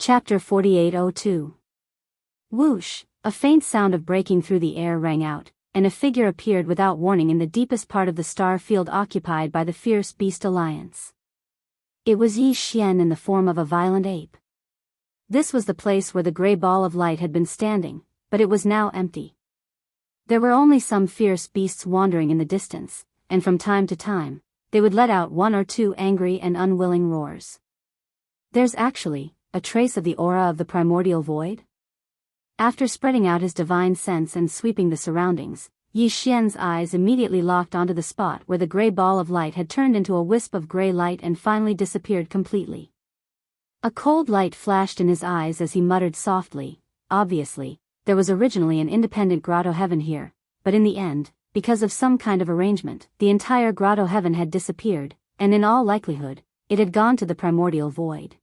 Chapter 4802. Whoosh! A faint sound of breaking through the air rang out, and a figure appeared without warning in the deepest part of the star field occupied by the fierce beast alliance. It was Yi Xian in the form of a violent ape. This was the place where the gray ball of light had been standing, but it was now empty. There were only some fierce beasts wandering in the distance, and from time to time, they would let out one or two angry and unwilling roars. There's actually a trace of the aura of the primordial void? After spreading out his divine sense and sweeping the surroundings, Yi Xian's eyes immediately locked onto the spot where the gray ball of light had turned into a wisp of gray light and finally disappeared completely. A cold light flashed in his eyes as he muttered softly, obviously, there was originally an independent grotto heaven here, but in the end, because of some kind of arrangement, the entire grotto heaven had disappeared, and in all likelihood, it had gone to the primordial void.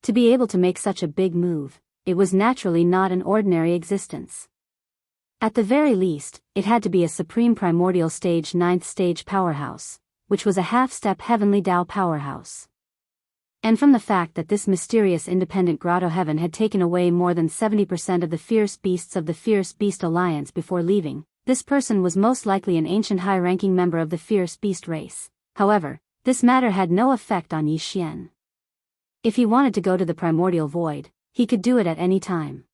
To be able to make such a big move, it was naturally not an ordinary existence. At the very least, it had to be a supreme primordial stage 9th stage powerhouse, which was a half-step heavenly Dao powerhouse. And from the fact that this mysterious independent grotto heaven had taken away more than 70% of the fierce beasts of the Fierce Beast Alliance before leaving, this person was most likely an ancient high-ranking member of the Fierce Beast race. However, this matter had no effect on Yi Xian. If he wanted to go to the primordial void, he could do it at any time.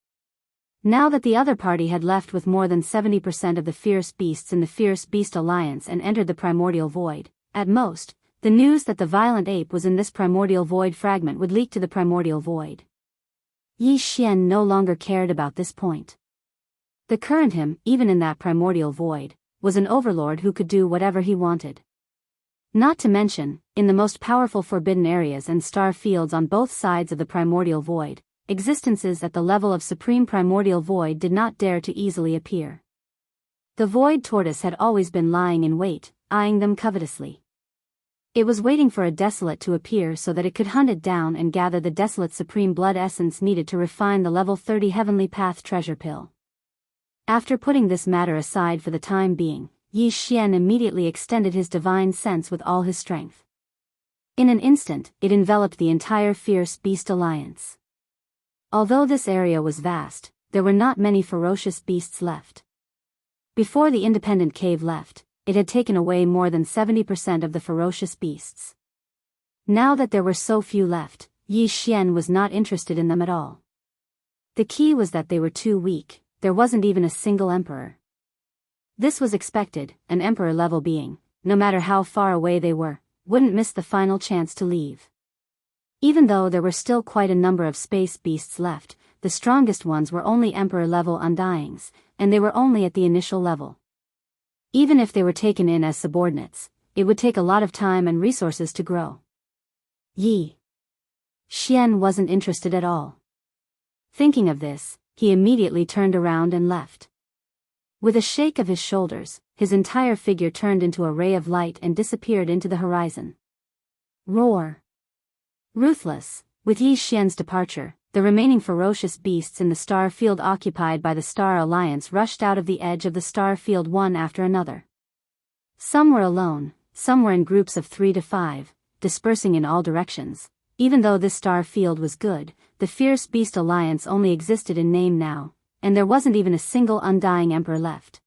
Now that the other party had left with more than 70% of the fierce beasts in the Fierce Beast Alliance and entered the primordial void, at most, the news that the violent ape was in this primordial void fragment would leak to the primordial void. Yi Xian no longer cared about this point. The current him, even in that primordial void, was an overlord who could do whatever he wanted. Not to mention, in the most powerful forbidden areas and star fields on both sides of the primordial void, existences at the level of supreme primordial void did not dare to easily appear. The void tortoise had always been lying in wait, eyeing them covetously. It was waiting for a desolate to appear so that it could hunt it down and gather the desolate supreme blood essence needed to refine the level 30 heavenly path treasure pill. After putting this matter aside for the time being, Yi Xian immediately extended his divine sense with all his strength. In an instant, it enveloped the entire Fierce Beast Alliance. Although this area was vast, there were not many ferocious beasts left. Before the independent cave left, it had taken away more than 70% of the ferocious beasts. Now that there were so few left, Yi Xian was not interested in them at all. The key was that they were too weak, there wasn't even a single emperor. This was expected, an emperor-level being, no matter how far away they were, wouldn't miss the final chance to leave. Even though there were still quite a number of space beasts left, the strongest ones were only emperor-level undyings, and they were only at the initial level. Even if they were taken in as subordinates, it would take a lot of time and resources to grow. Yi Xian wasn't interested at all. Thinking of this, he immediately turned around and left. With a shake of his shoulders, his entire figure turned into a ray of light and disappeared into the horizon. Roar! Ruthless, with Yi Xian's departure, the remaining ferocious beasts in the star field occupied by the Star Alliance rushed out of the edge of the star field one after another. Some were alone, some were in groups of 3 to 5, dispersing in all directions. Even though this star field was good, the Fierce Beast Alliance only existed in name now, and there wasn't even a single undying emperor left.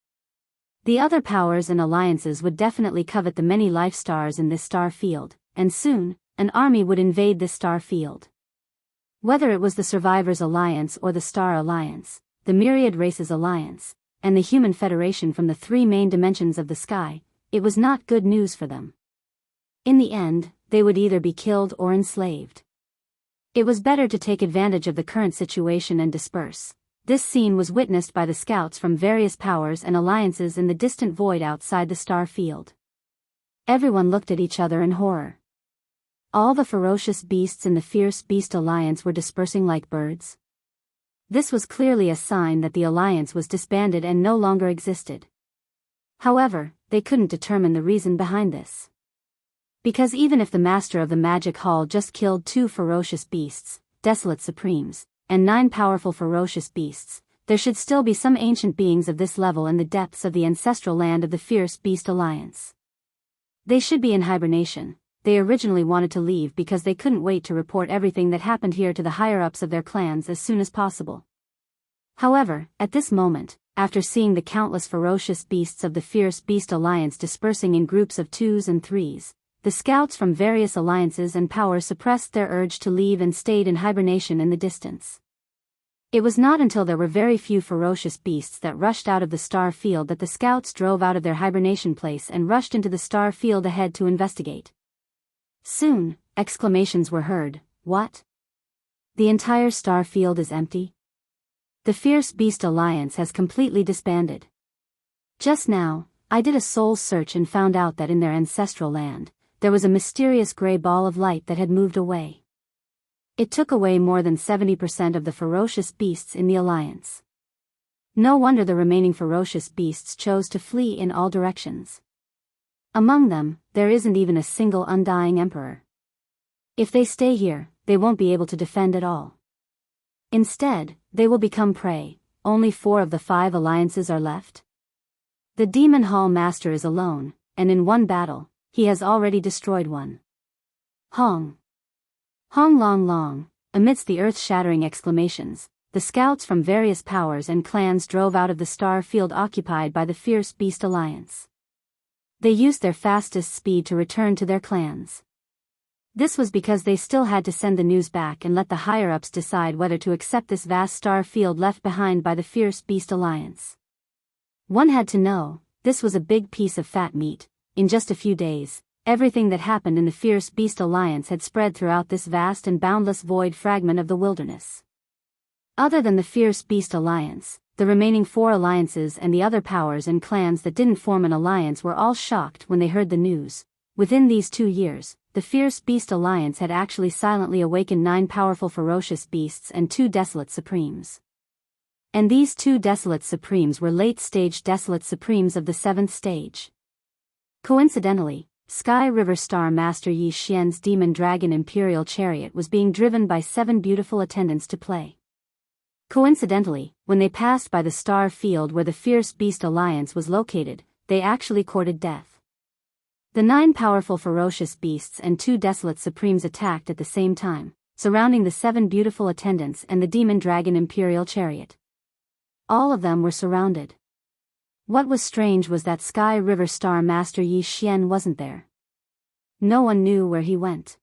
The other powers and alliances would definitely covet the many life stars in this star field, and soon, an army would invade this star field. Whether it was the Survivors Alliance or the Star Alliance, the Myriad Races Alliance, and the Human Federation from the 3 main dimensions of the sky, it was not good news for them. In the end, they would either be killed or enslaved. It was better to take advantage of the current situation and disperse. This scene was witnessed by the scouts from various powers and alliances in the distant void outside the star field. Everyone looked at each other in horror. All the ferocious beasts in the Fierce Beast Alliance were dispersing like birds. This was clearly a sign that the alliance was disbanded and no longer existed. However, they couldn't determine the reason behind this. Because even if the master of the magic hall just killed 2 ferocious beasts, desolate supremes, and 9 powerful ferocious beasts, there should still be some ancient beings of this level in the depths of the ancestral land of the Fierce Beast Alliance. They should be in hibernation, they originally wanted to leave because they couldn't wait to report everything that happened here to the higher-ups of their clans as soon as possible. However, at this moment, after seeing the countless ferocious beasts of the Fierce Beast Alliance dispersing in groups of 2s and 3s, the scouts from various alliances and powers suppressed their urge to leave and stayed in hibernation in the distance. It was not until there were very few ferocious beasts that rushed out of the star field that the scouts drove out of their hibernation place and rushed into the star field ahead to investigate. Soon, exclamations were heard. What? The entire star field is empty? The Fierce Beast Alliance has completely disbanded. Just now, I did a soul search and found out that in their ancestral land, there was a mysterious gray ball of light that had moved away. It took away more than 70% of the ferocious beasts in the alliance. No wonder the remaining ferocious beasts chose to flee in all directions. Among them, there isn't even a single undying emperor. If they stay here, they won't be able to defend at all. Instead, they will become prey. Only 4 of the 5 alliances are left. The Demon Hall Master is alone, and in one battle, he has already destroyed one. Hong. Hong Long Long, amidst the earth-shattering exclamations, the scouts from various powers and clans drove out of the star field occupied by the Fierce Beast Alliance. They used their fastest speed to return to their clans. This was because they still had to send the news back and let the higher-ups decide whether to accept this vast star field left behind by the Fierce Beast Alliance. One had to know, this was a big piece of fat meat. In just a few days, everything that happened in the Fierce Beast Alliance had spread throughout this vast and boundless void fragment of the wilderness. Other than the Fierce Beast Alliance, the remaining 4 alliances and the other powers and clans that didn't form an alliance were all shocked when they heard the news. Within these 2 years, the Fierce Beast Alliance had actually silently awakened 9 powerful ferocious beasts and 2 desolate supremes. And these 2 desolate supremes were late-stage desolate supremes of the 7th stage. Coincidentally, Sky River Star Master Yi Xian's Demon Dragon Imperial Chariot was being driven by 7 beautiful attendants to play. Coincidentally, when they passed by the star field where the Fierce Beast Alliance was located, they actually courted death. The 9 powerful ferocious beasts and 2 desolate supremes attacked at the same time, surrounding the 7 beautiful attendants and the Demon Dragon Imperial Chariot. All of them were surrounded. What was strange was that Sky River Star Master Yi Xian wasn't there. No one knew where he went.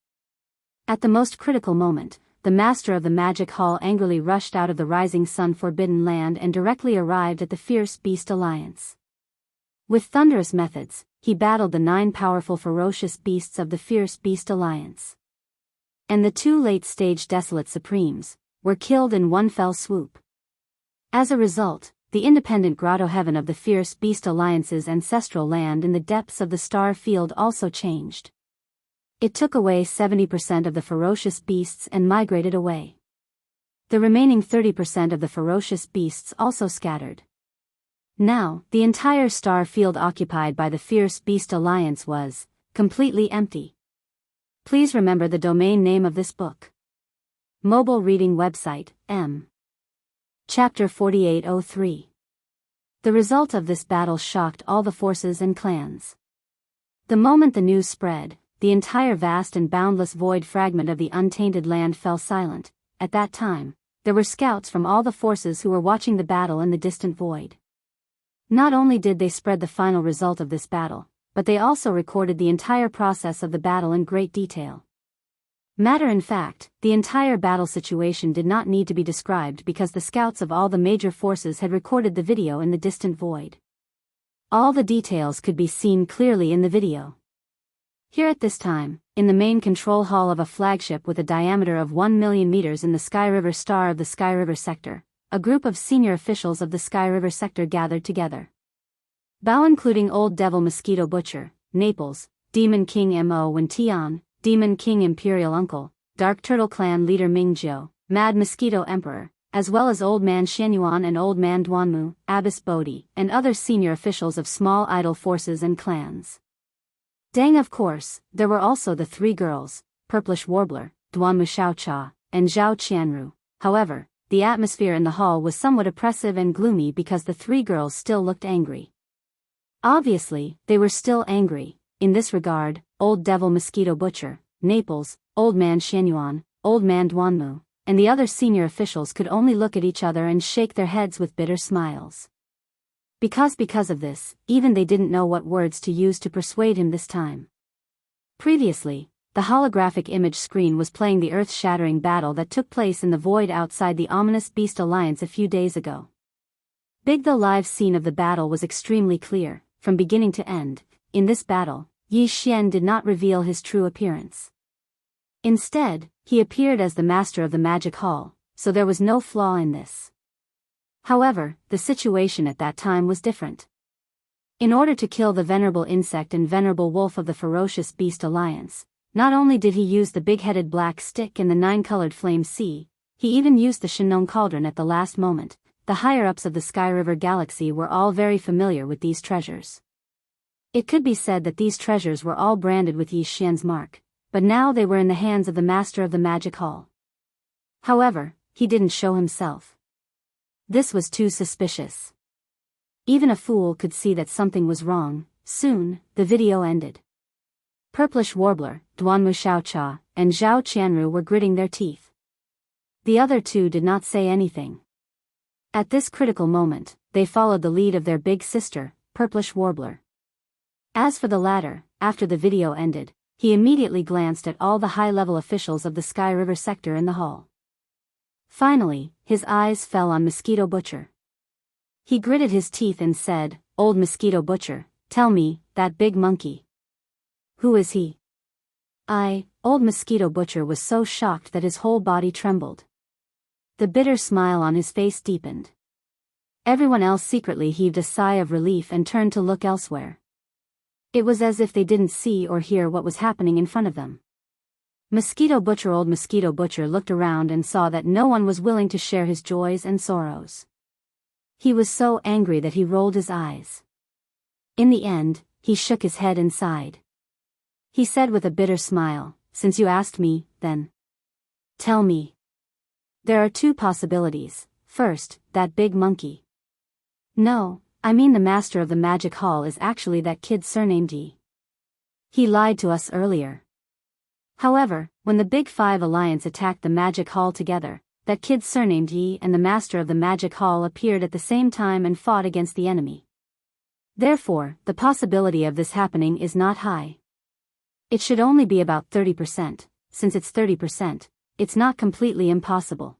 At the most critical moment, the Master of the Magic Hall angrily rushed out of the Rising Sun Forbidden Land and directly arrived at the Fierce Beast Alliance. With thunderous methods, he battled the 9 powerful ferocious beasts of the Fierce Beast Alliance. And the 2 late-stage Desolate Supremes were killed in one fell swoop. As a result, the independent grotto heaven of the Fierce Beast Alliance's ancestral land in the depths of the star field also changed. It took away 70% of the ferocious beasts and migrated away. The remaining 30% of the ferocious beasts also scattered. Now, the entire star field occupied by the Fierce Beast Alliance was completely empty. Please remember the domain name of this book. Mobile reading website, M. Chapter 4803. The result of this battle shocked all the forces and clans. The moment the news spread, the entire vast and boundless void fragment of the untainted land fell silent. At that time, there were scouts from all the forces who were watching the battle in the distant void. Not only did they spread the final result of this battle, but they also recorded the entire process of the battle in great detail. Matter in fact, the entire battle situation did not need to be described because the scouts of all the major forces had recorded the video in the distant void. All the details could be seen clearly in the video. Here at this time, in the main control hall of a flagship with a diameter of 1 million meters in the Sky River Star of the Sky River Sector, a group of senior officials of the Sky River Sector gathered together. Bao including Old Devil Mosquito Butcher, Naples, Demon King Mo Wen Tian, Demon King Imperial Uncle, Dark Turtle Clan Leader Ming Zhou, Mad Mosquito Emperor, as well as Old Man Xianyuan and Old Man Duanmu, Abbess Bodhi, and other senior officials of small idol forces and clans. Dang, of course, there were also the 3 girls, Purplish Warbler, Duanmu Xiaocha, and Zhao Qianru. However, the atmosphere in the hall was somewhat oppressive and gloomy because the 3 girls still looked angry. Obviously, they were still angry, in this regard, Old Devil Mosquito Butcher, Naples, Old Man Xianyuan, Old Man Duanmu, and the other senior officials could only look at each other and shake their heads with bitter smiles. Because of this, even they didn't know what words to use to persuade him this time. Previously, the holographic image screen was playing the earth-shattering battle that took place in the void outside the ominous Beast Alliance a few days ago. The live scene of the battle was extremely clear, from beginning to end. In this battle, Yi Xian did not reveal his true appearance. Instead, he appeared as the master of the magic hall, so there was no flaw in this. However, the situation at that time was different. In order to kill the venerable insect and venerable wolf of the ferocious Beast Alliance, not only did he use the big-headed black stick and the 9-colored flame sea, he even used the Shenong cauldron at the last moment. The higher-ups of the Sky River Galaxy were all very familiar with these treasures. It could be said that these treasures were all branded with Yi Xian's mark, but now they were in the hands of the master of the magic hall. However, he didn't show himself. This was too suspicious. Even a fool could see that something was wrong. Soon, the video ended. Purplish Warbler, Duanmu Xiaocha, and Zhao Qianru were gritting their teeth. The other two did not say anything. At this critical moment, they followed the lead of their big sister, Purplish Warbler. As for the latter, after the video ended, he immediately glanced at all the high-level officials of the Sky River sector in the hall. Finally, his eyes fell on Mosquito Butcher. He gritted his teeth and said, "Old Mosquito Butcher, tell me, that big monkey. Who is he?" Old Mosquito Butcher was so shocked that his whole body trembled. The bitter smile on his face deepened. Everyone else secretly heaved a sigh of relief and turned to look elsewhere. It was as if they didn't see or hear what was happening in front of them. Old Mosquito Butcher looked around and saw that no one was willing to share his joys and sorrows. He was so angry that he rolled his eyes. In the end, he shook his head and sighed. He said with a bitter smile, "Since you asked me, then tell me. There are two possibilities. First, that big monkey. No, I mean the master of the magic hall is actually that kid surnamed Yi. He lied to us earlier. However, when the Big Five Alliance attacked the magic hall together, that kid surnamed Yi and the master of the magic hall appeared at the same time and fought against the enemy. Therefore, the possibility of this happening is not high. It should only be about 30%. Since it's 30%, it's not completely impossible.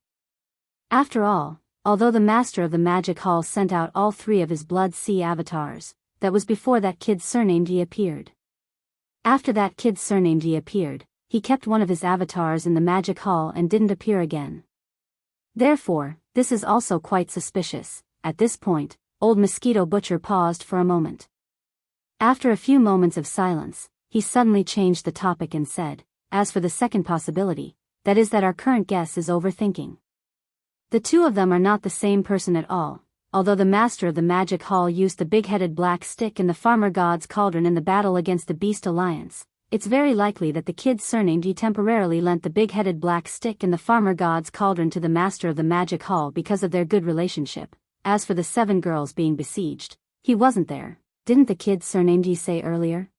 After all, although the master of the magic hall sent out all three of his Blood Sea avatars, that was before that kid surnamed Yi appeared. After that kid surnamed Yi appeared, he kept one of his avatars in the magic hall and didn't appear again. Therefore, this is also quite suspicious. At this point, Old Mosquito Butcher paused for a moment. After a few moments of silence, he suddenly changed the topic and said, "As for the second possibility, that is that our current guess is overthinking. The two of them are not the same person at all. Although the master of the magic hall used the big-headed black stick and the farmer god's cauldron in the battle against the Beast Alliance, it's very likely that the kid surnamed Yi temporarily lent the big-headed black stick and the farmer god's cauldron to the master of the magic hall because of their good relationship. As for the 7 girls being besieged, he wasn't there, didn't the kid surnamed Yi say earlier?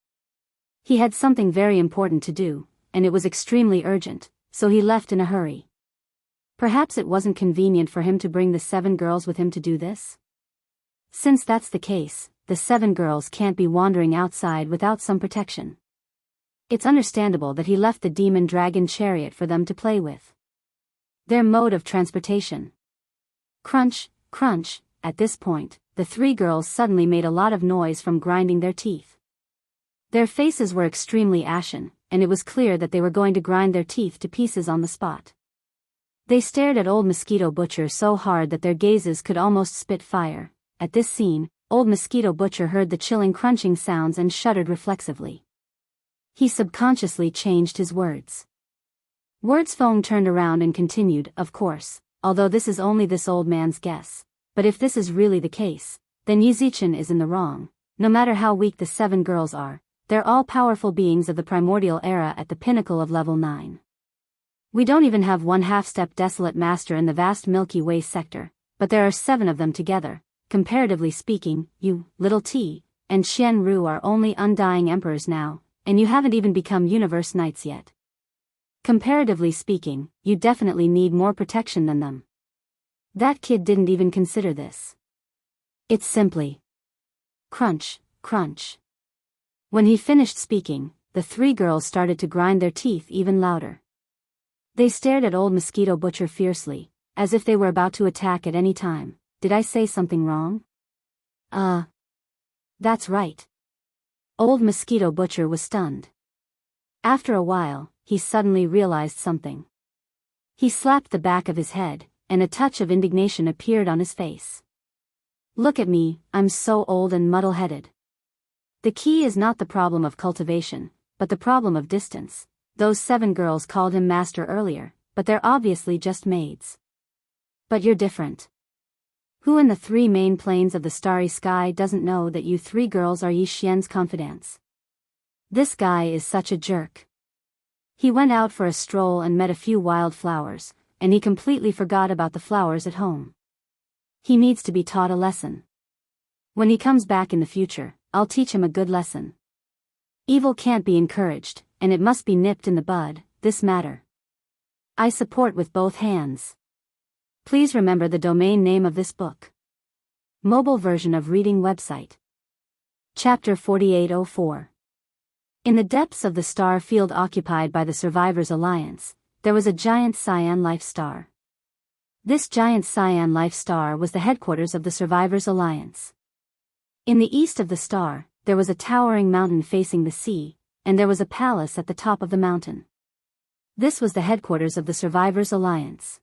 He had something very important to do, and it was extremely urgent, so he left in a hurry. Perhaps it wasn't convenient for him to bring the 7 girls with him to do this? Since that's the case, the 7 girls can't be wandering outside without some protection. It's understandable that he left the demon dragon chariot for them to play with. Their mode of transportation. Crunch, crunch. At this point, the 3 girls suddenly made a lot of noise from grinding their teeth. Their faces were extremely ashen, and it was clear that they were going to grind their teeth to pieces on the spot. They stared at Old Mosquito Butcher so hard that their gazes could almost spit fire. At this scene, Old Mosquito Butcher heard the chilling crunching sounds and shuddered reflexively. He subconsciously changed his words. Feng turned around and continued, "Of course, although this is only this old man's guess. But if this is really the case, then Yi Zichen is in the wrong. No matter how weak the 7 girls are, they're all powerful beings of the primordial era at the pinnacle of level 9. We don't even have one half-step desolate master in the vast Milky Way sector, but there are 7 of them together. Comparatively speaking, you, little T, and Xian Ru are only undying emperors now, and you haven't even become universe knights yet. Comparatively speaking, you definitely need more protection than them. That kid didn't even consider this. It's simply crunch, crunch. When he finished speaking, the three girls started to grind their teeth even louder. They stared at old Mosquito Butcher fiercely, as if they were about to attack at any time. Did I say something wrong? That's right. Old Mosquito Butcher was stunned. After a while, he suddenly realized something. He slapped the back of his head, and a touch of indignation appeared on his face. Look at me, I'm so old and muddle-headed. The key is not the problem of cultivation, but the problem of distance. Those 7 girls called him master earlier, but they're obviously just maids. But you're different. Who in the 3 main planes of the starry sky doesn't know that you 3 girls are Yi Xian's confidants? This guy is such a jerk. He went out for a stroll and met a few wildflowers, and he completely forgot about the flowers at home. He needs to be taught a lesson. When he comes back in the future, I'll teach him a good lesson. Evil can't be encouraged, and it must be nipped in the bud, this matter. I support with both hands. Please remember the domain name of this book. Mobile version of reading website. Chapter 4804. In the depths of the star field occupied by the Survivors Alliance, there was a giant cyan life star. This giant cyan life star was the headquarters of the Survivors Alliance. In the east of the star, there was a towering mountain facing the sea, and there was a palace at the top of the mountain. This was the headquarters of the Survivors Alliance.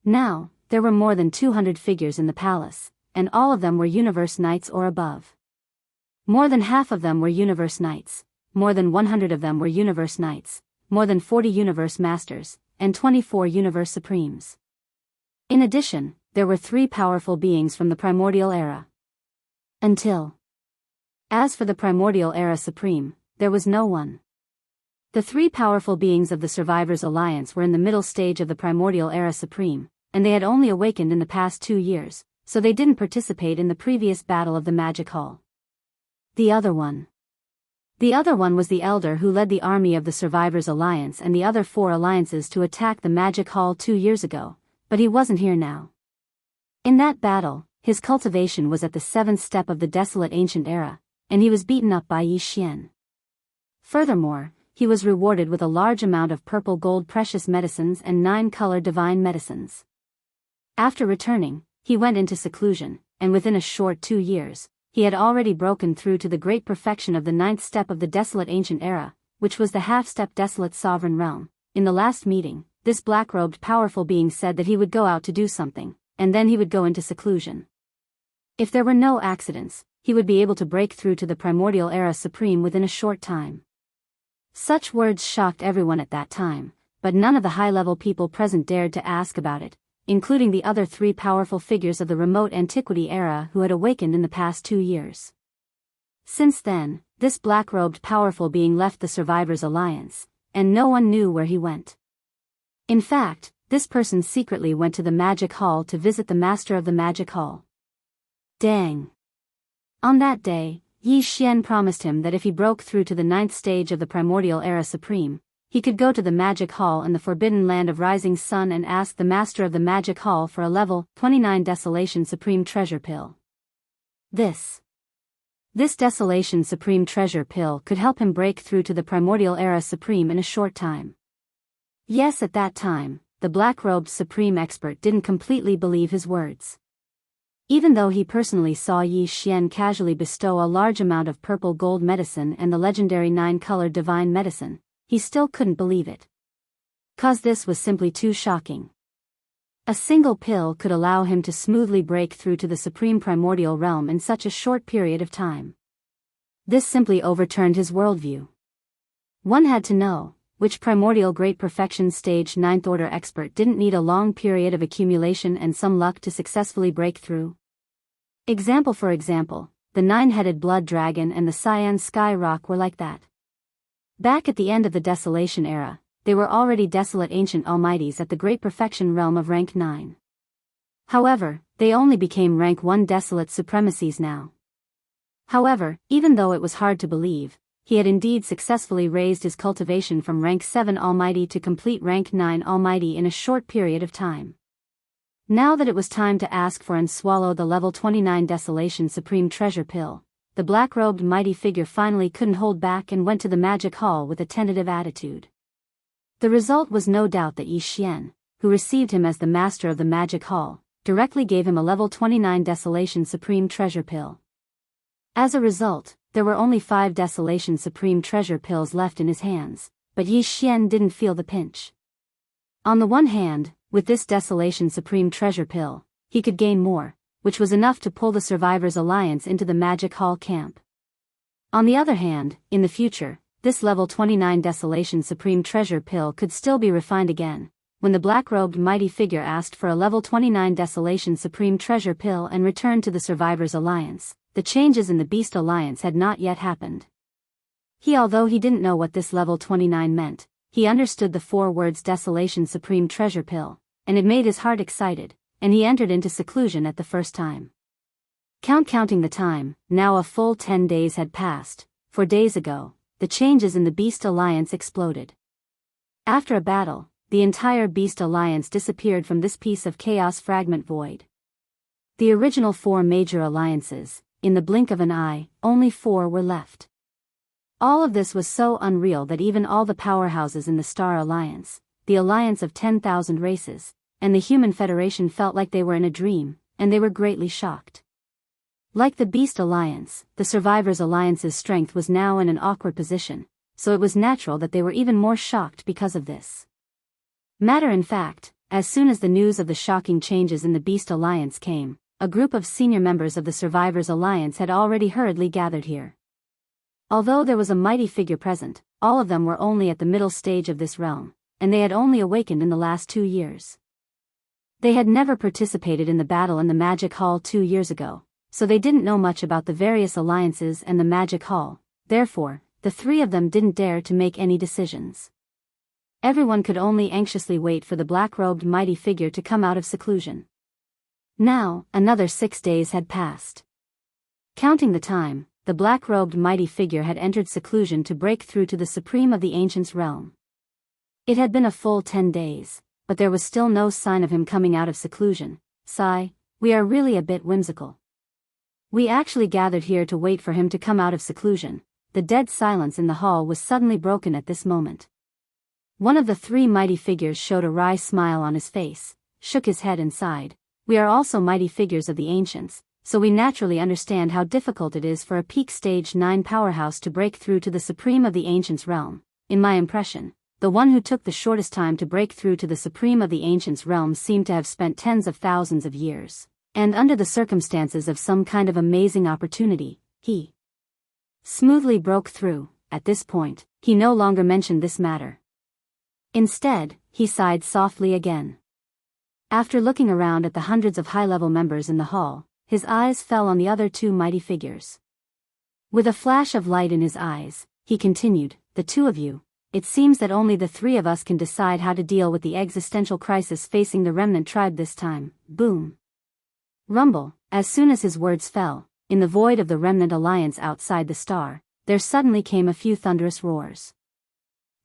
Now, there were more than 200 figures in the palace, and all of them were Universe Knights or above. More than half of them were Universe Knights, more than 100 of them were Universe Knights, more than 40 Universe Masters, and 24 Universe Supremes. In addition, there were 3 powerful beings from the Primordial Era. As for the Primordial Era Supreme, there was no one. The 3 powerful beings of the Survivors Alliance were in the middle stage of the Primordial Era Supreme, and they had only awakened in the past 2 years, so they didn't participate in the previous battle of the Magic Hall. The other one was the Elder who led the army of the Survivors Alliance and the other 4 alliances to attack the Magic Hall 2 years ago, but he wasn't here now. In that battle, his cultivation was at the 7th step of the Desolate Ancient Era, and he was beaten up by Yi Xian. Furthermore, he was rewarded with a large amount of purple gold precious medicines and 9-color divine medicines. After returning, he went into seclusion, and within a short 2 years, he had already broken through to the great perfection of the 9th step of the Desolate Ancient Era, which was the half-step Desolate Sovereign Realm. In the last meeting, this black-robed powerful being said that he would go out to do something, and then he would go into seclusion. If there were no accidents, he would be able to break through to the Primordial Era Supreme within a short time. Such words shocked everyone at that time, but none of the high-level people present dared to ask about it, including the other 3 powerful figures of the remote antiquity era who had awakened in the past 2 years. Since then, this black-robed powerful being left the Survivors Alliance, and no one knew where he went. In fact, this person secretly went to the Magic Hall to visit the Master of the Magic Hall. Dang. On that day, Yi Xian promised him that if he broke through to the 9th stage of the Primordial Era Supreme, he could go to the Magic Hall in the Forbidden Land of Rising Sun and ask the Master of the Magic Hall for a level 29 Desolation Supreme Treasure Pill. This Desolation Supreme Treasure Pill could help him break through to the Primordial Era Supreme in a short time. Yes, at that time, the black-robed Supreme Expert didn't completely believe his words. Even though he personally saw Yi Xian casually bestow a large amount of purple gold medicine and the legendary 9-color divine medicine, he still couldn't believe it. 'Cause this was simply too shocking. A single pill could allow him to smoothly break through to the Supreme Primordial Realm in such a short period of time. This simply overturned his worldview. One had to know, which Primordial Great Perfection Stage 9th Order expert didn't need a long period of accumulation and some luck to successfully break through. For example, the 9-headed Blood Dragon and the Cyan Sky Rock were like that. Back at the end of the Desolation Era, they were already Desolate Ancient Almighties at the Great Perfection Realm of rank 9. However, they only became rank 1 Desolate Supremacies now. However, even though it was hard to believe, he had indeed successfully raised his cultivation from rank 7 Almighty to complete rank 9 Almighty in a short period of time. Now that it was time to ask for and swallow the level 29 Desolation Supreme Treasure Pill, the black-robed mighty figure finally couldn't hold back and went to the magic hall with a tentative attitude. The result was no doubt that Yi Xian, who received him as the master of the magic hall, directly gave him a level 29 Desolation Supreme Treasure Pill. As a result, there were only 5 Desolation Supreme Treasure Pills left in his hands, but Yi Xian didn't feel the pinch. On the one hand, with this Desolation Supreme Treasure Pill, he could gain more, which was enough to pull the Survivors Alliance into the Magic Hall camp. On the other hand, in the future, this level 29 Desolation Supreme Treasure Pill could still be refined again. When the black-robed mighty figure asked for a level 29 Desolation Supreme Treasure Pill and returned to the Survivors Alliance, the changes in the Beast Alliance had not yet happened. Although he didn't know what this level 29 meant, he understood the 4 words Desolation Supreme Treasure Pill, and it made his heart excited, and he entered into seclusion at the first time. Counting the time, now a full 10 days had passed. 4 days ago, the changes in the Beast Alliance exploded. After a battle, the entire Beast Alliance disappeared from this piece of chaos fragment void. The original 4 major alliances, in the blink of an eye, only 4 were left. All of this was so unreal that even all the powerhouses in the Star Alliance, the alliance of 10,000 races, and the Human Federation felt like they were in a dream, and they were greatly shocked. Like the Beast Alliance, the Survivors Alliance's strength was now in an awkward position, so it was natural that they were even more shocked because of this. Matter in fact, as soon as the news of the shocking changes in the Beast Alliance came, a group of senior members of the Survivors Alliance had already hurriedly gathered here. Although there was a mighty figure present, all of them were only at the middle stage of this realm, and they had only awakened in the last 2 years. They had never participated in the battle in the Magic Hall 2 years ago, so they didn't know much about the various alliances and the Magic Hall. Therefore, the 3 of them didn't dare to make any decisions. Everyone could only anxiously wait for the black-robed mighty figure to come out of seclusion. Now, another 6 days had passed. Counting the time, the black-robed mighty figure had entered seclusion to break through to the Supreme of the Ancients realm. It had been a full 10 days, but there was still no sign of him coming out of seclusion. Sigh, we are really a bit whimsical. We actually gathered here to wait for him to come out of seclusion. The dead silence in the hall was suddenly broken at this moment. One of the 3 mighty figures showed a wry smile on his face, shook his head and sighed. We are also mighty figures of the ancients, so we naturally understand how difficult it is for a peak stage 9 powerhouse to break through to the Supreme of the Ancients realm. In my impression, the one who took the shortest time to break through to the Supreme of the Ancients realm seemed to have spent tens of thousands of years, and under the circumstances of some kind of amazing opportunity, he smoothly broke through. At this point, he no longer mentioned this matter. Instead, he sighed softly again. After looking around at the hundreds of high-level members in the hall, his eyes fell on the other 2 mighty figures. With a flash of light in his eyes, he continued, the 2 of you, it seems that only the 3 of us can decide how to deal with the existential crisis facing the remnant tribe this time. Boom. Rumble. As soon as his words fell, in the void of the remnant alliance outside the star, there suddenly came a few thunderous roars.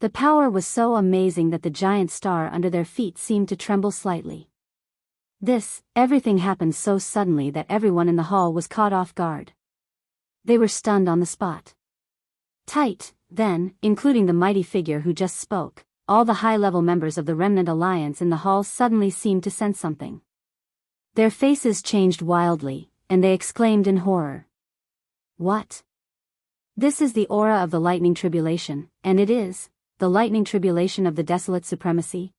The power was so amazing that the giant star under their feet seemed to tremble slightly. Everything happened so suddenly that everyone in the hall was caught off guard. They were stunned on the spot. Then, including the mighty figure who just spoke, all the high-level members of the Remnant Alliance in the hall suddenly seemed to sense something. Their faces changed wildly, and they exclaimed in horror. What? This is the aura of the lightning tribulation, and it is the lightning tribulation of the desolate supremacy.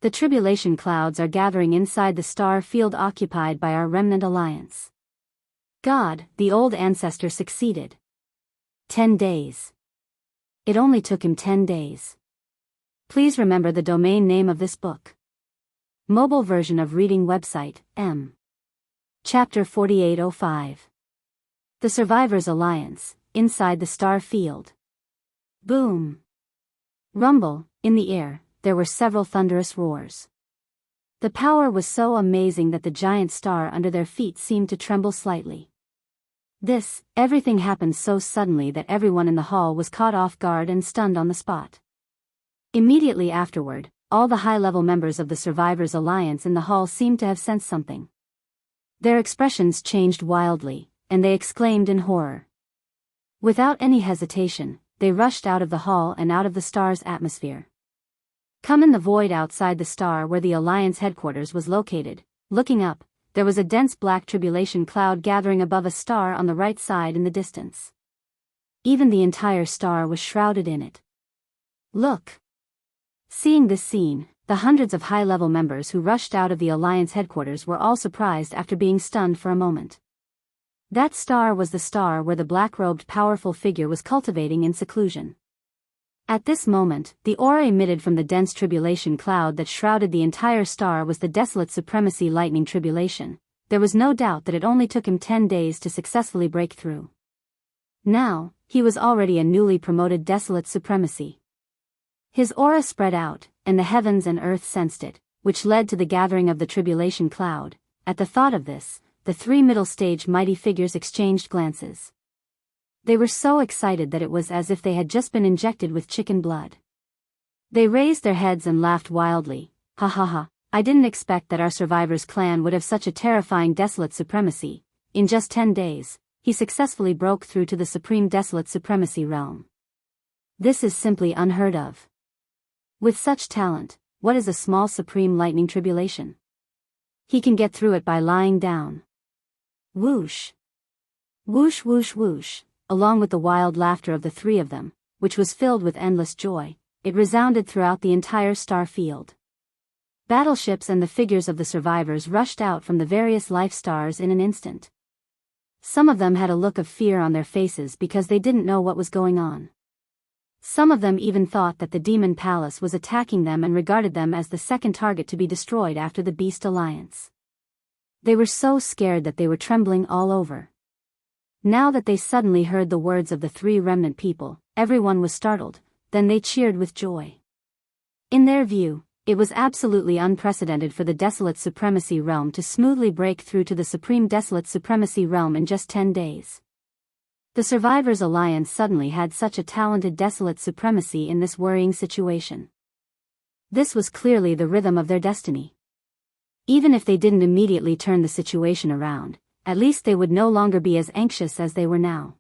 The tribulation clouds are gathering inside the star field occupied by our remnant alliance. God, the old ancestor succeeded. 10 days. It only took him 10 days. Please remember the domain name of this book. Mobile version of reading website, M. Chapter 4805. The Survivors Alliance, inside the star field. Boom. Rumble, in the air, there were several thunderous roars. The power was so amazing that the giant star under their feet seemed to tremble slightly. Everything happened so suddenly that everyone in the hall was caught off guard and stunned on the spot. Immediately afterward, all the high-level members of the Survivors Alliance in the hall seemed to have sensed something. Their expressions changed wildly, and they exclaimed in horror. Without any hesitation, they rushed out of the hall and out of the star's atmosphere. Come in the void outside the star where the Alliance headquarters was located. Looking up, there was a dense black tribulation cloud gathering above a star on the right side in the distance. Even the entire star was shrouded in it. Look! Seeing this scene, the hundreds of high-level members who rushed out of the Alliance headquarters were all surprised after being stunned for a moment. That star was the star where the black-robed powerful figure was cultivating in seclusion. At this moment, the aura emitted from the dense tribulation cloud that shrouded the entire star was the desolate supremacy lightning tribulation. There was no doubt that it only took him 10 days to successfully break through. Now, he was already a newly promoted desolate supremacy. His aura spread out, and the heavens and earth sensed it, which led to the gathering of the tribulation cloud. At the thought of this, the three middle-stage mighty figures exchanged glances. They were so excited that it was as if they had just been injected with chicken blood. They raised their heads and laughed wildly. Ha ha ha, I didn't expect that our Survivors clan would have such a terrifying desolate supremacy. In just 10 days, he successfully broke through to the supreme desolate supremacy realm. This is simply unheard of. With such talent, what is a small supreme lightning tribulation? He can get through it by lying down. Whoosh! Whoosh whoosh whoosh, along with the wild laughter of the three of them, which was filled with endless joy, it resounded throughout the entire star field. Battleships and the figures of the survivors rushed out from the various life stars in an instant. Some of them had a look of fear on their faces because they didn't know what was going on. Some of them even thought that the Demon Palace was attacking them and regarded them as the second target to be destroyed after the Beast Alliance. They were so scared that they were trembling all over. Now that they suddenly heard the words of the three remnant people, everyone was startled, then they cheered with joy. In their view, it was absolutely unprecedented for the Desolate Supremacy Realm to smoothly break through to the Supreme Desolate Supremacy Realm in just 10 days. The Survivors Alliance suddenly had such a talented desolate supremacy in this worrying situation. This was clearly the rhythm of their destiny. Even if they didn't immediately turn the situation around, at least they would no longer be as anxious as they were now.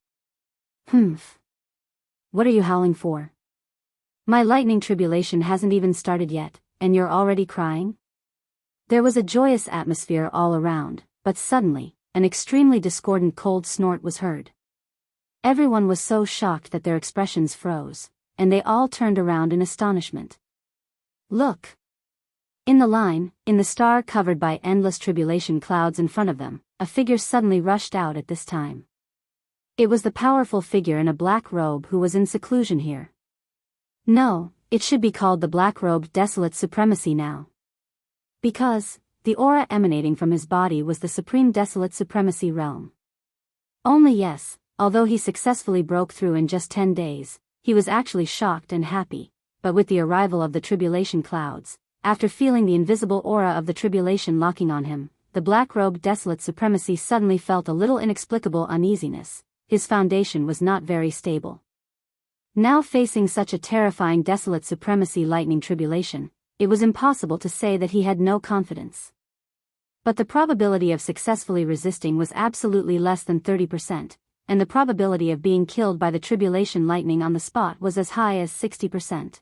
Humph. What are you howling for? My lightning tribulation hasn't even started yet, and you're already crying? There was a joyous atmosphere all around, but suddenly, an extremely discordant cold snort was heard. Everyone was so shocked that their expressions froze, and they all turned around in astonishment. Look! In the star covered by endless tribulation clouds in front of them, a figure suddenly rushed out at this time. It was the powerful figure in a black robe who was in seclusion here. No, it should be called the black-robed desolate supremacy now. Because, the aura emanating from his body was the supreme desolate supremacy realm. Only yes, although he successfully broke through in just 10 days, he was actually shocked and happy, but with the arrival of the tribulation clouds, after feeling the invisible aura of the tribulation locking on him, the black-robed desolate supremacy suddenly felt a little inexplicable uneasiness. His foundation was not very stable. Now facing such a terrifying desolate supremacy lightning tribulation, it was impossible to say that he had no confidence. But the probability of successfully resisting was absolutely less than 30%. And the probability of being killed by the tribulation lightning on the spot was as high as 60%.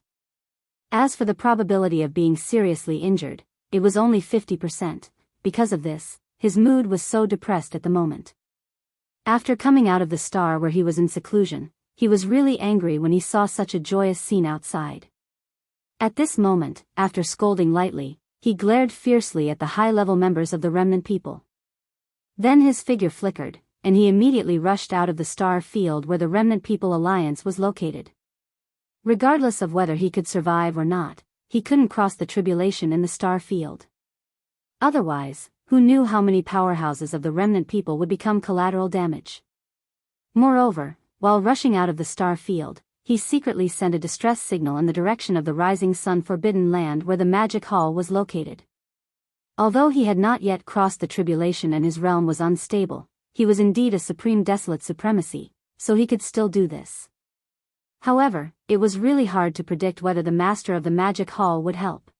As for the probability of being seriously injured, it was only 50%. Because of this, his mood was so depressed at the moment. After coming out of the star where he was in seclusion, he was really angry when he saw such a joyous scene outside. At this moment, after scolding lightly, he glared fiercely at the high-level members of the remnant people. Then his figure flickered, and he immediately rushed out of the star field where the Remnant People Alliance was located. Regardless of whether he could survive or not, he couldn't cross the tribulation in the star field. Otherwise, who knew how many powerhouses of the Remnant People would become collateral damage? Moreover, while rushing out of the star field, he secretly sent a distress signal in the direction of the Rising Sun Forbidden Land where the Magic Hall was located. Although he had not yet crossed the tribulation and his realm was unstable, he was indeed a supreme desolate supremacy, so he could still do this. However, it was really hard to predict whether the master of the magic hall would help.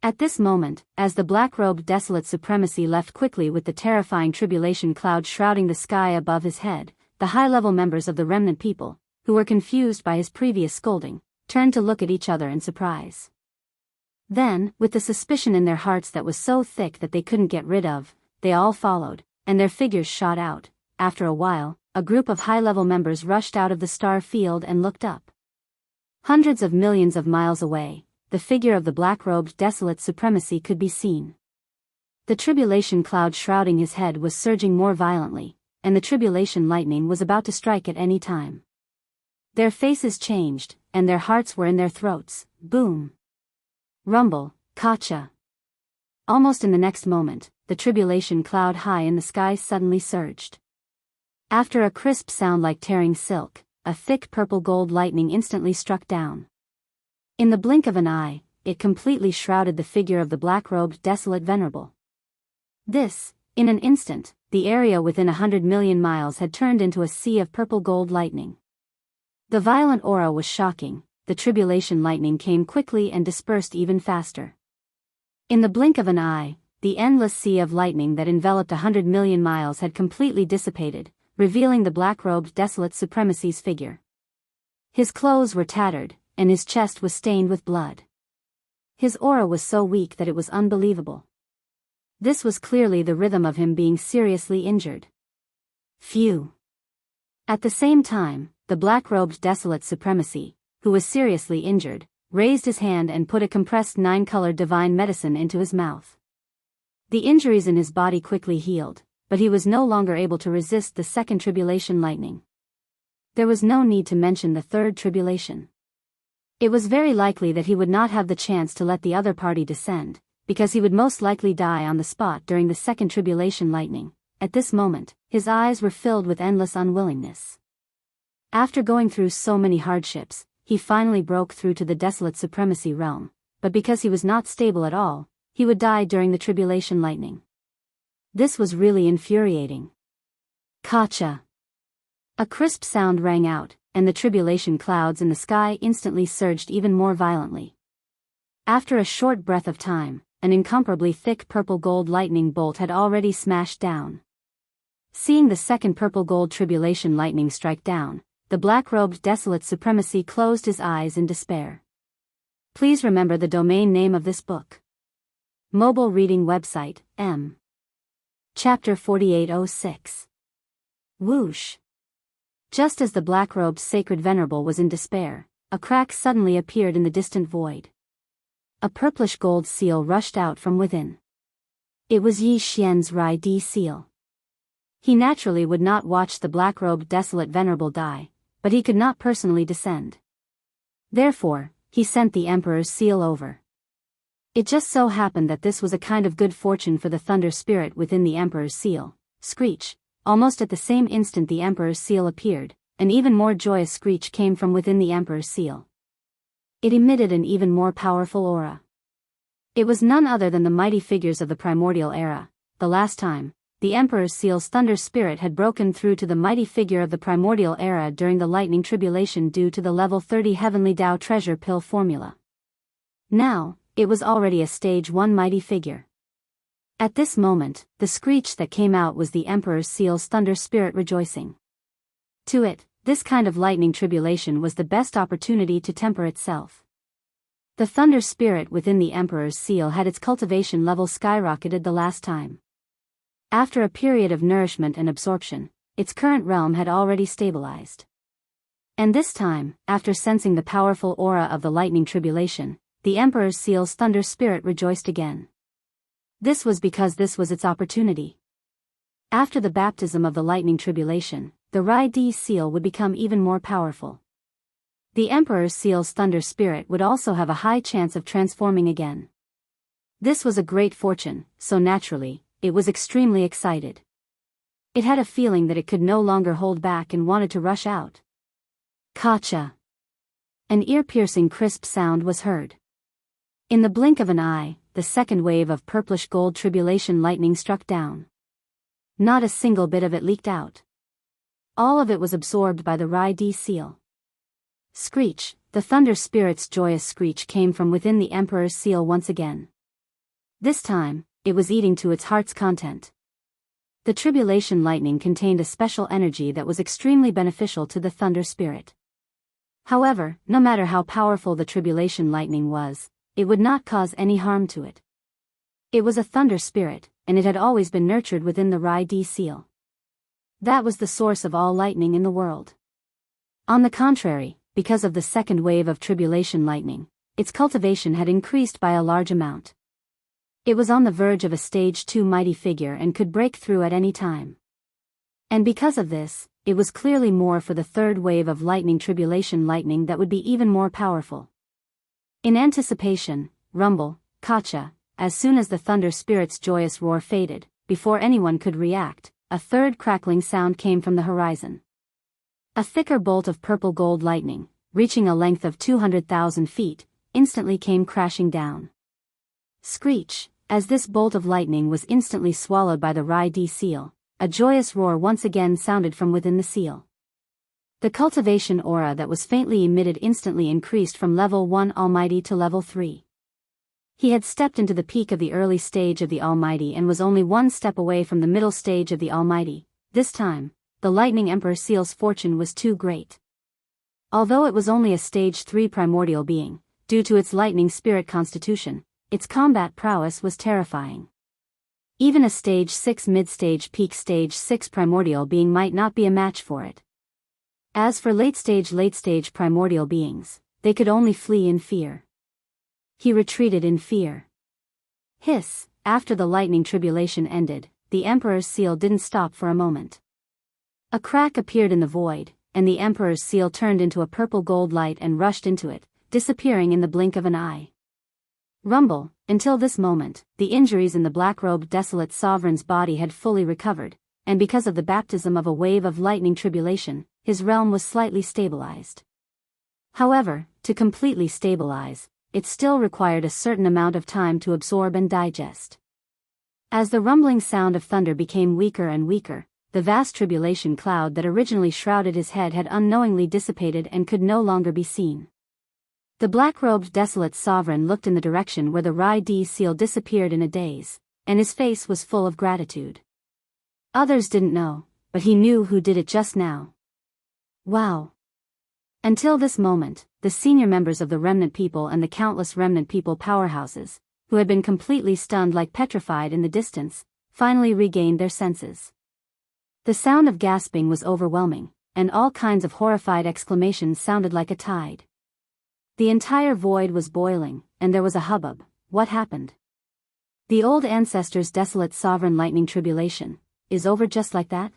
At this moment, as the black-robed desolate supremacy left quickly with the terrifying tribulation cloud shrouding the sky above his head, the high-level members of the remnant people, who were confused by his previous scolding, turned to look at each other in surprise. Then, with the suspicion in their hearts that was so thick that they couldn't get rid of, they all followed, and their figures shot out. After a while, a group of high-level members rushed out of the star field and looked up. Hundreds of millions of miles away, the figure of the black-robed desolate supremacy could be seen. The tribulation cloud shrouding his head was surging more violently, and the tribulation lightning was about to strike at any time. Their faces changed, and their hearts were in their throats. Boom! Rumble, Kacha! Almost in the next moment, the tribulation cloud high in the sky suddenly surged. After a crisp sound like tearing silk, a thick purple-gold lightning instantly struck down. In the blink of an eye, it completely shrouded the figure of the black-robed desolate venerable. This, in an instant, the area within 100 million miles had turned into a sea of purple-gold lightning. The violent aura was shocking. The tribulation lightning came quickly and dispersed even faster. In the blink of an eye, the endless sea of lightning that enveloped 100 million miles had completely dissipated, revealing the black-robed desolate supremacy's figure. His clothes were tattered, and his chest was stained with blood. His aura was so weak that it was unbelievable. This was clearly the rhythm of him being seriously injured. Phew! At the same time, the black-robed desolate supremacy, who was seriously injured, raised his hand and put a compressed 9-colored divine medicine into his mouth. The injuries in his body quickly healed, but he was no longer able to resist the second tribulation lightning. There was no need to mention the third tribulation. It was very likely that he would not have the chance to let the other party descend, because he would most likely die on the spot during the second tribulation lightning. At this moment, his eyes were filled with endless unwillingness. After going through so many hardships, he finally broke through to the desolate supremacy realm, but because he was not stable at all, he would die during the tribulation lightning. This was really infuriating. Kacha! A crisp sound rang out, and the tribulation clouds in the sky instantly surged even more violently. After a short breath of time, an incomparably thick purple-gold lightning bolt had already smashed down. Seeing the second purple-gold tribulation lightning strike down, the black-robed desolate supremacy closed his eyes in despair. Please remember the domain name of this book. Mobile reading website, M. Chapter 4806. Whoosh! Just as the black-robed sacred venerable was in despair, a crack suddenly appeared in the distant void. A purplish gold seal rushed out from within. It was Yi Xian's Rai Di seal. He naturally would not watch the black-robed desolate venerable die, but he could not personally descend. Therefore, he sent the Emperor's seal over. It just so happened that this was a kind of good fortune for the thunder spirit within the Emperor's seal. Screech! Almost at the same instant the Emperor's seal appeared, an even more joyous screech came from within the Emperor's seal. It emitted an even more powerful aura. It was none other than the mighty figures of the primordial era. The last time, the Emperor's seal's thunder spirit had broken through to the mighty figure of the primordial era during the lightning tribulation due to the level 30 heavenly Tao treasure pill formula. Now, it was already a stage 1 mighty figure. At this moment, the screech that came out was the Emperor's seal's thunder spirit rejoicing. To it, this kind of lightning tribulation was the best opportunity to temper itself. The thunder spirit within the Emperor's seal had its cultivation level skyrocketed the last time. After a period of nourishment and absorption, its current realm had already stabilized. And this time, after sensing the powerful aura of the lightning tribulation, the Emperor's seal's thunder spirit rejoiced again. This was because this was its opportunity. After the baptism of the lightning tribulation, the Rai Di seal would become even more powerful. The Emperor's seal's thunder spirit would also have a high chance of transforming again. This was a great fortune, so naturally, it was extremely excited. It had a feeling that it could no longer hold back and wanted to rush out. Kacha! An ear-piercing crisp sound was heard. In the blink of an eye, the second wave of purplish gold tribulation lightning struck down. Not a single bit of it leaked out. All of it was absorbed by the Rai-D seal. Screech, the thunder spirit's joyous screech came from within the Emperor's seal once again. This time, it was eating to its heart's content. The tribulation lightning contained a special energy that was extremely beneficial to the thunder spirit. However, no matter how powerful the tribulation lightning was, it would not cause any harm to it. It was a thunder spirit, and it had always been nurtured within the Rai-D seal. That was the source of all lightning in the world. On the contrary, because of the second wave of tribulation lightning, its cultivation had increased by a large amount. It was on the verge of a stage 2 mighty figure and could break through at any time. And because of this, it was clearly more for the third wave of lightning tribulation lightning that would be even more powerful. In anticipation, rumble, kacha, as soon as the thunder spirit's joyous roar faded, before anyone could react, a third crackling sound came from the horizon. A thicker bolt of purple gold lightning, reaching a length of 200,000 feet, instantly came crashing down. Screech, as this bolt of lightning was instantly swallowed by the Rai-D seal, a joyous roar once again sounded from within the seal. The cultivation aura that was faintly emitted instantly increased from level 1 Almighty to level 3. He had stepped into the peak of the early stage of the Almighty and was only one step away from the middle stage of the Almighty. This time, the Lightning Emperor Seal's fortune was too great. Although it was only a stage 3 primordial being, due to its lightning spirit constitution, its combat prowess was terrifying. Even a stage 6 mid-stage peak stage 6 primordial being might not be a match for it. As for late-stage primordial beings, they could only flee in fear. He retreated in fear. Hiss, after the lightning tribulation ended, the Emperor's seal didn't stop for a moment. A crack appeared in the void, and the Emperor's seal turned into a purple gold light and rushed into it, disappearing in the blink of an eye. Rumble, until this moment, the injuries in the black-robed desolate sovereign's body had fully recovered, and because of the baptism of a wave of lightning tribulation, his realm was slightly stabilized. However, to completely stabilize, it still required a certain amount of time to absorb and digest. As the rumbling sound of thunder became weaker and weaker, the vast tribulation cloud that originally shrouded his head had unknowingly dissipated and could no longer be seen. The black-robed desolate sovereign looked in the direction where the Rai-D seal disappeared in a daze, and his face was full of gratitude. Others didn't know, but he knew who did it just now. Wow! Until this moment, the senior members of the Remnant People and the countless Remnant People powerhouses, who had been completely stunned like petrified in the distance, finally regained their senses. The sound of gasping was overwhelming, and all kinds of horrified exclamations sounded like a tide. The entire void was boiling, and there was a hubbub. What happened? The old ancestor's desolate sovereign lightning tribulation is over just like that?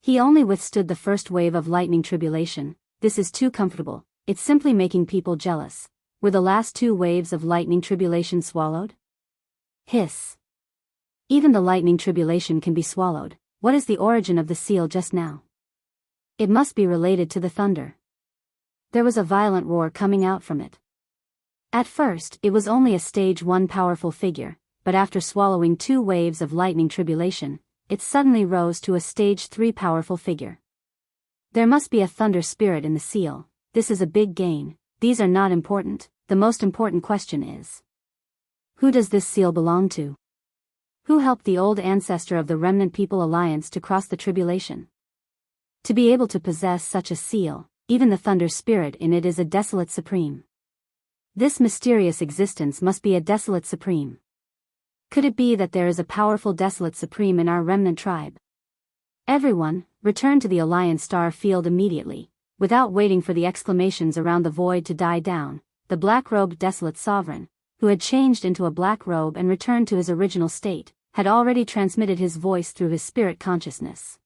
He only withstood the first wave of lightning tribulation. This is too comfortable, it's simply making people jealous. Were the last 2 waves of lightning tribulation swallowed? Hiss. Even the lightning tribulation can be swallowed. What is the origin of the seal just now? It must be related to the thunder. There was a violent roar coming out from it. At first, it was only a stage 1 powerful figure, but after swallowing 2 waves of lightning tribulation, it suddenly rose to a stage 3 powerful figure. There must be a thunder spirit in the seal. This is a big gain. These are not important. The most important question is, who does this seal belong to? Who helped the old ancestor of the Remnant People Alliance to cross the tribulation? To be able to possess such a seal, even the thunder spirit in it is a desolate supreme. This mysterious existence must be a desolate supreme. Could it be that there is a powerful desolate supreme in our remnant tribe? Everyone, return to the Alliance star field immediately. Without waiting for the exclamations around the void to die down, the black-robed desolate sovereign, who had changed into a black robe and returned to his original state, had already transmitted his voice through his spirit consciousness.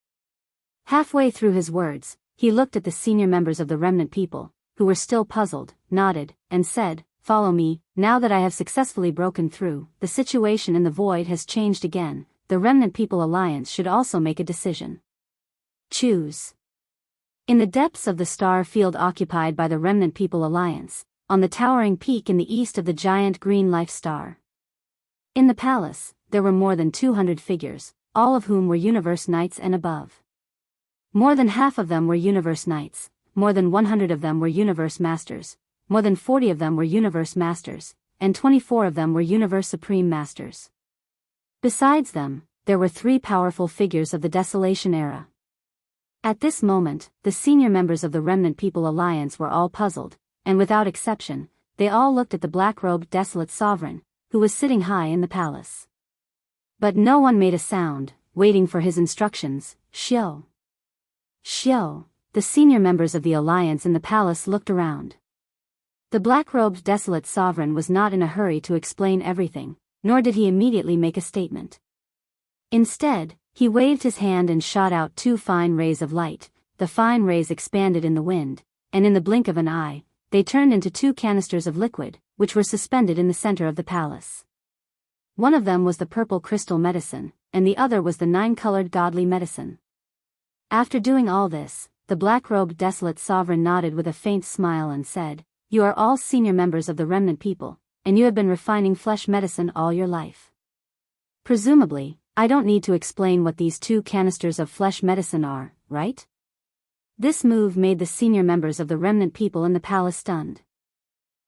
Halfway through his words, he looked at the senior members of the remnant people, who were still puzzled, nodded, and said, "Follow me. Now that I have successfully broken through, the situation in the void has changed again. The Remnant People Alliance should also make a decision. Choose." In the depths of the star field occupied by the Remnant People Alliance, on the towering peak in the east of the giant green life star. In the palace, there were more than 200 figures, all of whom were Universe Knights and above. More than half of them were Universe Knights, more than 100 of them were Universe Masters, more than 40 of them were Universe Masters, and 24 of them were Universe Supreme Masters. Besides them, there were 3 powerful figures of the Desolation era. At this moment, the senior members of the Remnant People Alliance were all puzzled, and without exception, they all looked at the black-robed desolate sovereign, who was sitting high in the palace. But no one made a sound, waiting for his instructions. Xiao. The senior members of the alliance in the palace looked around. The black-robed desolate sovereign was not in a hurry to explain everything, nor did he immediately make a statement. Instead, he waved his hand and shot out 2 fine rays of light. The fine rays expanded in the wind, and in the blink of an eye, they turned into 2 canisters of liquid, which were suspended in the center of the palace. One of them was the purple crystal medicine, and the other was the 9-colored godly medicine. After doing all this, the black-robed desolate sovereign nodded with a faint smile and said, "You are all senior members of the Remnant People, and you have been refining flesh medicine all your life. Presumably, I don't need to explain what these 2 canisters of flesh medicine are, right?" This move made the senior members of the Remnant People in the palace stunned.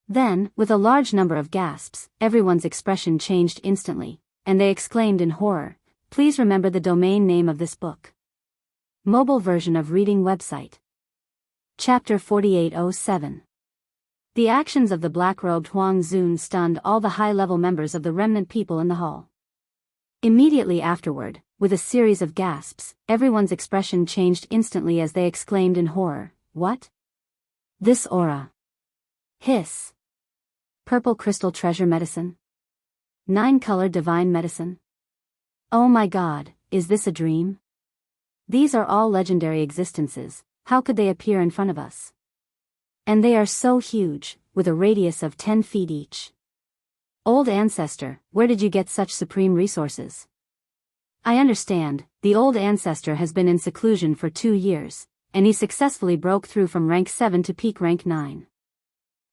Then, with a large number of gasps, everyone's expression changed instantly, and they exclaimed in horror, "Please remember the domain name of this book." Mobile version of reading website. Chapter 4807. The actions of the black-robed Huang Zun stunned all the high-level members of the Remnant People in the hall. Immediately afterward, with a series of gasps, everyone's expression changed instantly as they exclaimed in horror, "What? This aura! Hiss! Purple crystal treasure medicine? 9-color divine medicine? Oh my God, is this a dream? These are all legendary existences, how could they appear in front of us? And they are so huge, with a radius of 10 feet each. Old ancestor, where did you get such supreme resources?" I understand, the old ancestor has been in seclusion for 2 years, and he successfully broke through from rank 7 to peak rank 9.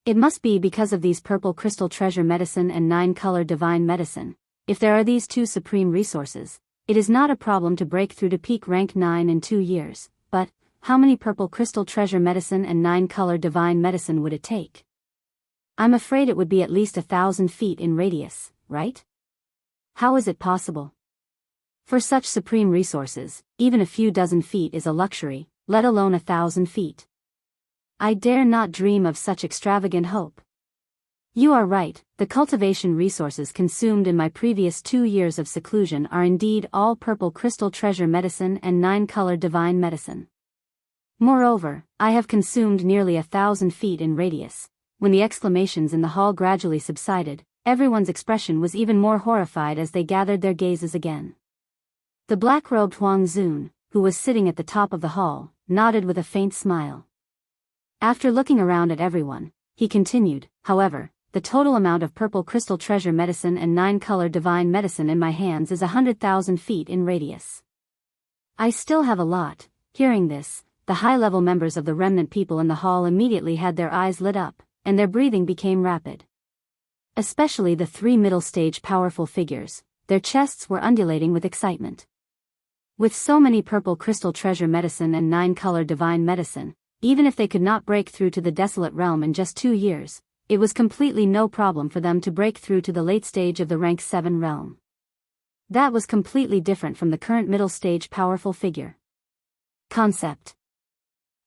It must be because of these purple crystal treasure medicine and 9-color divine medicine. If there are these 2 supreme resources, it is not a problem to break through to peak rank 9 in 2 years, but how many purple crystal treasure medicine and 9-color divine medicine would it take? I'm afraid it would be at least 1,000 feet in radius, right? How is it possible? For such supreme resources, even a few dozen feet is a luxury, let alone 1,000 feet. I dare not dream of such extravagant hope. You are right, the cultivation resources consumed in my previous 2 years of seclusion are indeed all purple crystal treasure medicine and 9-color divine medicine. Moreover, I have consumed nearly 1,000 feet in radius. When the exclamations in the hall gradually subsided, everyone's expression was even more horrified as they gathered their gazes again. The black-robed Huang Zun, who was sitting at the top of the hall, nodded with a faint smile. After looking around at everyone, he continued, "However, the total amount of purple crystal treasure medicine and 9-color divine medicine in my hands is 100,000 feet in radius. I still have a lot." Hearing this, the high-level members of the Remnant People in the hall immediately had their eyes lit up, and their breathing became rapid. Especially the 3 middle-stage powerful figures, their chests were undulating with excitement. With so many purple crystal treasure medicine and 9-color divine medicine, even if they could not break through to the desolate realm in just 2 years, it was completely no problem for them to break through to the late stage of the rank 7 realm. That was completely different from the current middle stage powerful figure. Concept.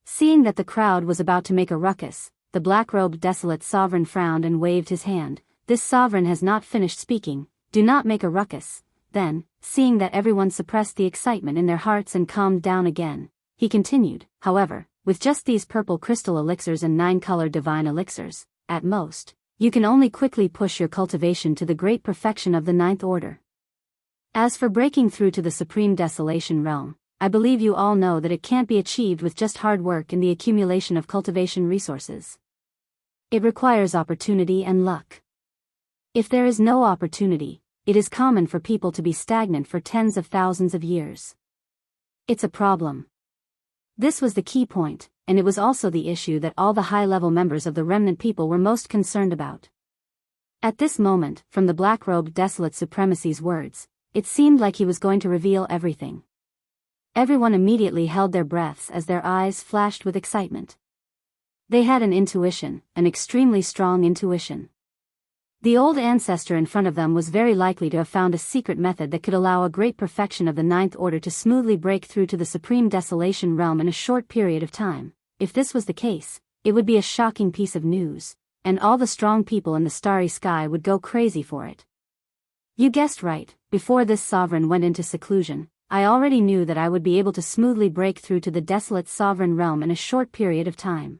Seeing that the crowd was about to make a ruckus, the black-robed desolate sovereign frowned and waved his hand. "This sovereign has not finished speaking, do not make a ruckus." Then, seeing that everyone suppressed the excitement in their hearts and calmed down again, he continued, "However, with just these purple crystal elixirs and 9-color divine elixirs, at most, you can only quickly push your cultivation to the great perfection of the 9th order. As for breaking through to the supreme desolation realm, I believe you all know that it can't be achieved with just hard work and the accumulation of cultivation resources. It requires opportunity and luck. If there is no opportunity, it is common for people to be stagnant for tens of thousands of years. It's a problem." This was the key point, and it was also the issue that all the high-level members of the Remnant People were most concerned about. At this moment, from the black-robed desolate supremacy's words, it seemed like he was going to reveal everything. Everyone immediately held their breaths as their eyes flashed with excitement. They had an intuition, an extremely strong intuition. The old ancestor in front of them was very likely to have found a secret method that could allow a great perfection of the Ninth Order to smoothly break through to the Supreme Desolation realm in a short period of time. If this was the case, it would be a shocking piece of news, and all the strong people in the starry sky would go crazy for it. You guessed right, before this sovereign went into seclusion, I already knew that I would be able to smoothly break through to the desolate sovereign realm in a short period of time.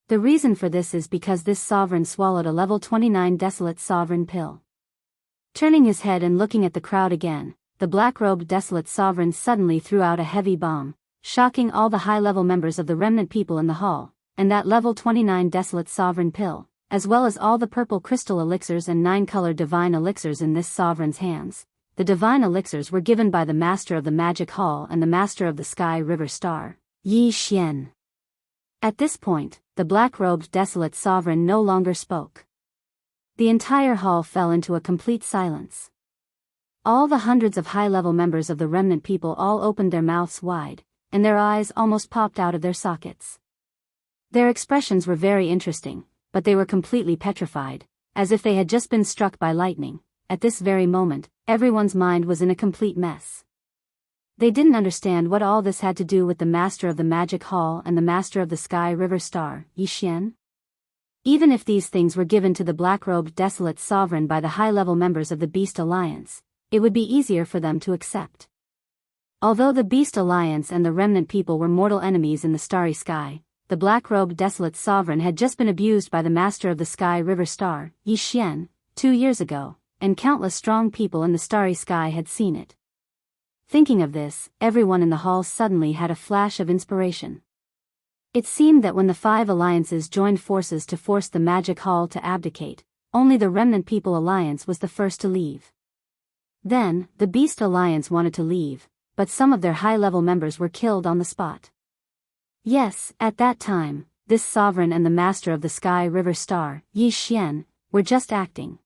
The reason for this is because this sovereign swallowed a level 29 desolate sovereign pill. Turning his head and looking at the crowd again, the black-robed desolate sovereign suddenly threw out a heavy bomb, shocking all the high-level members of the remnant people in the hall, and that level 29 desolate sovereign pill, as well as all the purple crystal elixirs and 9-colored divine elixirs in this sovereign's hands. The divine elixirs were given by the master of the magic hall and the master of the sky river star, Yi Xian. At this point, the black-robed desolate sovereign no longer spoke. The entire hall fell into a complete silence. All the hundreds of high-level members of the remnant people all opened their mouths wide, and their eyes almost popped out of their sockets. Their expressions were very interesting, but they were completely petrified, as if they had just been struck by lightning. At this very moment, everyone's mind was in a complete mess. They didn't understand what all this had to do with the master of the magic hall and the master of the sky river star, Yi Xian. Even if these things were given to the black-robed desolate sovereign by the high-level members of the Beast Alliance, it would be easier for them to accept. Although the Beast Alliance and the remnant people were mortal enemies in the starry sky, the black-robed desolate sovereign had just been abused by the master of the sky river star, Yi Xian, 2 years ago, and countless strong people in the starry sky had seen it. Thinking of this, everyone in the hall suddenly had a flash of inspiration. It seemed that when the 5 alliances joined forces to force the magic hall to abdicate, only the remnant people alliance was the first to leave. Then, the Beast Alliance wanted to leave, but some of their high-level members were killed on the spot. Yes, at that time, this sovereign and the master of the sky river star, Yi Xian, were just acting.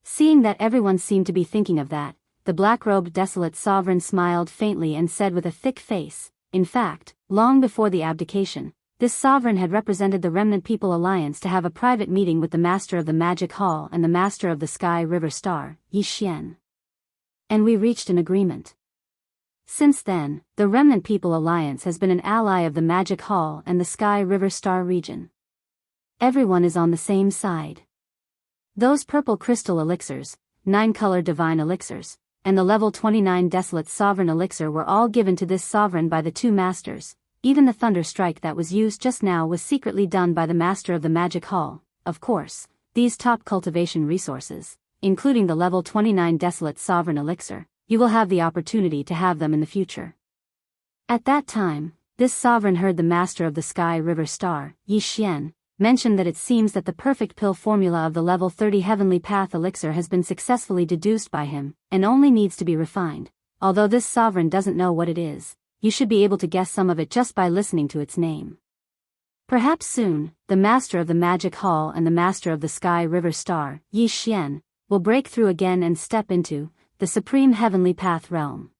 Seeing that everyone seemed to be thinking of that, the black-robed desolate sovereign smiled faintly and said with a thick face, in fact, long before the abdication, this sovereign had represented the Remnant People Alliance to have a private meeting with the master of the magic hall and the master of the sky river star, Yi Xian. And we reached an agreement. Since then, the Remnant People Alliance has been an ally of the magic hall and the sky river star region. Everyone is on the same side. Those purple crystal elixirs, 9-color divine elixirs, and the level 29 desolate sovereign elixir were all given to this sovereign by the 2 masters. Even the thunder strike that was used just now was secretly done by the master of the magic hall. Of course, these top cultivation resources, including the level 29 desolate sovereign elixir, you will have the opportunity to have them in the future. At that time, this sovereign heard the master of the sky river star, Yi Xian, mentioned that it seems that the perfect pill formula of the level 30 heavenly path elixir has been successfully deduced by him, and only needs to be refined. Although this sovereign doesn't know what it is, you should be able to guess some of it just by listening to its name. Perhaps soon, the master of the magic hall and the master of the sky river star, Yi Xian, will break through again and step into the supreme heavenly path realm.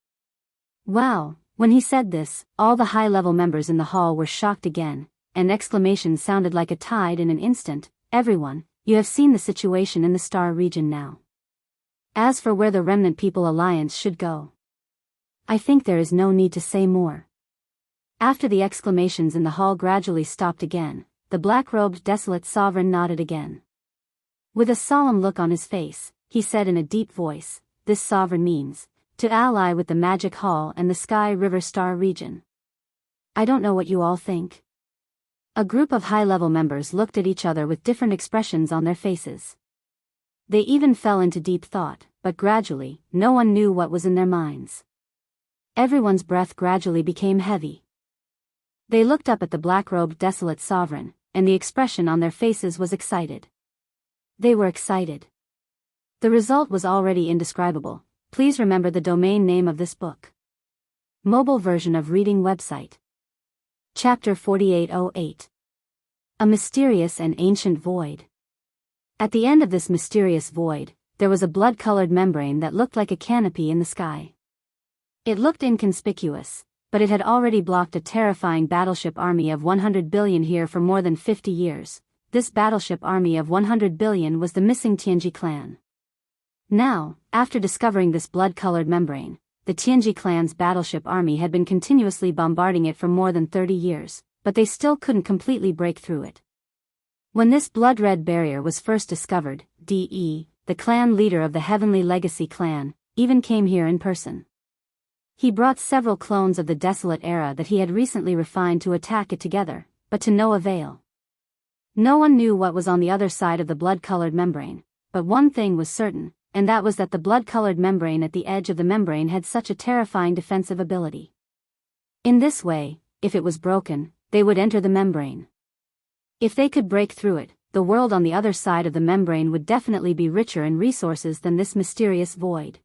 Wow! When he said this, all the high-level members in the hall were shocked again, and exclamations sounded like a tide in an instant. Everyone, you have seen the situation in the star region now. As for where the Remnant People Alliance should go, I think there is no need to say more. After the exclamations in the hall gradually stopped again, the black-robed desolate sovereign nodded again. With a solemn look on his face, he said in a deep voice, "This sovereign means to ally with the magic hall and the sky river star region." I don't know what you all think. A group of high-level members looked at each other with different expressions on their faces. They even fell into deep thought, but gradually, no one knew what was in their minds. Everyone's breath gradually became heavy. They looked up at the black-robed desolate sovereign, and the expression on their faces was excited. They were excited. The result was already indescribable. Please remember the domain name of this book. Mobile version of reading website. Chapter 4808. A mysterious and ancient void. At the end of this mysterious void, there was a blood-colored membrane that looked like a canopy in the sky. It looked inconspicuous, but it had already blocked a terrifying battleship army of 100 billion here for more than 50 years. This battleship army of 100 billion was the missing Tianji clan. Now, after discovering this blood-colored membrane, the Tianji clan's battleship army had been continuously bombarding it for more than 30 years, but they still couldn't completely break through it. When this blood-red barrier was first discovered, De, the clan leader of the Heavenly Legacy clan, even came here in person. He brought several clones of the Desolate Era that he had recently refined to attack it together, but to no avail. No one knew what was on the other side of the blood-colored membrane, but one thing was certain, and that was that the blood-colored membrane at the edge of the membrane had such a terrifying defensive ability. In this way, if it was broken, they would enter the membrane. If they could break through it, the world on the other side of the membrane would definitely be richer in resources than this mysterious void.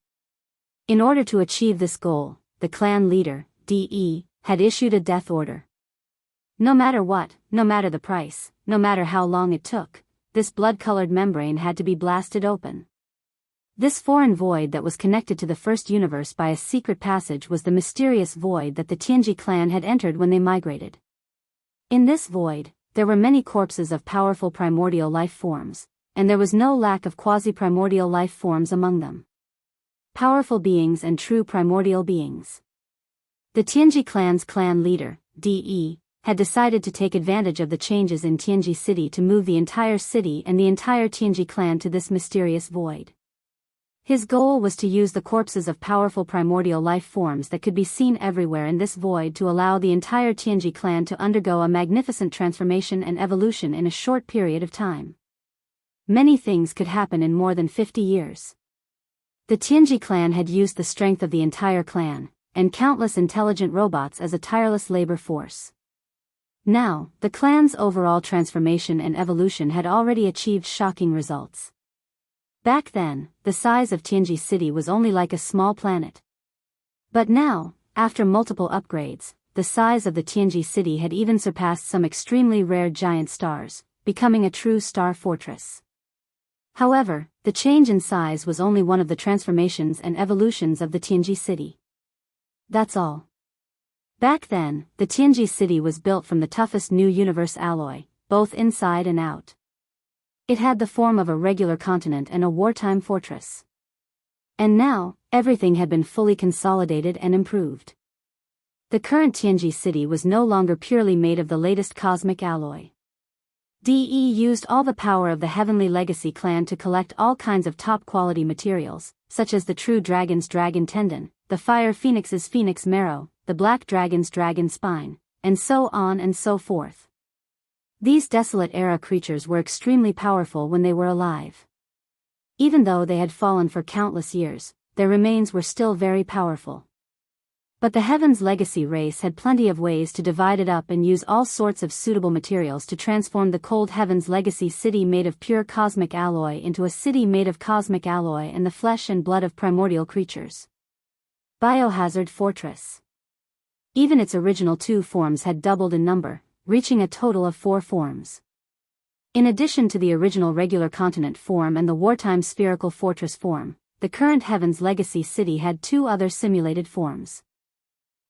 In order to achieve this goal, the clan leader, De, had issued a death order. No matter what, no matter the price, no matter how long it took, this blood-colored membrane had to be blasted open. This foreign void that was connected to the first universe by a secret passage was the mysterious void that the Tianji clan had entered when they migrated. In this void, there were many corpses of powerful primordial life forms, and there was no lack of quasi-primordial life forms among them. Powerful beings and true primordial beings. The Tianji clan's clan leader, De, had decided to take advantage of the changes in Tianji City to move the entire city and the entire Tianji clan to this mysterious void. His goal was to use the corpses of powerful primordial life forms that could be seen everywhere in this void to allow the entire Tianji clan to undergo a magnificent transformation and evolution in a short period of time. Many things could happen in more than 50 years. The Tianji clan had used the strength of the entire clan, and countless intelligent robots as a tireless labor force. Now, the clan's overall transformation and evolution had already achieved shocking results. Back then, the size of Tianji City was only like a small planet. But now, after multiple upgrades, the size of the Tianji City had even surpassed some extremely rare giant stars, becoming a true star fortress. However, the change in size was only one of the transformations and evolutions of the Tianji City. That's all. Back then, the Tianji City was built from the toughest new universe alloy, both inside and out. It had the form of a regular continent and a wartime fortress. And now, everything had been fully consolidated and improved. The current Tianji City was no longer purely made of the latest cosmic alloy. De used all the power of the Heavenly Legacy clan to collect all kinds of top-quality materials, such as the True Dragon's dragon tendon, the Fire Phoenix's phoenix marrow, the Black Dragon's dragon spine, and so on and so forth. These Desolate Era creatures were extremely powerful when they were alive. Even though they had fallen for countless years, their remains were still very powerful. But the Heaven's Legacy race had plenty of ways to divide it up and use all sorts of suitable materials to transform the cold Heaven's Legacy city made of pure cosmic alloy into a city made of cosmic alloy and the flesh and blood of primordial creatures. Biohazard Fortress. Even its original 2 forms had doubled in number, reaching a total of 4 forms. In addition to the original regular continent form and the wartime spherical fortress form, the current Heaven's Legacy city had 2 other simulated forms.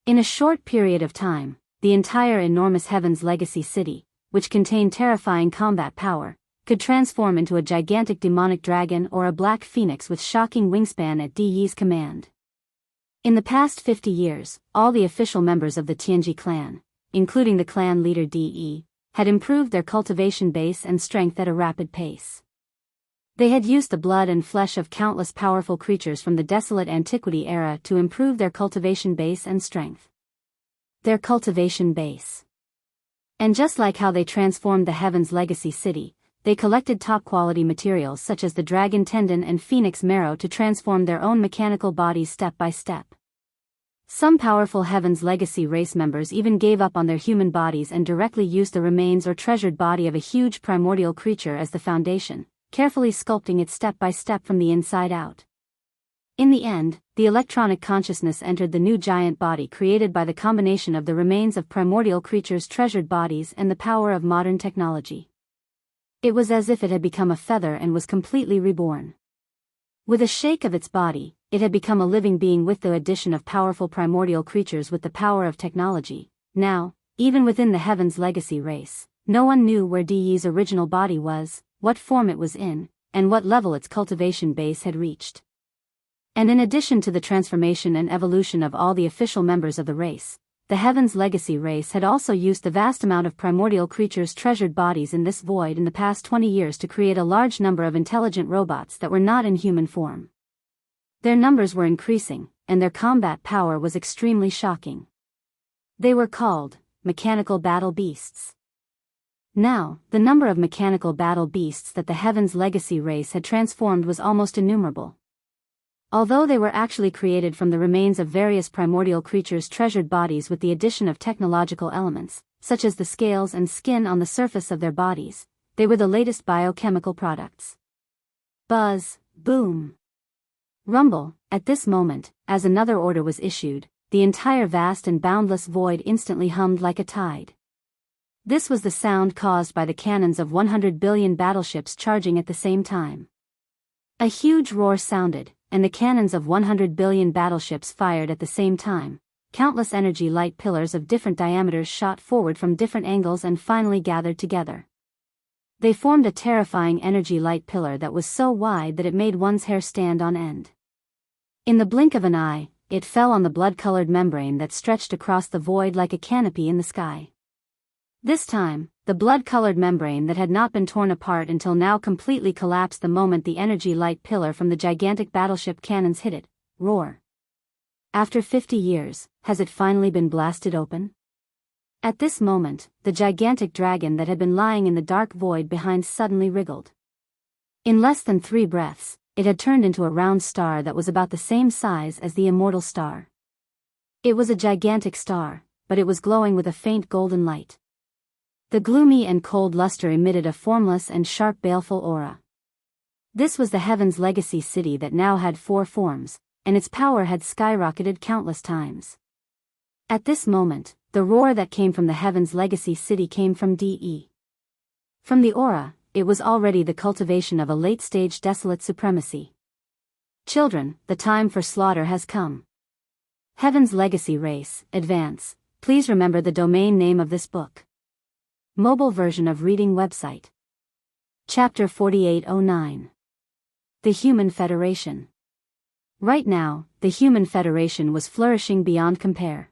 In a short period of time, the entire enormous Heaven's Legacy city, which contained terrifying combat power, could transform into a gigantic demonic dragon or a black phoenix with shocking wingspan at De's command. In the past 50 years, all the official members of the Tianji clan, including the clan leader De, had improved their cultivation base and strength at a rapid pace. They had used the blood and flesh of countless powerful creatures from the desolate antiquity era to improve their cultivation base and strength. Their cultivation base. And just like how they transformed the Heaven's Legacy city, they collected top-quality materials such as the dragon tendon and phoenix marrow to transform their own mechanical bodies step by step. Some powerful Heaven's Legacy race members even gave up on their human bodies and directly used the remains or treasured body of a huge primordial creature as the foundation, carefully sculpting it step by step from the inside out. In the end, the electronic consciousness entered the new giant body created by the combination of the remains of primordial creatures' treasured bodies and the power of modern technology. It was as if it had become a feather and was completely reborn. With a shake of its body, it had become a living being with the addition of powerful primordial creatures with the power of technology. Now, even within the Heaven's Legacy race, no one knew where De's original body was, what form it was in, and what level its cultivation base had reached. And in addition to the transformation and evolution of all the official members of the race, the Heaven's Legacy race had also used the vast amount of primordial creatures' treasured bodies in this void in the past 20 years to create a large number of intelligent robots that were not in human form. Their numbers were increasing, and their combat power was extremely shocking. They were called mechanical battle beasts. Now, the number of mechanical battle beasts that the Heaven's Legacy race had transformed was almost innumerable. Although they were actually created from the remains of various primordial creatures' treasured bodies with the addition of technological elements, such as the scales and skin on the surface of their bodies, they were the latest biochemical products. Buzz, boom, rumble. At this moment, as another order was issued, the entire vast and boundless void instantly hummed like a tide. This was the sound caused by the cannons of 100 billion battleships charging at the same time. A huge roar sounded, and the cannons of 100 billion battleships fired at the same time. Countless energy light pillars of different diameters shot forward from different angles and finally gathered together. They formed a terrifying energy light pillar that was so wide that it made one's hair stand on end. In the blink of an eye, it fell on the blood-colored membrane that stretched across the void like a canopy in the sky. This time, the blood-colored membrane that had not been torn apart until now completely collapsed the moment the energy light pillar from the gigantic battleship cannons hit it. Roar. After 50 years, has it finally been blasted open? At this moment, the gigantic dragon that had been lying in the dark void behind suddenly wriggled. In less than 3 breaths, it had turned into a round star that was about the same size as the immortal star. It was a gigantic star, but it was glowing with a faint golden light. The gloomy and cold luster emitted a formless and sharp baleful aura. This was the Heaven's Legacy city that now had 4 forms, and its power had skyrocketed countless times. At this moment, the roar that came from the Heaven's Legacy city came from DE. From the aura, it was already the cultivation of a late-stage desolate supremacy. Children, the time for slaughter has come. Heaven's Legacy race, advance. Please remember the domain name of this book. Mobile version of reading website. Chapter 4809. The Human Federation. Right now, the Human Federation was flourishing beyond compare.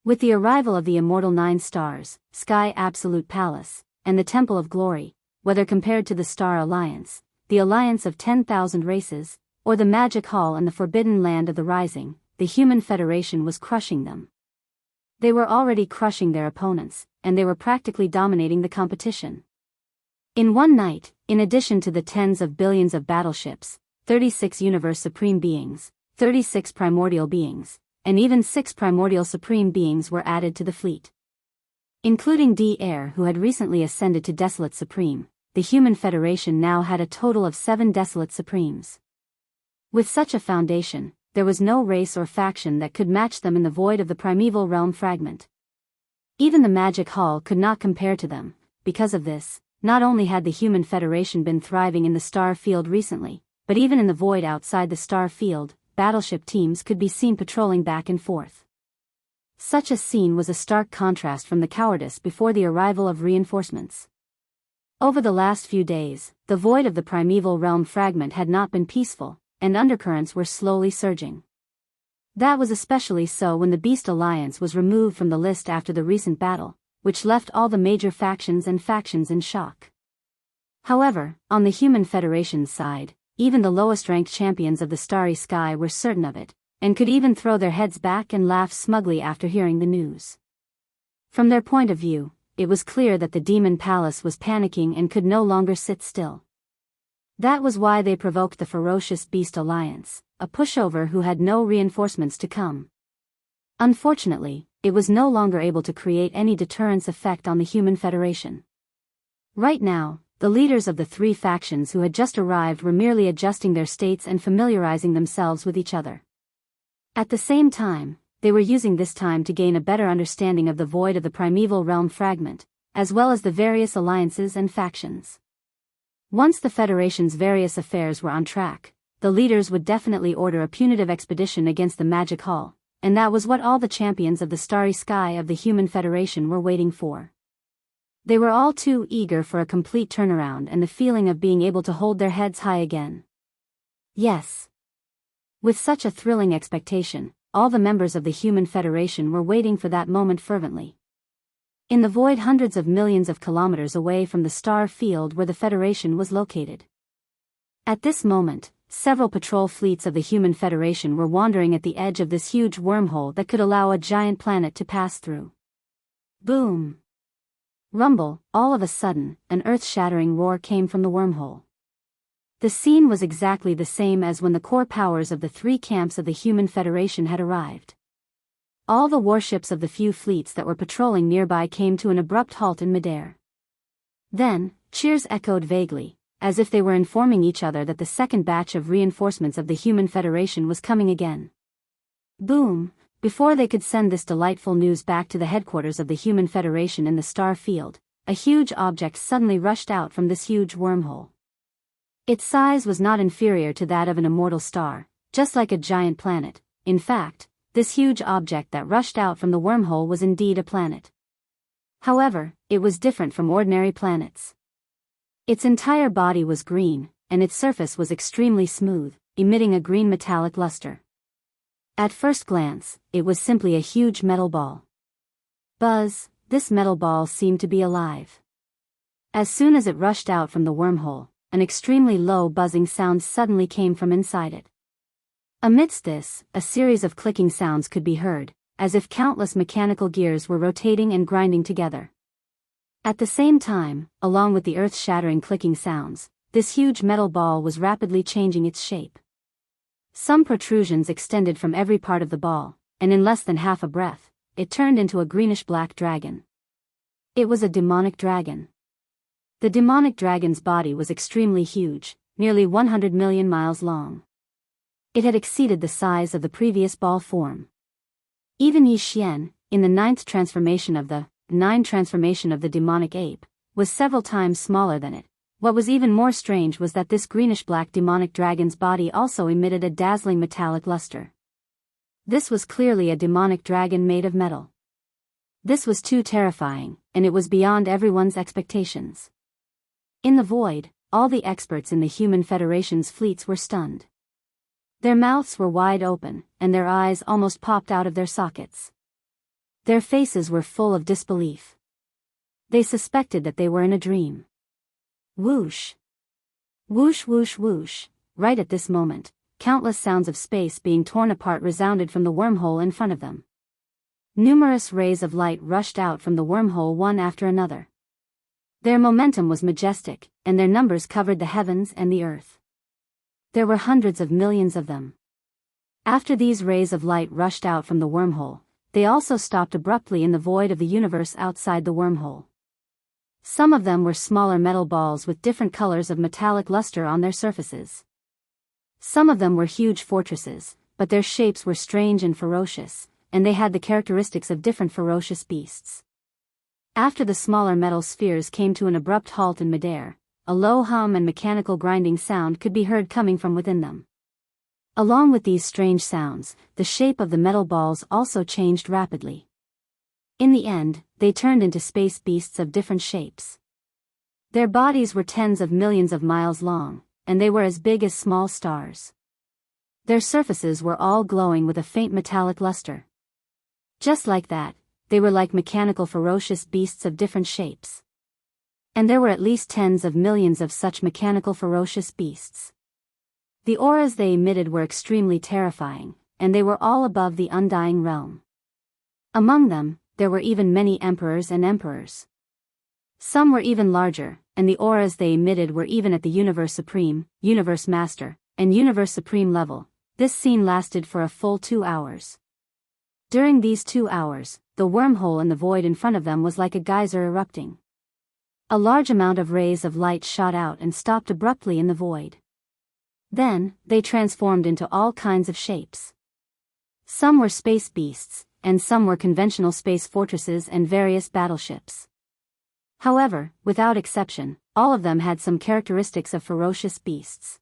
With the arrival of the immortal 9 stars, Sky Absolute Palace, and the Temple of Glory, whether compared to the Star Alliance, the Alliance of 10,000 Races, or the Magic Hall and the Forbidden Land of the Rising, the Human Federation was crushing them. They were already crushing their opponents, and they were practically dominating the competition. In one night, in addition to the tens of billions of battleships, 36 Universe Supreme Beings, 36 Primordial Beings, and even 6 Primordial Supreme Beings were added to the fleet. Including D. Heir, who had recently ascended to Desolate Supreme, the Human Federation now had a total of 7 Desolate Supremes. With such a foundation, there was no race or faction that could match them in the void of the primeval realm fragment. Even the Magic Hall could not compare to them. Because of this, not only had the Human Federation been thriving in the star field recently, but even in the void outside the star field, battleship teams could be seen patrolling back and forth. Such a scene was a stark contrast from the cowardice before the arrival of reinforcements. Over the last few days, the void of the primeval realm fragment had not been peaceful, and undercurrents were slowly surging. That was especially so when the Beast Alliance was removed from the list after the recent battle, which left all the major factions in shock. However, on the Human Federation's side, even the lowest-ranked champions of the starry sky were certain of it, and could even throw their heads back and laugh smugly after hearing the news. From their point of view, it was clear that the Demon Palace was panicking and could no longer sit still. That was why they provoked the ferocious Beast Alliance, a pushover who had no reinforcements to come. Unfortunately, it was no longer able to create any deterrence effect on the Human Federation. Right now, the leaders of the 3 factions who had just arrived were merely adjusting their states and familiarizing themselves with each other. At the same time, they were using this time to gain a better understanding of the void of the primeval realm fragment, as well as the various alliances and factions. Once the Federation's various affairs were on track, the leaders would definitely order a punitive expedition against the Magic Hall, and that was what all the champions of the starry sky of the Human Federation were waiting for. They were all too eager for a complete turnaround and the feeling of being able to hold their heads high again. Yes. With such a thrilling expectation, all the members of the Human Federation were waiting for that moment fervently. In the void hundreds of millions of kilometers away from the star field where the Federation was located. At this moment, several patrol fleets of the Human Federation were wandering at the edge of this huge wormhole that could allow a giant planet to pass through. Boom! Rumble, all of a sudden, an earth-shattering roar came from the wormhole. The scene was exactly the same as when the core powers of the three camps of the Human Federation had arrived. All the warships of the few fleets that were patrolling nearby came to an abrupt halt in midair. Then, cheers echoed vaguely, as if they were informing each other that the second batch of reinforcements of the Human Federation was coming again. Boom! Before they could send this delightful news back to the headquarters of the Human Federation in the star field, a huge object suddenly rushed out from this huge wormhole. Its size was not inferior to that of an immortal star, just like a giant planet. In fact, this huge object that rushed out from the wormhole was indeed a planet. However, it was different from ordinary planets. Its entire body was green, and its surface was extremely smooth, emitting a green metallic luster. At first glance, it was simply a huge metal ball. Buzz, this metal ball seemed to be alive. As soon as it rushed out from the wormhole, an extremely low buzzing sound suddenly came from inside it. Amidst this, a series of clicking sounds could be heard, as if countless mechanical gears were rotating and grinding together. At the same time, along with the earth-shattering clicking sounds, this huge metal ball was rapidly changing its shape. Some protrusions extended from every part of the ball, and in less than half a breath, it turned into a greenish-black dragon. It was a demonic dragon. The demonic dragon's body was extremely huge, nearly 100 million miles long. It had exceeded the size of the previous ball form. Even Yi Xian, in the ninth transformation of the demonic ape, was several times smaller than it. What was even more strange was that this greenish-black demonic dragon's body also emitted a dazzling metallic luster. This was clearly a demonic dragon made of metal. This was too terrifying, and it was beyond everyone's expectations. In the void, all the experts in the Human Federation's fleets were stunned. Their mouths were wide open, and their eyes almost popped out of their sockets. Their faces were full of disbelief. They suspected that they were in a dream. Whoosh! Whoosh whoosh whoosh! Right at this moment, countless sounds of space being torn apart resounded from the wormhole in front of them. Numerous rays of light rushed out from the wormhole one after another. Their momentum was majestic, and their numbers covered the heavens and the earth. There were hundreds of millions of them. After these rays of light rushed out from the wormhole, they also stopped abruptly in the void of the universe outside the wormhole. Some of them were smaller metal balls with different colors of metallic luster on their surfaces. Some of them were huge fortresses, but their shapes were strange and ferocious, and they had the characteristics of different ferocious beasts. After the smaller metal spheres came to an abrupt halt in midair, a low hum and mechanical grinding sound could be heard coming from within them. Along with these strange sounds, the shape of the metal balls also changed rapidly. In the end, they turned into space beasts of different shapes. Their bodies were tens of millions of miles long, and they were as big as small stars. Their surfaces were all glowing with a faint metallic luster. Just like that, they were like mechanical ferocious beasts of different shapes. And there were at least tens of millions of such mechanical ferocious beasts. The auras they emitted were extremely terrifying, and they were all above the undying realm. Among them, there were even many emperors and emperors. Some were even larger, and the auras they emitted were even at the Universe Supreme, Universe Master, and Universe Supreme level. This scene lasted for a full 2 hours. During these 2 hours, the wormhole in the void in front of them was like a geyser erupting. A large amount of rays of light shot out and stopped abruptly in the void. Then, they transformed into all kinds of shapes. Some were space beasts, and some were conventional space fortresses and various battleships. However, without exception, all of them had some characteristics of ferocious beasts.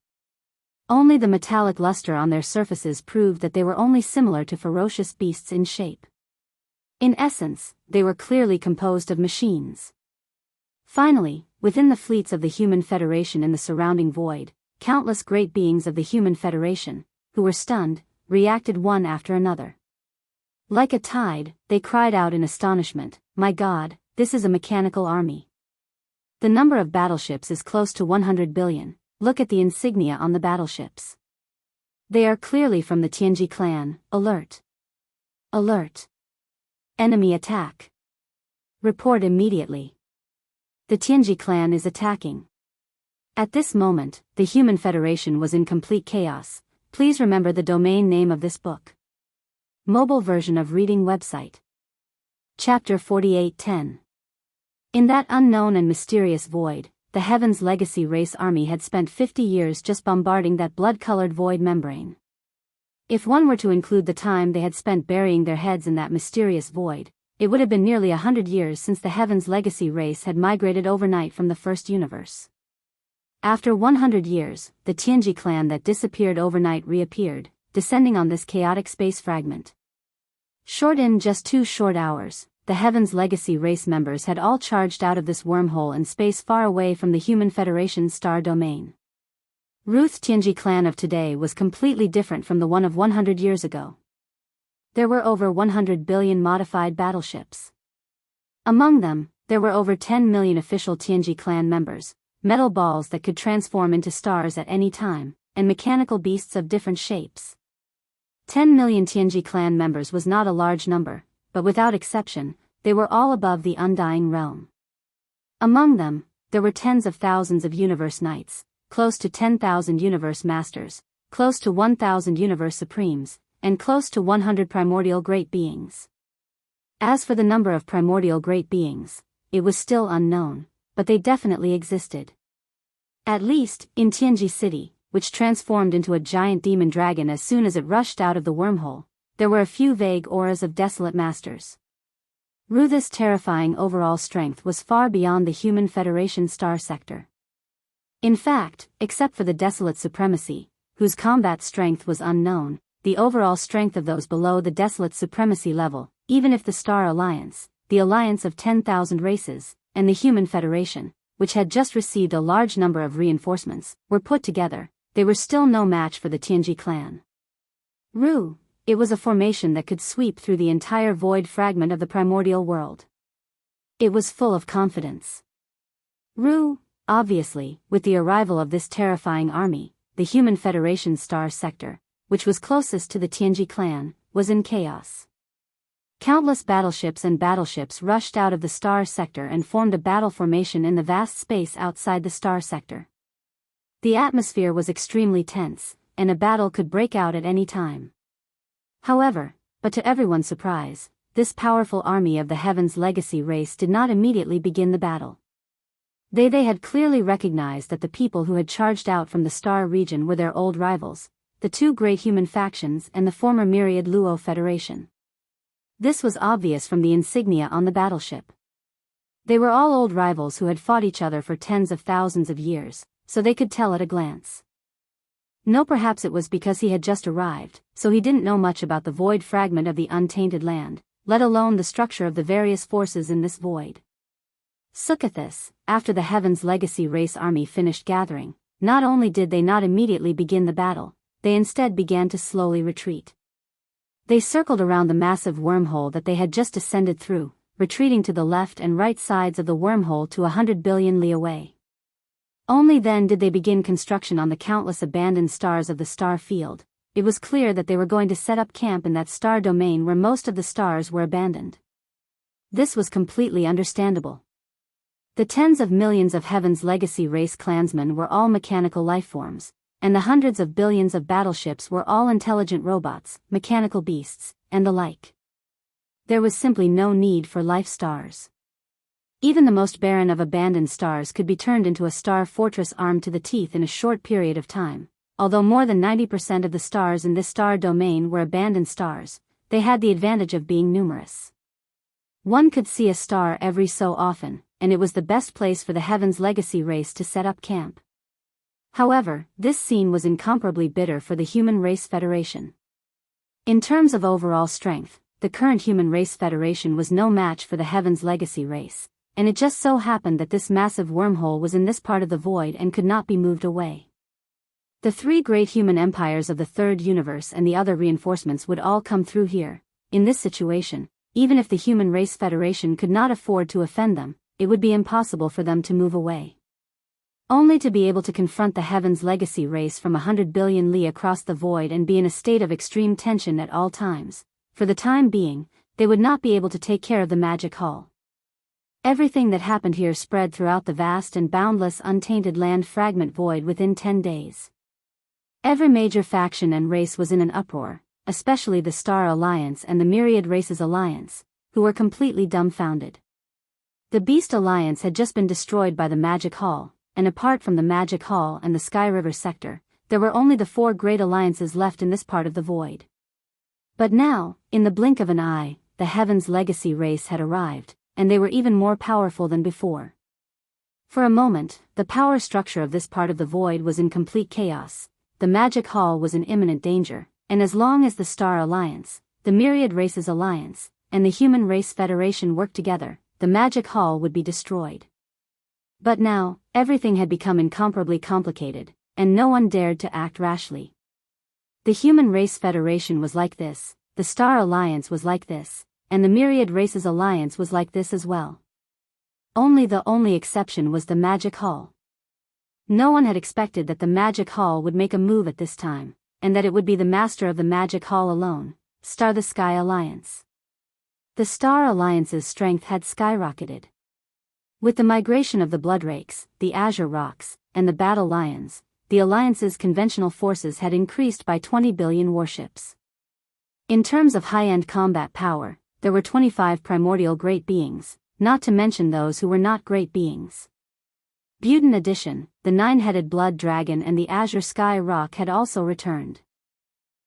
Only the metallic luster on their surfaces proved that they were only similar to ferocious beasts in shape. In essence, they were clearly composed of machines. Finally, within the fleets of the Human Federation in the surrounding void, countless great beings of the Human Federation, who were stunned, reacted one after another. Like a tide, they cried out in astonishment, "My God, this is a mechanical army. The number of battleships is close to 100 billion, look at the insignia on the battleships. They are clearly from the Tianji clan, alert. Alert. Enemy attack. Report immediately. The Tianji clan is attacking." At this moment, the Human Federation was in complete chaos. Please remember the domain name of this book. Mobile version of reading website. Chapter 48:10. In that unknown and mysterious void, the Heaven's Legacy race army had spent 50 years just bombarding that blood-colored void membrane. If one were to include the time they had spent burying their heads in that mysterious void, it would have been nearly 100 years since the Heaven's Legacy race had migrated overnight from the first universe. After 100 years, the Tianji clan that disappeared overnight reappeared, descending on this chaotic space fragment. In just 2 short hours, the Heaven's Legacy race members had all charged out of this wormhole in space far away from the Human Federation's star domain. Ruth's Tianji clan of today was completely different from the one of 100 years ago. There were over 100 billion modified battleships. Among them, there were over 10 million official Tianji clan members, metal balls that could transform into stars at any time, and mechanical beasts of different shapes. 10 million Tianji clan members was not a large number, but without exception, they were all above the undying realm. Among them, there were tens of thousands of universe knights, close to 10,000 universe masters, close to 1,000 universe supremes, and close to 100 primordial great beings. As for the number of primordial great beings, it was still unknown, but they definitely existed. At least, in Tianji City, which transformed into a giant demon dragon as soon as it rushed out of the wormhole, there were a few vague auras of desolate masters. Ruth's terrifying overall strength was far beyond the Human Federation star sector. In fact, except for the desolate supremacy, whose combat strength was unknown, the overall strength of those below the desolate supremacy level, even if the Star Alliance, the alliance of 10,000 races, and the Human Federation, which had just received a large number of reinforcements, were put together, they were still no match for the Tianji clan. It was a formation that could sweep through the entire void fragment of the primordial world. It was full of confidence. Obviously, with the arrival of this terrifying army, the Human Federation star sector, which was closest to the Tianji clan, was in chaos. Countless battleships rushed out of the star sector and formed a battle formation in the vast space outside the star sector. The atmosphere was extremely tense, and a battle could break out at any time. However, but to everyone's surprise, this powerful army of the Heaven's Legacy race did not immediately begin the battle. They had clearly recognized that the people who had charged out from the star region were their old rivals, the 2 great human factions and the former myriad Luo Federation. This was obvious from the insignia on the battleship. They were all old rivals who had fought each other for tens of thousands of years, so they could tell at a glance. No, perhaps it was because he had just arrived, so he didn't know much about the void fragment of the untainted land, let alone the structure of the various forces in this void. Sukathis, after the Heaven's Legacy race army finished gathering, not only did they not immediately begin the battle, they instead began to slowly retreat. They circled around the massive wormhole that they had just descended through, retreating to the left and right sides of the wormhole to 100 billion li away. Only then did they begin construction on the countless abandoned stars of the star field. It was clear that they were going to set up camp in that star domain where most of the stars were abandoned. This was completely understandable. The tens of millions of Heaven's Legacy race clansmen were all mechanical lifeforms, and the hundreds of billions of battleships were all intelligent robots, mechanical beasts, and the like. There was simply no need for life stars. Even the most barren of abandoned stars could be turned into a star fortress armed to the teeth in a short period of time. Although more than 90% of the stars in this star domain were abandoned stars, they had the advantage of being numerous. One could see a star every so often, and it was the best place for the Heaven's Legacy race to set up camp. However, this scene was incomparably bitter for the Human Race Federation. In terms of overall strength, the current Human Race Federation was no match for the Heaven's Legacy race, and it just so happened that this massive wormhole was in this part of the void and could not be moved away. The three great human empires of the Third Universe and the other reinforcements would all come through here. In this situation, even if the Human Race Federation could not afford to offend them, it would be impossible for them to move away. Only to be able to confront the Heaven's Legacy race from 100 billion li across the void and be in a state of extreme tension at all times. For the time being, they would not be able to take care of the Magic Hall. Everything that happened here spread throughout the vast and boundless untainted land fragment void within 10 days. Every major faction and race was in an uproar, especially the Star Alliance and the Myriad Races Alliance, who were completely dumbfounded. The Beast Alliance had just been destroyed by the Magic Hall, and apart from the Magic Hall and the Sky River sector, there were only the four great alliances left in this part of the void. But now, in the blink of an eye, the Heaven's Legacy race had arrived, and they were even more powerful than before. For a moment, the power structure of this part of the void was in complete chaos. The Magic Hall was in imminent danger, and as long as the Star Alliance, the Myriad Races Alliance, and the Human Race Federation worked together, the Magic Hall would be destroyed. But now, everything had become incomparably complicated, and no one dared to act rashly. The Human Race Federation was like this, the Star Alliance was like this, and the Myriad Races Alliance was like this as well. Only the only exception was the Magic Hall. No one had expected that the Magic Hall would make a move at this time, and that it would be the master of the Magic Hall alone, the Sky Alliance. The Star Alliance's strength had skyrocketed. With the migration of the Bloodrakes, the Azure Rocks, and the Battle Lions, the Alliance's conventional forces had increased by 20 billion warships. In terms of high-end combat power, there were 25 primordial great beings, not to mention those who were not great beings. In addition, the nine-headed Blood Dragon and the Azure Sky Rock had also returned.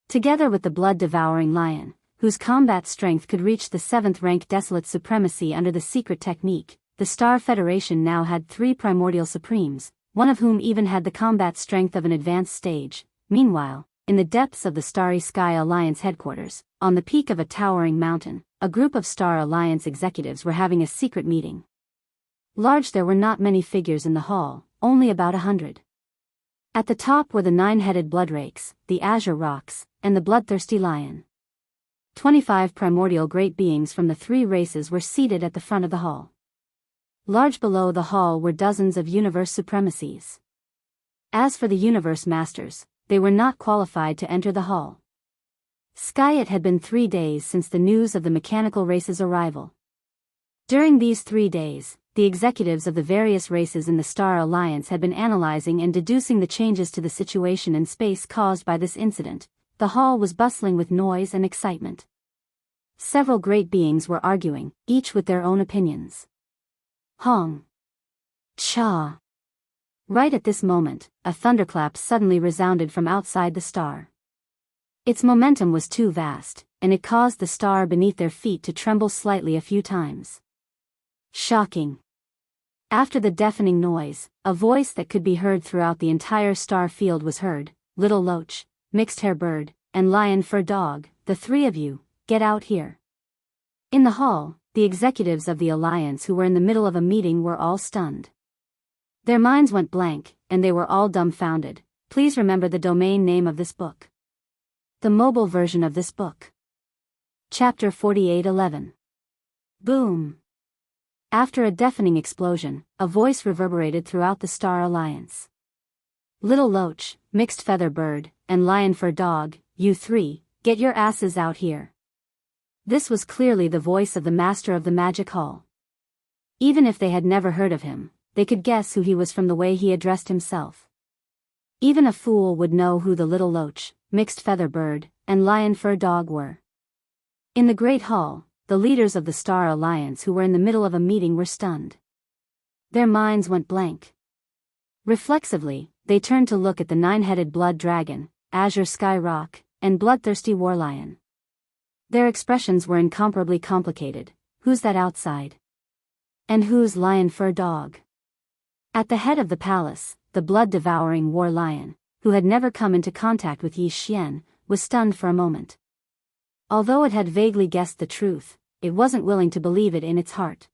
Together with the Blood-Devouring Lion, whose combat strength could reach the 7th rank Desolate Supremacy under the secret technique, the Star Federation now had 3 primordial supremes, one of whom even had the combat strength of an advanced stage. Meanwhile, in the depths of the Starry Sky Alliance headquarters, on the peak of a towering mountain, a group of Star Alliance executives were having a secret meeting. Large, there were not many figures in the hall, only about 100. At the top were the 9-headed Bloodrakes, the Azure Rocks, and the Bloodthirsty Lion. 25 primordial great beings from the 3 races were seated at the front of the hall. Large below the hall were dozens of universe supremacies. As for the universe masters, they were not qualified to enter the hall. It had been 3 days since the news of the mechanical race's arrival. During these 3 days, the executives of the various races in the Star Alliance had been analyzing and deducing the changes to the situation in space caused by this incident. The hall was bustling with noise and excitement. Several great beings were arguing, each with their own opinions. Hong. Cha. Right at this moment, a thunderclap suddenly resounded from outside the star. Its momentum was too vast, and it caused the star beneath their feet to tremble slightly a few times. Shocking. After the deafening noise, a voice that could be heard throughout the entire star field was heard. Little Loach, Mixed Hair Bird, and Lion Fur Dog, the 3 of you, get out here. In the hall, the executives of the Alliance who were in the middle of a meeting were all stunned. Their minds went blank, and they were all dumbfounded. Please remember the domain name of this book. The mobile version of this book. Chapter 4811. Boom. After a deafening explosion, a voice reverberated throughout the Star Alliance. Little Loach, Mixed Feather Bird, and Lion Fur Dog, you 3, get your asses out here. This was clearly the voice of the master of the Magic Hall. Even if they had never heard of him, they could guess who he was from the way he addressed himself. Even a fool would know who the Little Loach, Mixed Feather Bird, and Lion Fur Dog were. In the Great Hall, the leaders of the Star Alliance who were in the middle of a meeting were stunned. Their minds went blank. Reflexively, they turned to look at the 9-headed Blood Dragon, Azure Sky Rock, and Bloodthirsty Warlion. Their expressions were incomparably complicated. Who's that outside? And who's Lion Fur Dog? At the head of the palace, the blood-devouring war lion, who had never come into contact with Yi Xian, was stunned for a moment. Although it had vaguely guessed the truth, it wasn't willing to believe it in its heart.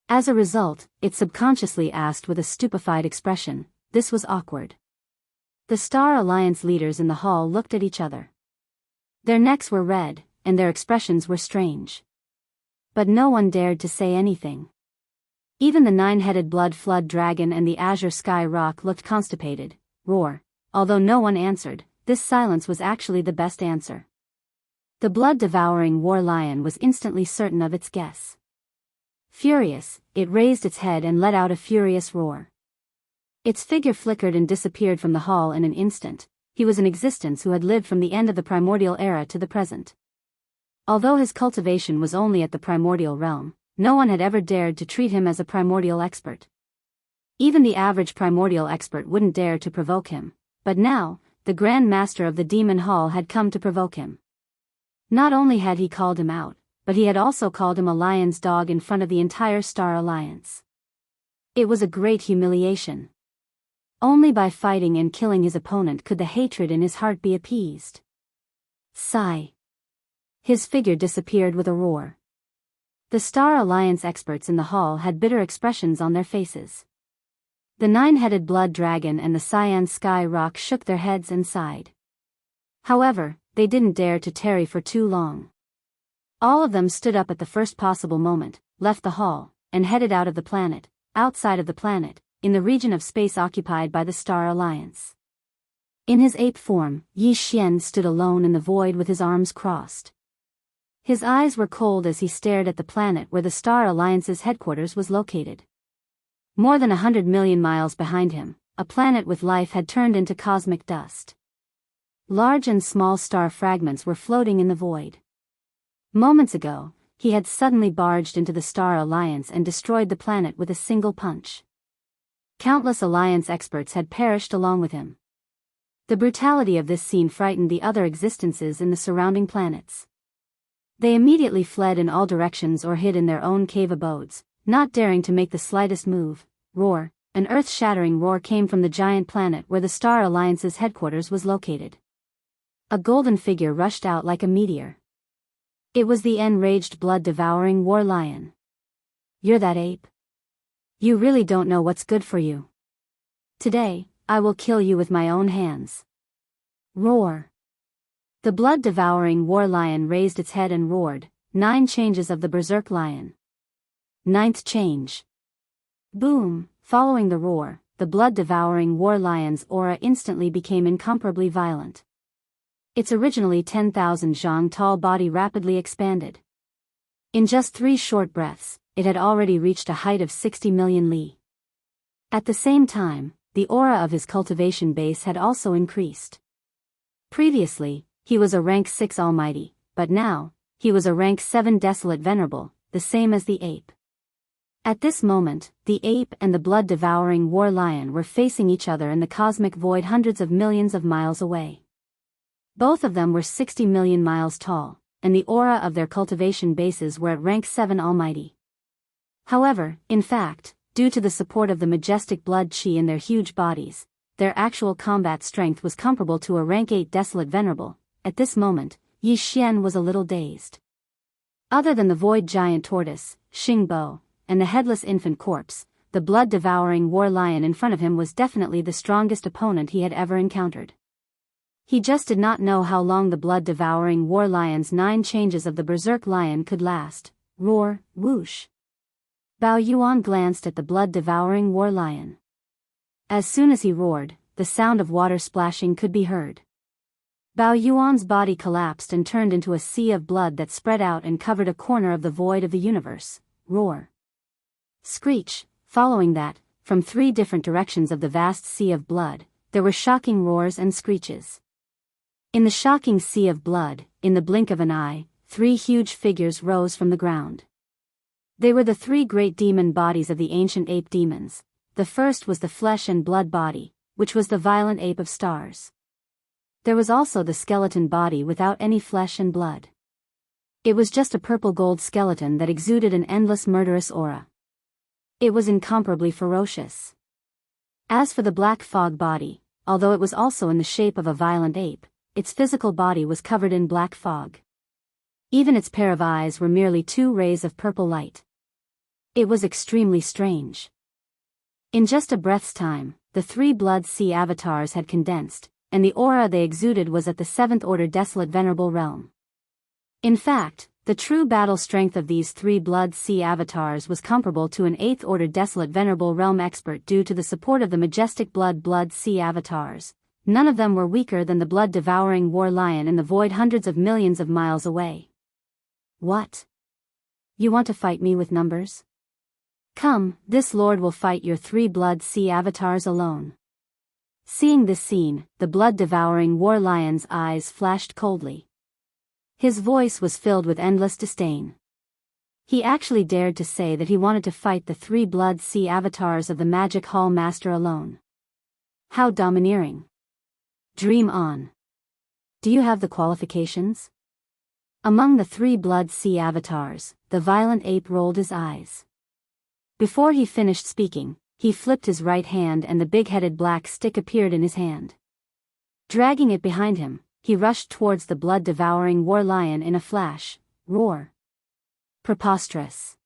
As a result, it subconsciously asked with a stupefied expression, "This was awkward." The Star Alliance leaders in the hall looked at each other. Their necks were red, and their expressions were strange. But no one dared to say anything. Even the nine-headed blood flood dragon and the azure sky rock looked constipated. Roar. Although no one answered, this silence was actually the best answer. The blood-devouring war lion was instantly certain of its guess. Furious, it raised its head and let out a furious roar. Its figure flickered and disappeared from the hall in an instant. He was an existence who had lived from the end of the primordial era to the present. Although his cultivation was only at the primordial realm, no one had ever dared to treat him as a primordial expert. Even the average primordial expert wouldn't dare to provoke him, but now, the Grand Master of the Demon Hall had come to provoke him. Not only had he called him out, but he had also called him a lion's dog in front of the entire Star Alliance. It was a great humiliation. Only by fighting and killing his opponent could the hatred in his heart be appeased. Sigh. His figure disappeared with a roar. The Star Alliance experts in the hall had bitter expressions on their faces. The nine-headed blood dragon and the cyan sky rock shook their heads and sighed. However, they didn't dare to tarry for too long. All of them stood up at the first possible moment, left the hall, and headed out of the planet, outside of the planet, in the region of space occupied by the Star Alliance. In his ape form, Yi Xian stood alone in the void with his arms crossed. His eyes were cold as he stared at the planet where the Star Alliance's headquarters was located. More than 100 million miles behind him, a planet with life had turned into cosmic dust. Large and small star fragments were floating in the void. Moments ago, he had suddenly barged into the Star Alliance and destroyed the planet with a single punch. Countless Alliance experts had perished along with him. The brutality of this scene frightened the other existences in the surrounding planets. They immediately fled in all directions or hid in their own cave abodes, not daring to make the slightest move. Roar. An earth-shattering roar came from the giant planet where the Star Alliance's headquarters was located. A golden figure rushed out like a meteor. It was the enraged blood-devouring war lion. "You're that ape? You really don't know what's good for you. Today, I will kill you with my own hands." Roar. The blood-devouring war lion raised its head and roared, 9 changes of the berserk lion. 9th change. Boom! Following the roar, the blood-devouring war lion's aura instantly became incomparably violent. Its originally 10,000 zhang tall body rapidly expanded. In just 3 short breaths, it had already reached a height of 60 million li. At the same time, the aura of his cultivation base had also increased. Previously, he was a rank 6 almighty, but now, he was a rank 7 desolate venerable, the same as the ape. At this moment, the ape and the blood-devouring war lion were facing each other in the cosmic void hundreds of millions of miles away. Both of them were 60 million miles tall, and the aura of their cultivation bases were at rank 7 almighty. However, in fact, due to the support of the majestic blood chi in their huge bodies, their actual combat strength was comparable to a rank 8 desolate venerable. At this moment, Yi Xian was a little dazed. Other than the void giant tortoise, Xing Bo, and the headless infant corpse, the blood-devouring war lion in front of him was definitely the strongest opponent he had ever encountered. He just did not know how long the blood-devouring war lion's 9 changes of the berserk lion could last. Roar, whoosh. Bao Yuan glanced at the blood-devouring war lion. As soon as he roared, the sound of water splashing could be heard. Bao Yuan's body collapsed and turned into a sea of blood that spread out and covered a corner of the void of the universe. Roar. Screech. Following that, from 3 different directions of the vast sea of blood, there were shocking roars and screeches. In the shocking sea of blood, in the blink of an eye, 3 huge figures rose from the ground. They were the 3 great demon bodies of the ancient ape demons. The first was the flesh and blood body, which was the violent ape of stars. There was also the skeleton body without any flesh and blood. It was just a purple-gold skeleton that exuded an endless murderous aura. It was incomparably ferocious. As for the black fog body, although it was also in the shape of a violent ape, its physical body was covered in black fog. Even its pair of eyes were merely two rays of purple light. It was extremely strange. In just a breath's time, the three blood sea avatars had condensed, and the aura they exuded was at the 7th order desolate venerable realm. In fact, the true battle strength of these three blood sea avatars was comparable to an 8th order desolate venerable realm expert due to the support of the majestic blood sea avatars. None of them were weaker than the blood-devouring war lion in the void hundreds of millions of miles away. What? You want to fight me with numbers? Come, this lord will fight your three blood sea avatars alone. Seeing this scene, the blood-devouring war lion's eyes flashed coldly. His voice was filled with endless disdain. He actually dared to say that he wanted to fight the three blood sea avatars of the Magic Hall Master alone. How domineering. Dream on. Do you have the qualifications? Among the three blood sea avatars, the violent ape rolled his eyes. Before he finished speaking, he flipped his right hand and the big-headed black stick appeared in his hand. Dragging it behind him, he rushed towards the blood-devouring war lion in a flash. Roar. Preposterous.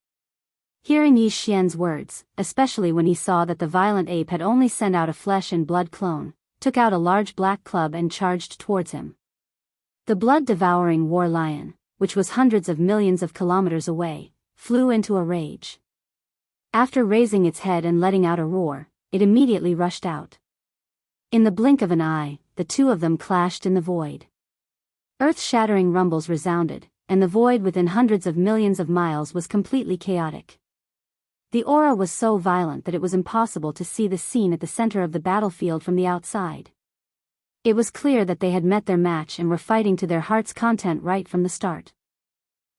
Hearing Yi Xian's words, especially when he saw that the violent ape had only sent out a flesh and blood clone, took out a large black club and charged towards him. The blood-devouring war lion, which was hundreds of millions of kilometers away, flew into a rage. After raising its head and letting out a roar, it immediately rushed out. In the blink of an eye, the two of them clashed in the void. Earth-shattering rumbles resounded, and the void within hundreds of millions of miles was completely chaotic. The aura was so violent that it was impossible to see the scene at the center of the battlefield from the outside. It was clear that they had met their match and were fighting to their heart's content right from the start.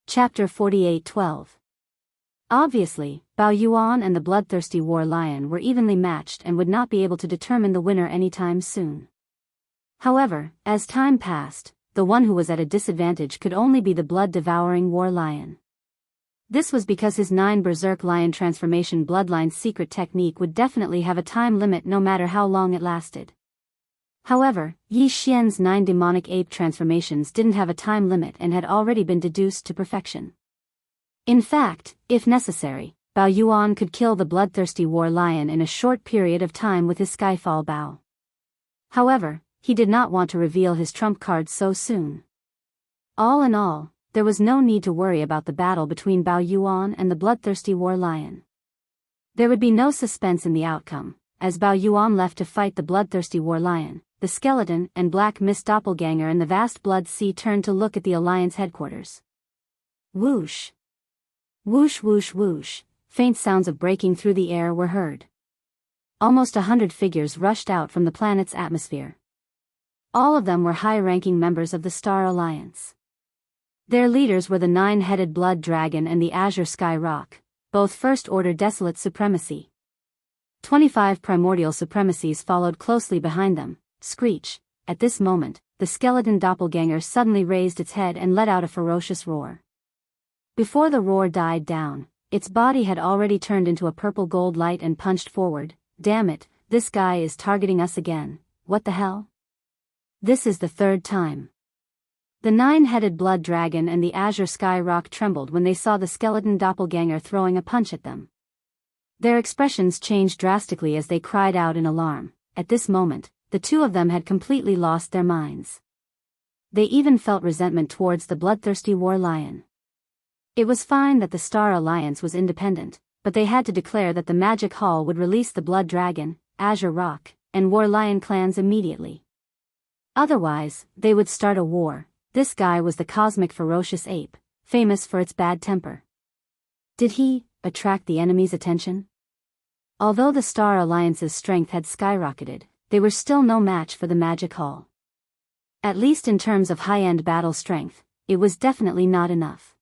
Chapter 48:12. Obviously, Bao Yuan and the bloodthirsty war lion were evenly matched and would not be able to determine the winner anytime soon. However, as time passed, the one who was at a disadvantage could only be the blood-devouring war lion. This was because his 9 berserk lion transformation bloodline's secret technique would definitely have a time limit no matter how long it lasted. However, Yi Xian's 9 demonic ape transformations didn't have a time limit and had already been deduced to perfection. In fact, if necessary, Bao Yuan could kill the bloodthirsty war lion in a short period of time with his Skyfall Bao. However, he did not want to reveal his trump card so soon. All in all, there was no need to worry about the battle between Bao Yuan and the bloodthirsty war lion. There would be no suspense in the outcome, as Bao Yuan left to fight the bloodthirsty war lion. The skeleton and black mist doppelganger in the vast blood sea turned to look at the Alliance headquarters. Whoosh! Whoosh whoosh whoosh, faint sounds of breaking through the air were heard. Almost 100 figures rushed out from the planet's atmosphere. All of them were high-ranking members of the Star Alliance. Their leaders were the 9-headed blood dragon and the Azure Sky Rock, both first-order desolate supremacy. 25 primordial supremacies followed closely behind them. Screech. At this moment, the skeleton doppelganger suddenly raised its head and let out a ferocious roar. Before the roar died down, its body had already turned into a purple gold light and punched forward. Damn it, this guy is targeting us again. What the hell? This is the 3rd time. The 9-headed blood dragon and the Azure Sky Rock trembled when they saw the skeleton doppelganger throwing a punch at them. Their expressions changed drastically as they cried out in alarm. At this moment, the two of them had completely lost their minds. They even felt resentment towards the bloodthirsty war lion. It was fine that the Star Alliance was independent, but they had to declare that the Magic Hall would release the Blood Dragon, Azure Rock, and War Lion clans immediately. Otherwise, they would start a war. This guy was the cosmic ferocious ape, famous for its bad temper. Did he attract the enemy's attention? Although the Star Alliance's strength had skyrocketed, they were still no match for the Magic Hall. At least in terms of high-end battle strength, it was definitely not enough.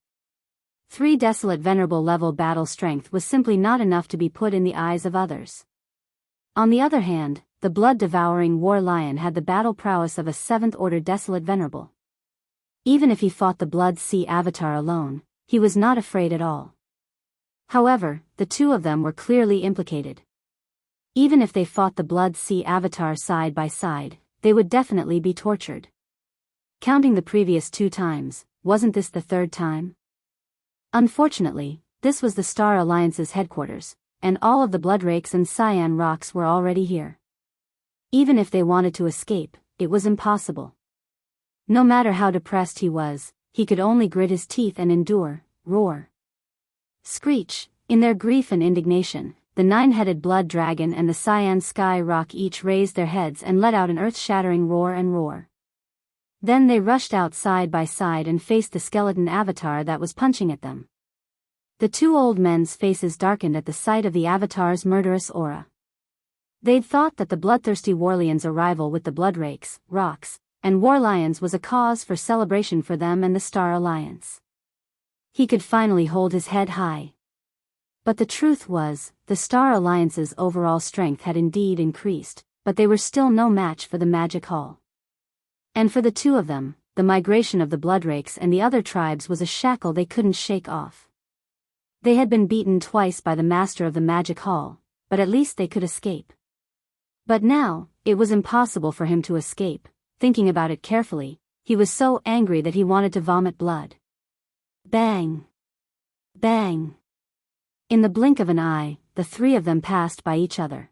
3 desolate venerable level battle strength was simply not enough to be put in the eyes of others. On the other hand, the blood-devouring war lion had the battle prowess of a 7th order desolate venerable. Even if he fought the blood sea avatar alone, he was not afraid at all. However, the two of them were clearly implicated. Even if they fought the Blood Sea Avatar side by side, they would definitely be tortured. Counting the previous 2 times, wasn't this the 3rd time? Unfortunately, this was the Star Alliance's headquarters, and all of the Bloodrakes and Cyan Rocks were already here. Even if they wanted to escape, it was impossible. No matter how depressed he was, he could only grit his teeth and endure, roar. Screech. In their grief and indignation, the 9-headed Blood Dragon and the Cyan Sky Rock each raised their heads and let out an earth-shattering roar and roar. Then they rushed out side by side and faced the skeleton avatar that was punching at them. The 2 old men's faces darkened at the sight of the avatar's murderous aura. They'd thought that the bloodthirsty Warlion's arrival with the Bloodrakes, Rocks, and Warlions was a cause for celebration for them and the Star Alliance. He could finally hold his head high. But the truth was, the Star Alliance's overall strength had indeed increased, but they were still no match for the Magic Hall. And for the 2 of them, the migration of the Bloodrakes and the other tribes was a shackle they couldn't shake off. They had been beaten twice by the Master of the Magic Hall, but at least they could escape. But now, it was impossible for him to escape. Thinking about it carefully, he was so angry that he wanted to vomit blood. Bang! Bang! In the blink of an eye, the 3 of them passed by each other.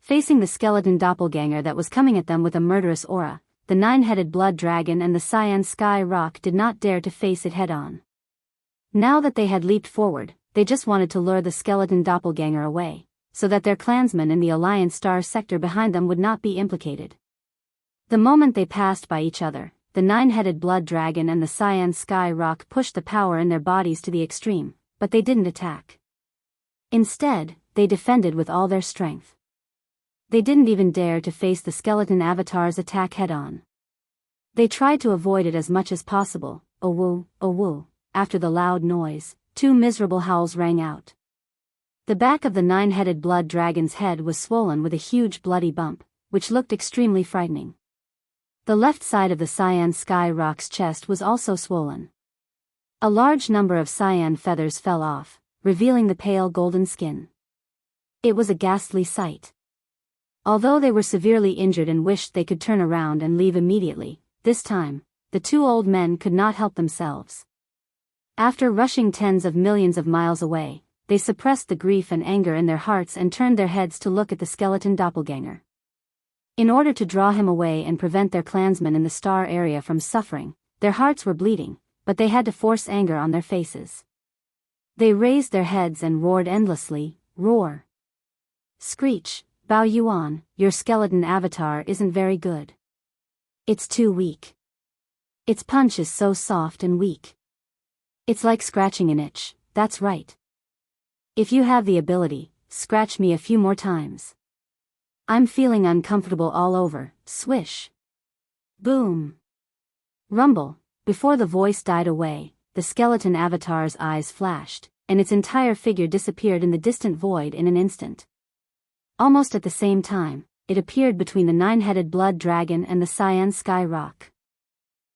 Facing the skeleton doppelganger that was coming at them with a murderous aura, the 9-headed Blood Dragon and the Cyan Sky Rock did not dare to face it head-on. Now that they had leaped forward, they just wanted to lure the skeleton doppelganger away, so that their clansmen in the Alliance Star sector behind them would not be implicated. The moment they passed by each other, the 9-headed Blood Dragon and the Cyan Sky Rock pushed the power in their bodies to the extreme, but they didn't attack. Instead, they defended with all their strength. They didn't even dare to face the skeleton avatar's attack head-on. They tried to avoid it as much as possible. Oh woo, oh woo. After the loud noise, 2 miserable howls rang out. The back of the 9-headed Blood Dragon's head was swollen with a huge bloody bump, which looked extremely frightening. The left side of the Cyan Sky Rock's chest was also swollen. A large number of cyan feathers fell off, revealing the pale golden skin. It was a ghastly sight. Although they were severely injured and wished they could turn around and leave immediately, this time, the 2 old men could not help themselves. After rushing tens of millions of miles away, they suppressed the grief and anger in their hearts and turned their heads to look at the skeleton doppelganger. In order to draw him away and prevent their clansmen in the star area from suffering, their hearts were bleeding, but they had to force anger on their faces. They raised their heads and roared endlessly, roar. Screech. Bao Yuan, your skeleton avatar isn't very good. It's too weak. Its punch is so soft and weak. It's like scratching an itch, that's right. If you have the ability, scratch me a few more times. I'm feeling uncomfortable all over, swish. Boom. Rumble. Before the voice died away, the skeleton avatar's eyes flashed, and its entire figure disappeared in the distant void in an instant. Almost at the same time, it appeared between the 9-headed Blood Dragon and the Cyan Sky Rock.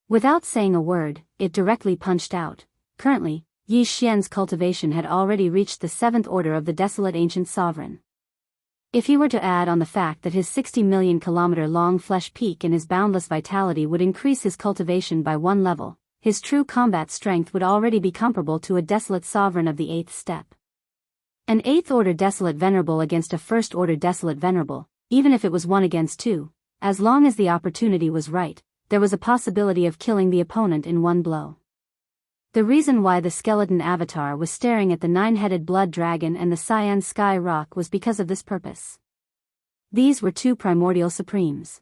Without saying a word, it directly punched out. Currently, Yi Xian's cultivation had already reached the 7th order of the desolate ancient sovereign. If he were to add on the fact that his 60 million kilometer long flesh peak and his boundless vitality would increase his cultivation by 1 level, his true combat strength would already be comparable to a desolate sovereign of the 8th step. An 8th order desolate venerable against a 1st order desolate venerable, even if it was 1 against 2, as long as the opportunity was right, there was a possibility of killing the opponent in 1 blow. The reason why the skeleton avatar was staring at the 9-headed Blood Dragon and the Cyan Sky Rock was because of this purpose. These were 2 primordial supremes.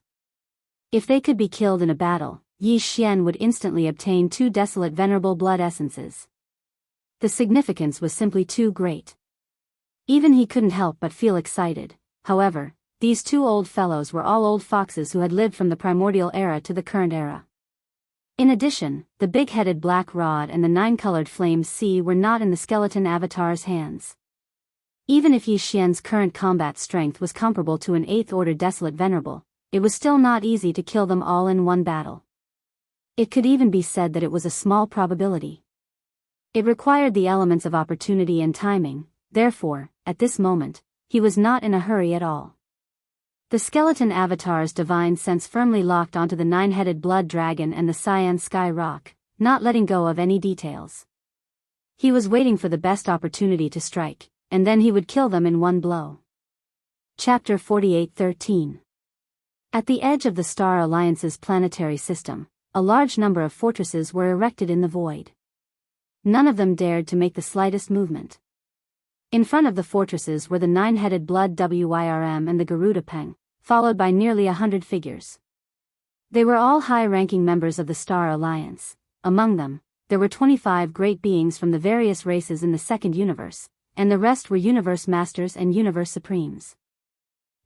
If they could be killed in a battle, Yi Xian would instantly obtain 2 desolate venerable blood essences. The significance was simply too great. Even he couldn't help but feel excited. However, these 2 old fellows were all old foxes who had lived from the primordial era to the current era. In addition, the big-headed black rod and the 9-colored flames sea were not in the skeleton avatar's hands. Even if Yi Xian's current combat strength was comparable to an 8th order desolate venerable, it was still not easy to kill them all in 1 battle. It could even be said that it was a small probability. It required the elements of opportunity and timing, therefore, at this moment, he was not in a hurry at all. The skeleton avatar's divine sense firmly locked onto the nine-headed blood dragon and the cyan sky rock, not letting go of any details. He was waiting for the best opportunity to strike, and then he would kill them in one blow. Chapter 48:13. At the edge of the Star Alliance's planetary system, a large number of fortresses were erected in the void. None of them dared to make the slightest movement. In front of the fortresses were the nine-headed blood Wyrm and the Garuda Peng, followed by nearly 100 figures. They were all high-ranking members of the Star Alliance. Among them, there were 25 great beings from the various races in the second universe, and the rest were universe masters and universe supremes.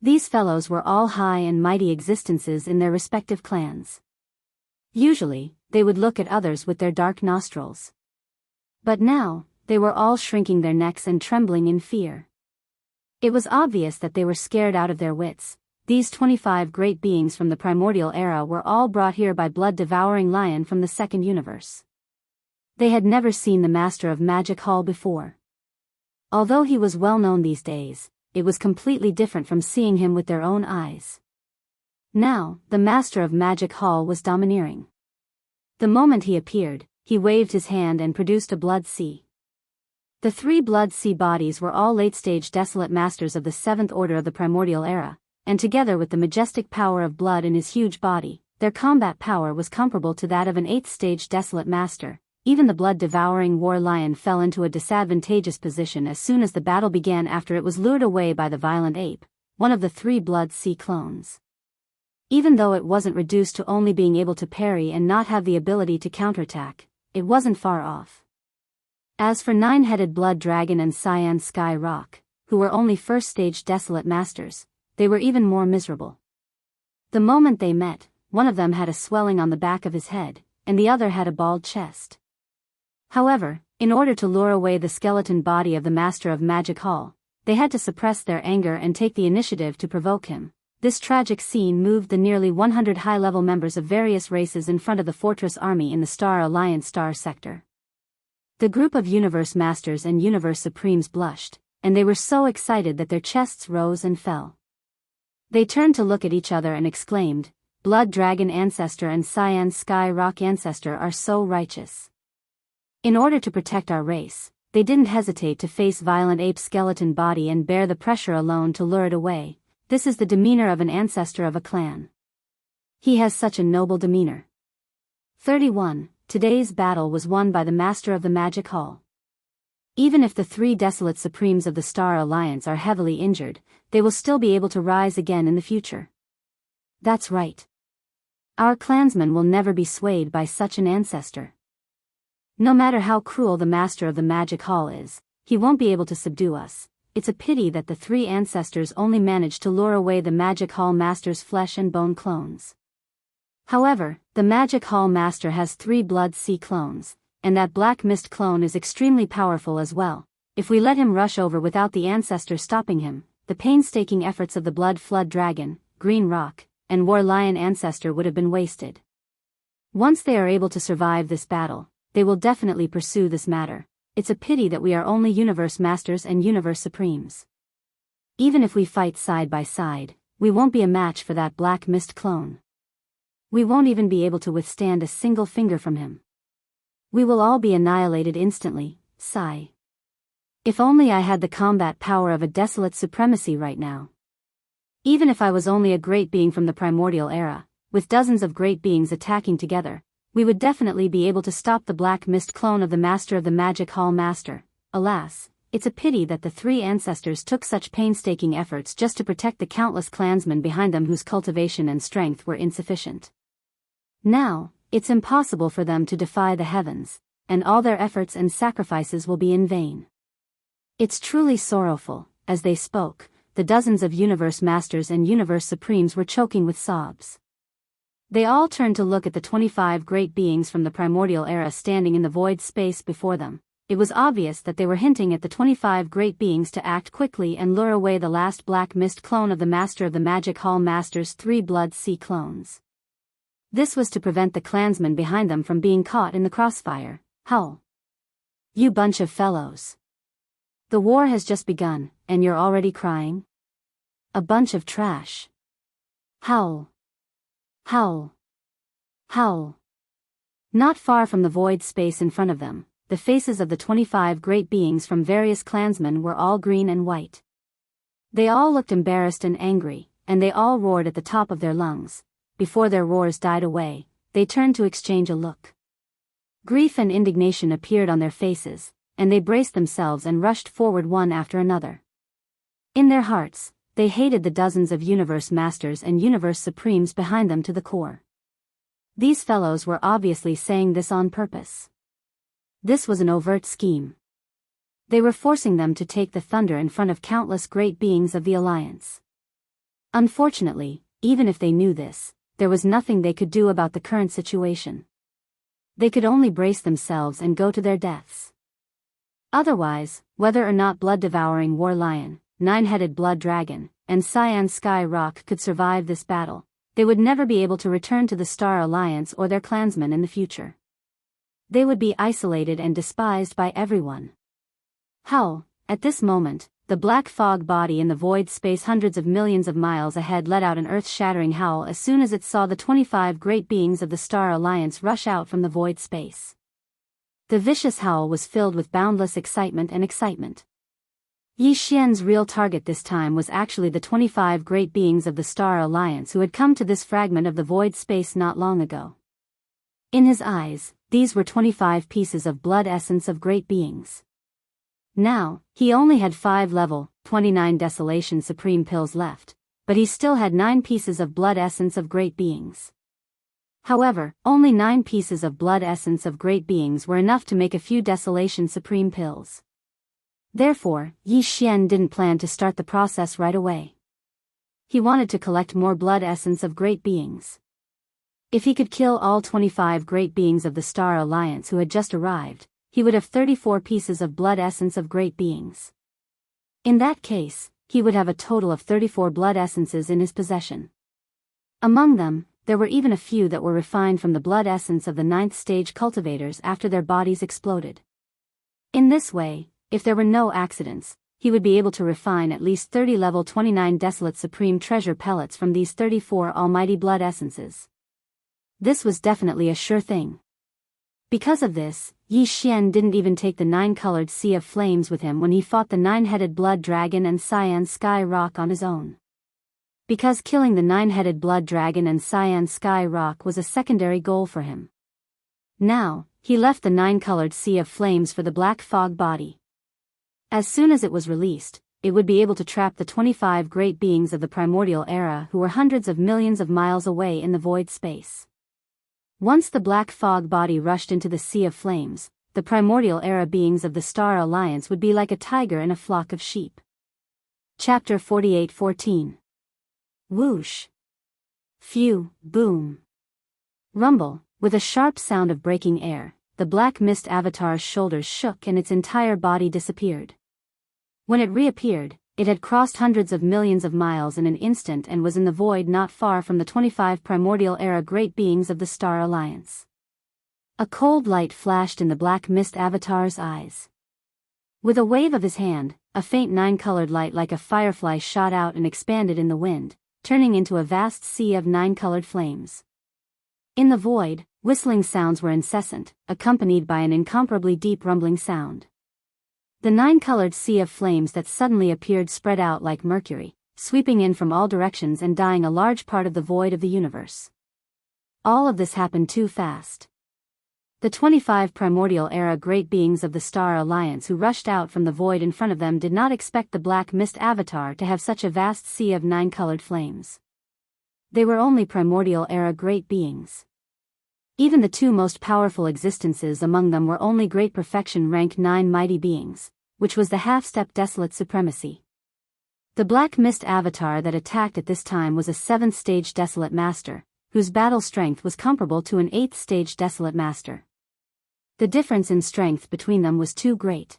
These fellows were all high and mighty existences in their respective clans. Usually, they would look at others with their dark nostrils. But now, they were all shrinking their necks and trembling in fear. It was obvious that they were scared out of their wits. These 25 great beings from the primordial era were all brought here by blood-devouring lion from the second universe. They had never seen the Master of Magic Hall before. Although he was well known these days, it was completely different from seeing him with their own eyes. Now, the Master of Magic Hall was domineering. The moment he appeared, he waved his hand and produced a blood sea. The three blood sea bodies were all late-stage desolate masters of the seventh order of the primordial era, and together with the majestic power of blood in his huge body, their combat power was comparable to that of an eighth-stage desolate master. Even the blood-devouring war lion fell into a disadvantageous position as soon as the battle began after it was lured away by the violent ape, one of the three blood sea clones. Even though it wasn't reduced to only being able to parry and not have the ability to counterattack, it wasn't far off. As for nine-headed blood dragon and cyan sky rock, who were only first-stage desolate masters, they were even more miserable. The moment they met, one of them had a swelling on the back of his head, and the other had a bald chest. However, in order to lure away the skeleton body of the Master of Magic Hall, they had to suppress their anger and take the initiative to provoke him. This tragic scene moved the nearly 100 high-level members of various races in front of the fortress army in the Star Alliance Star Sector. The group of Universe Masters and Universe Supremes blushed, and they were so excited that their chests rose and fell. They turned to look at each other and exclaimed, "Blood Dragon Ancestor and Cyan Sky Rock Ancestor are so righteous." In order to protect our race, they didn't hesitate to face violent ape skeleton body and bear the pressure alone to lure it away. This is the demeanor of an ancestor of a clan. He has such a noble demeanor. 31. Today's battle was won by the Master of the Magic Hall. Even if the three desolate supremes of the Star Alliance are heavily injured, they will still be able to rise again in the future. That's right. Our clansmen will never be swayed by such an ancestor. No matter how cruel the Master of the Magic Hall is, he won't be able to subdue us. It's a pity that the three ancestors only managed to lure away the Magic Hall Master's flesh and bone clones. However, the Magic Hall Master has 3 blood sea clones, and that black mist clone is extremely powerful as well. If we let him rush over without the ancestor stopping him, the painstaking efforts of the Blood Flood Dragon, Green Rock, and War Lion ancestor would have been wasted. Once they are able to survive this battle, they will definitely pursue this matter. It's a pity that we are only Universe Masters and Universe Supremes. Even if we fight side by side, we won't be a match for that Black Mist clone. We won't even be able to withstand a single finger from him. We will all be annihilated instantly. Sigh. If only I had the combat power of a desolate supremacy right now. Even if I was only a great being from the primordial era, with dozens of great beings attacking together, we would definitely be able to stop the Black Mist clone of the Master of the Magic Hall Master. Alas, it's a pity that the 3 ancestors took such painstaking efforts just to protect the countless clansmen behind them whose cultivation and strength were insufficient. Now, it's impossible for them to defy the heavens, and all their efforts and sacrifices will be in vain. It's truly sorrowful. As they spoke, the dozens of Universe Masters and Universe Supremes were choking with sobs. They all turned to look at the 25 great beings from the primordial era standing in the void space before them. It was obvious that they were hinting at the 25 great beings to act quickly and lure away the last Black Mist clone of the Master of the Magic Hall Master's 3 blood sea clones. This was to prevent the clansmen behind them from being caught in the crossfire. Howl! You bunch of fellows! The war has just begun, and you're already crying? A bunch of trash. Howl. Howl. Howl. Not far from the void space in front of them, the faces of the 25 great beings from various clansmen were all green and white. They all looked embarrassed and angry, and they all roared at the top of their lungs. Before their roars died away, they turned to exchange a look. Grief and indignation appeared on their faces, and they braced themselves and rushed forward one after another. In their hearts, they hated the dozens of universe masters and universe supremes behind them to the core. These fellows were obviously saying this on purpose. This was an overt scheme. They were forcing them to take the thunder in front of countless great beings of the Alliance. Unfortunately, even if they knew this, there was nothing they could do about the current situation. They could only brace themselves and go to their deaths. Otherwise, whether or not blood-devouring war lion, nine-headed blood dragon, and cyan sky rock could survive this battle, they would never be able to return to the Star Alliance or their clansmen in the future. They would be isolated and despised by everyone. Howl. At this moment, the black fog body in the void space hundreds of millions of miles ahead let out an earth-shattering howl as soon as it saw the 25 great beings of the Star Alliance rush out from the void space. The vicious howl was filled with boundless excitement and excitement. Yi Xian's real target this time was actually the 25 great beings of the Star Alliance who had come to this fragment of the void space not long ago. In his eyes, these were 25 pieces of blood essence of great beings. Now, he only had 5 level, 29 Desolation Supreme pills left, but he still had 9 pieces of blood essence of great beings. However, only 9 pieces of blood essence of great beings were enough to make a few Desolation Supreme pills. Therefore, Yi Xian didn't plan to start the process right away. He wanted to collect more blood essence of great beings. If he could kill all 25 great beings of the Star Alliance who had just arrived, he would have 34 pieces of blood essence of great beings. In that case, he would have a total of 34 blood essences in his possession. Among them, there were even a few that were refined from the blood essence of the 9th stage cultivators after their bodies exploded. In this way, if there were no accidents, he would be able to refine at least 30 level 29 Desolate Supreme treasure pellets from these 34 almighty blood essences. This was definitely a sure thing. Because of this, Yi Xian didn't even take the 9-colored sea of flames with him when he fought the 9-headed blood dragon and cyan sky rock on his own. Because killing the 9-headed blood dragon and cyan sky rock was a secondary goal for him. Now, he left the 9-colored sea of flames for the black fog body. As soon as it was released, it would be able to trap the 25 great beings of the primordial era who were hundreds of millions of miles away in the void space. Once the black fog body rushed into the sea of flames, the primordial era beings of the Star Alliance would be like a tiger in a flock of sheep. Chapter 48-14. Whoosh. Phew, boom. Rumble. With a sharp sound of breaking air, the black mist avatar's shoulders shook and its entire body disappeared. When it reappeared, it had crossed hundreds of millions of miles in an instant and was in the void not far from the 25 primordial era great beings of the Star Alliance. A cold light flashed in the black mist avatar's eyes. With a wave of his hand, a faint 9-colored light like a firefly shot out and expanded in the wind, turning into a vast sea of 9-colored flames. In the void, whistling sounds were incessant, accompanied by an incomparably deep rumbling sound. The 9-colored sea of flames that suddenly appeared spread out like mercury, sweeping in from all directions and dyeing a large part of the void of the universe. All of this happened too fast. The 25 primordial era great beings of the Star Alliance who rushed out from the void in front of them did not expect the black mist avatar to have such a vast sea of 9-colored flames. They were only primordial era great beings. Even the 2 most powerful existences among them were only Great Perfection rank 9 mighty beings, which was the half-step Desolate Supremacy. The Black Mist Avatar that attacked at this time was a 7th stage Desolate Master, whose battle strength was comparable to an 8th stage Desolate Master. The difference in strength between them was too great.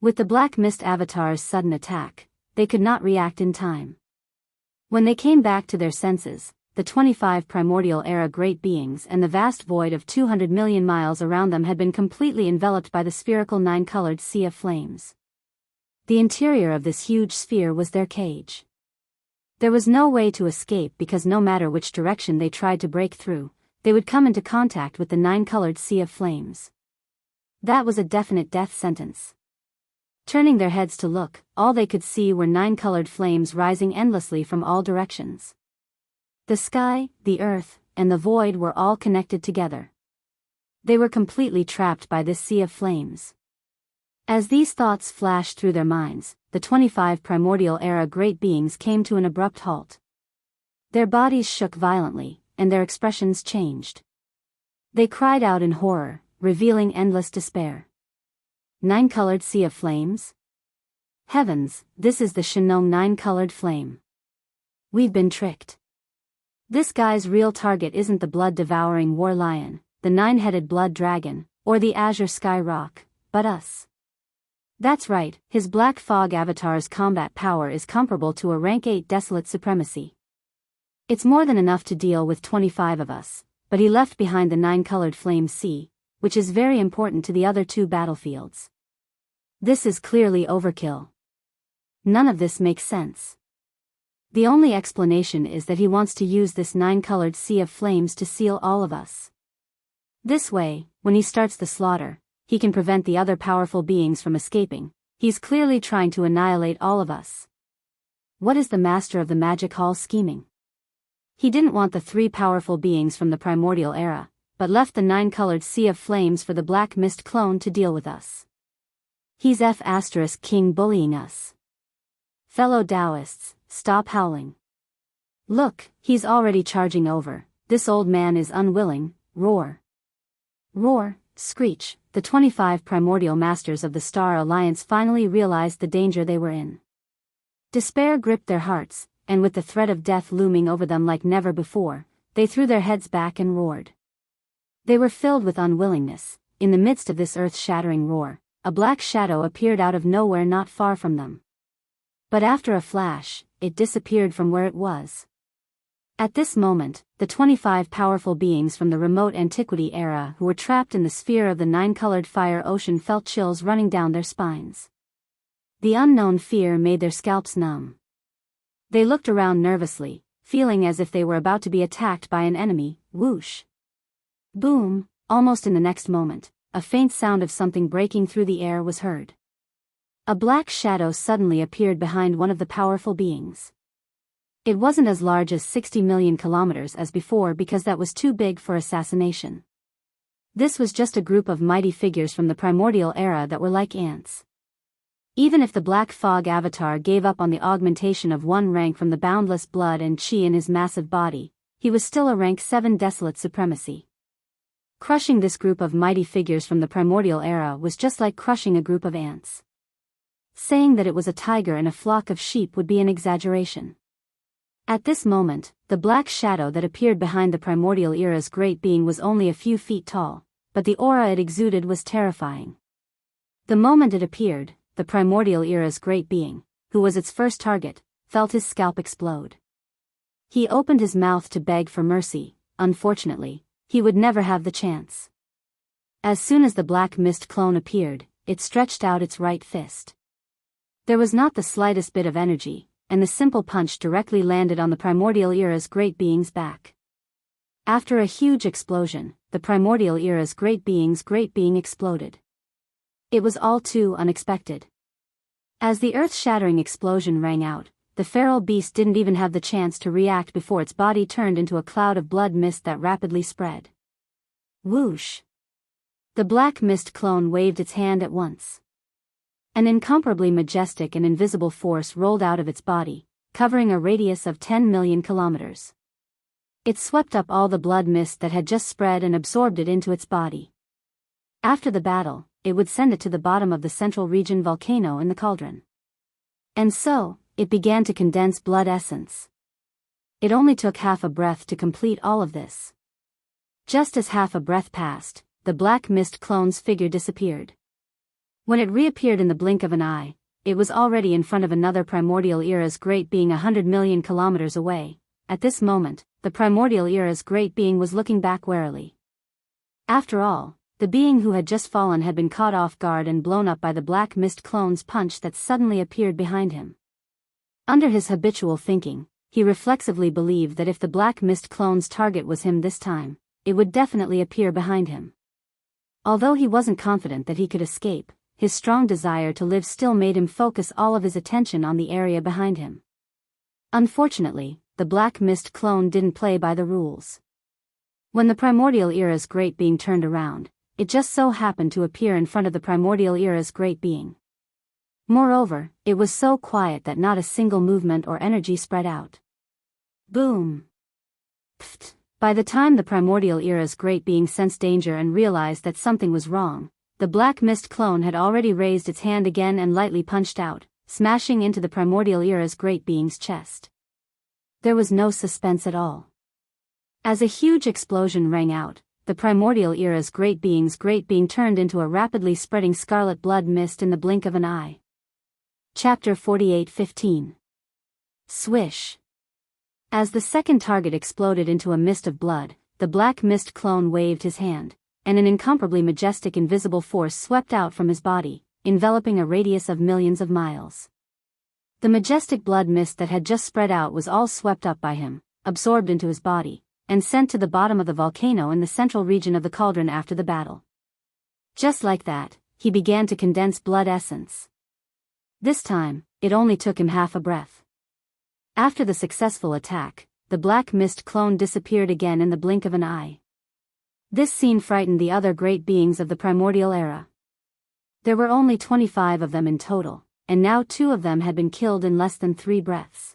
With the Black Mist Avatar's sudden attack, they could not react in time. When they came back to their senses, the 25 primordial era great beings and the vast void of 200 million miles around them had been completely enveloped by the spherical 9-colored sea of flames. The interior of this huge sphere was their cage. There was no way to escape because no matter which direction they tried to break through, they would come into contact with the nine-colored sea of flames. That was a definite death sentence. Turning their heads to look, all they could see were nine-colored flames rising endlessly from all directions. The sky, the earth, and the void were all connected together. They were completely trapped by this sea of flames. As these thoughts flashed through their minds, the 25 primordial era great beings came to an abrupt halt. Their bodies shook violently, and their expressions changed. They cried out in horror, revealing endless despair. Nine-colored sea of flames? Heavens, this is the Shenong nine-colored flame. We've been tricked. This guy's real target isn't the blood-devouring war lion, the nine-headed blood dragon, or the azure sky rock, but us. That's right, his black fog avatar's combat power is comparable to a rank 8 desolate supremacy. It's more than enough to deal with 25 of us, but he left behind the nine-colored flame sea, which is very important to the other two battlefields. This is clearly overkill. None of this makes sense. The only explanation is that he wants to use this nine-colored sea of flames to seal all of us. This way, when he starts the slaughter, he can prevent the other powerful beings from escaping. He's clearly trying to annihilate all of us. What is the master of the magic hall scheming? He didn't want the three powerful beings from the primordial era, but left the nine-colored sea of flames for the black mist clone to deal with us. He's F***king bullying us. Fellow Daoists, stop howling. Look, he's already charging over. This old man is unwilling. Roar. Roar, screech. The 25 primordial masters of the Star Alliance finally realized the danger they were in. Despair gripped their hearts, and with the threat of death looming over them like never before, they threw their heads back and roared. They were filled with unwillingness. In the midst of this earth-shattering roar, a black shadow appeared out of nowhere not far from them. But after a flash, it disappeared from where it was. At this moment, the 25 powerful beings from the remote antiquity era who were trapped in the sphere of the nine-colored fire ocean felt chills running down their spines. The unknown fear made their scalps numb. They looked around nervously, feeling as if they were about to be attacked by an enemy. Whoosh! Boom! Almost in the next moment, a faint sound of something breaking through the air was heard. A black shadow suddenly appeared behind one of the powerful beings. It wasn't as large as 60 million kilometers as before because that was too big for assassination. This was just a group of mighty figures from the primordial era that were like ants. Even if the black fog avatar gave up on the augmentation of one rank from the boundless blood and chi in his massive body, he was still a rank 7 desolate supremacy. Crushing this group of mighty figures from the primordial era was just like crushing a group of ants. Saying that it was a tiger and a flock of sheep would be an exaggeration. At this moment, the black shadow that appeared behind the primordial era's great being was only a few feet tall, but the aura it exuded was terrifying. The moment it appeared, the primordial era's great being, who was its first target, felt his scalp explode. He opened his mouth to beg for mercy. Unfortunately, he would never have the chance. As soon as the black mist clone appeared, it stretched out its right fist. There was not the slightest bit of energy, and the simple punch directly landed on the primordial era's great being's back. After a huge explosion, the primordial era's great being exploded. It was all too unexpected. As the earth-shattering explosion rang out, the feral beast didn't even have the chance to react before its body turned into a cloud of blood mist that rapidly spread. Whoosh! The black mist clone waved its hand at once. An incomparably majestic and invisible force rolled out of its body, covering a radius of 10 million kilometers. It swept up all the blood mist that had just spread and absorbed it into its body. After the battle, it would send it to the bottom of the central region volcano in the cauldron. And so, it began to condense blood essence. It only took half a breath to complete all of this. Just as half a breath passed, the black mist clone's figure disappeared. When it reappeared in the blink of an eye, it was already in front of another primordial era's great being 100 million kilometers away. At this moment, the primordial era's great being was looking back warily. After all, The being who had just fallen had been caught off guard and blown up by the black mist clone's punch that suddenly appeared behind him. Under his habitual thinking, he reflexively believed that if the black mist clone's target was him this time, it would definitely appear behind him. Although he wasn't confident that he could escape, his strong desire to live still made him focus all of his attention on the area behind him. Unfortunately, the black mist clone didn't play by the rules. When the primordial era's great being turned around, it just so happened to appear in front of the primordial era's great being. Moreover, it was so quiet that not a single movement or energy spread out. Boom! Pfft! By the time the primordial era's great being sensed danger and realized that something was wrong, the black mist clone had already raised its hand again and lightly punched out, smashing into the primordial era's great being's chest. There was no suspense at all. As a huge explosion rang out, the primordial era's great being turned into a rapidly spreading scarlet blood mist in the blink of an eye. Chapter 48:15. Swish. As the second target exploded into a mist of blood, the black mist clone waved his hand, and an incomparably majestic invisible force swept out from his body, enveloping a radius of millions of miles. The majestic blood mist that had just spread out was all swept up by him, absorbed into his body, and sent to the bottom of the volcano in the central region of the cauldron after the battle. Just like that, he began to condense blood essence. This time, it only took him half a breath. After the successful attack, the black mist clone disappeared again in the blink of an eye. This scene frightened the other great beings of the primordial era. There were only 25 of them in total, and now 2 of them had been killed in less than 3 breaths.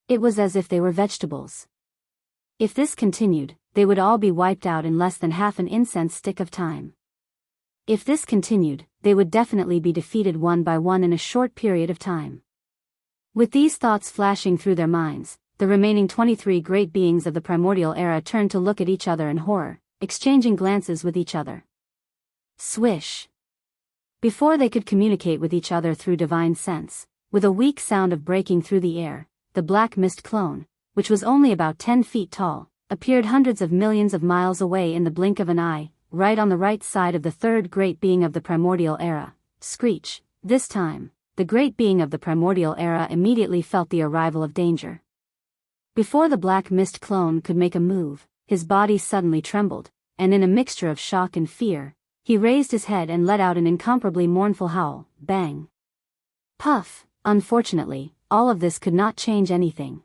It was as if they were vegetables. If this continued, they would all be wiped out in less than half an incense stick of time. If this continued, they would definitely be defeated one by one in a short period of time. With these thoughts flashing through their minds, the remaining 23 great beings of the primordial era turned to look at each other in horror, exchanging glances with each other. Swish! Before they could communicate with each other through divine sense, with a weak sound of breaking through the air, the black mist clone, which was only about 10 feet tall, appeared hundreds of millions of miles away in the blink of an eye, right on the right side of the third great being of the primordial era. Screech! This time, the great being of the primordial era immediately felt the arrival of danger. Before the black mist clone could make a move, his body suddenly trembled, and in a mixture of shock and fear, he raised his head and let out an incomparably mournful howl. Bang! Puff! Unfortunately, all of this could not change anything.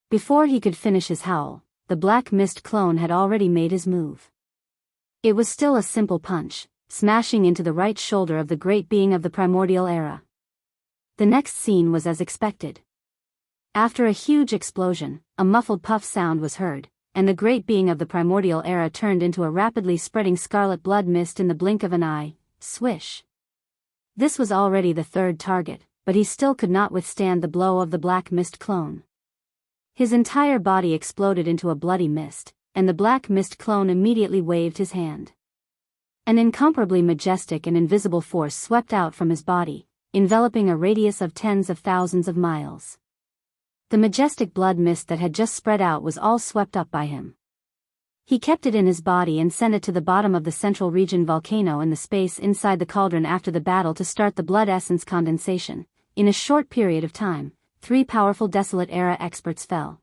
Before he could finish his howl, the black mist clone had already made his move. It was still a simple punch, smashing into the right shoulder of the great being of the primordial era. The next scene was as expected. After a huge explosion, a muffled puff sound was heard, and the great being of the primordial era turned into a rapidly spreading scarlet blood mist in the blink of an eye. Swish! This was already the third target, but he still could not withstand the blow of the black mist clone. His entire body exploded into a bloody mist, and the black mist clone immediately waved his hand. An incomparably majestic and invisible force swept out from his body, enveloping a radius of tens of thousands of miles. The majestic blood mist that had just spread out was all swept up by him. He kept it in his body and sent it to the bottom of the central region volcano in the space inside the cauldron after the battle to start the blood essence condensation. In a short period of time, 3 powerful Desolate Era experts fell.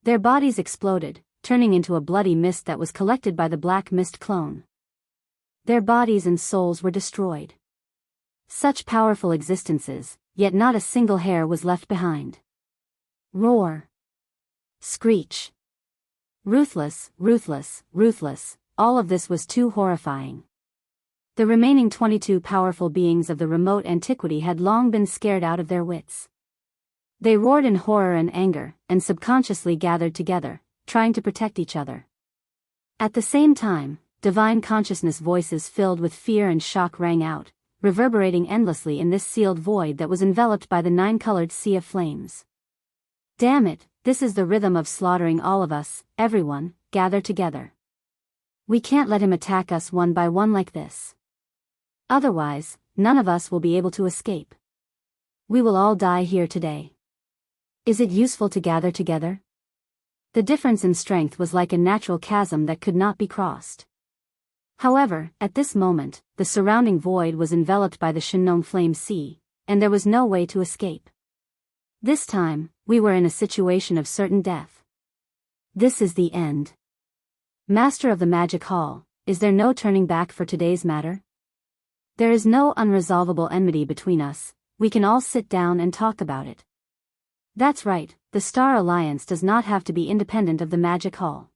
Their bodies exploded, turning into a bloody mist that was collected by the black mist clone. Their bodies and souls were destroyed. Such powerful existences, yet not a single hair was left behind. Roar! Screech! Ruthless, ruthless, ruthless, all of this was too horrifying. The remaining 22 powerful beings of the remote antiquity had long been scared out of their wits. They roared in horror and anger, and subconsciously gathered together, trying to protect each other. At the same time, divine consciousness voices filled with fear and shock rang out, reverberating endlessly in this sealed void that was enveloped by the 9-colored sea of flames. Damn it, this is the rhythm of slaughtering all of us. Everyone, gather together. We can't let him attack us one by one like this. Otherwise, none of us will be able to escape. We will all die here today. Is it useful to gather together? The difference in strength was like a natural chasm that could not be crossed. However, at this moment, the surrounding void was enveloped by the Shenong Flame Sea, and there was no way to escape. This time, we were in a situation of certain death. This is the end. Master of the Magic Hall, is there no turning back for today's matter? There is no unresolvable enmity between us, we can all sit down and talk about it. That's right, the Star Alliance does not have to be independent of the Magic Hall.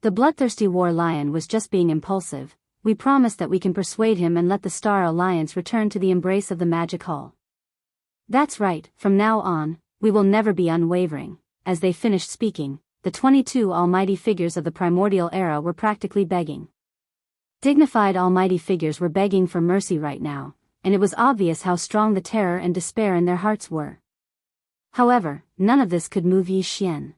The bloodthirsty war lion was just being impulsive, we promise that we can persuade him and let the Star Alliance return to the embrace of the Magic Hall. That's right, from now on, we will never be unwavering. As they finished speaking, the 22 almighty figures of the primordial era were practically begging. Dignified almighty figures were begging for mercy right now, and it was obvious how strong the terror and despair in their hearts were. However, none of this could move Yi Xian.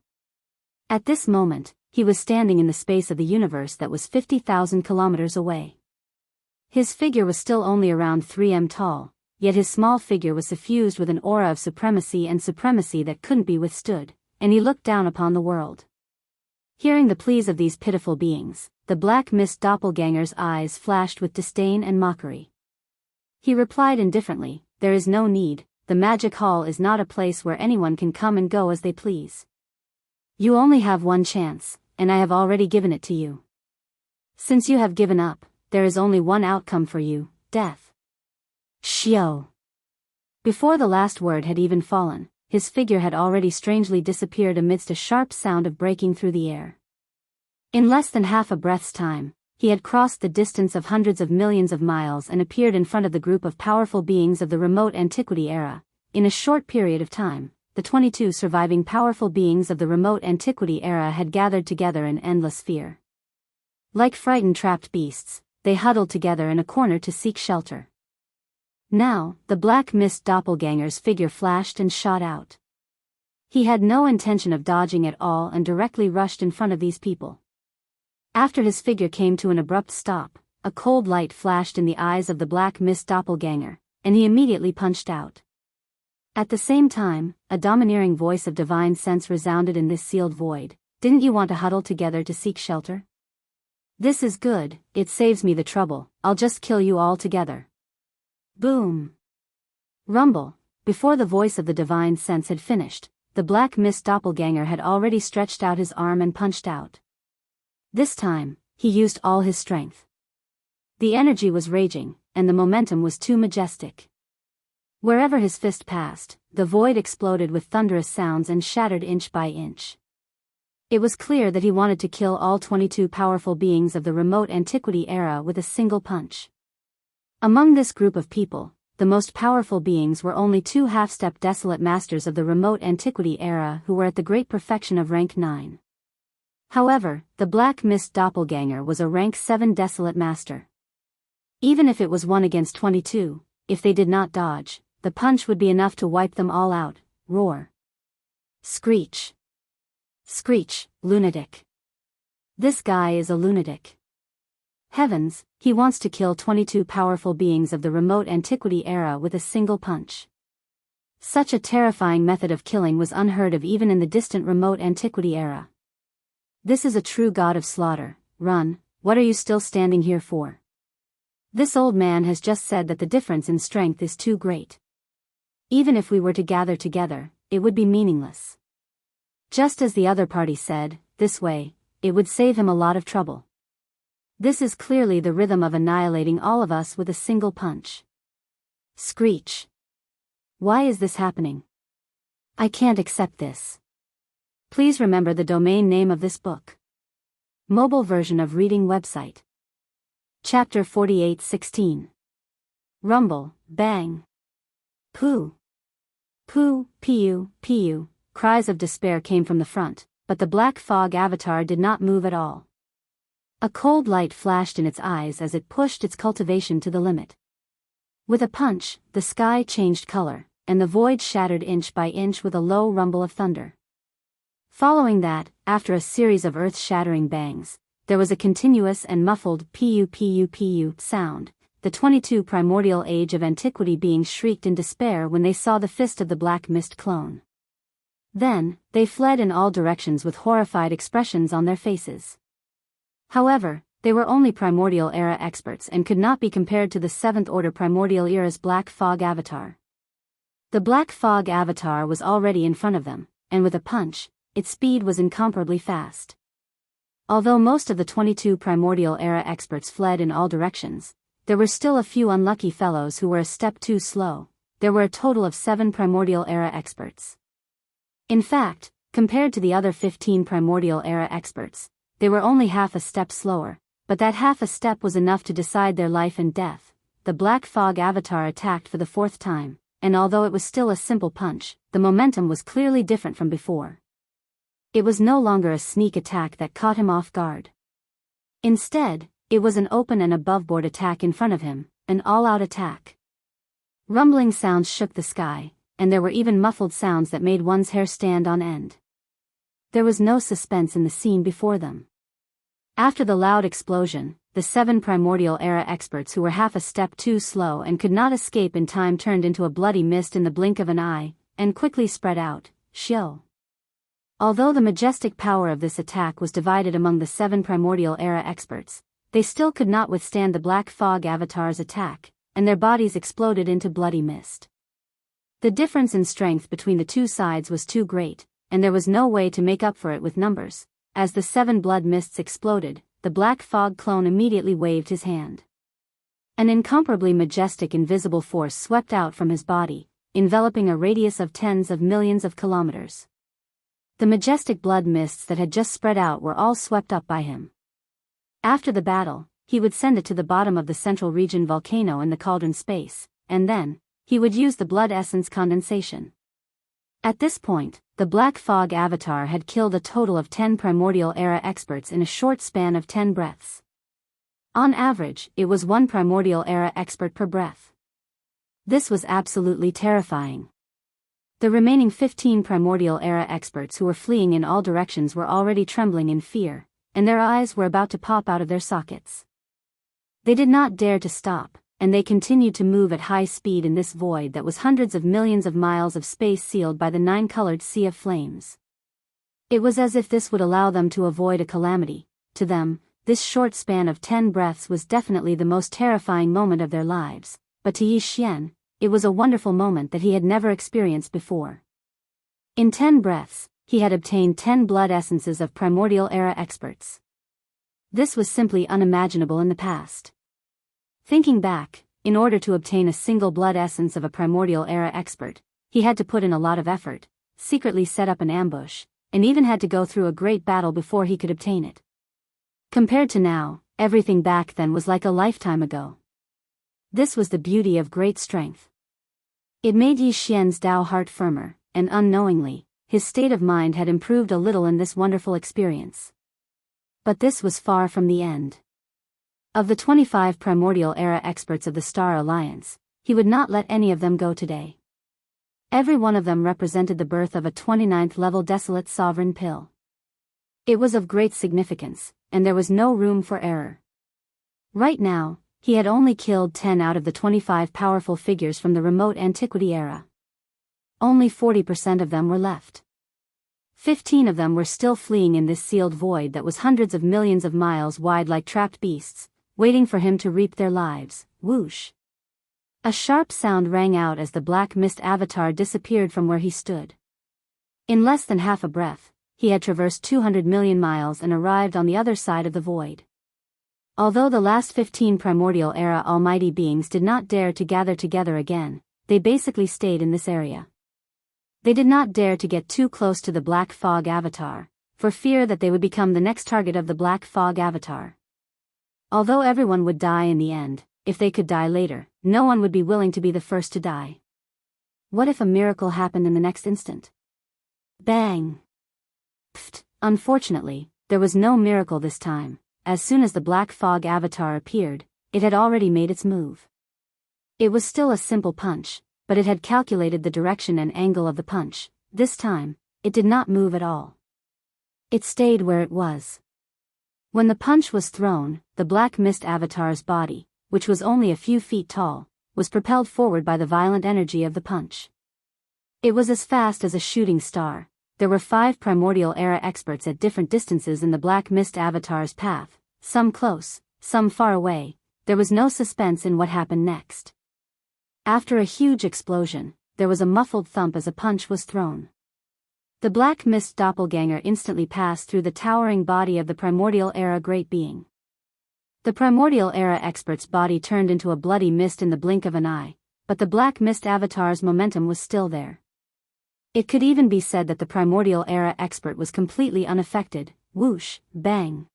At this moment, he was standing in the space of the universe that was 50,000 kilometers away. His figure was still only around 3 m tall, yet his small figure was suffused with an aura of supremacy that couldn't be withstood, and he looked down upon the world. Hearing the pleas of these pitiful beings, the Black Mist doppelganger's eyes flashed with disdain and mockery. He replied indifferently, "There is no need, the Magic Hall is not a place where anyone can come and go as they please. You only have one chance, and I have already given it to you. Since you have given up, there is only one outcome for you, death." Xiao. Before the last word had even fallen, his figure had already strangely disappeared amidst a sharp sound of breaking through the air. In less than half a breath's time, he had crossed the distance of hundreds of millions of miles and appeared in front of the group of powerful beings of the remote antiquity era. In a short period of time, the 22 surviving powerful beings of the remote antiquity era had gathered together in endless fear. Like frightened trapped beasts, they huddled together in a corner to seek shelter. Now, the Black Mist doppelganger's figure flashed and shot out. He had no intention of dodging at all and directly rushed in front of these people. After his figure came to an abrupt stop, a cold light flashed in the eyes of the Black Mist doppelganger, and he immediately punched out. At the same time, a domineering voice of divine sense resounded in this sealed void. "Didn't you want to huddle together to seek shelter? This is good, it saves me the trouble, I'll just kill you all together." Boom! Rumble! Before the voice of the divine sense had finished, the Black Mist doppelganger had already stretched out his arm and punched out. This time, he used all his strength. The energy was raging, and the momentum was too majestic. Wherever his fist passed, the void exploded with thunderous sounds and shattered inch by inch. It was clear that he wanted to kill all 22 powerful beings of the remote antiquity era with a single punch. Among this group of people, the most powerful beings were only 2 half-step desolate masters of the remote antiquity era who were at the great perfection of rank 9. However, the Black Mist doppelganger was a rank 7 desolate master. Even if it was 1 against 22, if they did not dodge, the punch would be enough to wipe them all out. Roar. Screech. Screech, lunatic. This guy is a lunatic. Heavens, he wants to kill 22 powerful beings of the remote antiquity era with a single punch. Such a terrifying method of killing was unheard of even in the distant remote antiquity era. This is a true god of slaughter. Run, what are you still standing here for? This old man has just said that the difference in strength is too great. Even if we were to gather together, it would be meaningless. Just as the other party said, this way, it would save him a lot of trouble. This is clearly the rhythm of annihilating all of us with a single punch. Screech. Why is this happening? I can't accept this. Please remember the domain name of this book. Mobile version of reading website. Chapter 48:16. Rumble, bang. Pooh. Pooh, Piu, Piu. Cries of despair came from the front, but the black fog avatar did not move at all. A cold light flashed in its eyes as it pushed its cultivation to the limit. With a punch, the sky changed color, and the void shattered inch by inch with a low rumble of thunder. Following that, after a series of earth-shattering bangs, there was a continuous and muffled Piu Piu Piu sound. The 22 primordial age of antiquity beings shrieked in despair when they saw the fist of the Black Mist clone. Then, they fled in all directions with horrified expressions on their faces. However, they were only Primordial Era experts and could not be compared to the 7th Order Primordial Era's Black Fog Avatar. The Black Fog Avatar was already in front of them, and with a punch, its speed was incomparably fast. Although most of the 22 Primordial Era experts fled in all directions, there were still a few unlucky fellows who were a step too slow. There were a total of 7 Primordial Era experts. In fact, compared to the other 15 Primordial Era experts, they were only half a step slower, but that half a step was enough to decide their life and death. The Black Fog Avatar attacked for the 4th time, and although it was still a simple punch, the momentum was clearly different from before. It was no longer a sneak attack that caught him off guard. Instead, it was an open and aboveboard attack in front of him, an all-out attack. Rumbling sounds shook the sky, and there were even muffled sounds that made one's hair stand on end. There was no suspense in the scene before them. After the loud explosion, the 7 Primordial Era experts who were half a step too slow and could not escape in time turned into a bloody mist in the blink of an eye, and quickly spread out. Shio. Although the majestic power of this attack was divided among the 7 Primordial Era experts, they still could not withstand the Black Fog Avatar's attack, and their bodies exploded into bloody mist. The difference in strength between the two sides was too great, and there was no way to make up for it with numbers. As the 7 blood mists exploded, the Black Fog clone immediately waved his hand. An incomparably majestic invisible force swept out from his body, enveloping a radius of tens of millions of kilometers. The majestic blood mists that had just spread out were all swept up by him. After the battle, he would send it to the bottom of the central region volcano in the cauldron space, and then, he would use the blood essence condensation. At this point, the Black Fog Avatar had killed a total of 10 Primordial Era experts in a short span of 10 breaths. On average, it was 1 Primordial Era expert per breath. This was absolutely terrifying. The remaining 15 Primordial Era experts who were fleeing in all directions were already trembling in fear, and their eyes were about to pop out of their sockets. They did not dare to stop, and they continued to move at high speed in this void that was hundreds of millions of miles of space sealed by the 9-colored sea of flames. It was as if this would allow them to avoid a calamity. To them, this short span of 10 breaths was definitely the most terrifying moment of their lives, but to Yi Xian, it was a wonderful moment that he had never experienced before. In 10 breaths, he had obtained 10 blood essences of Primordial Era experts. This was simply unimaginable in the past. Thinking back, in order to obtain a single blood essence of a Primordial Era expert, he had to put in a lot of effort, secretly set up an ambush, and even had to go through a great battle before he could obtain it. Compared to now, everything back then was like a lifetime ago. This was the beauty of great strength. It made Yi Xian's Dao heart firmer, and unknowingly, his state of mind had improved a little in this wonderful experience. But this was far from the end. Of the 25 Primordial Era experts of the Star Alliance, he would not let any of them go today. Every one of them represented the birth of a 29th-level Desolate Sovereign Pill. It was of great significance, and there was no room for error. Right now, he had only killed 10 out of the 25 powerful figures from the remote antiquity era. Only 40% of them were left. 15 of them were still fleeing in this sealed void that was hundreds of millions of miles wide like trapped beasts, waiting for him to reap their lives. Whoosh! A sharp sound rang out as the black mist avatar disappeared from where he stood. In less than half a breath, he had traversed 200 million miles and arrived on the other side of the void. Although the last 15 Primordial Era almighty beings did not dare to gather together again, they basically stayed in this area. They did not dare to get too close to the Black Fog Avatar, for fear that they would become the next target of the Black Fog Avatar. Although everyone would die in the end, if they could die later, no one would be willing to be the first to die. What if a miracle happened in the next instant? Bang! Pfft! Unfortunately, there was no miracle this time. As soon as the Black Fog Avatar appeared, it had already made its move. It was still a simple punch, but it had calculated the direction and angle of the punch. This time, it did not move at all. It stayed where it was. When the punch was thrown, the Black Mist Avatar's body, which was only a few feet tall, was propelled forward by the violent energy of the punch. It was as fast as a shooting star. There were 5 Primordial Era experts at different distances in the Black Mist Avatar's path, some close, some far away. There was no suspense in what happened next. After a huge explosion, there was a muffled thump as a punch was thrown. The black mist doppelganger instantly passed through the towering body of the primordial era great being. The primordial era expert's body turned into a bloody mist in the blink of an eye, but the black mist avatar's momentum was still there. It could even be said that the primordial era expert was completely unaffected. Whoosh, bang.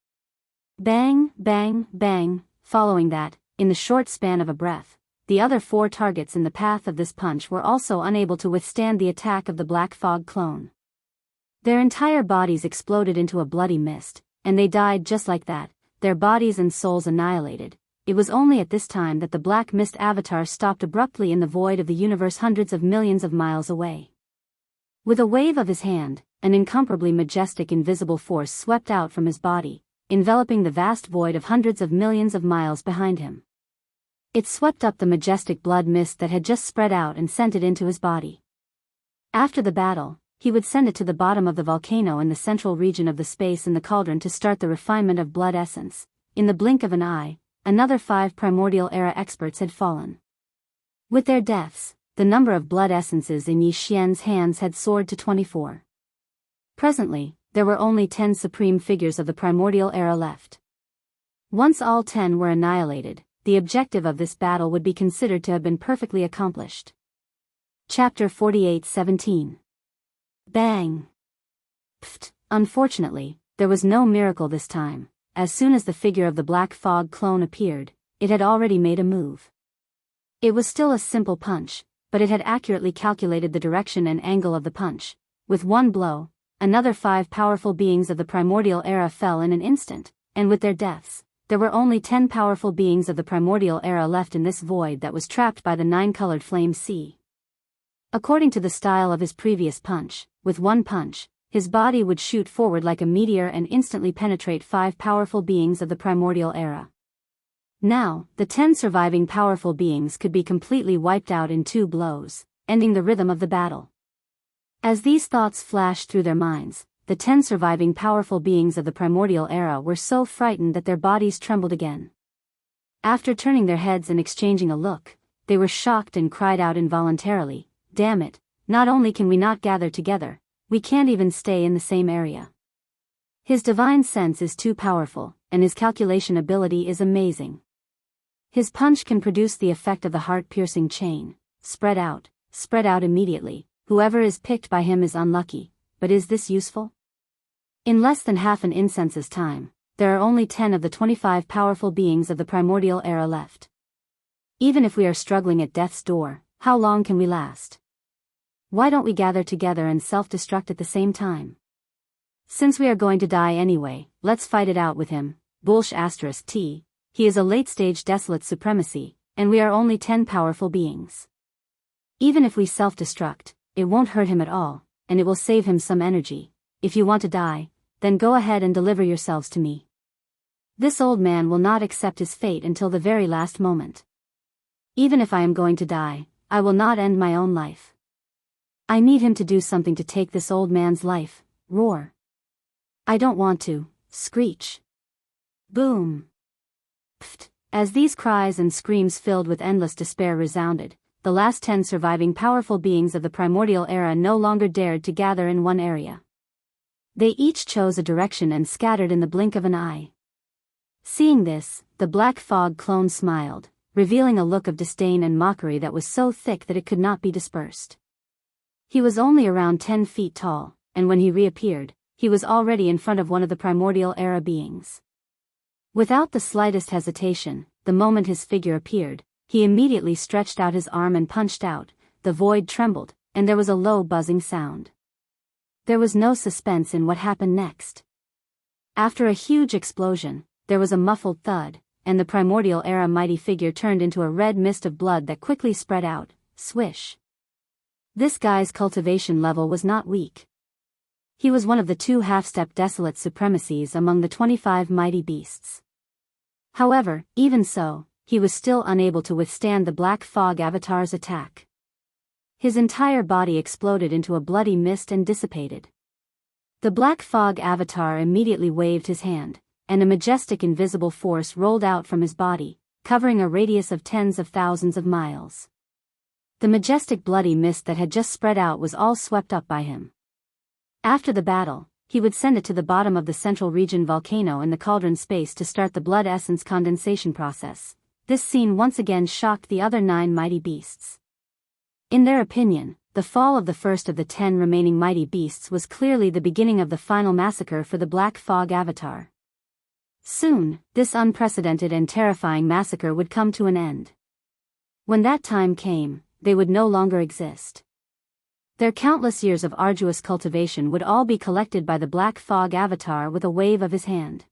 Bang, bang, bang. Following that, in the short span of a breath, the other 4 targets in the path of this punch were also unable to withstand the attack of the black fog clone. Their entire bodies exploded into a bloody mist, and they died just like that, their bodies and souls annihilated. It was only at this time that the black mist avatar stopped abruptly in the void of the universe hundreds of millions of miles away. With a wave of his hand, an incomparably majestic invisible force swept out from his body, enveloping the vast void of hundreds of millions of miles behind him. It swept up the majestic blood mist that had just spread out and sent it into his body. After the battle, he would send it to the bottom of the volcano in the central region of the space in the cauldron to start the refinement of blood essence. In the blink of an eye, another 5 primordial era experts had fallen. With their deaths, the number of blood essences in Yi Xian's hands had soared to 24. Presently, there were only 10 supreme figures of the primordial era left. Once all 10 were annihilated, the objective of this battle would be considered to have been perfectly accomplished. Chapter 48:17. Bang! Pfft! Unfortunately, there was no miracle this time. As soon as the figure of the black fog clone appeared, it had already made a move. It was still a simple punch, but it had accurately calculated the direction and angle of the punch. With one blow, another 5 powerful beings of the primordial era fell in an instant, and with their deaths, there were only 10 powerful beings of the primordial era left in this void that was trapped by the 9-colored flame sea. According to the style of his previous punch, with one punch, his body would shoot forward like a meteor and instantly penetrate 5 powerful beings of the primordial era. Now, the 10 surviving powerful beings could be completely wiped out in 2 blows, ending the rhythm of the battle. As these thoughts flashed through their minds, the 10 surviving powerful beings of the primordial era were so frightened that their bodies trembled again. After turning their heads and exchanging a look, they were shocked and cried out involuntarily, "Damn it, not only can we not gather together, we can't even stay in the same area." His divine sense is too powerful, and his calculation ability is amazing. His punch can produce the effect of the heart-piercing chain. Spread out immediately. Whoever is picked by him is unlucky, but is this useful? In less than half an incense's time, there are only 10 of the 25 powerful beings of the primordial era left. Even if we are struggling at death's door, how long can we last? Why don't we gather together and self-destruct at the same time? Since we are going to die anyway, let's fight it out with him. *T. He is a late-stage desolate supremacy, and we are only 10 powerful beings. Even if we self-destruct, it won't hurt him at all, and it will save him some energy. If you want to die, then go ahead and deliver yourselves to me. This old man will not accept his fate until the very last moment. Even if I am going to die, I will not end my own life. I need him to do something to take this old man's life. Roar. I don't want to. Screech. Boom. Pfft. As these cries and screams filled with endless despair resounded, the last 10 surviving powerful beings of the primordial era no longer dared to gather in one area. They each chose a direction and scattered in the blink of an eye. Seeing this, the black fog clone smiled, revealing a look of disdain and mockery that was so thick that it could not be dispersed. He was only around 10 feet tall, and when he reappeared, he was already in front of one of the primordial era beings. Without the slightest hesitation, the moment his figure appeared, he immediately stretched out his arm and punched out. The void trembled, and there was a low buzzing sound. There was no suspense in what happened next. After a huge explosion, there was a muffled thud, and the primordial era mighty figure turned into a red mist of blood that quickly spread out. Swish. This guy's cultivation level was not weak. He was one of the 2 half-step desolate supremacies among the 25 mighty beasts. However, even so, he was still unable to withstand the black fog avatar's attack. His entire body exploded into a bloody mist and dissipated. The black fog avatar immediately waved his hand, and a majestic invisible force rolled out from his body, covering a radius of tens of thousands of miles. The majestic bloody mist that had just spread out was all swept up by him. After the battle, he would send it to the bottom of the central region volcano in the cauldron space to start the blood essence condensation process. This scene once again shocked the other 9 mighty beasts. In their opinion, the fall of the first of the 10 remaining mighty beasts was clearly the beginning of the final massacre for the Black Fog Avatar. Soon, this unprecedented and terrifying massacre would come to an end. When that time came, they would no longer exist. Their countless years of arduous cultivation would all be collected by the Black Fog Avatar with a wave of his hand.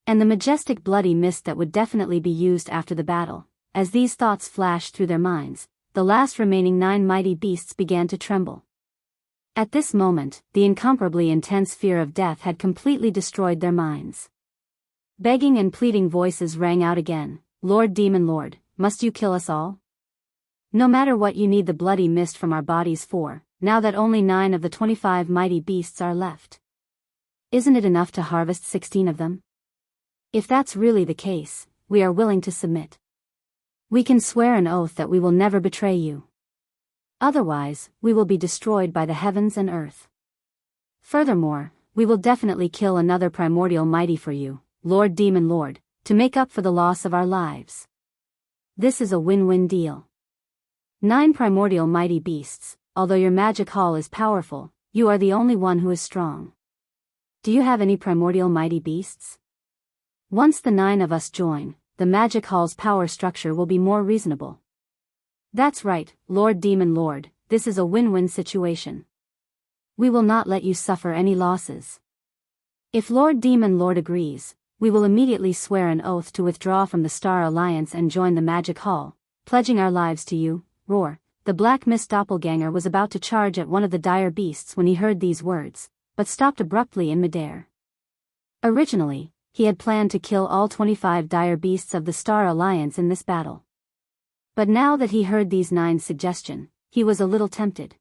And the majestic bloody mist that would definitely be used after the battle. As these thoughts flashed through their minds, the last remaining 9 mighty beasts began to tremble. At this moment, the incomparably intense fear of death had completely destroyed their minds. Begging and pleading voices rang out again, "Lord Demon Lord, must you kill us all? No matter what you need the bloody mist from our bodies for, now that only 9 of the 25 mighty beasts are left. Isn't it enough to harvest 16 of them? If that's really the case, we are willing to submit. We can swear an oath that we will never betray you. Otherwise, we will be destroyed by the heavens and earth. Furthermore, we will definitely kill another primordial mighty for you, Lord Demon Lord, to make up for the loss of our lives. This is a win-win deal. 9 primordial mighty beasts, although your magic hall is powerful, you are the only one who is strong. Do you have any primordial mighty beasts? Once the 9 of us join, the magic hall's power structure will be more reasonable. That's right, Lord Demon Lord, this is a win-win situation. We will not let you suffer any losses. If Lord Demon Lord agrees, we will immediately swear an oath to withdraw from the Star Alliance and join the magic hall, pledging our lives to you." Roar. The Black Mist doppelganger was about to charge at one of the dire beasts when he heard these words, but stopped abruptly in midair. Originally, he had planned to kill all 25 dire beasts of the Star Alliance in this battle. But now that he heard these 9's suggestion, he was a little tempted.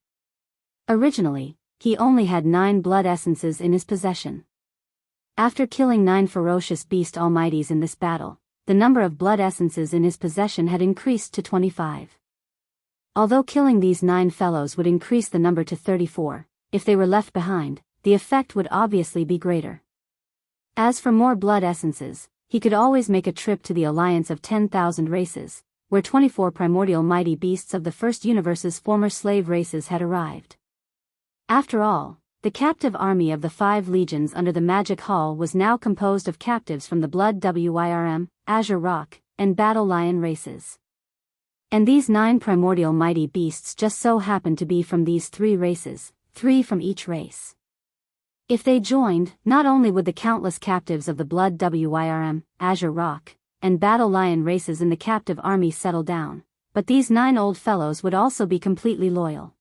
Originally, he only had 9 blood essences in his possession. After killing 9 ferocious beast almighties in this battle, the number of blood essences in his possession had increased to 25. Although killing these 9 fellows would increase the number to 34, if they were left behind, the effect would obviously be greater. As for more blood essences, he could always make a trip to the Alliance of 10,000 Races, where 24 primordial mighty beasts of the first universe's former slave races had arrived. After all, the captive army of the 5 legions under the Magic Hall was now composed of captives from the Blood Wyrm, Azure Rock, and Battle Lion races. And these 9 primordial mighty beasts just so happened to be from these 3 races, 3 from each race. If they joined, not only would the countless captives of the Blood Wyrm, Azure Rock, and Battle Lion races in the captive army settle down, but these 9 old fellows would also be completely loyal.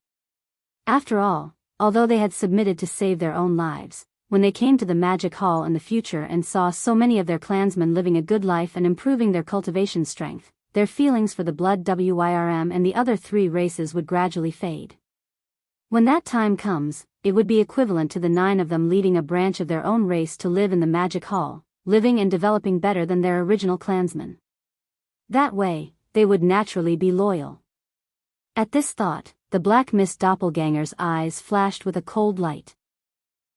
After all, although they had submitted to save their own lives, when they came to the Magic Hall in the future and saw so many of their clansmen living a good life and improving their cultivation strength, their feelings for the Blood Wyrm and the other 3 races would gradually fade. When that time comes, it would be equivalent to the 9 of them leading a branch of their own race to live in the Magic Hall, living and developing better than their original clansmen. That way, they would naturally be loyal. At this thought, the Black Mist doppelganger's eyes flashed with a cold light.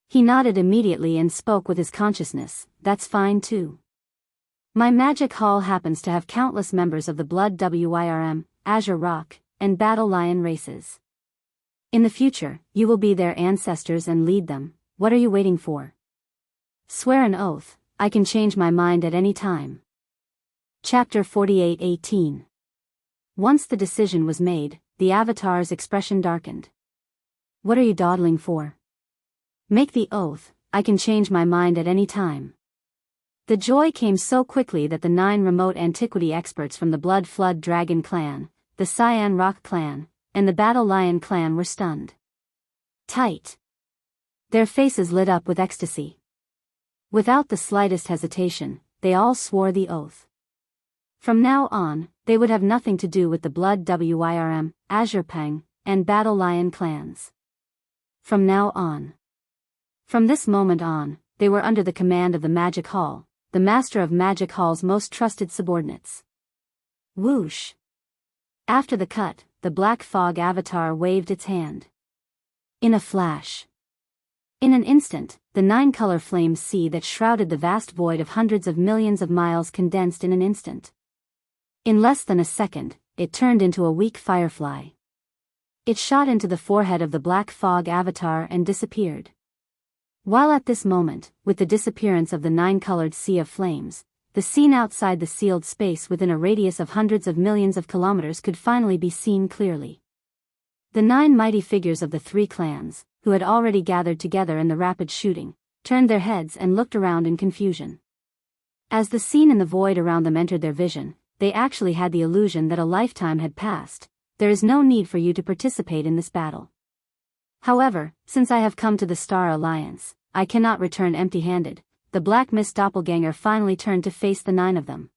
He nodded immediately and spoke with his consciousness, "That's fine too. My Magic Hall happens to have countless members of the Blood Wyrm, Azure Rock, and Battle Lion races. In the future, you will be their ancestors and lead them. What are you waiting for? Swear an oath, I can change my mind at any time." Chapter 48:18. Once the decision was made, the Avatar's expression darkened. "What are you dawdling for? Make the oath, I can change my mind at any time." The joy came so quickly that the 9 remote antiquity experts from the Blood Flood Dragon clan, the Cyan Rock clan, and the Battle Lion clan were stunned. Tight. Their faces lit up with ecstasy. Without the slightest hesitation, they all swore the oath. From now on, they would have nothing to do with the Blood Wyrm, Azure Peng, and Battle Lion clans. From now on. From this moment on, they were under the command of the Magic Hall, the Master of Magic Hall's most trusted subordinates. Whoosh! After the cut, the black fog avatar waved its hand. In a flash. In an instant, the 9-color flame sea that shrouded the vast void of hundreds of millions of miles condensed in an instant. In less than a second, it turned into a weak firefly. It shot into the forehead of the black fog avatar and disappeared. While at this moment, with the disappearance of the 9-colored sea of flames, the scene outside the sealed space within a radius of hundreds of millions of kilometers could finally be seen clearly. The 9 mighty figures of the 3 clans, who had already gathered together in the rapid shooting, turned their heads and looked around in confusion. As the scene in the void around them entered their vision, they actually had the illusion that a lifetime had passed. There is no need for you to participate in this battle. However, since I have come to the Star Alliance, I cannot return empty-handed. The Black Mist doppelganger finally turned to face the 9 of them.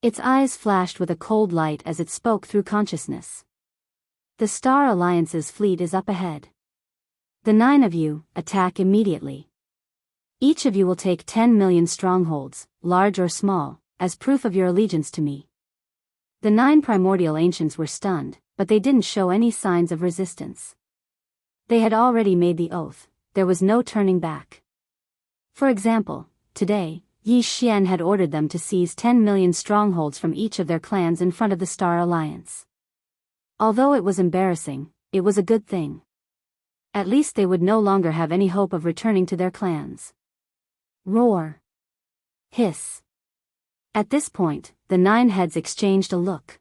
Its eyes flashed with a cold light as it spoke through consciousness. The Star Alliance's fleet is up ahead. The 9 of you, attack immediately. Each of you will take 10 million strongholds, large or small, as proof of your allegiance to me. The 9 primordial ancients were stunned, but they didn't show any signs of resistance. They had already made the oath, there was no turning back. For example, today, Yi Xian had ordered them to seize 10 million strongholds from each of their clans in front of the Star Alliance. Although it was embarrassing, it was a good thing. At least they would no longer have any hope of returning to their clans. Roar. Hiss. At this point, the 9 heads exchanged a look.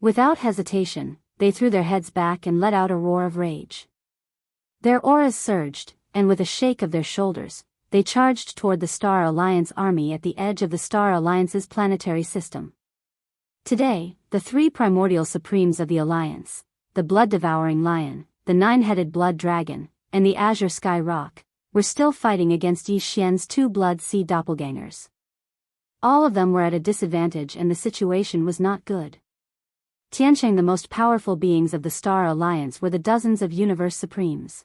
Without hesitation, they threw their heads back and let out a roar of rage. Their auras surged, and with a shake of their shoulders, they charged toward the Star Alliance army at the edge of the Star Alliance's planetary system. Today, the 3 primordial supremes of the Alliance, the blood-devouring lion, the 9-headed blood dragon, and the azure sky rock, were still fighting against Yi Xian's 2 blood sea doppelgangers. All of them were at a disadvantage and the situation was not good. Tiancheng, the most powerful beings of the Star Alliance, were the dozens of universe supremes.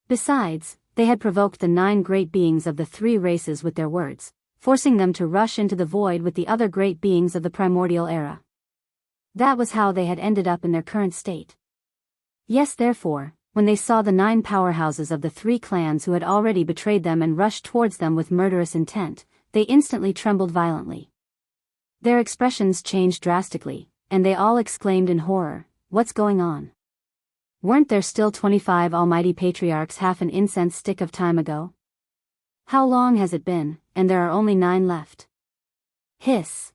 Besides, they had provoked the 9 great beings of the 3 races with their words, forcing them to rush into the void with the other great beings of the primordial era. That was how they had ended up in their current state. Yes, therefore, when they saw the 9 powerhouses of the 3 clans who had already betrayed them and rushed towards them with murderous intent, they instantly trembled violently. Their expressions changed drastically, and they all exclaimed in horror, "What's going on? Weren't there still 25 almighty patriarchs half an incense stick of time ago? How long has it been, and there are only 9 left?" Hiss.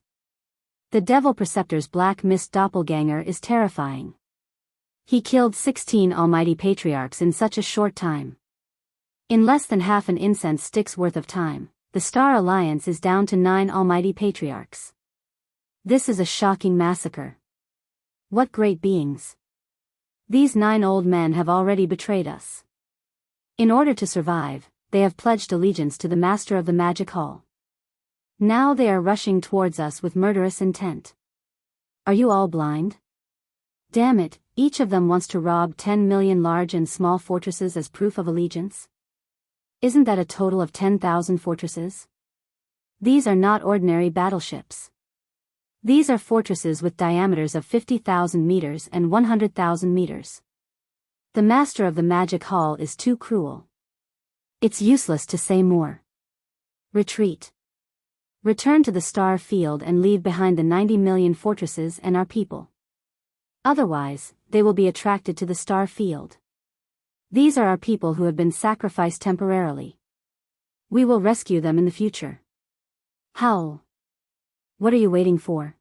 The Devil Preceptor's Black Mist doppelganger is terrifying. He killed 16 almighty patriarchs in such a short time. In less than half an incense stick's worth of time, the Star Alliance is down to 9 almighty patriarchs. This is a shocking massacre. What great beings! These 9 old men have already betrayed us. In order to survive, they have pledged allegiance to the Master of the Magic Hall. Now they are rushing towards us with murderous intent. Are you all blind? Damn it, each of them wants to rob 10 million large and small fortresses as proof of allegiance. Isn't that a total of 10,000 fortresses? These are not ordinary battleships. These are fortresses with diameters of 50,000 meters and 100,000 meters. The Master of the Magic Hall is too cruel. It's useless to say more. Retreat. Return to the star field and leave behind the 90 million fortresses and our people. Otherwise, they will be attracted to the star field. These are our people who have been sacrificed temporarily. We will rescue them in the future. Howl. What are you waiting for?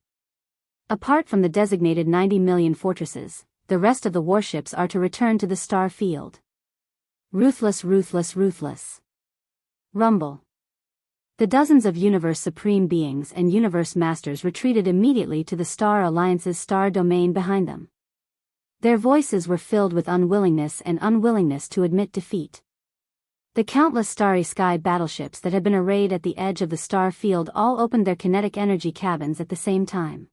Apart from the designated 90 million fortresses, the rest of the warships are to return to the star field. Ruthless, ruthless, ruthless. Rumble. The dozens of Universe Supreme Beings and Universe Masters retreated immediately to the Star Alliance's star domain behind them. Their voices were filled with unwillingness and unwillingness to admit defeat. The countless starry sky battleships that had been arrayed at the edge of the star field all opened their kinetic energy cabins at the same time.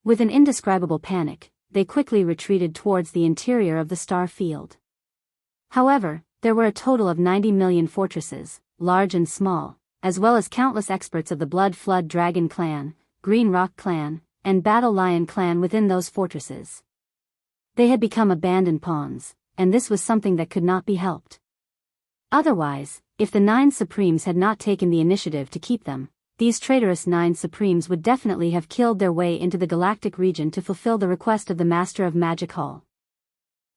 With an indescribable panic, they quickly retreated towards the interior of the star field. However, there were a total of 90 million fortresses, large and small, as well as countless experts of the Blood Flood Dragon clan, Green Rock clan, and Battle Lion clan within those fortresses. They had become abandoned pawns, and this was something that could not be helped. Otherwise, if the 9 Supremes had not taken the initiative to keep them, these traitorous 9 Supremes would definitely have killed their way into the galactic region to fulfill the request of the Master of Magic Hall.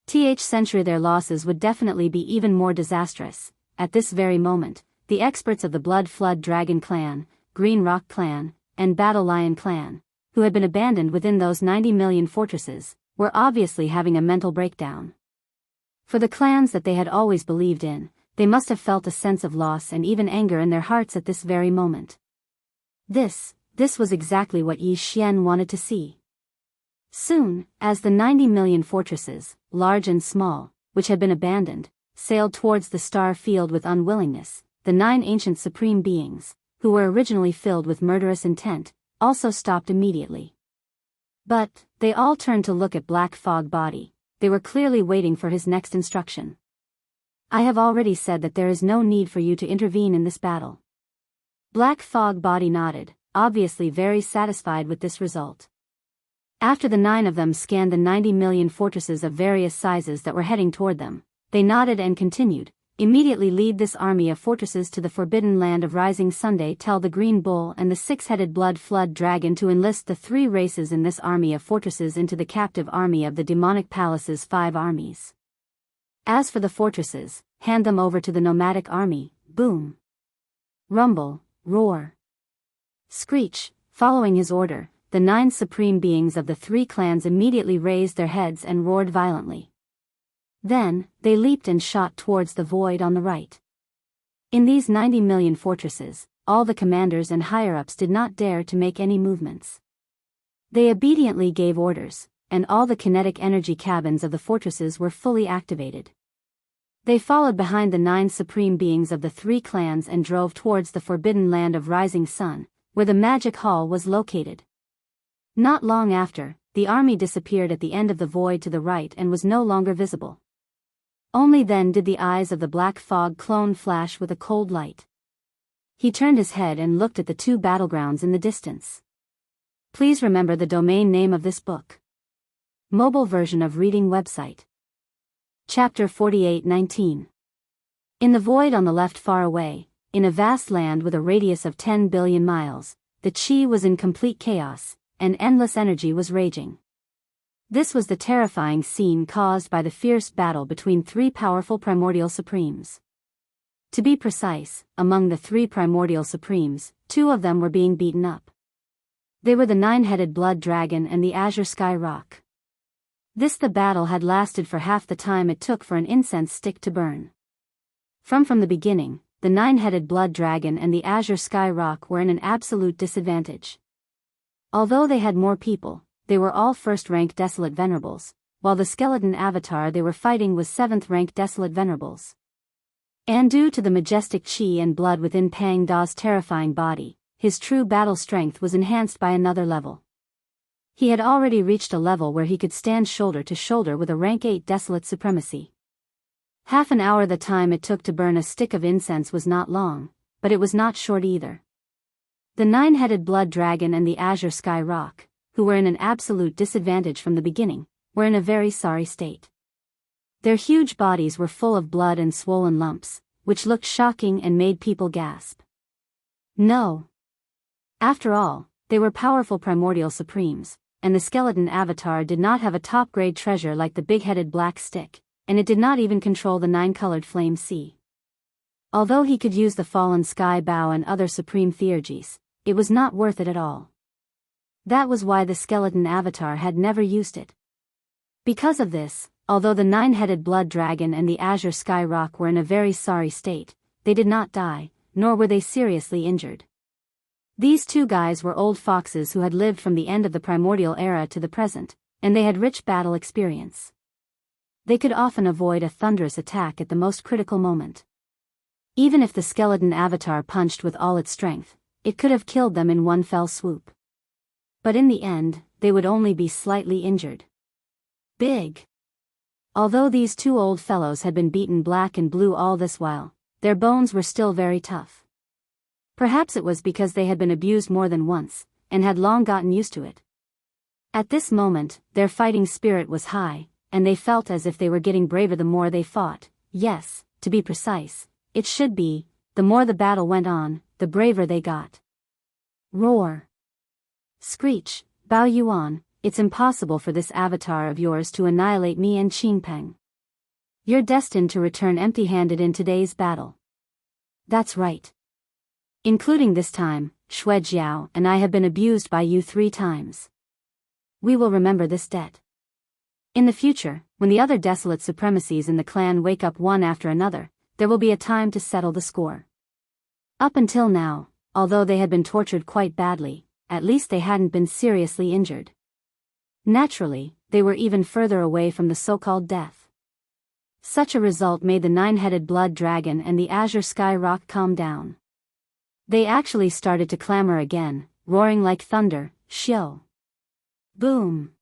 Century their losses would definitely be even more disastrous. At this very moment, the experts of the Blood Flood Dragon clan, Green Rock clan, and Battle Lion clan, who had been abandoned within those 90 million fortresses, were obviously having a mental breakdown. For the clans that they had always believed in, they must have felt a sense of loss and even anger in their hearts at this very moment. This was exactly what Yi Xian wanted to see. Soon, as the 90 million fortresses, large and small, which had been abandoned, sailed towards the star field with unwillingness, the 9 ancient supreme beings, who were originally filled with murderous intent, also stopped immediately. But, they all turned to look at Black Fog Body. They were clearly waiting for his next instruction. I have already said that there is no need for you to intervene in this battle. Black Fog Body nodded, obviously very satisfied with this result. After the 9 of them scanned the 90 million fortresses of various sizes that were heading toward them, they nodded and continued, immediately lead this army of fortresses to the forbidden land of Rising Sunday. Tell the Green Bull and the 6-headed Blood Flood Dragon to enlist the 3 races in this army of fortresses into the captive army of the Demonic Palace's 5 armies. As for the fortresses, hand them over to the nomadic army. Boom. Rumble. Roar. Screech. Following his order, the 9 supreme beings of the 3 clans immediately raised their heads and roared violently. Then, they leaped and shot towards the void on the right. In these 90 million fortresses, all the commanders and higher-ups did not dare to make any movements. They obediently gave orders, and all the kinetic energy cabins of the fortresses were fully activated. They followed behind the 9 supreme beings of the 3 clans and drove towards the forbidden land of Rising Sun, where the magic hall was located. Not long after, the army disappeared at the end of the void to the right and was no longer visible. Only then did the eyes of the Black Fog clone flash with a cold light. He turned his head and looked at the 2 battlegrounds in the distance. Please remember the domain name of this book. Mobile version of reading website. Chapter 48:19. In the void on the left far away, in a vast land with a radius of 10 billion miles, the Qi was in complete chaos, and endless energy was raging. This was the terrifying scene caused by the fierce battle between 3 powerful primordial supremes. To be precise, among the 3 primordial supremes, 2 of them were being beaten up. They were the 9-headed Blood Dragon and the Azure Sky Rock. The battle had lasted for half the time it took for an incense stick to burn. From the beginning, the 9-headed Blood Dragon and the Azure Sky Rock were in an absolute disadvantage. Although they had more people, they were all 1st-rank Desolate Venerables, while the skeleton avatar they were fighting was 7th-rank Desolate Venerables. And due to the majestic Qi and blood within Pang Da's terrifying body, his true battle strength was enhanced by another level. He had already reached a level where he could stand shoulder to shoulder with a rank 8 Desolate Supremacy. Half an hour the time it took to burn a stick of incense was not long, but it was not short either. The 9-headed Blood Dragon and the Azure Sky Rock, who were in an absolute disadvantage from the beginning, were in a very sorry state. Their huge bodies were full of blood and swollen lumps, which looked shocking and made people gasp. No. After all, they were powerful primordial supremes, and the skeleton avatar did not have a top-grade treasure like the big-headed black stick, and it did not even control the 9-colored flame sea. Although he could use the fallen sky bow and other supreme theurgies, it was not worth it at all. That was why the skeleton avatar had never used it. Because of this, although the 9-headed Blood Dragon and the Azure Sky Rock were in a very sorry state, they did not die, nor were they seriously injured. These 2 guys were old foxes who had lived from the end of the primordial era to the present, and they had rich battle experience. They could often avoid a thunderous attack at the most critical moment. Even if the skeleton avatar punched with all its strength, it could have killed them in one fell swoop. But in the end, they would only be slightly injured. Big. Although these two old fellows had been beaten black and blue all this while, their bones were still very tough. Perhaps it was because they had been abused more than once, and had long gotten used to it. At this moment, their fighting spirit was high, and they felt as if they were getting braver the more they fought. Yes, to be precise, it should be, the more the battle went on, the braver they got. Roar. Screech, Bao Yuan, it's impossible for this avatar of yours to annihilate me and Qingpeng. You're destined to return empty-handed in today's battle. That's right. Including this time, Xue Jiao and I have been abused by you 3 times. We will remember this debt. In the future, when the other desolate supremacies in the clan wake up one after another, there will be a time to settle the score. Up until now, although they had been tortured quite badly, at least they hadn't been seriously injured. Naturally, they were even further away from the so-called death. Such a result made the 9-headed blood dragon and the azure sky rock calm down. They actually started to clamor again, roaring like thunder, shio. Boom.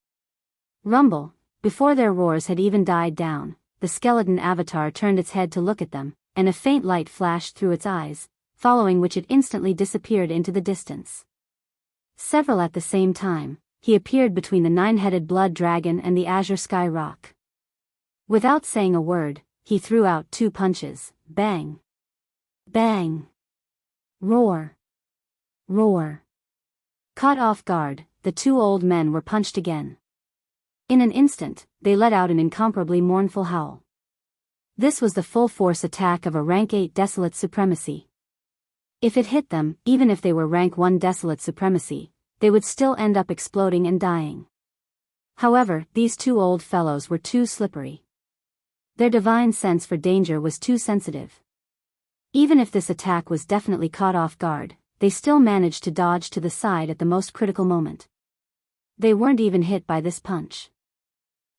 Rumble. Before their roars had even died down, the skeleton avatar turned its head to look at them, and a faint light flashed through its eyes, following which it instantly disappeared into the distance. Several at the same time, he appeared between the 9-headed blood dragon and the azure sky rock. Without saying a word, he threw out 2 punches, bang. Bang. Roar. Roar. Caught off guard, the 2 old men were punched again. In an instant, they let out an incomparably mournful howl. This was the full-force attack of a rank 8 desolate supremacy. If it hit them, even if they were rank 1 desolate supremacy, they would still end up exploding and dying. However, these 2 old fellows were too slippery. Their divine sense for danger was too sensitive. Even if this attack was definitely caught off guard, they still managed to dodge to the side at the most critical moment. They weren't even hit by this punch.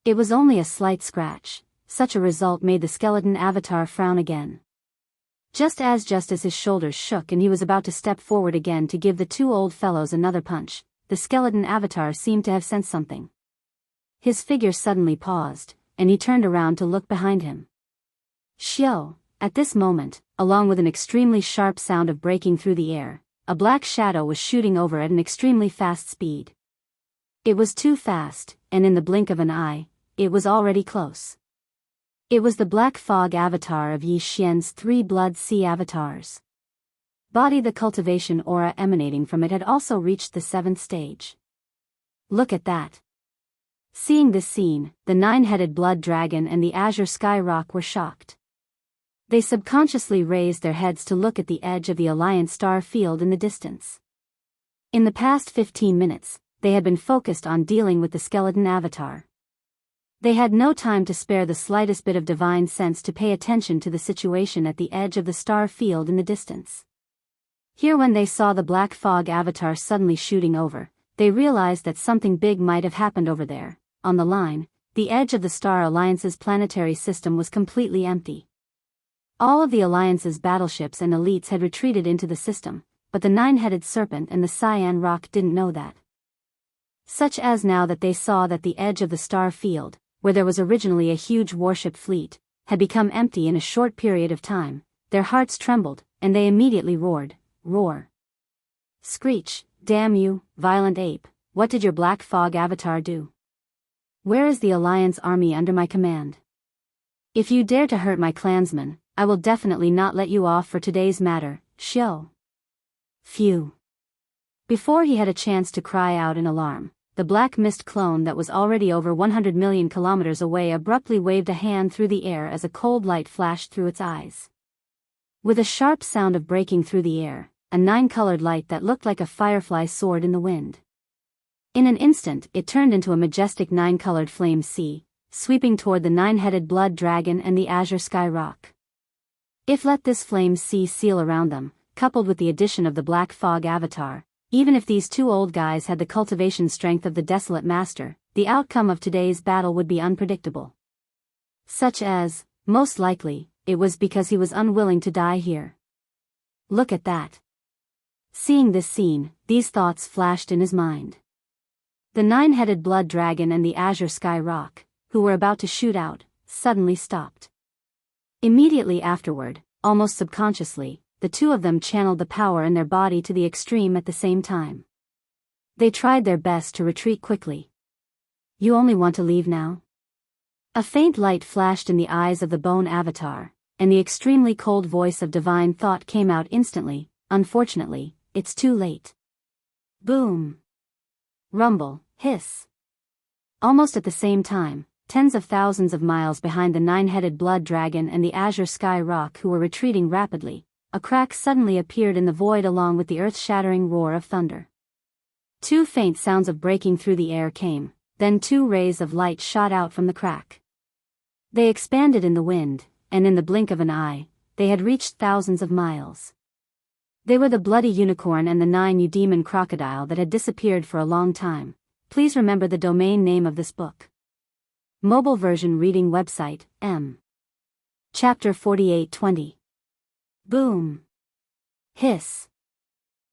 It was only a slight scratch. Such a result made the skeleton avatar frown again. Just as his shoulders shook and he was about to step forward again to give the 2 old fellows another punch, the skeleton avatar seemed to have sensed something. His figure suddenly paused, and he turned around to look behind him. Shio. At this moment, along with an extremely sharp sound of breaking through the air, a black shadow was shooting over at an extremely fast speed. It was too fast, and in the blink of an eye, it was already close. It was the black fog avatar of Yi Xian's 3 blood sea avatars. Body. The cultivation aura emanating from it had also reached the 7th stage. Look at that. Seeing this scene, the 9-headed blood dragon and the azure sky rock were shocked. They subconsciously raised their heads to look at the edge of the Alliance star field in the distance. In the past 15 minutes, they had been focused on dealing with the skeleton avatar. They had no time to spare the slightest bit of divine sense to pay attention to the situation at the edge of the star field in the distance. Here, when they saw the black fog avatar suddenly shooting over, they realized that something big might have happened over there. On the line, the edge of the Star Alliance's planetary system was completely empty. All of the Alliance's battleships and elites had retreated into the system, but the 9-headed serpent and the cyan rock didn't know that. Such as now that they saw that the edge of the star field, where there was originally a huge warship fleet, had become empty in a short period of time, their hearts trembled, and they immediately roared, roar. Screech, damn you, violent ape, what did your black fog avatar do? Where is the Alliance army under my command? If you dare to hurt my clansmen, I will definitely not let you off for today's matter, Shio. Phew. Before he had a chance to cry out in alarm, the black mist clone that was already over 100 million kilometers away abruptly waved a hand through the air as a cold light flashed through its eyes. With a sharp sound of breaking through the air, a 9-colored light that looked like a firefly soared in the wind. In an instant, it turned into a majestic 9-colored flame sea, sweeping toward the 9-headed blood dragon and the azure sky rock. If let this flame sea seal around them, coupled with the addition of the black fog avatar, even if these 2 old guys had the cultivation strength of the desolate master, the outcome of today's battle would be unpredictable. Such as, most likely, it was because he was unwilling to die here. Look at that. Seeing this scene, these thoughts flashed in his mind. The 9-headed blood dragon and the azure sky rock, who were about to shoot out, suddenly stopped. Immediately afterward, almost subconsciously, the two of them channeled the power in their body to the extreme at the same time. They tried their best to retreat quickly. "You only want to leave now?" A faint light flashed in the eyes of the bone avatar, and the extremely cold voice of divine thought came out instantly. "Unfortunately, it's too late." Boom. Rumble, hiss. Almost at the same time, tens of thousands of miles behind the nine-headed blood dragon and the azure sky rock, who were retreating rapidly, a crack suddenly appeared in the void along with the earth-shattering roar of thunder. Two faint sounds of breaking through the air came, then two rays of light shot out from the crack. They expanded in the wind, and in the blink of an eye, they had reached thousands of miles. They were the bloody unicorn and the 9 demon crocodile that had disappeared for a long time. Please remember the domain name of this book. Mobile version reading website, M. Chapter 4820. Boom. Hiss.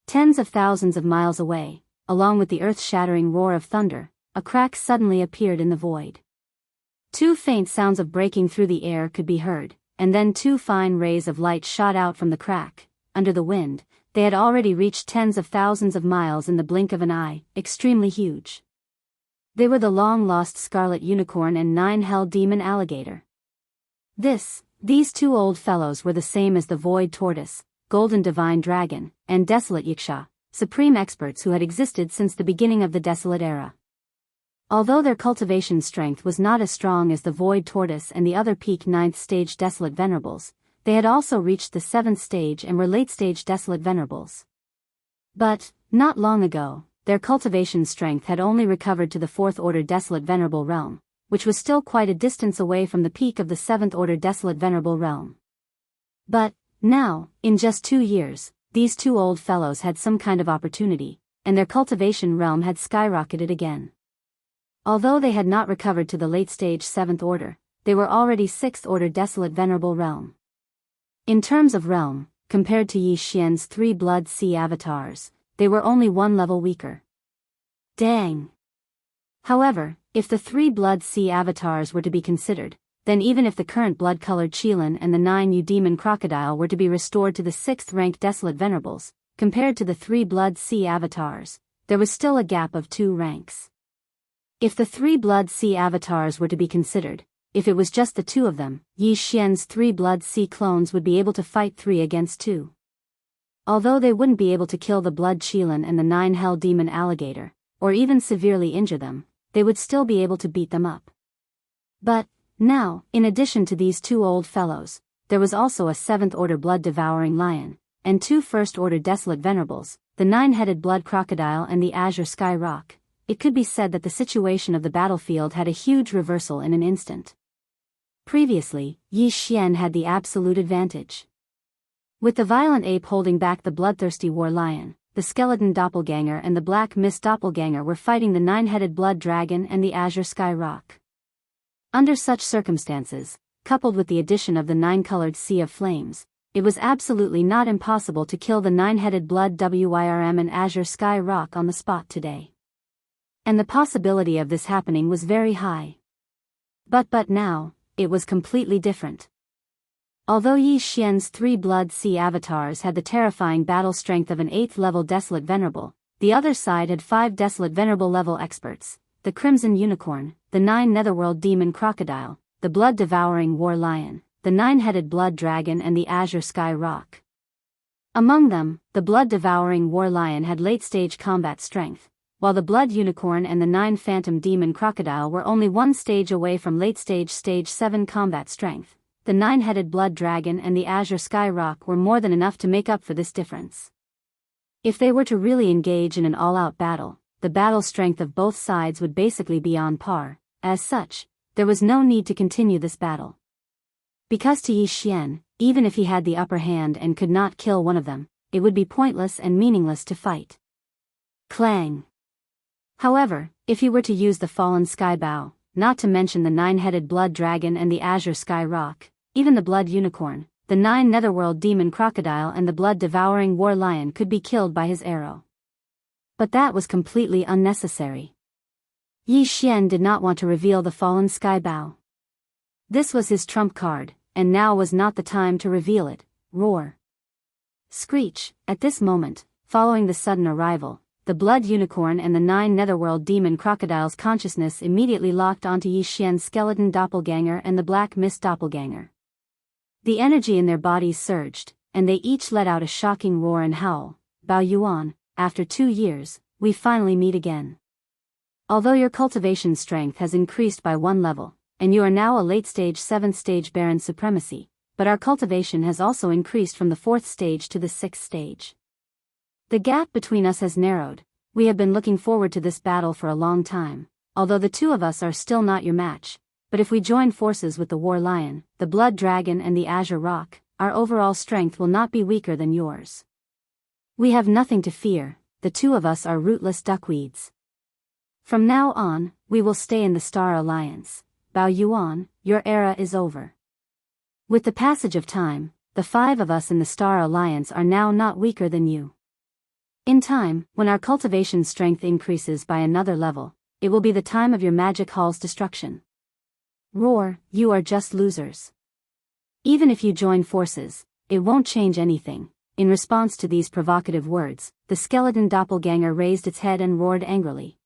Tens of thousands of miles away, along with the earth-shattering roar of thunder, a crack suddenly appeared in the void. Two faint sounds of breaking through the air could be heard, and then two fine rays of light shot out from the crack. Under the wind, they had already reached tens of thousands of miles in the blink of an eye, extremely huge. They were the long-lost scarlet unicorn and 9 demon alligator. These two old fellows were the same as the void tortoise, golden divine dragon, and desolate Yiksha, supreme experts who had existed since the beginning of the desolate era. Although their cultivation strength was not as strong as the void tortoise and the other peak 9th stage desolate venerables, they had also reached the 7th stage and were late-stage desolate venerables. But, not long ago, their cultivation strength had only recovered to the 4th order desolate venerable realm, which was still quite a distance away from the peak of the 7th order desolate venerable realm. But, now, in just 2 years, these two old fellows had some kind of opportunity, and their cultivation realm had skyrocketed again. Although they had not recovered to the late-stage 7th order, they were already 6th order desolate venerable realm. In terms of realm, compared to Yi Xian's 3 blood sea avatars, they were only 1 level weaker. Dang! However, if the 3 blood sea avatars were to be considered, then even if the current blood-colored Qilin and the 9 demon crocodile were to be restored to the 6th rank desolate venerables, compared to the 3 blood sea avatars, there was still a gap of 2 ranks. If the 3 blood sea avatars were to be considered, if it was just the 2 of them, Yi Xian's 3 blood sea clones would be able to fight 3 against 2. Although they wouldn't be able to kill the blood Qilin and the 9 demon alligator, or even severely injure them, they would still be able to beat them up. But, now, in addition to these 2 old fellows, there was also a 7th order blood-devouring lion, and 2 1st order desolate venerables, the 9-headed blood crocodile and the azure sky rock. It could be said that the situation of the battlefield had a huge reversal in an instant. Previously, Yi Xian had the absolute advantage. With the violent ape holding back the bloodthirsty war lion, the skeleton doppelganger and the black mist doppelganger were fighting the 9-headed blood dragon and the azure sky rock. Under such circumstances, coupled with the addition of the 9-colored sea of flames, it was absolutely not impossible to kill the 9-headed blood WYRM and azure sky rock on the spot today. And the possibility of this happening was very high. But now, it was completely different. Although Yi Xian's 3 blood sea avatars had the terrifying battle strength of an 8th level desolate venerable, the other side had 5 desolate venerable level experts, the crimson unicorn, the 9 netherworld demon crocodile, the blood-devouring war lion, the 9-headed blood dragon and the azure sky rock. Among them, the blood-devouring war lion had late-stage combat strength, while the blood unicorn and the 9 phantom demon crocodile were only 1 stage away from late-stage stage 7 combat strength. The 9-headed blood dragon and the azure sky rock were more than enough to make up for this difference. If they were to really engage in an all-out battle, the battle strength of both sides would basically be on par. As such, there was no need to continue this battle. Because to Yi Xian, even if he had the upper hand and could not kill one of them, it would be pointless and meaningless to fight. Clang! However, if he were to use the fallen sky bow, not to mention the 9-headed blood dragon and the azure sky rock, even the blood unicorn, the 9 netherworld demon crocodile and the blood-devouring war lion could be killed by his arrow. But that was completely unnecessary. Yi Xian did not want to reveal the fallen sky bow. This was his trump card, and now was not the time to reveal it. Roar. Screech. At this moment, following the sudden arrival, the blood unicorn and the 9 netherworld demon crocodiles' consciousness immediately locked onto Yi Xian's skeleton doppelganger and the black mist doppelganger. The energy in their bodies surged, and they each let out a shocking roar and howl. Bao Yuan, after 2 years, we finally meet again. Although your cultivation strength has increased by 1 level, and you are now a late-stage 7th stage Baron Supremacy, but our cultivation has also increased from the 4th stage to the 6th stage. The gap between us has narrowed. We have been looking forward to this battle for a long time, although the 2 of us are still not your match, but if we join forces with the War Lion, the Blood Dragon and the Azure Rock, our overall strength will not be weaker than yours. We have nothing to fear, the 2 of us are rootless duckweeds. From now on, we will stay in the Star Alliance. Bao Yuan, your era is over. With the passage of time, the 5 of us in the Star Alliance are now not weaker than you. In time, when our cultivation strength increases by another level, it will be the time of your magic hall's destruction. Roar, you are just losers. Even if you join forces, it won't change anything. In response to these provocative words, the skeleton doppelganger raised its head and roared angrily.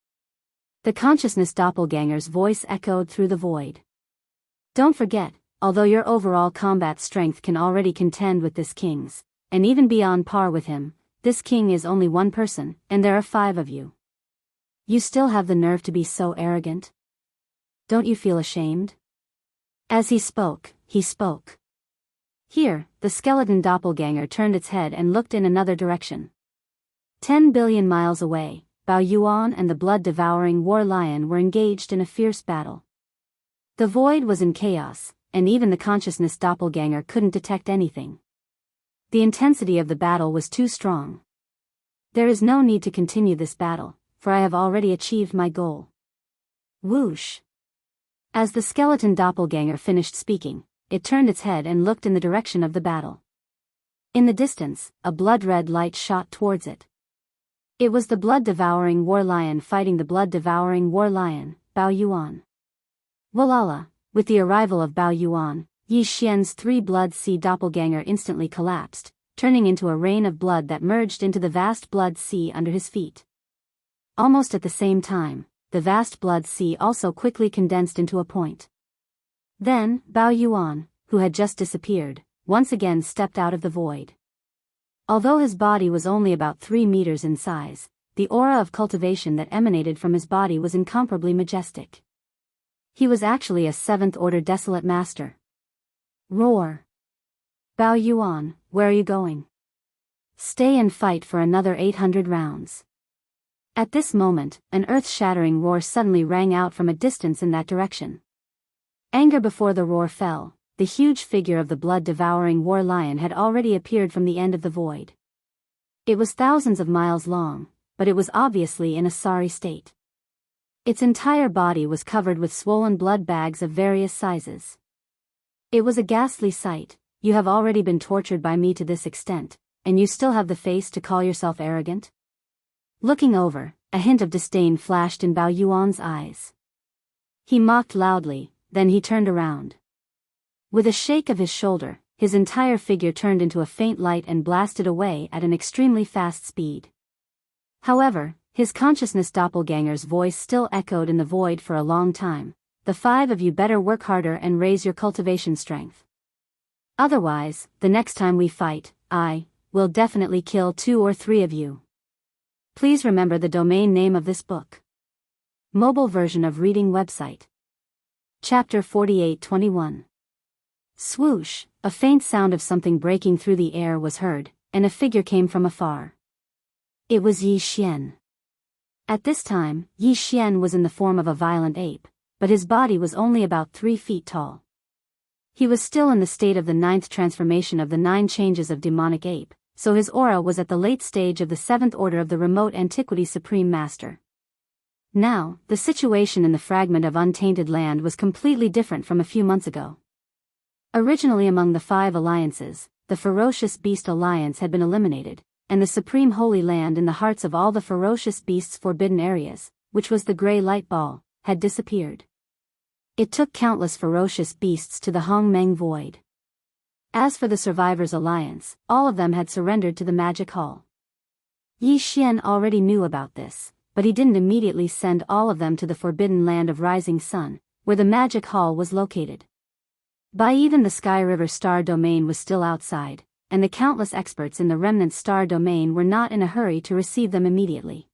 The consciousness doppelganger's voice echoed through the void. Don't forget, although your overall combat strength can already contend with this king's, and even be on par with him, this king is only 1 person, and there are 5 of you. You still have the nerve to be so arrogant? Don't you feel ashamed? As he spoke, he spoke. Here, the skeleton doppelganger turned its head and looked in another direction. 10 billion miles away, Bao Yuan and the blood-devouring war lion were engaged in a fierce battle. The void was in chaos, and even the consciousness doppelganger couldn't detect anything. The intensity of the battle was too strong. There is no need to continue this battle, for I have already achieved my goal. Whoosh! As the skeleton doppelganger finished speaking, it turned its head and looked in the direction of the battle. In the distance, a blood-red light shot towards it. It was the blood-devouring war lion fighting the blood-devouring war lion, Bao Yuan. Walala, with the arrival of Bao Yuan, Yi Xian's 3-blood sea doppelganger instantly collapsed, turning into a rain of blood that merged into the vast blood sea under his feet. Almost at the same time, the vast blood sea also quickly condensed into a point. Then, Bao Yuan, who had just disappeared, once again stepped out of the void. Although his body was only about 3 meters in size, the aura of cultivation that emanated from his body was incomparably majestic. He was actually a 7th-order desolate master. Roar! Bao Yuan, where are you going? Stay and fight for another 800 rounds. At this moment, an earth-shattering roar suddenly rang out from a distance in that direction. Anger before the roar fell, the huge figure of the blood-devouring war lion had already appeared from the end of the void. It was thousands of miles long, but it was obviously in a sorry state. Its entire body was covered with swollen blood bags of various sizes. It was a ghastly sight. You have already been tortured by me to this extent, and you still have the face to call yourself arrogant? Looking over, a hint of disdain flashed in Bao Yuan's eyes. He mocked loudly, then he turned around. With a shake of his shoulder, his entire figure turned into a faint light and blasted away at an extremely fast speed. However, his consciousness doppelganger's voice still echoed in the void for a long time. The 5 of you better work harder and raise your cultivation strength. Otherwise, the next time we fight, I will definitely kill 2 or 3 of you. Please remember the domain name of this book. Mobile version of reading website. Chapter 48-21. Swoosh, a faint sound of something breaking through the air was heard, and a figure came from afar. It was Yi Xian. At this time, Yi Xian was in the form of a violent ape, but his body was only about 3 feet tall. He was still in the state of the 9th transformation of the 9 changes of demonic ape, so his aura was at the late stage of the 7th order of the remote antiquity supreme master. Now, the situation in the fragment of untainted land was completely different from a few months ago. Originally among the 5 alliances, the Ferocious Beast Alliance had been eliminated, and the Supreme Holy Land in the hearts of all the ferocious beasts' forbidden areas, which was the Grey Light Ball, had disappeared. It took countless ferocious beasts to the Hongmeng Void. As for the Survivors' Alliance, all of them had surrendered to the Magic Hall. Yi Xian already knew about this, but he didn't immediately send all of them to the Forbidden Land of Rising Sun, where the Magic Hall was located. By even the Sky River Star Domain was still outside, and the countless experts in the remnant Star Domain were not in a hurry to receive them immediately.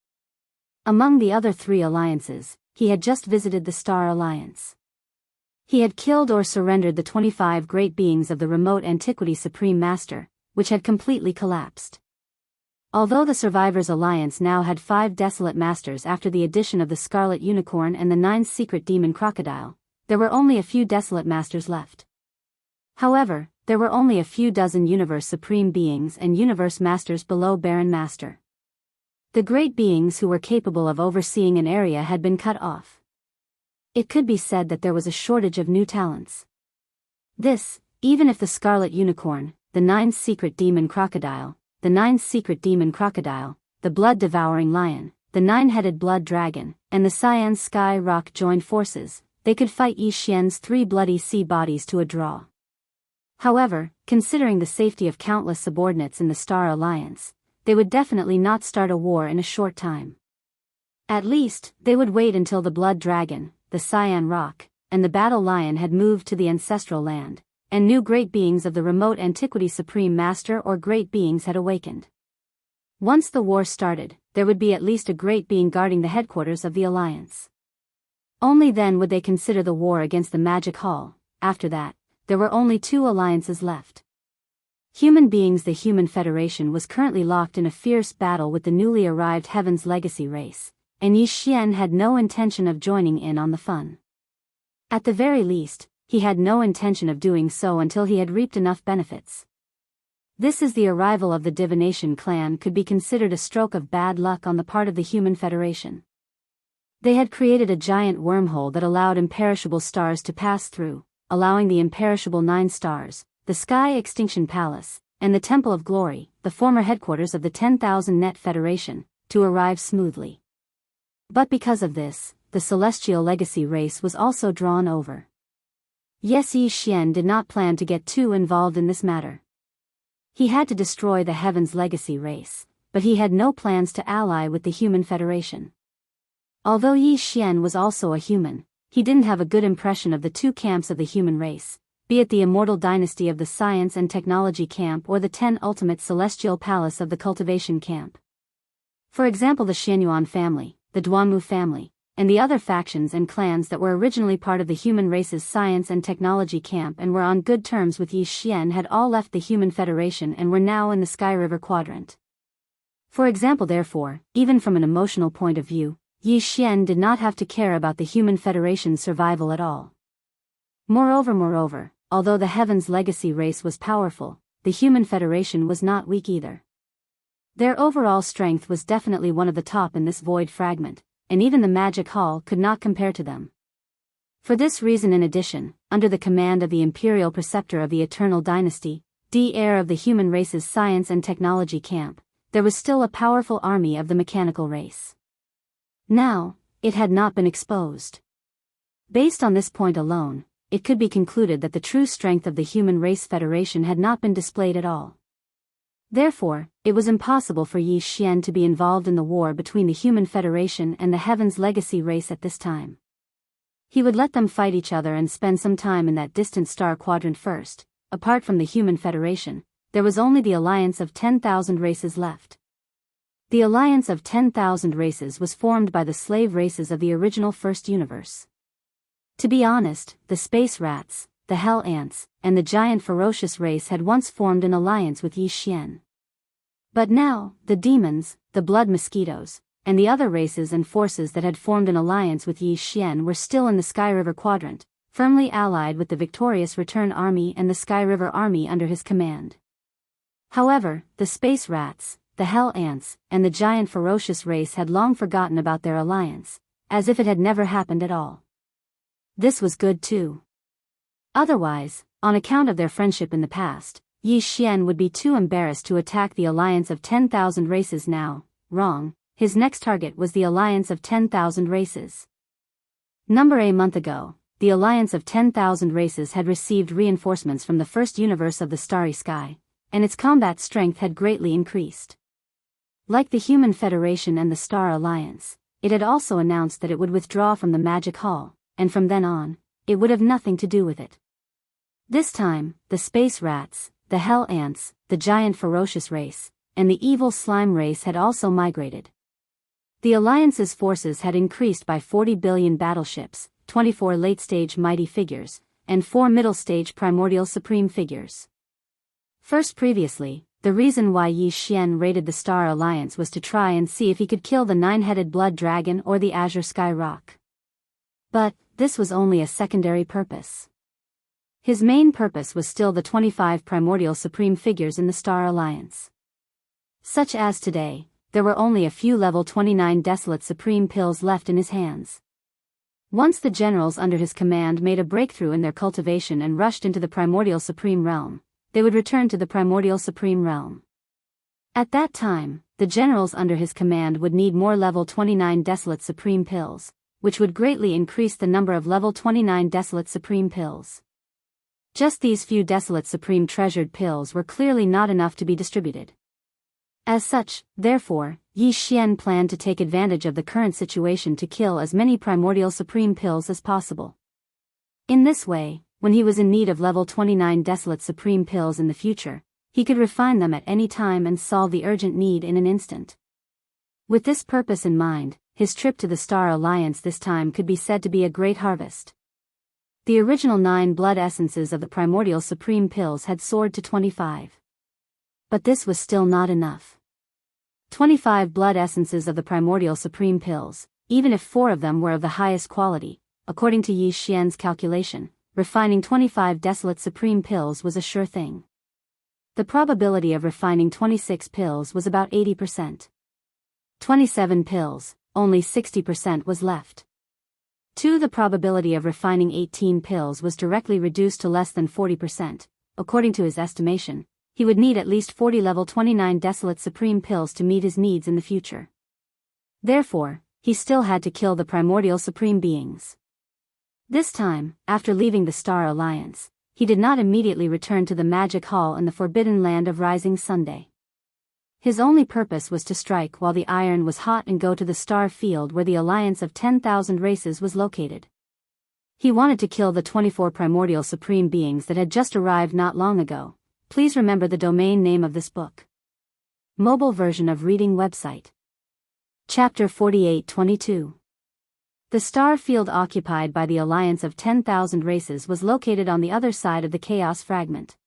Among the other 3 alliances, he had just visited the Star Alliance. He had killed or surrendered the 25 great beings of the remote antiquity Supreme Master, which had completely collapsed. Although the Survivors' Alliance now had 5 desolate masters after the addition of the Scarlet Unicorn and the 9 secret demon crocodile, there were only a few desolate masters left. However, there were only a few dozen Universe Supreme beings and Universe Masters below Baron Master. The great beings who were capable of overseeing an area had been cut off. It could be said that there was a shortage of new talents. This, even if the Scarlet Unicorn, the 9 secret demon crocodile, the 9 secret demon crocodile, the blood-devouring lion, the 9-headed blood dragon, and the Cyan Sky Rock joined forces, they could fight Yi Xian's 3 bloody sea bodies to a draw. However, considering the safety of countless subordinates in the Star Alliance, they would definitely not start a war in a short time. At least, they would wait until the blood dragon, the Cyan Rock, and the battle lion had moved to the ancestral land, and new great beings of the remote antiquity Supreme Master or great beings had awakened. Once the war started, there would be at least a great being guarding the headquarters of the Alliance. Only then would they consider the war against the Magic Hall. After that, there were only 2 alliances left. Human beings. The Human Federation was currently locked in a fierce battle with the newly arrived Heaven's Legacy race, and Yi Xian had no intention of joining in on the fun. At the very least, he had no intention of doing so until he had reaped enough benefits. This is the arrival of the Divination clan could be considered a stroke of bad luck on the part of the Human Federation. They had created a giant wormhole that allowed imperishable stars to pass through, allowing the imperishable 9 stars, the Sky Extinction Palace, and the Temple of Glory, the former headquarters of the 10,000 Net Federation, to arrive smoothly. But because of this, the Celestial Legacy race was also drawn over. Yes, Yi Xian did not plan to get too involved in this matter. He had to destroy the Heaven's Legacy race, but he had no plans to ally with the Human Federation. Although Yi Xian was also a human, he didn't have a good impression of the 2 camps of the human race, be it the Immortal Dynasty of the Science and Technology camp or the 10 Ultimate Celestial Palace of the Cultivation camp. For example, the Xianyuan family, the Duanmu family, and the other factions and clans that were originally part of the human race's science and technology camp and were on good terms with Yi Xian had all left the Human Federation and were now in the Sky River Quadrant. For example, therefore, even from an emotional point of view, Yi Xian did not have to care about the Human Federation's survival at all. Moreover, although the Heaven's Legacy race was powerful, the Human Federation was not weak either. Their overall strength was definitely one of the top in this void fragment, and even the Magic Hall could not compare to them. For this reason, in addition, under the command of the Imperial Preceptor of the Eternal Dynasty, heir of the human race's science and technology camp, there was still a powerful army of the mechanical race. Now, it had not been exposed. Based on this point alone, it could be concluded that the true strength of the Human Race Federation had not been displayed at all. Therefore, it was impossible for Yi Xian to be involved in the war between the Human Federation and the Heaven's Legacy race at this time. He would let them fight each other and spend some time in that distant star quadrant first. Apart from the Human Federation, there was only the alliance of 10,000 races left. The alliance of 10,000 races was formed by the slave races of the original first universe. To be honest, the space rats, the hell ants, and the giant ferocious race had once formed an alliance with Yi Xian. But now, the demons, the blood mosquitoes, and the other races and forces that had formed an alliance with Yi Xian were still in the Sky River Quadrant, firmly allied with the victorious Return Army and the Sky River Army under his command. However, the space rats, the hell ants, and the giant ferocious race had long forgotten about their alliance, as if it had never happened at all. This was good too. Otherwise, on account of their friendship in the past, Yi Xian would be too embarrassed to attack the alliance of 10,000 races now. Wrong, his next target was the alliance of 10,000 races. A month ago, the alliance of 10,000 races had received reinforcements from the first universe of the starry sky, and its combat strength had greatly increased. Like the Human Federation and the Star Alliance, it had also announced that it would withdraw from the Magic Hall, and from then on, it would have nothing to do with it. This time, the space rats, the hell ants, the giant ferocious race, and the evil slime race had also migrated. The Alliance's forces had increased by 40 billion battleships, 24 late-stage mighty figures, and 4 middle-stage primordial supreme figures. First previously, the reason why Yi Xian raided the Star Alliance was to try and see if he could kill the 9-headed blood dragon or the Azure Sky Rock. But, this was only a secondary purpose. His main purpose was still the 25 primordial supreme figures in the Star Alliance. Such as today, there were only a few level 29 desolate supreme pills left in his hands. Once the generals under his command made a breakthrough in their cultivation and rushed into the primordial supreme realm, they would return to the primordial supreme realm. At that time, the generals under his command would need more level 29 desolate supreme pills, which would greatly increase the number of level 29 desolate supreme pills. Just these few desolate supreme treasured pills were clearly not enough to be distributed. As such, therefore, Yi Xian planned to take advantage of the current situation to kill as many primordial supreme pills as possible. In this way, when he was in need of level 29 desolate supreme pills in the future, he could refine them at any time and solve the urgent need in an instant. With this purpose in mind, his trip to the Star Alliance this time could be said to be a great harvest. The original 9 blood essences of the primordial supreme pills had soared to 25. But this was still not enough. 25 blood essences of the primordial supreme pills, even if 4 of them were of the highest quality, according to Yi Xian's calculation, refining 25 desolate supreme pills was a sure thing. The probability of refining 26 pills was about 80%. 27 pills, only 60% was left. 2. The probability of refining 18 pills was directly reduced to less than 40%. According to his estimation, he would need at least 40 level 29 desolate supreme pills to meet his needs in the future. Therefore, he still had to kill the primordial supreme beings. This time, after leaving the Star Alliance, he did not immediately return to the Magic Hall in the Forbidden Land of Rising Sunday. His only purpose was to strike while the iron was hot and go to the star field where the alliance of 10,000 races was located. He wanted to kill the 24 primordial supreme beings that had just arrived not long ago. Please remember the domain name of this book. Mobile version of reading website. Chapter 48-22. The star field occupied by the alliance of 10,000 races was located on the other side of the chaos fragment.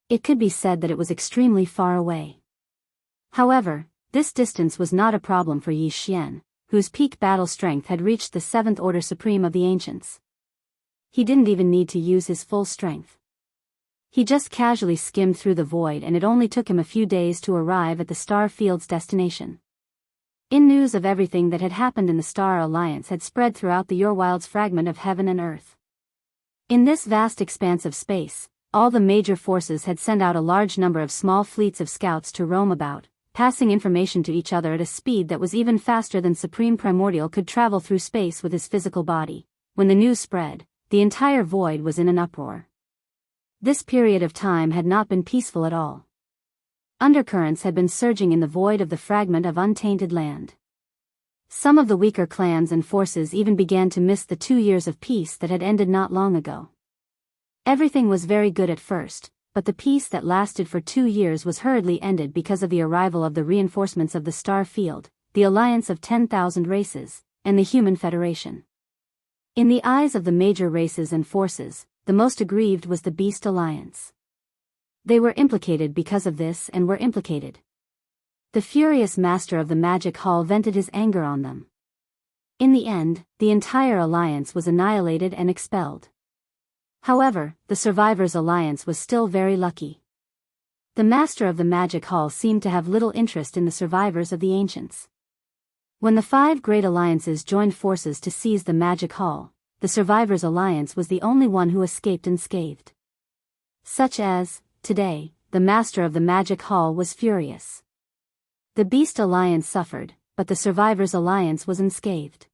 It could be said that it was extremely far away. However, this distance was not a problem for Yi Xian, whose peak battle strength had reached the 7th order supreme of the ancients. He didn't even need to use his full strength. He just casually skimmed through the void and it only took him a few days to arrive at the star field's destination. In news of everything that had happened in the Star Alliance had spread throughout the Urwild's fragment of heaven and earth. In this vast expanse of space, all the major forces had sent out a large number of small fleets of scouts to roam about, passing information to each other at a speed that was even faster than Supreme Primordial could travel through space with his physical body. When the news spread, the entire void was in an uproar. This period of time had not been peaceful at all. Undercurrents had been surging in the void of the fragment of untainted land. Some of the weaker clans and forces even began to miss the 2 years of peace that had ended not long ago. Everything was very good at first, but the peace that lasted for 2 years was hurriedly ended because of the arrival of the reinforcements of the Star Field, the alliance of 10,000 races, and the Human Federation. In the eyes of the major races and forces, the most aggrieved was the Beast Alliance. They were implicated because of this and were implicated. The furious master of the Magic Hall vented his anger on them. In the end, the entire alliance was annihilated and expelled. However, the Survivors' Alliance was still very lucky. The master of the Magic Hall seemed to have little interest in the survivors of the ancients. When the 5 great alliances joined forces to seize the Magic Hall, the Survivors' Alliance was the only one who escaped unscathed. Such as, today, the master of the Magic Hall was furious. The Beast Alliance suffered, but the Survivors' Alliance was unscathed.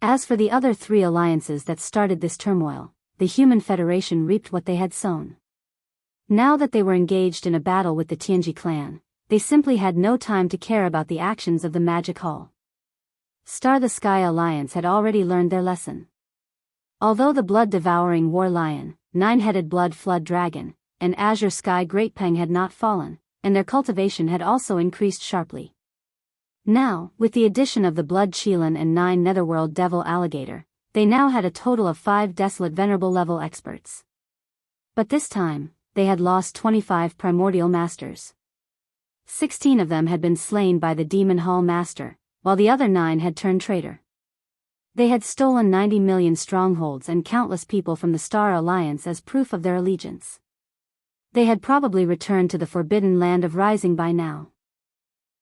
As for the other three alliances that started this turmoil, the Human Federation reaped what they had sown. Now that they were engaged in a battle with the Tianji clan, they simply had no time to care about the actions of the Magic Hall. Star the Sky Alliance had already learned their lesson. Although the blood-devouring War Lion, Nine-Headed Blood Flood Dragon, and Azure Sky Great Peng had not fallen, and their cultivation had also increased sharply. Now, with the addition of the Blood Chelan and 9 Netherworld Devil Alligator, they now had a total of 5 Desolate Venerable level experts. But this time, they had lost 25 Primordial Masters. 16 of them had been slain by the Demon Hall Master, while the other 9 had turned traitor. They had stolen 90 million strongholds and countless people from the Star Alliance as proof of their allegiance. They had probably returned to the Forbidden Land of Rising by now.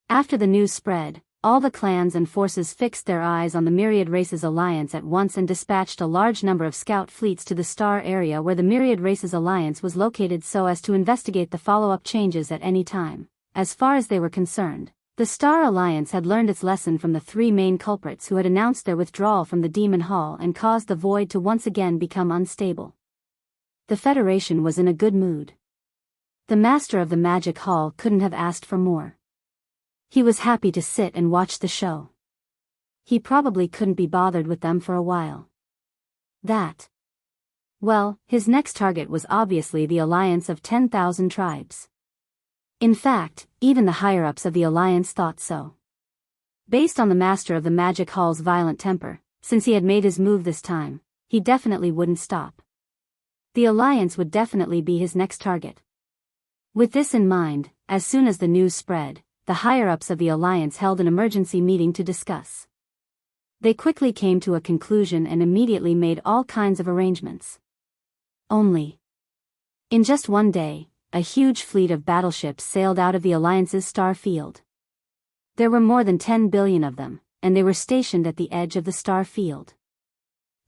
After the news spread, all the clans and forces fixed their eyes on the Myriad Races Alliance at once and dispatched a large number of scout fleets to the Star area where the Myriad Races Alliance was located so as to investigate the follow-up changes at any time. As far as they were concerned, the Star Alliance had learned its lesson from the 3 main culprits who had announced their withdrawal from the Demon Hall and caused the Void to once again become unstable. The Federation was in a good mood. The Master of the Magic Hall couldn't have asked for more. He was happy to sit and watch the show. He probably couldn't be bothered with them for a while. Well, his next target was obviously the alliance of 10,000 tribes. In fact, even the higher-ups of the alliance thought so. Based on the Master of the Magic Hall's violent temper, since he had made his move this time, he definitely wouldn't stop. The alliance would definitely be his next target. With this in mind, as soon as the news spread, the higher-ups of the alliance held an emergency meeting to discuss. They quickly came to a conclusion and immediately made all kinds of arrangements. In just one day, a huge fleet of battleships sailed out of the alliance's star field. There were more than 10 billion of them, and they were stationed at the edge of the star field.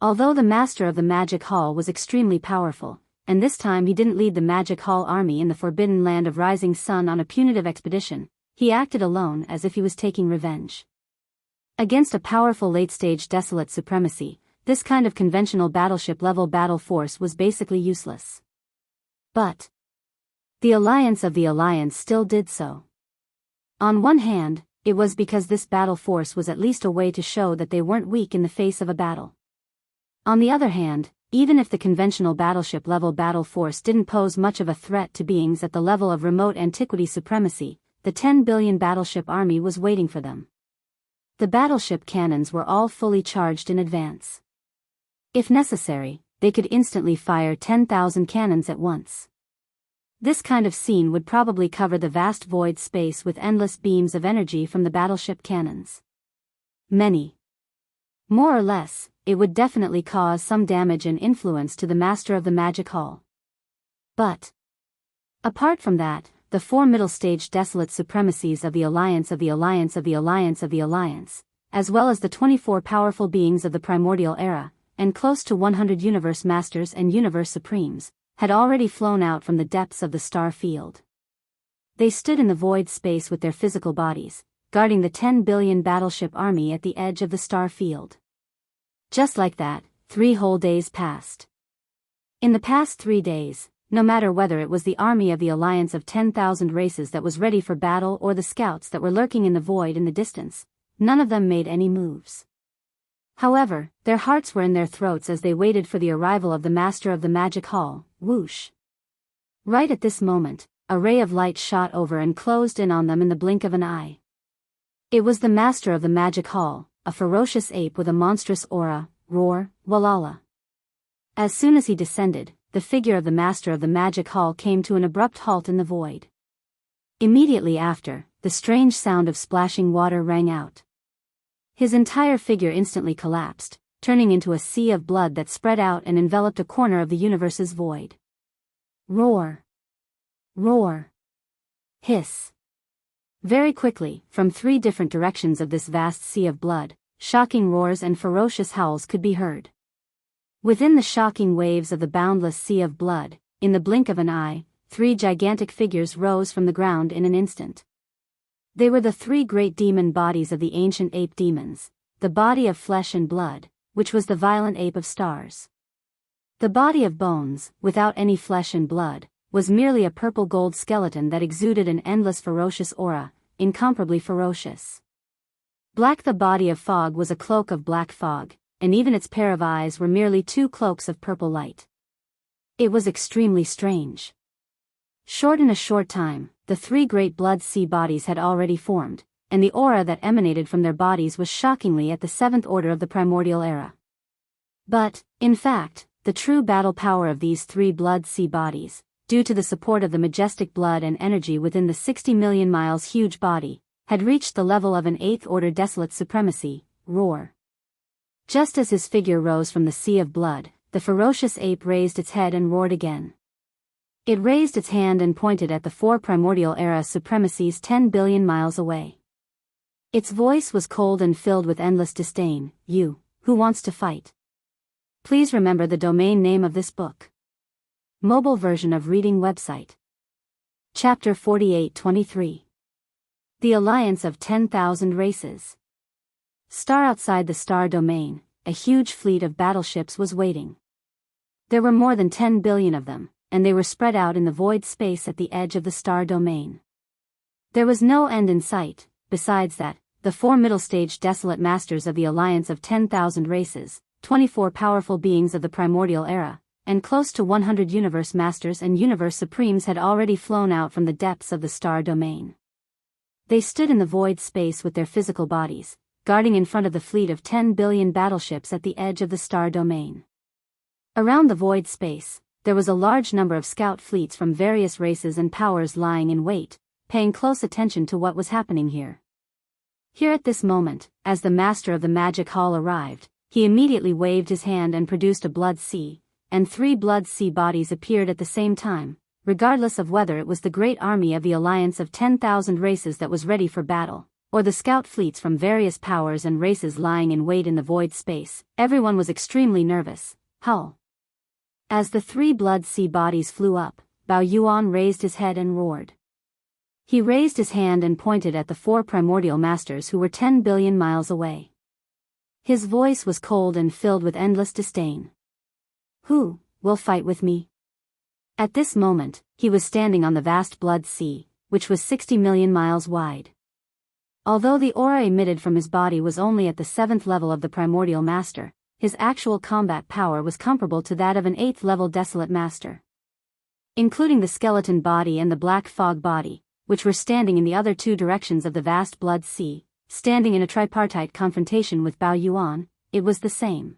Although the Master of the Magic Hall was extremely powerful, and this time he didn't lead the Magic Hall army in the Forbidden Land of Rising Sun on a punitive expedition, he acted alone as if he was taking revenge. Against a powerful late-stage Desolate supremacy, this kind of conventional battleship-level battle force was basically useless. But the alliance of the alliance still did so. On one hand, it was because this battle force was at least a way to show that they weren't weak in the face of a battle. On the other hand, even if the conventional battleship-level battle force didn't pose much of a threat to beings at the level of remote antiquity supremacy, the 10 billion battleship army was waiting for them. The battleship cannons were all fully charged in advance. If necessary, they could instantly fire 10,000 cannons at once. This kind of scene would probably cover the vast void space with endless beams of energy from the battleship cannons. More or less, it would definitely cause some damage and influence to the Master of the Magic Hall. But apart from that, the 4 middle-stage Desolate supremacies of the Alliance of the Alliance of the Alliance of the Alliance, as well as the 24 powerful beings of the Primordial Era, and close to 100 Universe Masters and Universe Supremes, had already flown out from the depths of the star field. They stood in the void space with their physical bodies, guarding the 10 billion battleship army at the edge of the star field. Just like that, 3 whole days passed. In the past 3 days, no matter whether it was the army of the alliance of 10,000 races that was ready for battle or the scouts that were lurking in the void in the distance, none of them made any moves. However, their hearts were in their throats as they waited for the arrival of the Master of the Magic Hall, whoosh. Right at this moment, a ray of light shot over and closed in on them in the blink of an eye. It was the Master of the Magic Hall, a ferocious ape with a monstrous aura, roar, walala. As soon as he descended, the figure of the Master of the Magic Hall came to an abrupt halt in the void. Immediately after, the strange sound of splashing water rang out. His entire figure instantly collapsed, turning into a sea of blood that spread out and enveloped a corner of the universe's void. Roar! Roar! Hiss! Very quickly, from 3 different directions of this vast sea of blood, shocking roars and ferocious howls could be heard. Within the shocking waves of the boundless sea of blood, in the blink of an eye, 3 gigantic figures rose from the ground in an instant. They were the 3 great demon bodies of the ancient ape demons, the body of flesh and blood, which was the violent ape of stars. The body of bones, without any flesh and blood, was merely a purple-gold skeleton that exuded an endless ferocious aura, incomparably ferocious. Black the body of fog was a cloak of black fog, and even its pair of eyes were merely two cloaks of purple light. It was extremely strange. In a short time, the three great blood sea bodies had already formed, and the aura that emanated from their bodies was shockingly at the seventh order of the primordial era. But, in fact, the true battle power of these three blood sea bodies, due to the support of the majestic blood and energy within the 60 million miles huge body, had reached the level of an eighth-order desolate supremacy, roar. Just as his figure rose from the sea of blood, the ferocious ape raised its head and roared again. It raised its hand and pointed at the four primordial era supremacies 10 billion miles away. Its voice was cold and filled with endless disdain. You, who wants to fight? Please remember the domain name of this book. Mobile version of reading website. Chapter 48-23. The Alliance of 10,000 Races. Star outside the star domain, a huge fleet of battleships was waiting. There were more than 10 billion of them, and they were spread out in the void space at the edge of the star domain. There was no end in sight. Besides that, the four middle-stage desolate masters of the Alliance of 10,000 Races, 24 powerful beings of the primordial era, and close to 100 universe masters and universe supremes had already flown out from the depths of the star domain. They stood in the void space with their physical bodies, guarding in front of the fleet of 10 billion battleships at the edge of the star domain. Around the void space, there was a large number of scout fleets from various races and powers lying in wait, paying close attention to what was happening here. Here at this moment, as the master of the magic hall arrived, he immediately waved his hand and produced a blood sea, and three blood sea bodies appeared at the same time, regardless of whether it was the great army of the Alliance of 10,000 Races that was ready for battle, or the scout fleets from various powers and races lying in wait in the void space. Everyone was extremely nervous. Hull. As the three blood sea bodies flew up, Bao Yuan raised his head and roared. He raised his hand and pointed at the four primordial masters who were 10 billion miles away. His voice was cold and filled with endless disdain. Who will fight with me? At this moment, he was standing on the vast blood sea, which was 60 million miles wide. Although the aura emitted from his body was only at the 7th level of the primordial master, his actual combat power was comparable to that of an 8th-level desolate master. Including the skeleton body and the black fog body, which were standing in the other two directions of the vast blood sea, standing in a tripartite confrontation with Bao Yuan, it was the same.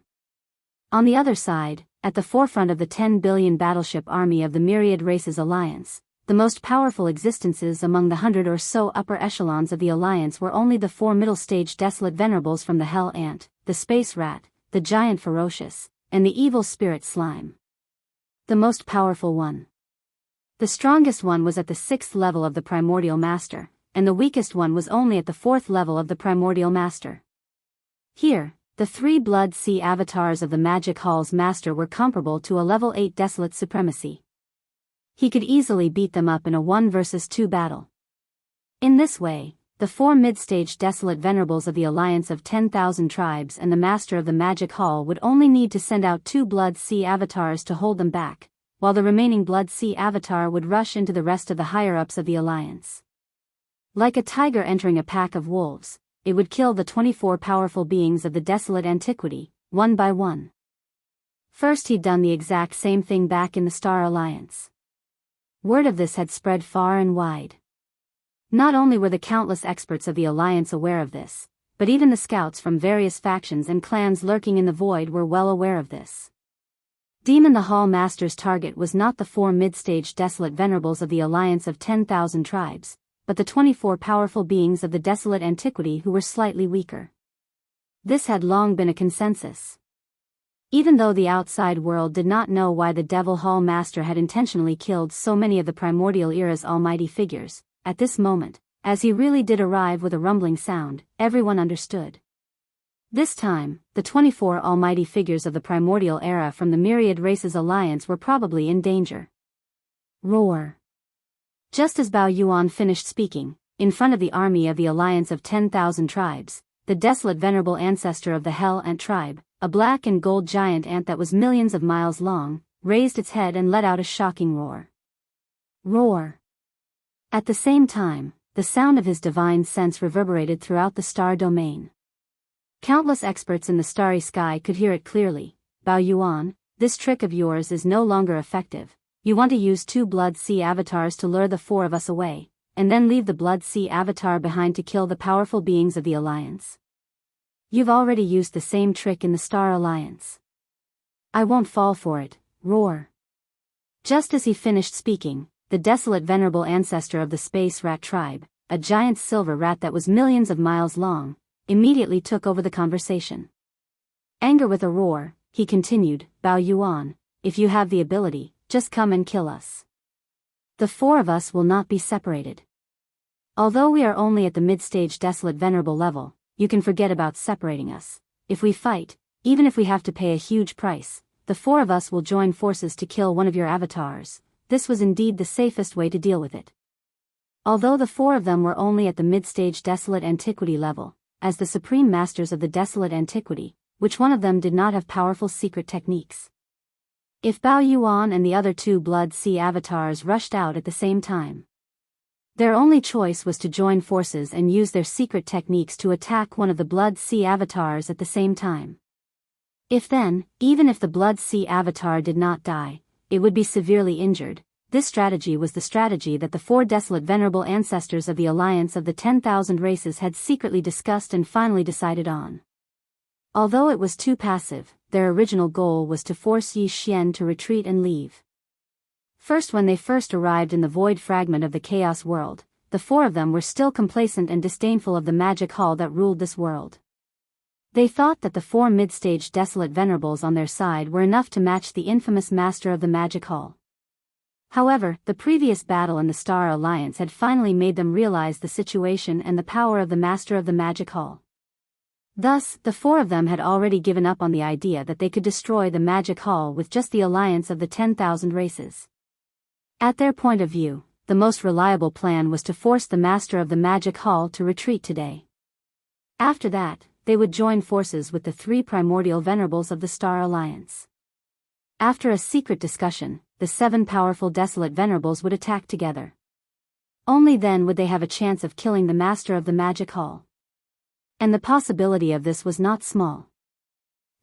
On the other side, at the forefront of the 10 billion battleship army of the Myriad Races Alliance, the most powerful existences among the 100 or so upper echelons of the Alliance were only the four middle-stage desolate venerables from the Hell Ant, the Space Rat, the Giant Ferocious, and the Evil Spirit Slime. The most powerful one. The strongest one was at the 6th level of the Primordial Master, and the weakest one was only at the 4th level of the Primordial Master. Here, the three blood sea avatars of the Magic Hall's master were comparable to a level 8 desolate supremacy. He could easily beat them up in a 1 versus 2 battle. In this way, the four mid-stage desolate venerables of the Alliance of 10,000 Tribes and the master of the Magic Hall would only need to send out 2 blood sea avatars to hold them back, while the remaining blood sea avatar would rush into the rest of the higher-ups of the Alliance. Like a tiger entering a pack of wolves, it would kill the 24 powerful beings of the desolate antiquity, one by one. First he'd done the exact same thing back in the Star Alliance. Word of this had spread far and wide. Not only were the countless experts of the Alliance aware of this, but even the scouts from various factions and clans lurking in the void were well aware of this. Demon the Hall Master's target was not the four mid-stage desolate venerables of the Alliance of 10,000 Tribes, but the 24 powerful beings of the desolate antiquity who were slightly weaker. This had long been a consensus. Even though the outside world did not know why the Devil Hall Master had intentionally killed so many of the Primordial Era's almighty figures, at this moment, as he really did arrive with a rumbling sound, everyone understood. This time, the 24 almighty figures of the Primordial Era from the Myriad Races Alliance were probably in danger. Roar. Just as Bao Yuan finished speaking, in front of the army of the Alliance of 10,000 Tribes, the desolate venerable ancestor of the Hell Ant tribe, a black and gold giant ant that was millions of miles long, raised its head and let out a shocking roar. Roar. At the same time, the sound of his divine sense reverberated throughout the star domain. Countless experts in the starry sky could hear it clearly. Bao Yuan, this trick of yours is no longer effective. You want to use 2 Blood Sea avatars to lure the 4 of us away, and then leave the Blood Sea avatar behind to kill the powerful beings of the Alliance. You've already used the same trick in the Star Alliance. I won't fall for it. Roar. Just as he finished speaking, the desolate venerable ancestor of the space rat tribe, a giant silver rat that was millions of miles long, immediately took over the conversation. Anger with a roar, he continued, Bao Yuan, if you have the ability, just come and kill us. The 4 of us will not be separated. Although we are only at the mid-stage desolate venerable level, you can forget about separating us. If we fight, even if we have to pay a huge price, the 4 of us will join forces to kill one of your avatars. This was indeed the safest way to deal with it. Although the 4 of them were only at the mid-stage desolate antiquity level, as the supreme masters of the desolate antiquity, which one of them did not have powerful secret techniques. If Bao Yuan and the other 2 Blood Sea avatars rushed out at the same time, their only choice was to join forces and use their secret techniques to attack one of the Blood Sea avatars at the same time. If then, even if the Blood Sea avatar did not die, it would be severely injured. This strategy was the strategy that the 4 desolate venerable ancestors of the Alliance of the 10,000 races had secretly discussed and finally decided on. Although it was too passive, their original goal was to force Yi Xian to retreat and leave. First, when they first arrived in the void fragment of the Chaos world, the 4 of them were still complacent and disdainful of the magic hall that ruled this world. They thought that the 4 mid-stage desolate venerables on their side were enough to match the infamous master of the magic hall. However, the previous battle in the Star Alliance had finally made them realize the situation and the power of the master of the magic hall. Thus, the 4 of them had already given up on the idea that they could destroy the magic hall with just the alliance of the 10,000 races. At their point of view, the most reliable plan was to force the master of the magic hall to retreat today. After that, they would join forces with the 3 primordial venerables of the Star Alliance. After a secret discussion, the 7 powerful desolate venerables would attack together. Only then would they have a chance of killing the master of the magic hall. And the possibility of this was not small.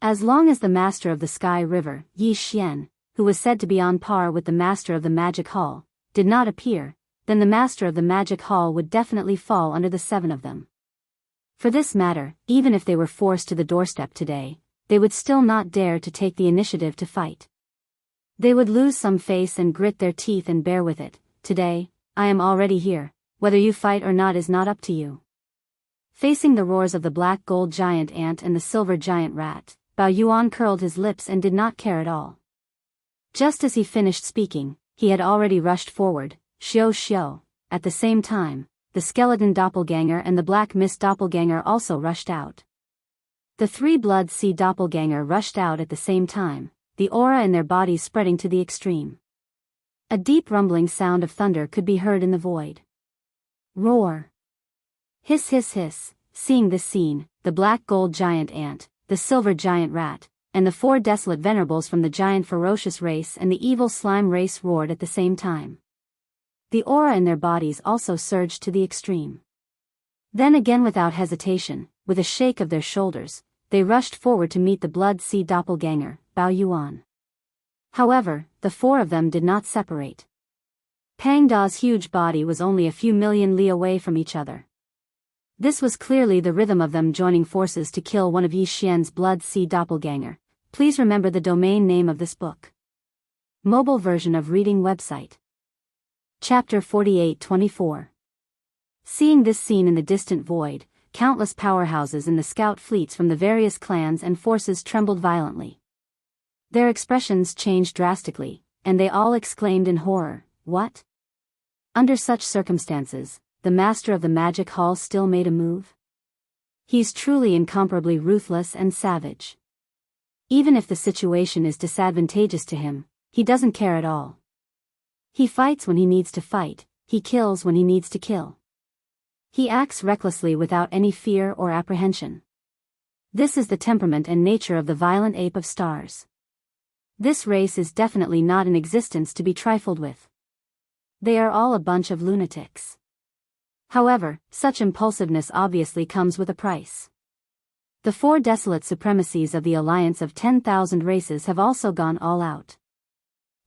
As long as the master of the Sky River, Yi Xian, who was said to be on par with the master of the magic hall, did not appear, then the master of the magic hall would definitely fall under the 7 of them. For this matter, even if they were forced to the doorstep today, they would still not dare to take the initiative to fight. They would lose some face and grit their teeth and bear with it. Today, I am already here. Whether you fight or not is not up to you. Facing the roars of the black gold giant ant and the silver giant rat, Bao Yuan curled his lips and did not care at all. Just as he finished speaking, he had already rushed forward, Xiao. At the same time, the skeleton doppelganger and the black mist doppelganger also rushed out. The 3 Blood Sea doppelganger rushed out at the same time, the aura in their bodies spreading to the extreme. A deep rumbling sound of thunder could be heard in the void. Roar. Hiss hiss hiss. Seeing this scene, the black gold giant ant, the silver giant rat, and the 4 desolate venerables from the giant ferocious race and the evil slime race roared at the same time. The aura in their bodies also surged to the extreme. Then again, without hesitation, with a shake of their shoulders, they rushed forward to meet the Blood Sea doppelganger, Bao Yuan. However, the 4 of them did not separate. Pang Da's huge body was only a few million li away from each other. This was clearly the rhythm of them joining forces to kill one of Yi Xian's Blood Sea doppelganger. Please remember the domain name of this book. Mobile version of reading website. Chapter 48-24. Seeing this scene in the distant void, countless powerhouses in the scout fleets from the various clans and forces trembled violently. Their expressions changed drastically, and they all exclaimed in horror, "What?" Under such circumstances, the master of the magic hall still made a move? He's truly incomparably ruthless and savage. Even if the situation is disadvantageous to him, he doesn't care at all. He fights when he needs to fight, he kills when he needs to kill. He acts recklessly without any fear or apprehension. This is the temperament and nature of the violent ape of stars. This race is definitely not an existence to be trifled with. They are all a bunch of lunatics. However, such impulsiveness obviously comes with a price. The 4 desolate supremacies of the alliance of 10,000 races have also gone all out.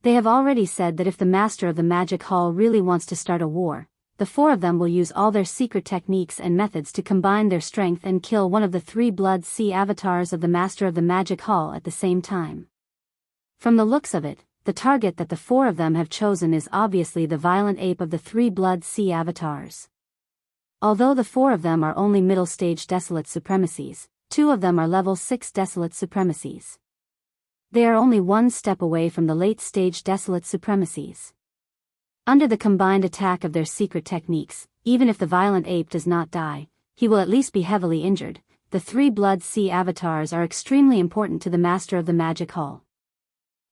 They have already said that if the master of the magic hall really wants to start a war, the 4 of them will use all their secret techniques and methods to combine their strength and kill one of the 3 blood sea avatars of the master of the magic hall at the same time. From the looks of it, the target that the 4 of them have chosen is obviously the violent ape of the 3 blood sea avatars. Although the 4 of them are only middle stage desolate supremacies, 2 of them are level 6 desolate supremacies. They are only one step away from the late stage desolate supremacies. Under the combined attack of their secret techniques, even if the violent ape does not die, he will at least be heavily injured. The 3 blood sea avatars are extremely important to the master of the magic hall.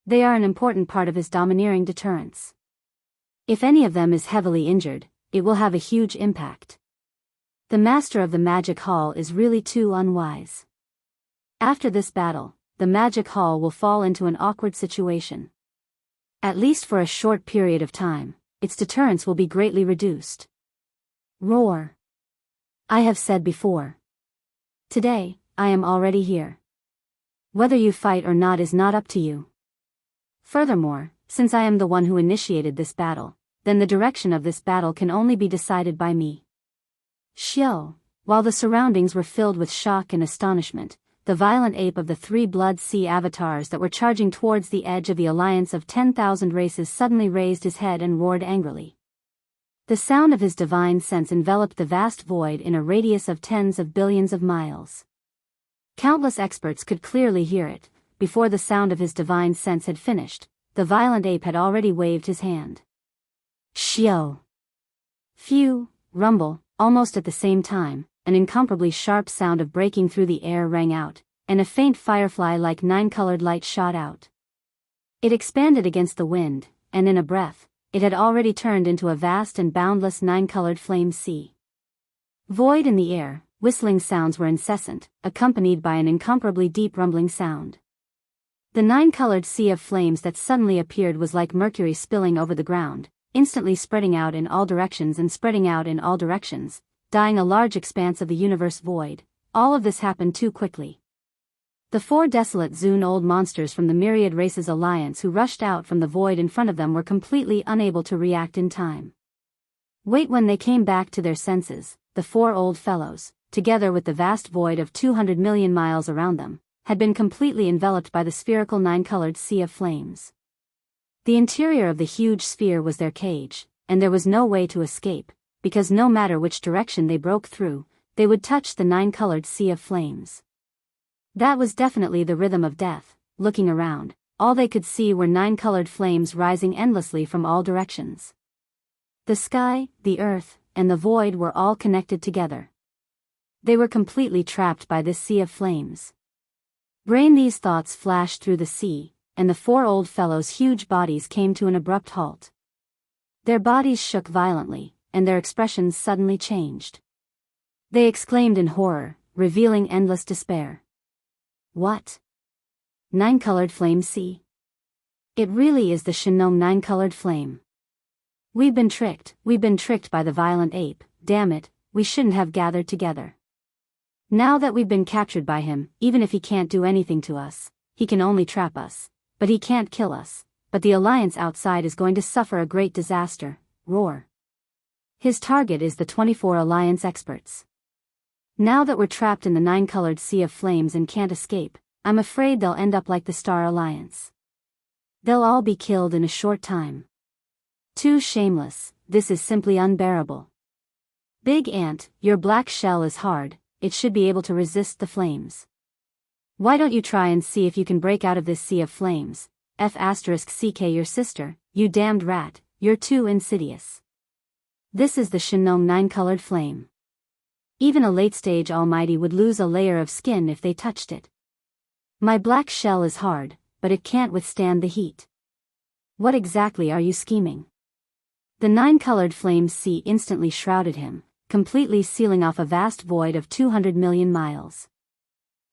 They are an important part of his domineering deterrence. If any of them is heavily injured, it will have a huge impact. The master of the magic hall is really too unwise. After this battle, the magic hall will fall into an awkward situation. At least for a short period of time, its deterrence will be greatly reduced. Roar. I have said before. Today, I am already here. Whether you fight or not is not up to you. Furthermore, since I am the one who initiated this battle, then the direction of this battle can only be decided by me. Xiao. While the surroundings were filled with shock and astonishment, the violent ape of the 3 blood sea avatars that were charging towards the edge of the alliance of 10,000 races suddenly raised his head and roared angrily. The sound of his divine sense enveloped the vast void in a radius of tens of billions of miles. Countless experts could clearly hear it. Before the sound of his divine sense had finished, the violent ape had already waved his hand. Xiao. Phew, rumble, almost at the same time, an incomparably sharp sound of breaking through the air rang out, and a faint firefly-like 9-colored light shot out. It expanded against the wind, and in a breath, it had already turned into a vast and boundless 9-colored flame sea. Void in the air, whistling sounds were incessant, accompanied by an incomparably deep rumbling sound. The 9-colored sea of flames that suddenly appeared was like mercury spilling over the ground, instantly spreading out in all directions and spreading out in all directions, dyeing a large expanse of the universe void. All of this happened too quickly. The 4 desolate Zune-old monsters from the Myriad Races Alliance who rushed out from the void in front of them were completely unable to react in time. Wait, when they came back to their senses, the 4 old fellows, together with the vast void of 200 million miles around them, had been completely enveloped by the spherical 9-colored sea of flames. The interior of the huge sphere was their cage, and there was no way to escape, because no matter which direction they broke through, they would touch the 9-colored sea of flames. That was definitely the rhythm of death. Looking around, all they could see were 9-colored flames rising endlessly from all directions. The sky, the earth, and the void were all connected together. They were completely trapped by this sea of flames. These thoughts flashed through the sea, and the 4 old fellows' huge bodies came to an abrupt halt. Their bodies shook violently, and their expressions suddenly changed. They exclaimed in horror, revealing endless despair. What? 9-colored flame sea? It really is the Shinong 9-colored flame. We've been tricked by the violent ape. Damn it, we shouldn't have gathered together. Now that we've been captured by him, even if he can't do anything to us, he can only trap us. But he can't kill us. But the alliance outside is going to suffer a great disaster. Roar. His target is the 24 alliance experts. Now that we're trapped in the 9-colored sea of flames and can't escape, I'm afraid they'll end up like the Star Alliance. They'll all be killed in a short time. Too shameless, this is simply unbearable. Big Ant, your black shell is hard, it should be able to resist the flames. Why don't you try and see if you can break out of this sea of flames? F***ck your sister, you damned rat, you're too insidious. This is the Shinong 9-colored flame. Even a late-stage almighty would lose a layer of skin if they touched it. My black shell is hard, but it can't withstand the heat. What exactly are you scheming? The 9-colored flame sea instantly shrouded him, completely sealing off a vast void of 200 million miles.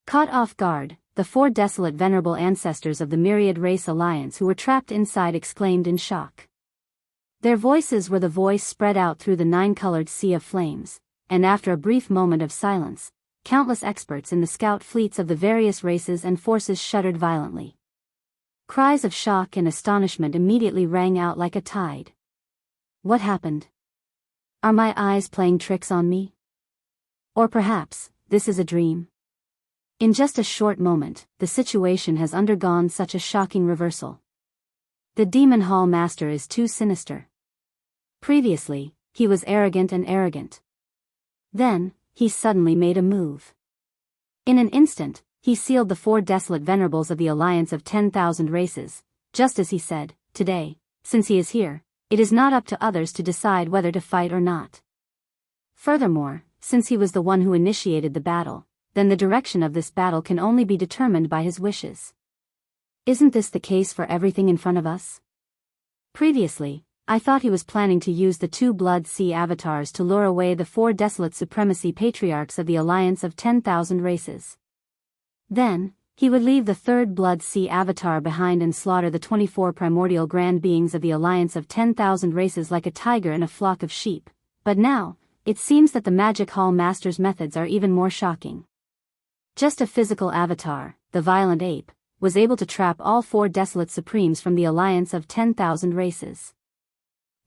Caught off guard, the four desolate venerable ancestors of the myriad race alliance who were trapped inside exclaimed in shock. Their voices were the voice spread out through the nine-colored sea of flames, and after a brief moment of silence, countless experts in the scout fleets of the various races and forces shuddered violently. Cries of shock and astonishment immediately rang out like a tide. What happened? Are my eyes playing tricks on me? Or perhaps, this is a dream? In just a short moment, the situation has undergone such a shocking reversal. The Demon Hall Master is too sinister. Previously, he was arrogant and arrogant. Then, he suddenly made a move. In an instant, he sealed the four desolate venerables of the alliance of 10,000 races, just as he said, today, since he is here, it is not up to others to decide whether to fight or not. Furthermore, since he was the one who initiated the battle, then the direction of this battle can only be determined by his wishes. Isn't this the case for everything in front of us? Previously, I thought he was planning to use the two Blood Sea avatars to lure away the four desolate supremacy patriarchs of the alliance of 10,000 races. Then, he would leave the third Blood Sea avatar behind and slaughter the 24 primordial grand beings of the alliance of 10,000 races like a tiger in a flock of sheep. But now, it seems that the Magic Hall Master's methods are even more shocking. Just a physical avatar, the violent ape, was able to trap all four desolate supremes from the alliance of 10,000 races.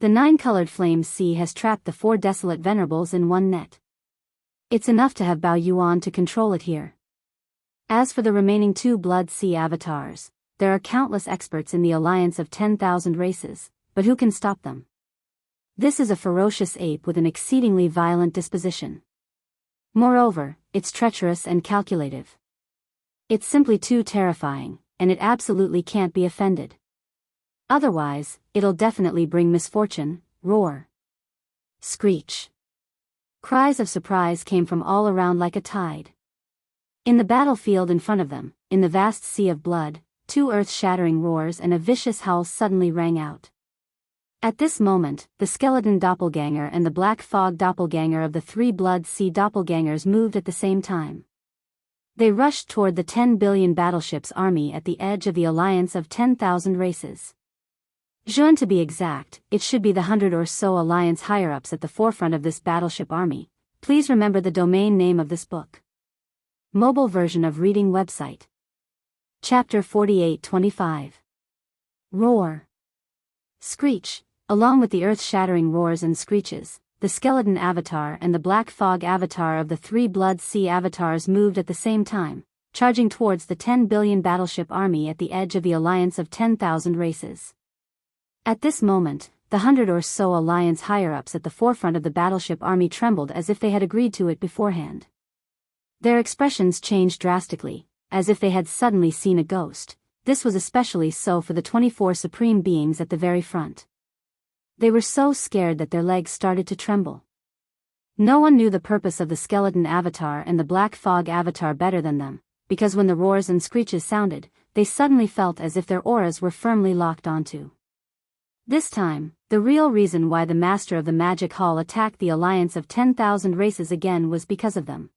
The nine-colored flame sea has trapped the four desolate venerables in one net. It's enough to have Bao Yuan to control it here. As for the remaining two Blood Sea avatars, there are countless experts in the alliance of 10,000 races, but who can stop them? This is a ferocious ape with an exceedingly violent disposition. Moreover, it's treacherous and calculative. It's simply too terrifying, and it absolutely can't be offended. Otherwise, it'll definitely bring misfortune. Roar. Screech. Cries of surprise came from all around like a tide. In the battlefield in front of them, in the vast sea of blood, two earth-shattering roars and a vicious howl suddenly rang out. At this moment, the skeleton doppelganger and the black fog doppelganger of the three Blood Sea doppelgangers moved at the same time. They rushed toward the 10 billion battleships army at the edge of the alliance of 10,000 races. Zhuan, to be exact, it should be the 100 or so alliance higher-ups at the forefront of this battleship army. Please remember the domain name of this book. Mobile version of reading website. Chapter 48-25. Roar. Screech. Along with the earth-shattering roars and screeches, the skeleton avatar and the black fog avatar of the three Blood Sea avatars moved at the same time, charging towards the 10 billion battleship army at the edge of the alliance of 10,000 races. At this moment, the 100 or so alliance higher-ups at the forefront of the battleship army trembled as if they had agreed to it beforehand. Their expressions changed drastically, as if they had suddenly seen a ghost. This was especially so for the 24 supreme beings at the very front. They were so scared that their legs started to tremble. No one knew the purpose of the skeleton avatar and the black fog avatar better than them, because when the roars and screeches sounded, they suddenly felt as if their auras were firmly locked onto. This time, the real reason why the master of the Magic Hall attacked the alliance of 10,000 races again was because of them.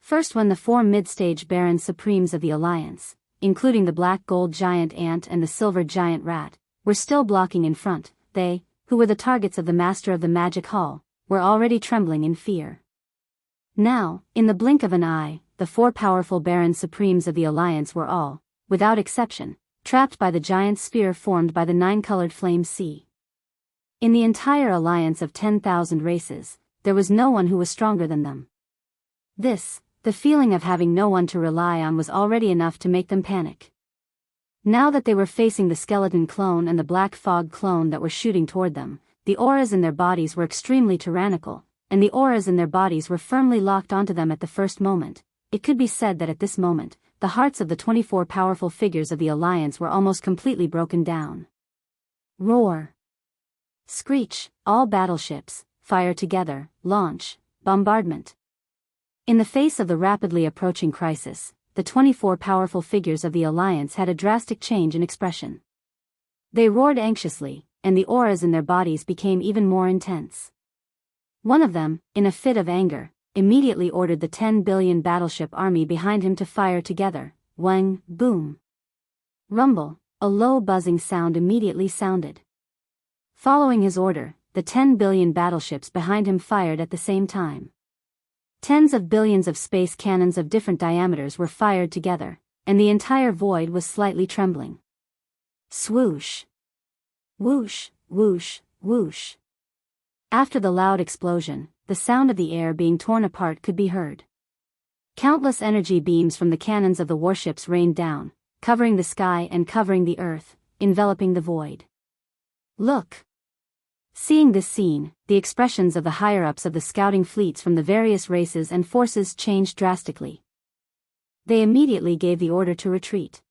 First, when the four mid-stage Baron Supremes of the alliance, including the black gold giant ant and the silver giant rat, were still blocking in front, they, who were the targets of the master of the Magic Hall, were already trembling in fear. Now, in the blink of an eye, the four powerful Baron Supremes of the alliance were all, without exception, trapped by the giant sphere formed by the nine-colored flame sea. In the entire alliance of 10,000 races, there was no one who was stronger than them. This, the feeling of having no one to rely on, was already enough to make them panic. Now that they were facing the skeleton clone and the black fog clone that were shooting toward them, the auras in their bodies were extremely tyrannical, and the auras in their bodies were firmly locked onto them at the first moment. It could be said that at this moment, the hearts of the 24 powerful figures of the alliance were almost completely broken down. Roar. Screech. All battleships, fire together, launch, bombardment. In the face of the rapidly approaching crisis, the 24 powerful figures of the alliance had a drastic change in expression. They roared anxiously, and the auras in their bodies became even more intense. One of them, in a fit of anger, immediately ordered the 10 billion battleship army behind him to fire together. Wang, boom. Rumble, a low buzzing sound immediately sounded. Following his order, the 10 billion battleships behind him fired at the same time. Tens of billions of space cannons of different diameters were fired together, and the entire void was slightly trembling. Swoosh. Whoosh, whoosh, whoosh. After the loud explosion, the sound of the air being torn apart could be heard. Countless energy beams from the cannons of the warships rained down, covering the sky and covering the earth, enveloping the void. Look! Seeing this scene, the expressions of the higher-ups of the scouting fleets from the various races and forces changed drastically. They immediately gave the order to retreat.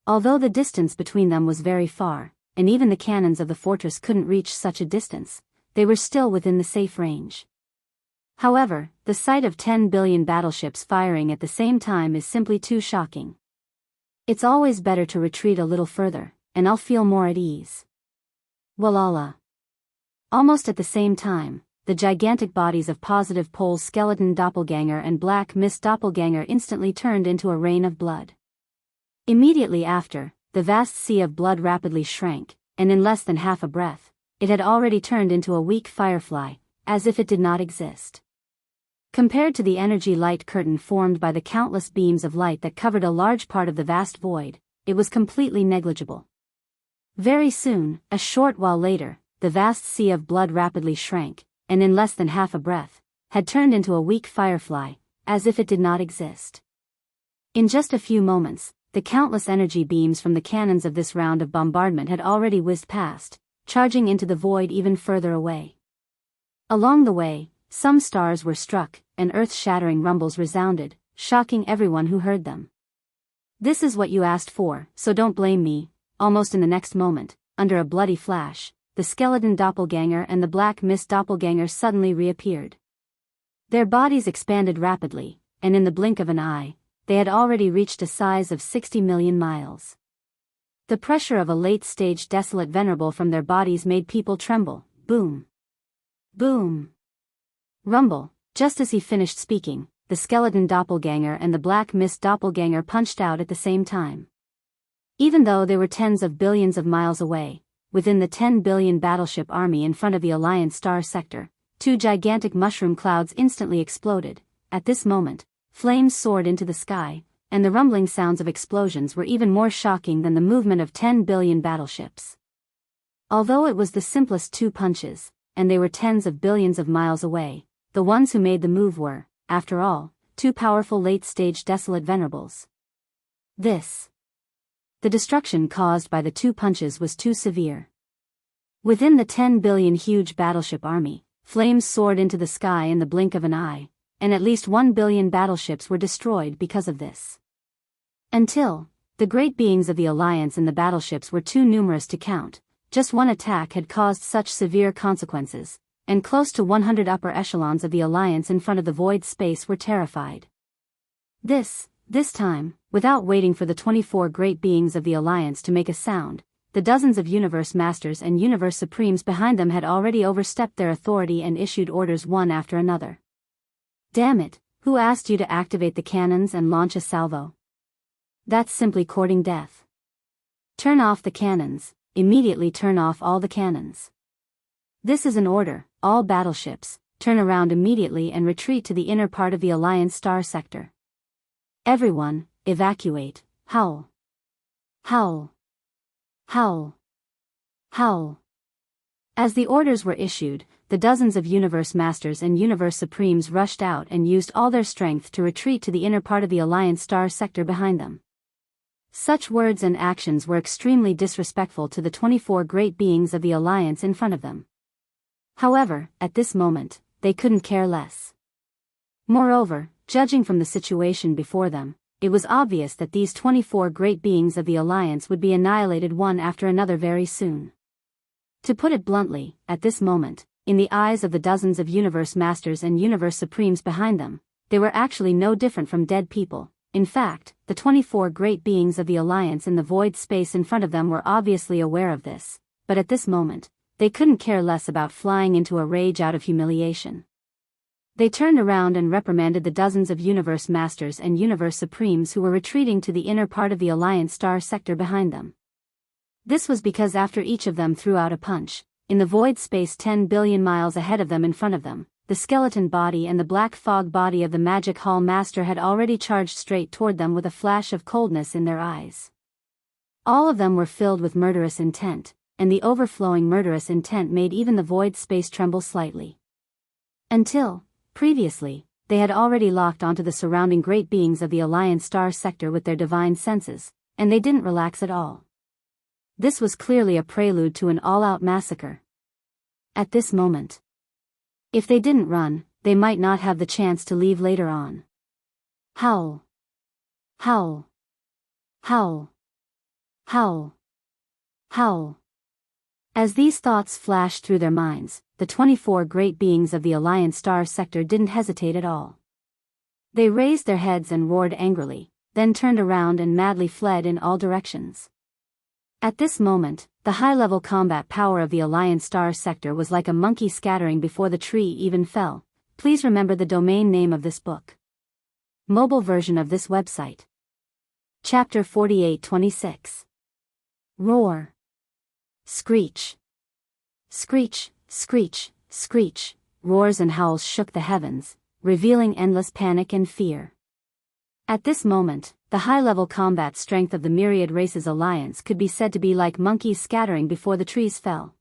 Although the distance between them was very far, and even the cannons of the fortress couldn't reach such a distance, they were still within the safe range. However, the sight of 10 billion battleships firing at the same time is simply too shocking. It's always better to retreat a little further, and I'll feel more at ease. Walala. Almost at the same time, the gigantic bodies of positive Pole's skeleton doppelganger and Black Mist doppelganger instantly turned into a rain of blood. Immediately after, the vast sea of blood rapidly shrank, and in less than half a breath, it had already turned into a weak firefly, as if it did not exist. Compared to the energy light curtain formed by the countless beams of light that covered a large part of the vast void, it was completely negligible. Very soon, a short while later, the vast sea of blood rapidly shrank, and in less than half a breath, had turned into a weak firefly, as if it did not exist. In just a few moments, the countless energy beams from the cannons of this round of bombardment had already whizzed past, charging into the void even further away. Along the way, some stars were struck, and earth-shattering rumbles resounded, shocking everyone who heard them. This is what you asked for, so don't blame me. Almost in the next moment, under a bloody flash, the skeleton doppelganger and the Black Mist doppelganger suddenly reappeared. Their bodies expanded rapidly, and in the blink of an eye, they had already reached a size of 60 million miles. The pressure of a late-stage desolate venerable from their bodies made people tremble. Boom. Boom. Rumble. Just as he finished speaking, the skeleton doppelganger and the Black Mist doppelganger punched out at the same time. Even though they were tens of billions of miles away, within the 10 billion battleship army in front of the Alliance star sector, two gigantic mushroom clouds instantly exploded. At this moment, flames soared into the sky, and the rumbling sounds of explosions were even more shocking than the movement of 10 billion battleships. Although it was the simplest two punches, and they were tens of billions of miles away, the ones who made the move were, after all, two powerful late-stage desolate venerables. The destruction caused by the two punches was too severe. Within the 10 billion huge battleship army, flames soared into the sky in the blink of an eye, and at least 1 billion battleships were destroyed because of this. Until, the great beings of the Alliance and the battleships were too numerous to count, just one attack had caused such severe consequences, and close to 100 upper echelons of the Alliance in front of the void space were terrified. This time, without waiting for the 24 great beings of the Alliance to make a sound, the dozens of Universe Masters and Universe Supremes behind them had already overstepped their authority and issued orders one after another. Damn it, who asked you to activate the cannons and launch a salvo? That's simply courting death. Turn off the cannons, immediately turn off all the cannons. This is an order, all battleships, turn around immediately and retreat to the inner part of the Alliance star sector. Everyone, evacuate. Howl. Howl. Howl. Howl. As the orders were issued, the dozens of Universe Masters and Universe Supremes rushed out and used all their strength to retreat to the inner part of the Alliance star sector behind them. Such words and actions were extremely disrespectful to the 24 great beings of the Alliance in front of them. However, at this moment, they couldn't care less. Moreover, judging from the situation before them, it was obvious that these 24 great beings of the Alliance would be annihilated one after another very soon. To put it bluntly, at this moment, in the eyes of the dozens of Universe Masters and Universe Supremes behind them, they were actually no different from dead people. In fact, the 24 great beings of the Alliance in the void space in front of them were obviously aware of this, but at this moment, they couldn't care less about flying into a rage out of humiliation. They turned around and reprimanded the dozens of Universe Masters and Universe Supremes who were retreating to the inner part of the Alliance star sector behind them. This was because after each of them threw out a punch, in the void space 10 billion miles ahead of them in front of them, the skeleton body and the black fog body of the Magic Hall Master had already charged straight toward them with a flash of coldness in their eyes. All of them were filled with murderous intent, and the overflowing murderous intent made even the void space tremble slightly. Until, previously, they had already locked onto the surrounding great beings of the Alliance star sector with their divine senses, and they didn't relax at all. This was clearly a prelude to an all-out massacre. At this moment, if they didn't run, they might not have the chance to leave later on. Howl. Howl. Howl. Howl. Howl. As these thoughts flashed through their minds, the 24 great beings of the Alliance star sector didn't hesitate at all. They raised their heads and roared angrily, then turned around and madly fled in all directions. At this moment, the high-level combat power of the Alliance star sector was like a monkey scattering before the tree even fell. Please remember the domain name of this book. Mobile version of this website. Chapter 48-26. Roar. Screech. Screech, screech, screech. Roars and howls shook the heavens, revealing endless panic and fear. At this moment, the high-level combat strength of the Myriad Races Alliance could be said to be like monkeys scattering before the trees fell.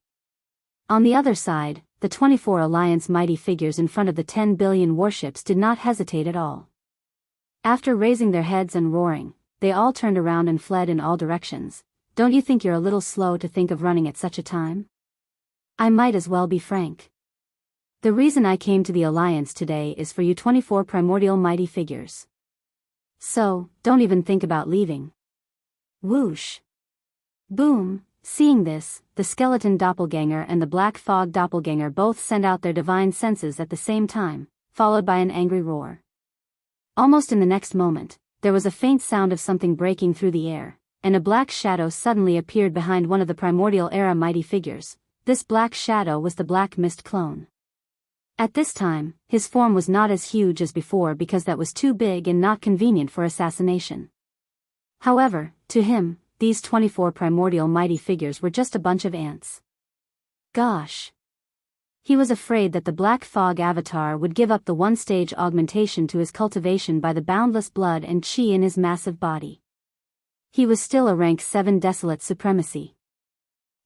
On the other side, the 24 Alliance mighty figures in front of the 10 billion warships did not hesitate at all. After raising their heads and roaring, they all turned around and fled in all directions. Don't you think you're a little slow to think of running at such a time? I might as well be frank. The reason I came to the Alliance today is for you 24 primordial mighty figures. So, don't even think about leaving. Whoosh. Boom. Seeing this, the skeleton doppelganger and the black fog doppelganger both sent out their divine senses at the same time, followed by an angry roar. Almost in the next moment, there was a faint sound of something breaking through the air, and a black shadow suddenly appeared behind one of the primordial era mighty figures. This black shadow was the Black Mist clone. At this time, his form was not as huge as before because that was too big and not convenient for assassination. However, to him, these 24 primordial mighty figures were just a bunch of ants. Gosh. He was afraid that the Black Fog avatar would give up the one-stage augmentation to his cultivation by the boundless blood and chi in his massive body. He was still a rank 7 desolate supremacy.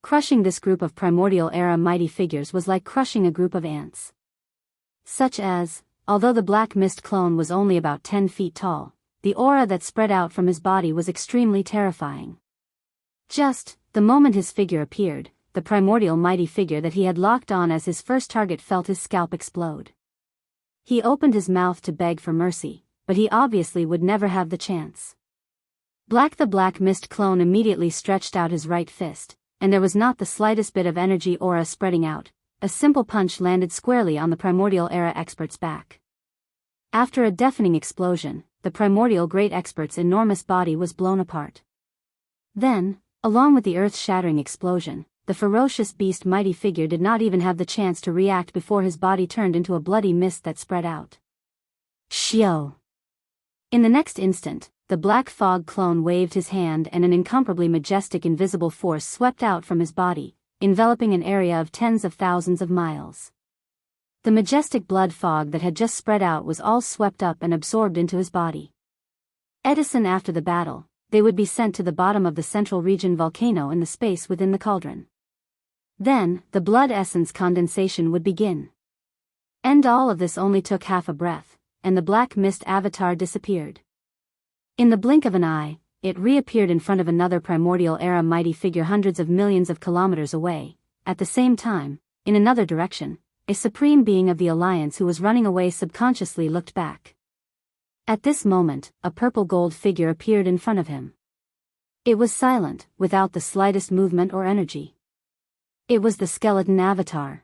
Crushing this group of primordial era mighty figures was like crushing a group of ants. Such as, although the Black Mist clone was only about 10 feet tall, the aura that spread out from his body was extremely terrifying. Just, the moment his figure appeared, the primordial mighty figure that he had locked on as his first target felt his scalp explode. He opened his mouth to beg for mercy, but he obviously would never have the chance. The Black Mist clone immediately stretched out his right fist, and there was not the slightest bit of energy aura spreading out. A simple punch landed squarely on the primordial era expert's back. After a deafening explosion, the primordial great expert's enormous body was blown apart. Then, along with the earth-shattering explosion, the ferocious beast mighty figure did not even have the chance to react before his body turned into a bloody mist that spread out. Shio! In the next instant, the Black Fog clone waved his hand and an incomparably majestic invisible force swept out from his body, enveloping an area of tens of thousands of miles. The majestic blood fog that had just spread out was all swept up and absorbed into his body. Edison after the battle, they would be sent to the bottom of the central region volcano in the space within the cauldron. Then, the blood essence condensation would begin. And all of this only took half a breath, and the Black Mist avatar disappeared. In the blink of an eye, it reappeared in front of another primordial era mighty figure hundreds of millions of kilometers away. At the same time, in another direction, a supreme being of the Alliance who was running away subconsciously looked back. At this moment, a purple gold figure appeared in front of him. It was silent, without the slightest movement or energy. It was the skeleton avatar.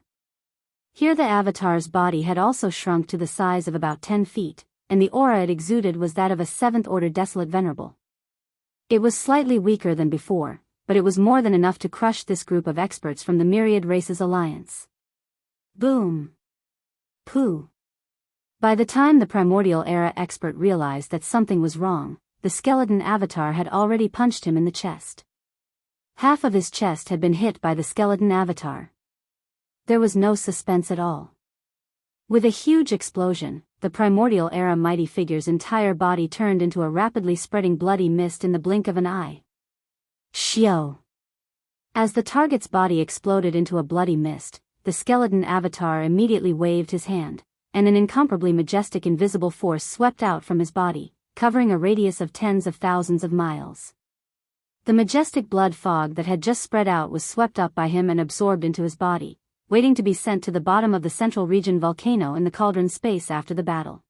Here the avatar's body had also shrunk to the size of about 10 feet, and the aura it exuded was that of a 7th-order desolate venerable. It was slightly weaker than before, but it was more than enough to crush this group of experts from the Myriad Races Alliance. Boom. Pooh. By the time the Primordial Era expert realized that something was wrong, the skeleton avatar had already punched him in the chest. Half of his chest had been hit by the skeleton avatar. There was no suspense at all. With a huge explosion, the Primordial Era mighty figure's entire body turned into a rapidly spreading bloody mist in the blink of an eye. Shio! As the target's body exploded into a bloody mist, the skeleton avatar immediately waved his hand, and an incomparably majestic invisible force swept out from his body, covering a radius of tens of thousands of miles. The majestic blood fog that had just spread out was swept up by him and absorbed into his body, waiting to be sent to the bottom of the central region volcano in the cauldron space after the battle.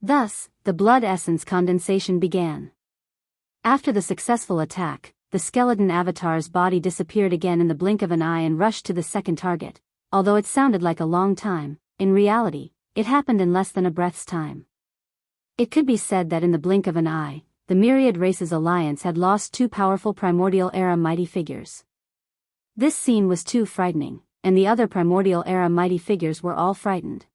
Thus, the blood essence condensation began. After the successful attack, the skeleton avatar's body disappeared again in the blink of an eye and rushed to the second target. Although it sounded like a long time, in reality, it happened in less than a breath's time. It could be said that in the blink of an eye, the Myriad Races Alliance had lost two powerful Primordial Era mighty figures. This scene was too frightening, and the other Primordial Era mighty figures were all frightened.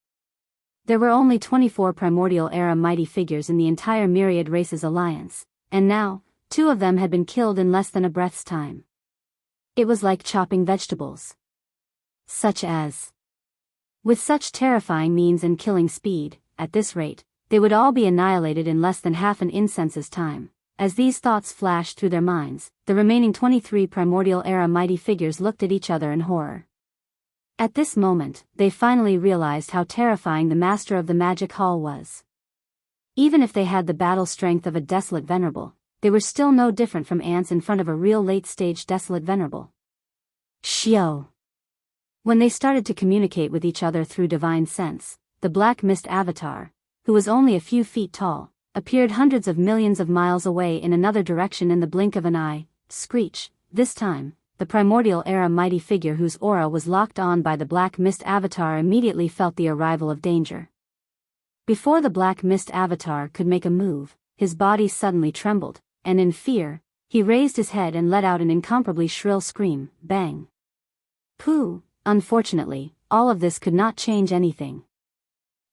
There were only 24 Primordial Era mighty figures in the entire Myriad Races Alliance, and now, 2 of them had been killed in less than a breath's time. It was like chopping vegetables. Such as. With such terrifying means and killing speed, at this rate, they would all be annihilated in less than half an incense's time. As these thoughts flashed through their minds, the remaining 23 Primordial Era mighty figures looked at each other in horror. At this moment, they finally realized how terrifying the Master of the Magic Hall was. Even if they had the battle strength of a desolate venerable, they were still no different from ants in front of a real late-stage desolate venerable. Shio! When they started to communicate with each other through divine sense, the Black Mist Avatar, who was only a few feet tall, appeared hundreds of millions of miles away in another direction in the blink of an eye. Screech! This time, the Primordial Era mighty figure whose aura was locked on by the Black Mist Avatar immediately felt the arrival of danger. Before the Black Mist Avatar could make a move, his body suddenly trembled, and in fear, he raised his head and let out an incomparably shrill scream. Bang! Pooh! Unfortunately, all of this could not change anything.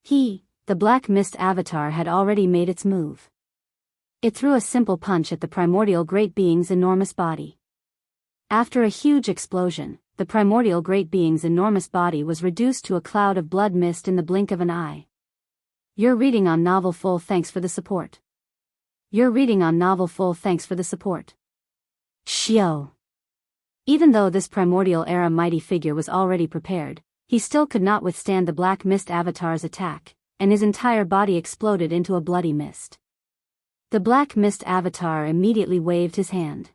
The Black Mist Avatar had already made its move. It threw a simple punch at the Primordial Great Being's enormous body. After a huge explosion, the Primordial Great Being's enormous body was reduced to a cloud of blood mist in the blink of an eye. You're reading on Novel Full. Thanks for the support. You're reading on Novel Full. Thanks for the support. Shio! Even though this Primordial Era mighty figure was already prepared, he still could not withstand the Black Mist Avatar's attack, and his entire body exploded into a bloody mist. The Black Mist Avatar immediately waved his hand.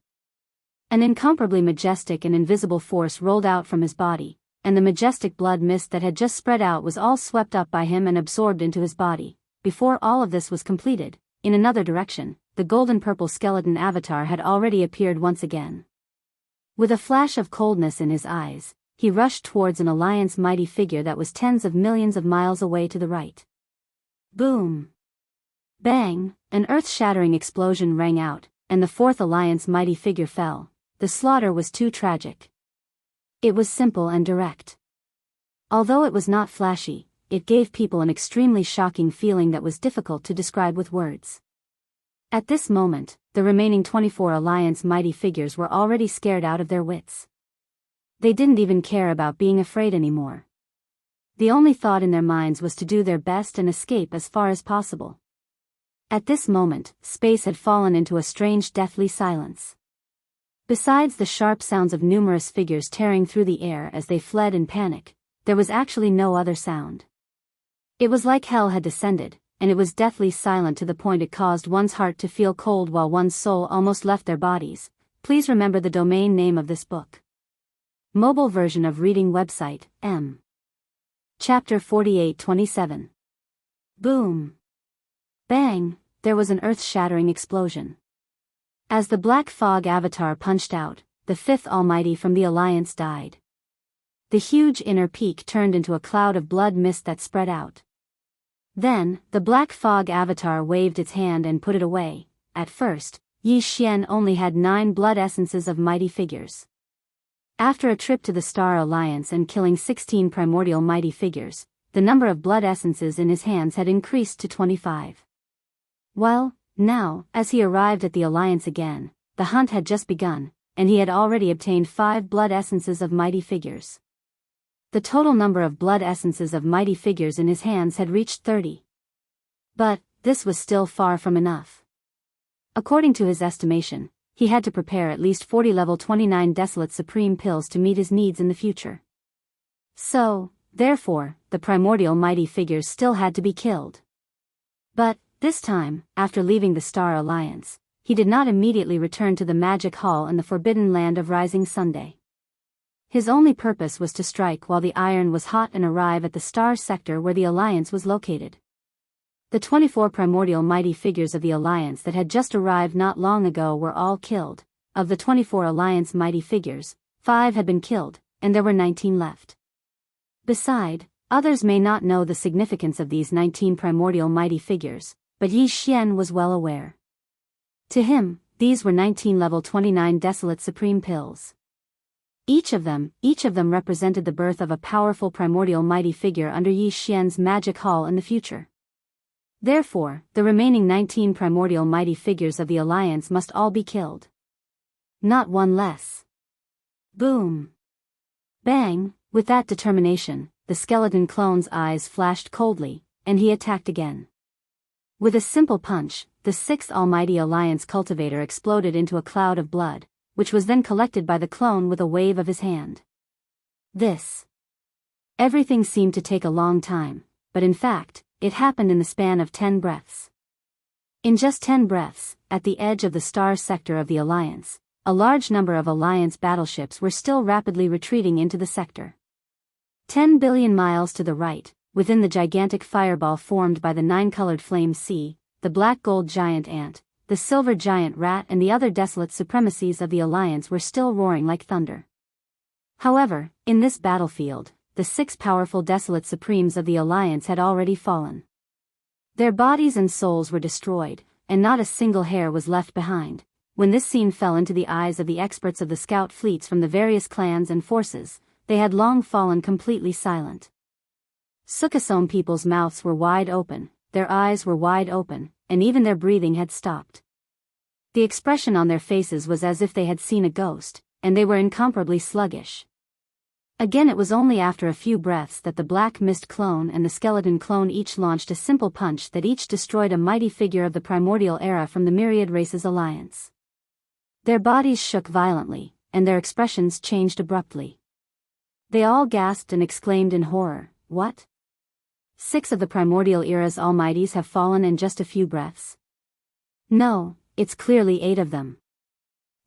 An incomparably majestic and invisible force rolled out from his body, and the majestic blood mist that had just spread out was all swept up by him and absorbed into his body. Before all of this was completed, in another direction, the golden-purple skeleton avatar had already appeared once again. With a flash of coldness in his eyes, he rushed towards an Alliance mighty figure that was tens of millions of miles away to the right. Boom! Bang! An earth-shattering explosion rang out, and the fourth Alliance mighty figure fell. The slaughter was too tragic. It was simple and direct. Although it was not flashy, it gave people an extremely shocking feeling that was difficult to describe with words. At this moment, the remaining 24 Alliance mighty figures were already scared out of their wits. They didn't even care about being afraid anymore. The only thought in their minds was to do their best and escape as far as possible. At this moment, space had fallen into a strange deathly silence. Besides the sharp sounds of numerous figures tearing through the air as they fled in panic, there was actually no other sound. It was like hell had descended, and it was deathly silent to the point it caused one's heart to feel cold while one's soul almost left their bodies. Please remember the domain name of this book. Mobile version of reading website, M. Chapter 48-27. Boom! Bang! There was an earth-shattering explosion. As the Black Fog Avatar punched out, the fifth Almighty from the Alliance died. The huge inner peak turned into a cloud of blood mist that spread out. Then, the Black Fog Avatar waved its hand and put it away. At first, Yi Xian only had 9 blood essences of mighty figures. After a trip to the Star Alliance and killing 16 primordial mighty figures, the number of blood essences in his hands had increased to 25. Well, now, as he arrived at the Alliance again, the hunt had just begun, and he had already obtained 5 blood essences of mighty figures. The total number of blood essences of mighty figures in his hands had reached 30. But this was still far from enough. According to his estimation, he had to prepare at least 40 level 29 Desolate Supreme pills to meet his needs in the future. So, therefore, the primordial mighty figures still had to be killed. But, this time, after leaving the Star Alliance, he did not immediately return to the Magic Hall in the Forbidden Land of Rising Sunday. His only purpose was to strike while the iron was hot and arrive at the Star sector where the Alliance was located. The 24 primordial mighty figures of the Alliance that had just arrived not long ago were all killed. Of the 24 Alliance mighty figures, 5 had been killed, and there were 19 left. Beside, others may not know the significance of these 19 primordial mighty figures, but Yi Xian was well aware. To him, these were 19 level 29 Desolate Supreme pills. Each of them represented the birth of a powerful primordial mighty figure under Yi Xian's Magic Hall in the future. Therefore, the remaining 19 primordial mighty figures of the Alliance must all be killed. Not one less. Boom! Bang! With that determination, the skeleton clone's eyes flashed coldly, and he attacked again. With a simple punch, the 6th Almighty Alliance cultivator exploded into a cloud of blood, which was then collected by the clone with a wave of his hand. Everything seemed to take a long time, but in fact, it happened in the span of 10 breaths. In just 10 breaths, at the edge of the Star sector of the Alliance, a large number of Alliance battleships were still rapidly retreating into the sector. 10 billion miles to the right, within the gigantic fireball formed by the 9-colored flame sea, the black-gold giant ant, the silver giant rat and the other desolate supremacies of the Alliance were still roaring like thunder. However, in this battlefield, the 6 powerful desolate supremes of the Alliance had already fallen. Their bodies and souls were destroyed, and not a single hair was left behind. When this scene fell into the eyes of the experts of the scout fleets from the various clans and forces, they had long fallen completely silent. Sukasome people's mouths were wide open, their eyes were wide open, and even their breathing had stopped. The expression on their faces was as if they had seen a ghost, and they were incomparably sluggish. Again, it was only after a few breaths that the Black Mist clone and the Skeleton clone each launched a simple punch that each destroyed a mighty figure of the primordial era from the Myriad Races Alliance. Their bodies shook violently, and their expressions changed abruptly. They all gasped and exclaimed in horror, "What? 6 of the primordial era's almighties have fallen in just a few breaths? No, it's clearly 8 of them."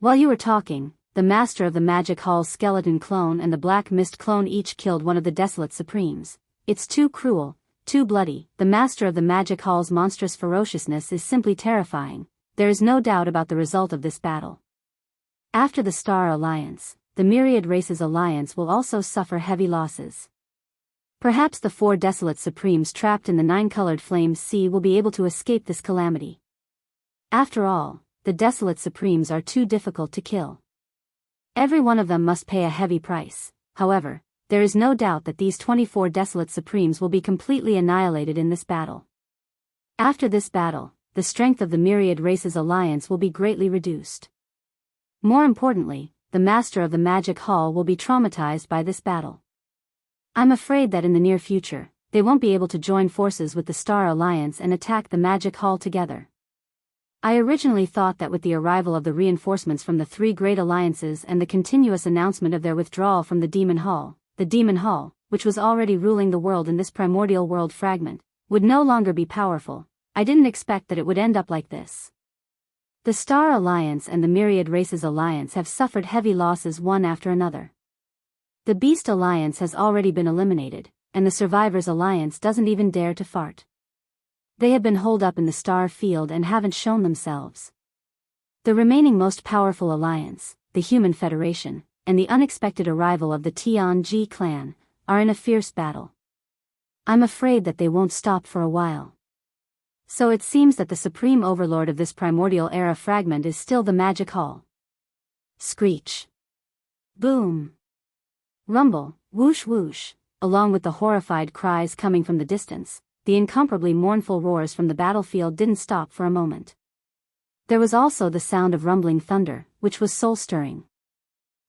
While you were talking, the master of the Magic Hall's Skeleton clone and the Black Mist clone each killed one of the Desolate Supremes. It's too cruel, too bloody. The master of the Magic Hall's monstrous ferociousness is simply terrifying. There is no doubt about the result of this battle. After the Star Alliance, the Myriad Races Alliance will also suffer heavy losses. Perhaps the 4 Desolate Supremes trapped in the 9-colored flame sea will be able to escape this calamity. After all, the Desolate Supremes are too difficult to kill. Every one of them must pay a heavy price. However, there is no doubt that these 24 Desolate Supremes will be completely annihilated in this battle. After this battle, the strength of the Myriad Races Alliance will be greatly reduced. More importantly, the master of the Magic Hall will be traumatized by this battle. I'm afraid that in the near future, they won't be able to join forces with the Star Alliance and attack the Magic Hall together. I originally thought that with the arrival of the reinforcements from the 3 great alliances and the continuous announcement of their withdrawal from the Demon Hall, which was already ruling the world in this primordial world fragment, would no longer be powerful. I didn't expect that it would end up like this. The Star Alliance and the Myriad Races Alliance have suffered heavy losses one after another. The Beast Alliance has already been eliminated, and the Survivors Alliance doesn't even dare to fart. They have been holed up in the star field and haven't shown themselves. The remaining most powerful alliance, the Human Federation, and the unexpected arrival of the Tianji clan, are in a fierce battle. I'm afraid that they won't stop for a while. So it seems that the supreme overlord of this primordial era fragment is still the Magic Hall. Screech. Boom. Rumble, whoosh whoosh. along with the horrified cries coming from the distance, the incomparably mournful roars from the battlefield didn't stop for a moment. There was also the sound of rumbling thunder, which was soul-stirring.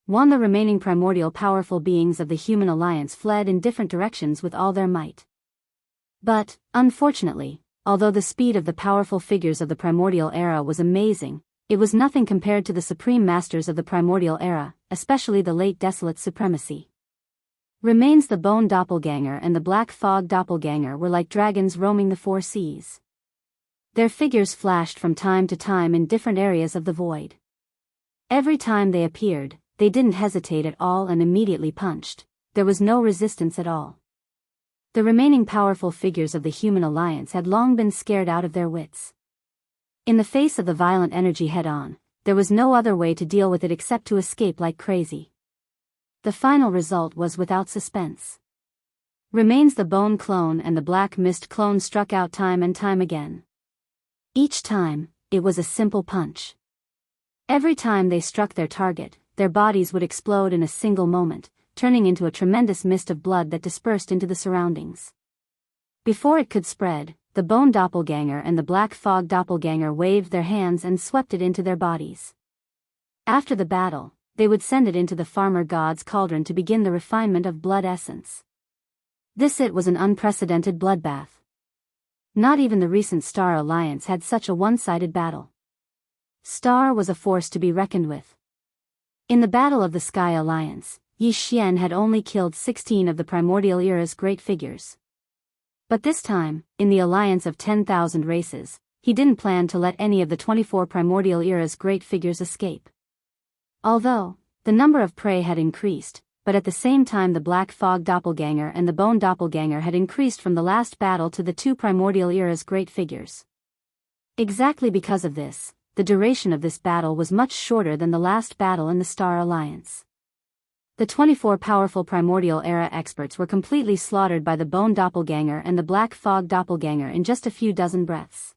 The remaining primordial powerful beings of the human alliance fled in different directions with all their might. But, unfortunately, although the speed of the powerful figures of the primordial era was amazing, it was nothing compared to the supreme masters of the primordial era, especially the late desolate supremacy. Remains the bone doppelganger and the black fog doppelganger were like dragons roaming the four seas. Their figures flashed from time to time in different areas of the void. Every time they appeared, they didn't hesitate at all and immediately punched. There was no resistance at all. The remaining powerful figures of the human alliance had long been scared out of their wits. In the face of the violent energy head-on, there was no other way to deal with it except to escape like crazy. The final result was without suspense. Remains the bone clone and the black mist clone struck out time and time again. Each time, it was a simple punch. Every time they struck their target, their bodies would explode in a single moment, turning into a tremendous mist of blood that dispersed into the surroundings. Before it could spread, the bone doppelganger and the black fog doppelganger waved their hands and swept it into their bodies. After the battle, they would send it into the farmer god's cauldron to begin the refinement of blood essence. It was an unprecedented bloodbath. Not even the recent Star Alliance had such a one-sided battle. Star was a force to be reckoned with. In the Battle of the Sky Alliance, Yi Xian had only killed 16 of the primordial era's great figures. But this time, in the alliance of 10,000 races, he didn't plan to let any of the 24 primordial era's great figures escape. Although, the number of prey had increased, but at the same time the black fog doppelganger and the bone doppelganger had increased from the last battle to the two primordial era's great figures. Exactly because of this, the duration of this battle was much shorter than the last battle in the Star Alliance. The 24 powerful primordial era experts were completely slaughtered by the bone doppelganger and the black fog doppelganger in just a few dozen breaths.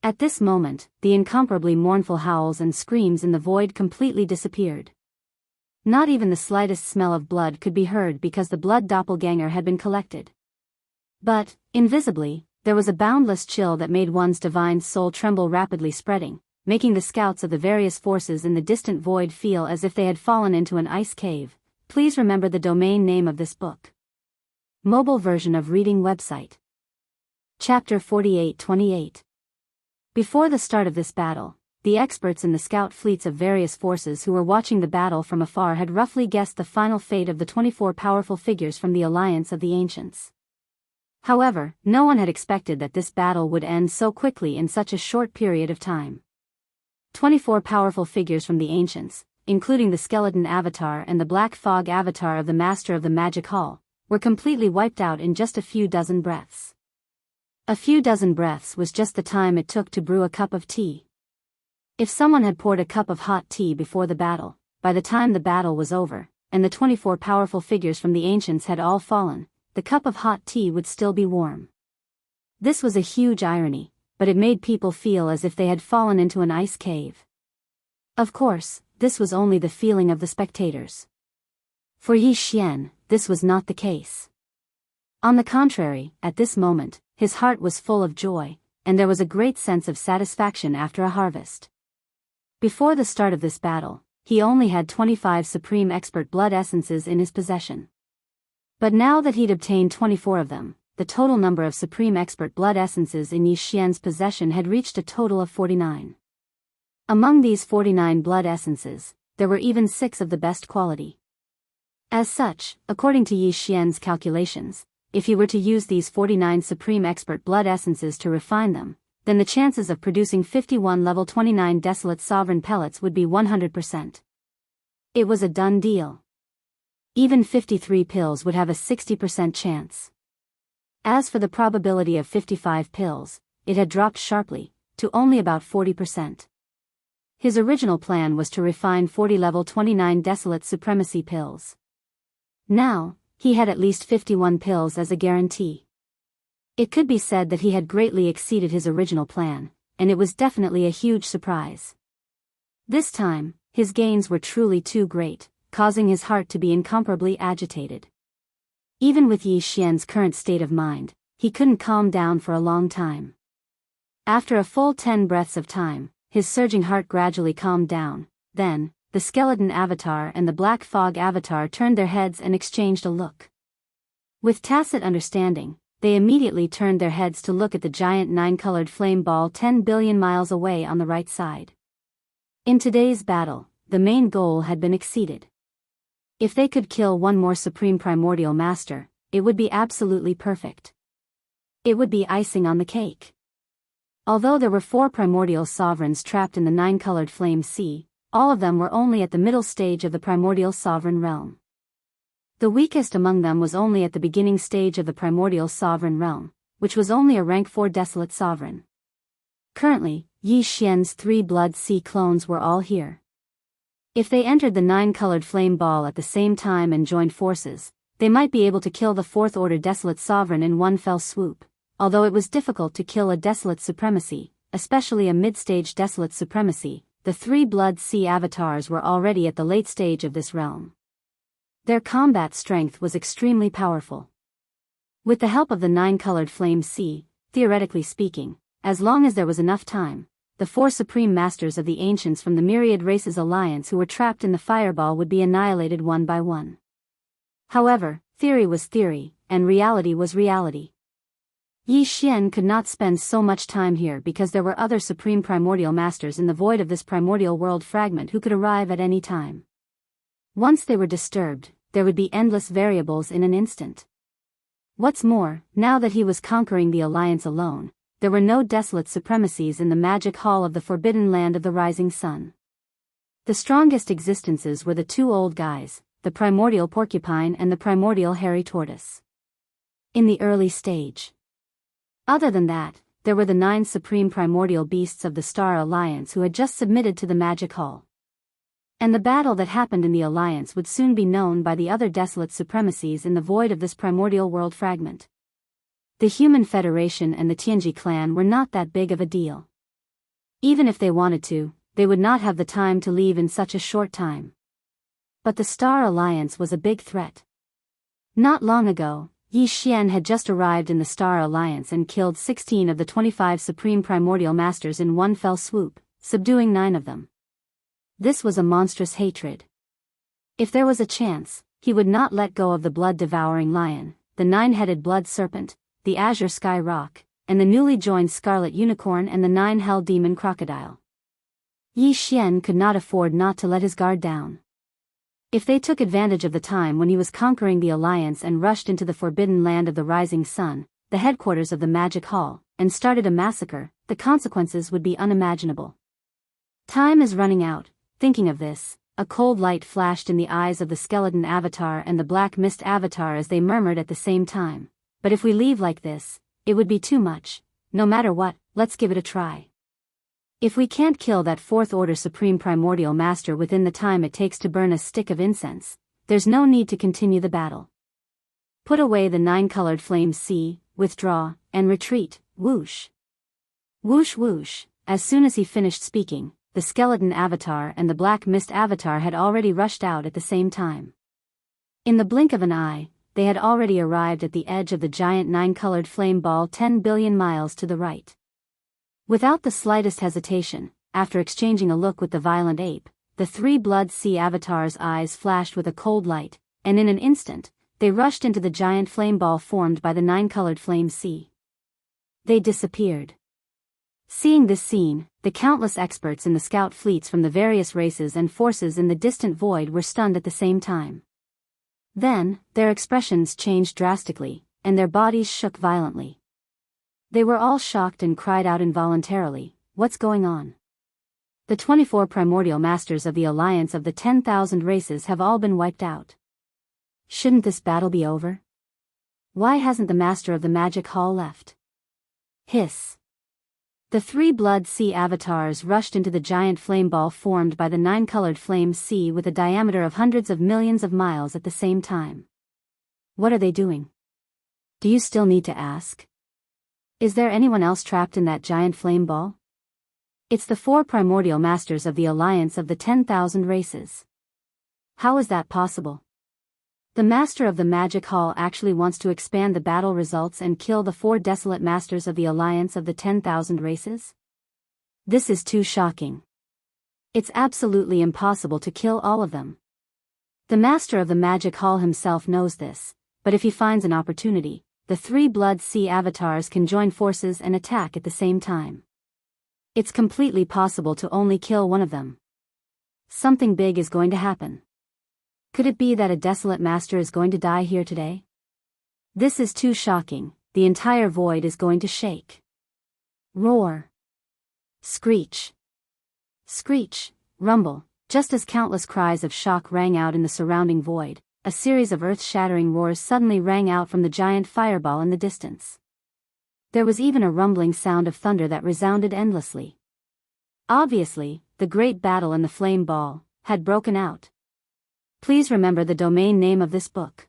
At this moment, the incomparably mournful howls and screams in the void completely disappeared. Not even the slightest smell of blood could be heard because the blood doppelganger had been collected. But, invisibly, there was a boundless chill that made one's divine soul tremble, rapidly spreading, making the scouts of the various forces in the distant void feel as if they had fallen into an ice cave. Please remember the domain name of this book. Mobile version of reading website. Chapter 48-28. Before the start of this battle, the experts in the scout fleets of various forces who were watching the battle from afar had roughly guessed the final fate of the 24 powerful figures from the Alliance of the Ancients. However, no one had expected that this battle would end so quickly in such a short period of time. 24 powerful figures from the Ancients, including the skeleton avatar and the black fog avatar of the Master of the Magic Hall, were completely wiped out in just a few dozen breaths. A few dozen breaths was just the time it took to brew a cup of tea. If someone had poured a cup of hot tea before the battle, by the time the battle was over, and the 24 powerful figures from the Ancients had all fallen, the cup of hot tea would still be warm. This was a huge irony, but it made people feel as if they had fallen into an ice cave. Of course, this was only the feeling of the spectators. For Yi Xian, this was not the case. On the contrary, at this moment, his heart was full of joy, and there was a great sense of satisfaction after a harvest. Before the start of this battle, he only had 25 Supreme Expert Blood Essences in his possession. But now that he'd obtained 24 of them, the total number of Supreme Expert Blood Essences in Yi Xian's possession had reached a total of 49. Among these 49 blood essences, there were even 6 of the best quality. As such, according to Yi Xian's calculations, if he were to use these 49 Supreme Expert Blood Essences to refine them, then the chances of producing 51 level 29 Desolate Sovereign pellets would be 100%. It was a done deal. Even 53 pills would have a 60% chance. As for the probability of 55 pills, it had dropped sharply, to only about 40%. His original plan was to refine 40 level 29 Desolate Supremacy pills. Now, he had at least 51 pills as a guarantee. It could be said that he had greatly exceeded his original plan, and it was definitely a huge surprise. This time, his gains were truly too great, causing his heart to be incomparably agitated. Even with Yi Xian's current state of mind, he couldn't calm down for a long time. After a full 10 breaths of time, his surging heart gradually calmed down. Then, the skeleton avatar and the black fog avatar turned their heads and exchanged a look. With tacit understanding, they immediately turned their heads to look at the giant 9-colored flame ball 10 billion miles away on the right side. In today's battle, the main goal had been exceeded. If they could kill one more Supreme Primordial Master, it would be absolutely perfect. It would be icing on the cake. Although there were 4 primordial sovereigns trapped in the 9-colored flame sea, all of them were only at the middle stage of the primordial sovereign realm. The weakest among them was only at the beginning stage of the primordial sovereign realm, which was only a rank 4 desolate sovereign. Currently, Yi Xian's 3 blood sea clones were all here. If they entered the 9-colored flame ball at the same time and joined forces, they might be able to kill the 4th order desolate sovereign in one fell swoop. Although it was difficult to kill a desolate supremacy, especially a mid-stage desolate supremacy, the 3 blood sea avatars were already at the late stage of this realm. Their combat strength was extremely powerful. With the help of the 9-colored flame sea, theoretically speaking, as long as there was enough time, the 4 supreme masters of the ancients from the myriad races alliance who were trapped in the fireball would be annihilated one by one. However, theory was theory, and reality was reality. Yi Xian could not spend so much time here because there were other supreme primordial masters in the void of this primordial world fragment who could arrive at any time. Once they were disturbed, there would be endless variables in an instant. What's more, now that he was conquering the alliance alone, there were no desolate supremacies in the magic hall of the forbidden land of the rising sun. The strongest existences were the 2 old guys, the primordial porcupine and the primordial hairy tortoise. In the early stage. Other than that, there were the 9 supreme primordial beasts of the Star Alliance who had just submitted to the magic hall. And the battle that happened in the alliance would soon be known by the other desolate supremacies in the void of this primordial world fragment. The Human Federation and the Tianji clan were not that big of a deal. Even if they wanted to, they would not have the time to leave in such a short time. But the Star Alliance was a big threat. Not long ago, Yi Xian had just arrived in the Star Alliance and killed 16 of the 25 Supreme Primordial Masters in one fell swoop, subduing 9 of them. This was a monstrous hatred. If there was a chance, he would not let go of the blood-devouring lion, the 9-headed blood serpent, the azure sky rock, and the newly joined scarlet unicorn and the 9-hell demon crocodile. Yi Xian could not afford not to let his guard down. If they took advantage of the time when he was conquering the alliance and rushed into the forbidden land of the rising sun, the headquarters of the magic hall, and started a massacre, the consequences would be unimaginable. Time is running out. Thinking of this, a cold light flashed in the eyes of the skeleton avatar and the black mist avatar as they murmured at the same time. But if we leave like this, it would be too much. No matter what, let's give it a try. If we can't kill that 4th order supreme primordial master within the time it takes to burn a stick of incense, there's no need to continue the battle. Put away the 9-colored flame sea, withdraw, and retreat, whoosh. Whoosh whoosh. As soon as he finished speaking, the skeleton avatar and the black mist avatar had already rushed out at the same time. In the blink of an eye, they had already arrived at the edge of the giant 9-colored flame ball 10 billion miles to the right. Without the slightest hesitation, after exchanging a look with the violent ape, the 3 blood sea avatars' eyes flashed with a cold light, and in an instant, they rushed into the giant flame ball formed by the 9-colored flame sea. They disappeared. Seeing this scene, the countless experts in the scout fleets from the various races and forces in the distant void were stunned at the same time. Then, their expressions changed drastically, and their bodies shook violently. They were all shocked and cried out involuntarily, "What's going on?" The 24 primordial masters of the alliance of the 10,000 races have all been wiped out. Shouldn't this battle be over? Why hasn't the master of the magic hall left? Hiss. The 3 blood sea avatars rushed into the giant flame ball formed by the 9-colored flame sea with a diameter of hundreds of millions of miles at the same time. What are they doing? Do you still need to ask? Is there anyone else trapped in that giant flame ball? It's the 4 primordial masters of the alliance of the 10,000 races. How is that possible? The master of the magic hall actually wants to expand the battle results and kill the 4 desolate masters of the alliance of the 10,000 races? This is too shocking. It's absolutely impossible to kill all of them. The master of the magic hall himself knows this, but if he finds an opportunity, the 3 Blood Sea avatars can join forces and attack at the same time. It's completely possible to only kill one of them. Something big is going to happen. Could it be that a desolate master is going to die here today? This is too shocking, the entire void is going to shake. Roar. Screech. Screech, rumble, just as countless cries of shock rang out in the surrounding void, a series of earth-shattering roars suddenly rang out from the giant fireball in the distance. There was even a rumbling sound of thunder that resounded endlessly. Obviously, the great battle in the flame ball had broken out. Please remember the domain name of this book.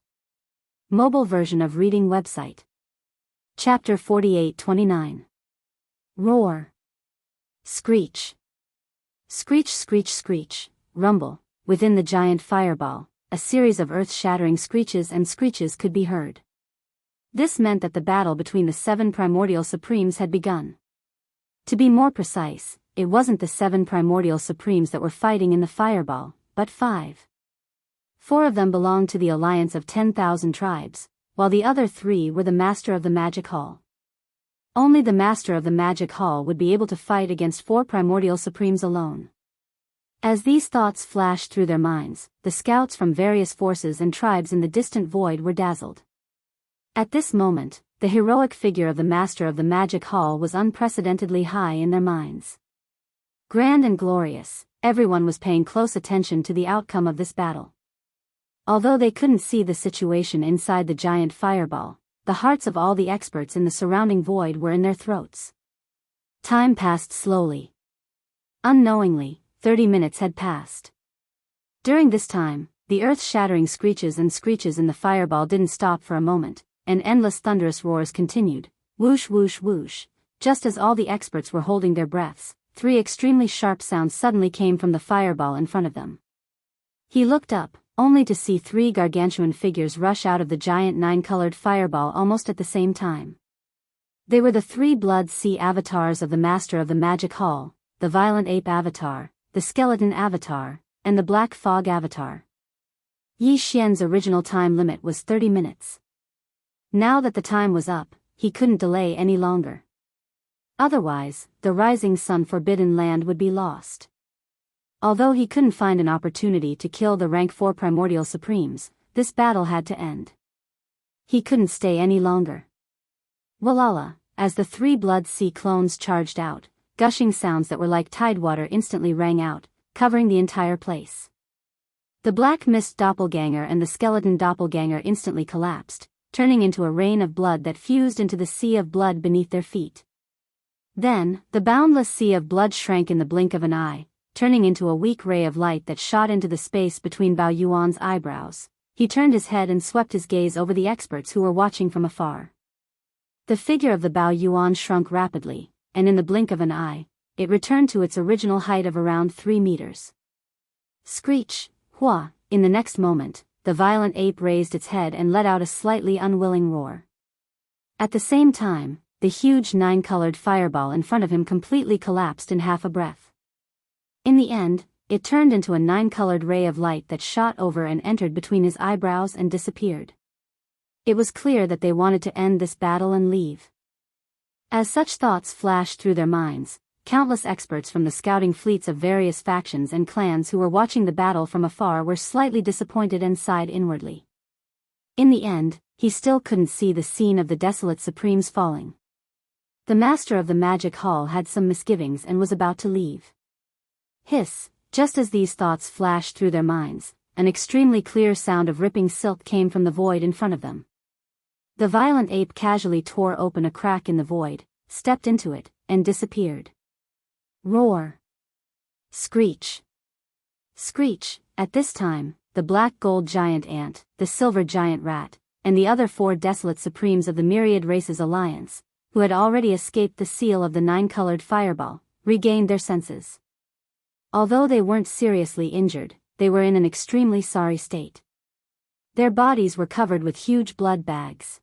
Mobile version of reading website. Chapter 4829. Roar. Screech. Screech, screech, screech, rumble, within the giant fireball, a series of earth-shattering screeches and screeches could be heard. This meant that the battle between the 7 primordial supremes had begun. To be more precise, it wasn't the 7 primordial supremes that were fighting in the fireball, but 5. 4 of them belonged to the alliance of 10,000 tribes, while the other 3 were the master of the magic hall. Only the master of the magic hall would be able to fight against 4 primordial supremes alone. As these thoughts flashed through their minds, the scouts from various forces and tribes in the distant void were dazzled. At this moment, the heroic figure of the master of the magic hall was unprecedentedly high in their minds. Grand and glorious, everyone was paying close attention to the outcome of this battle. Although they couldn't see the situation inside the giant fireball, the hearts of all the experts in the surrounding void were in their throats. Time passed slowly. Unknowingly, 30 minutes had passed. During this time, the earth-shattering screeches and screeches in the fireball didn't stop for a moment, and endless thunderous roars continued, whoosh whoosh whoosh. Just as all the experts were holding their breaths, 3 extremely sharp sounds suddenly came from the fireball in front of them. He looked up, only to see 3 gargantuan figures rush out of the giant 9-colored fireball almost at the same time. They were the 3 Blood Sea avatars of the master of the magic hall, the violent ape avatar, the skeleton avatar, and the black fog avatar. Yi Xian's original time limit was 30 minutes. Now that the time was up, he couldn't delay any longer. Otherwise, the rising sun forbidden land would be lost. Although he couldn't find an opportunity to kill the rank 4 primordial supremes, this battle had to end. He couldn't stay any longer. Walala, as the 3 Blood Sea clones charged out, gushing sounds that were like tidewater instantly rang out, covering the entire place. The black mist doppelganger and the skeleton doppelganger instantly collapsed, turning into a rain of blood that fused into the sea of blood beneath their feet. Then, the boundless sea of blood shrank in the blink of an eye, turning into a weak ray of light that shot into the space between Bao Yuan's eyebrows. He turned his head and swept his gaze over the experts who were watching from afar. The figure of the Bao Yuan shrunk rapidly, and in the blink of an eye, it returned to its original height of around 3 meters. Screech, hua, in the next moment, the violent ape raised its head and let out a slightly unwilling roar. At the same time, the huge 9-colored fireball in front of him completely collapsed in half a breath. In the end, it turned into a 9-colored ray of light that shot over and entered between his eyebrows and disappeared. It was clear that they wanted to end this battle and leave. As such thoughts flashed through their minds, countless experts from the scouting fleets of various factions and clans who were watching the battle from afar were slightly disappointed and sighed inwardly. In the end, he still couldn't see the scene of the desolate supremes falling. The master of the magic hall had some misgivings and was about to leave. Hiss, just as these thoughts flashed through their minds, an extremely clear sound of ripping silk came from the void in front of them. The violent ape casually tore open a crack in the void, stepped into it, and disappeared. Roar. Screech. Screech. At this time, the black gold giant ant, the silver giant rat, and the other 4 desolate supremes of the Myriad Races Alliance, who had already escaped the seal of the 9-colored fireball, regained their senses. Although they weren't seriously injured, they were in an extremely sorry state. Their bodies were covered with huge blood bags.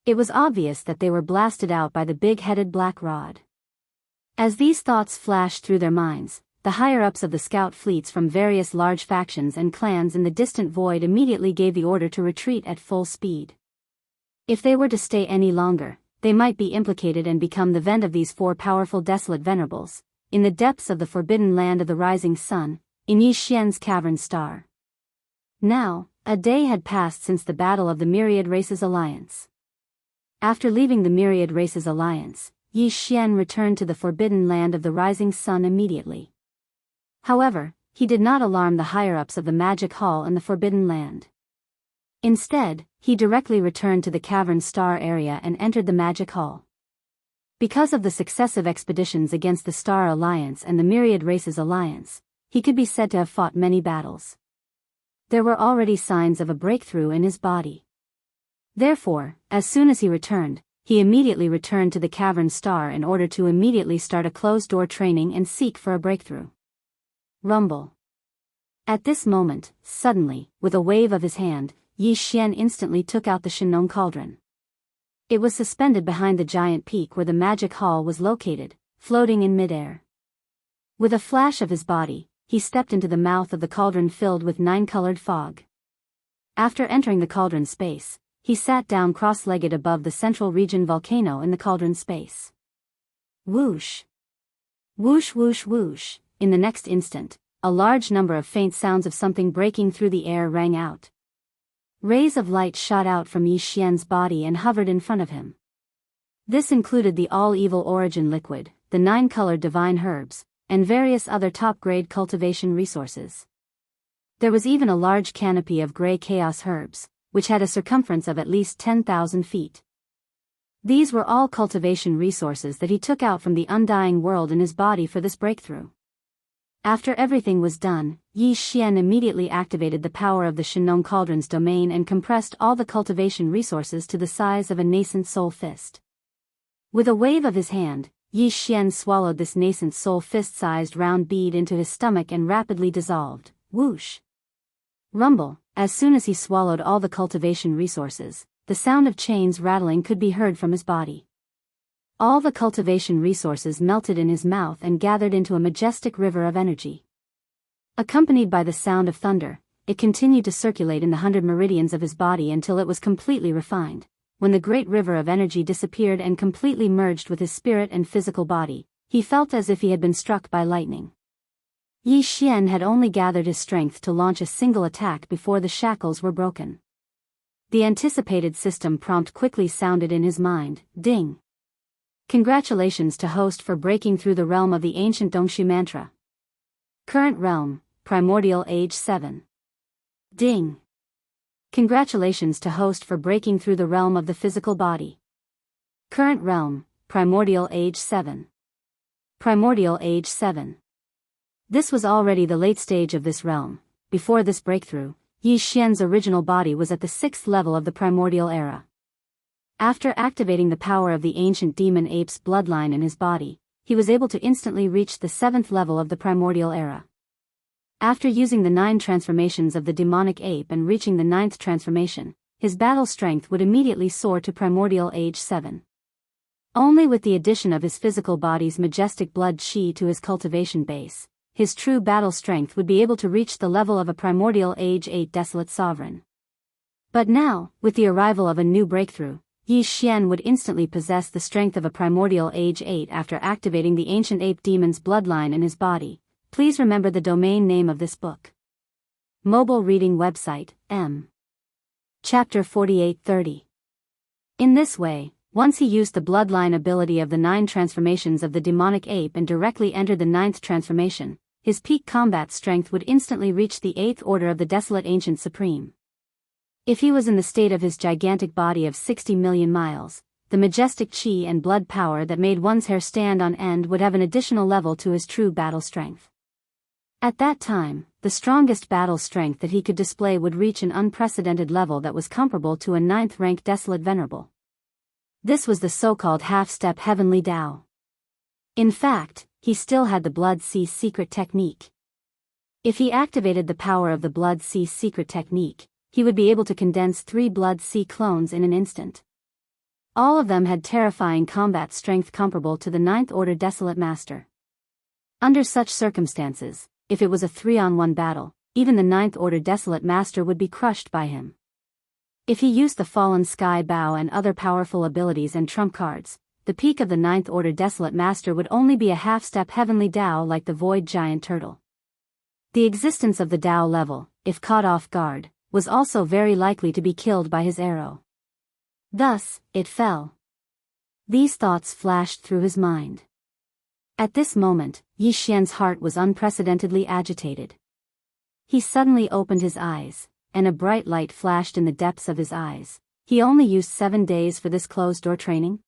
It was obvious that they were blasted out by the big-headed black rod. As these thoughts flashed through their minds, the higher-ups of the scout fleets from various large factions and clans in the distant void immediately gave the order to retreat at full speed. If they were to stay any longer, they might be implicated and become the vent of these four powerful desolate venerables, in the depths of the forbidden land of the rising sun, in Yi Xian's cavern star. Now, a day had passed since the Battle of the Myriad Races Alliance. After leaving the Myriad Races Alliance, Yi Xian returned to the forbidden land of the rising sun immediately. However, he did not alarm the higher-ups of the Magic Hall and the Forbidden Land. Instead, he directly returned to the Cavern Star area and entered the Magic Hall. Because of the successive expeditions against the Star Alliance and the Myriad Races Alliance, he could be said to have fought many battles. There were already signs of a breakthrough in his body. Therefore, as soon as he returned, he immediately returned to the Cavern Star in order to immediately start a closed-door training and seek for a breakthrough. Rumble. At this moment, suddenly, with a wave of his hand, Yi Xian instantly took out the Shinong cauldron. It was suspended behind the giant peak where the Magic Hall was located, floating in midair. With a flash of his body, he stepped into the mouth of the cauldron filled with nine-colored fog. After entering the cauldron space, he sat down cross-legged above the central region volcano in the cauldron space. Whoosh! Whoosh whoosh whoosh! In the next instant, a large number of faint sounds of something breaking through the air rang out. Rays of light shot out from Yi Xian's body and hovered in front of him. This included the all-evil origin liquid, the nine-colored divine herbs, and various other top-grade cultivation resources. There was even a large canopy of gray chaos herbs, which had a circumference of at least 10,000 feet. These were all cultivation resources that he took out from the undying world in his body for this breakthrough. After everything was done, Yi Xian immediately activated the power of the Shinong Cauldron's domain and compressed all the cultivation resources to the size of a nascent soul fist. With a wave of his hand, Yi Xian swallowed this nascent soul fist-sized round bead into his stomach and rapidly dissolved. Whoosh! Rumble! As soon as he swallowed all the cultivation resources, the sound of chains rattling could be heard from his body. All the cultivation resources melted in his mouth and gathered into a majestic river of energy. Accompanied by the sound of thunder, it continued to circulate in the 100 meridians of his body until it was completely refined. When the great river of energy disappeared and completely merged with his spirit and physical body, he felt as if he had been struck by lightning. Yi Xian had only gathered his strength to launch a single attack before the shackles were broken. The anticipated system prompt quickly sounded in his mind. Ding! Congratulations to host for breaking through the realm of the ancient Dongxi mantra. Current realm, Primordial Age 7. Ding! Congratulations to host for breaking through the realm of the physical body. Current realm, Primordial Age 7. Primordial Age 7. This was already the late stage of this realm. Before this breakthrough, Yi Xian's original body was at the 6th level of the primordial era. After activating the power of the ancient demon ape's bloodline in his body, he was able to instantly reach the 7th level of the primordial era. After using the 9 transformations of the demonic ape and reaching the 9th transformation, his battle strength would immediately soar to primordial age 7. Only with the addition of his physical body's majestic blood qi to his cultivation base, his true battle strength would be able to reach the level of a primordial age 8 desolate sovereign. But now, with the arrival of a new breakthrough, Yi Xian would instantly possess the strength of a primordial age 8 after activating the ancient ape demon's bloodline in his body. Please remember the domain name of this book. Mobile reading website, M. Chapter 4830. In this way, once he used the bloodline ability of the 9 transformations of the demonic ape and directly entered the 9th transformation, his peak combat strength would instantly reach the 8th order of the desolate ancient supreme. If he was in the state of his gigantic body of 60 million miles, the majestic qi and blood power that made one's hair stand on end would have an additional level to his true battle strength. At that time, the strongest battle strength that he could display would reach an unprecedented level that was comparable to a 9th-rank desolate venerable. This was the so-called half-step heavenly Tao. In fact, he still had the Blood Sea secret technique. If he activated the power of the Blood Sea secret technique, he would be able to condense 3 Blood Sea clones in an instant. All of them had terrifying combat strength comparable to the 9th Order Desolate Master. Under such circumstances, if it was a 3-on-1 battle, even the 9th Order Desolate Master would be crushed by him. If he used the Fallen Sky Bow and other powerful abilities and trump cards, the peak of the 9th Order Desolate Master would only be a half-step Heavenly Dao like the Void Giant Turtle. The existence of the Dao level, if caught off guard, was also very likely to be killed by his arrow. Thus, it fell. These thoughts flashed through his mind. At this moment, Yi Xian's heart was unprecedentedly agitated. He suddenly opened his eyes, and a bright light flashed in the depths of his eyes. He only used 7 days for this closed-door training?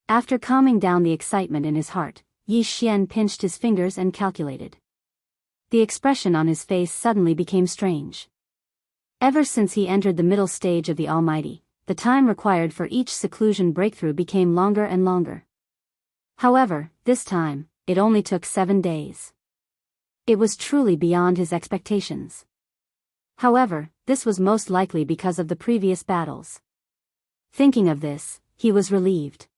After calming down the excitement in his heart, Yi Xian pinched his fingers and calculated. The expression on his face suddenly became strange. Ever since he entered the middle stage of the Almighty, the time required for each seclusion breakthrough became longer and longer. However, this time, it only took 7 days. It was truly beyond his expectations. However, this was most likely because of the previous battles. Thinking of this, he was relieved.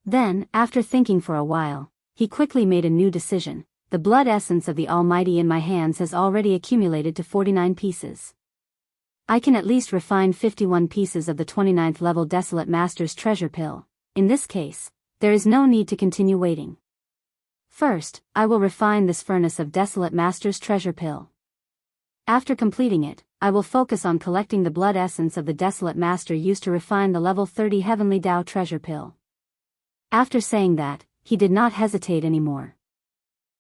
Then, after thinking for a while, he quickly made a new decision. The blood essence of the Almighty in my hands has already accumulated to 49 pieces. I can at least refine 51 pieces of the 29th level Desolate Master's treasure pill. In this case, there is no need to continue waiting. First, I will refine this furnace of Desolate Master's treasure pill. After completing it, I will focus on collecting the blood essence of the Desolate Master used to refine the level 30 Heavenly Dao treasure pill. After saying that, he did not hesitate anymore.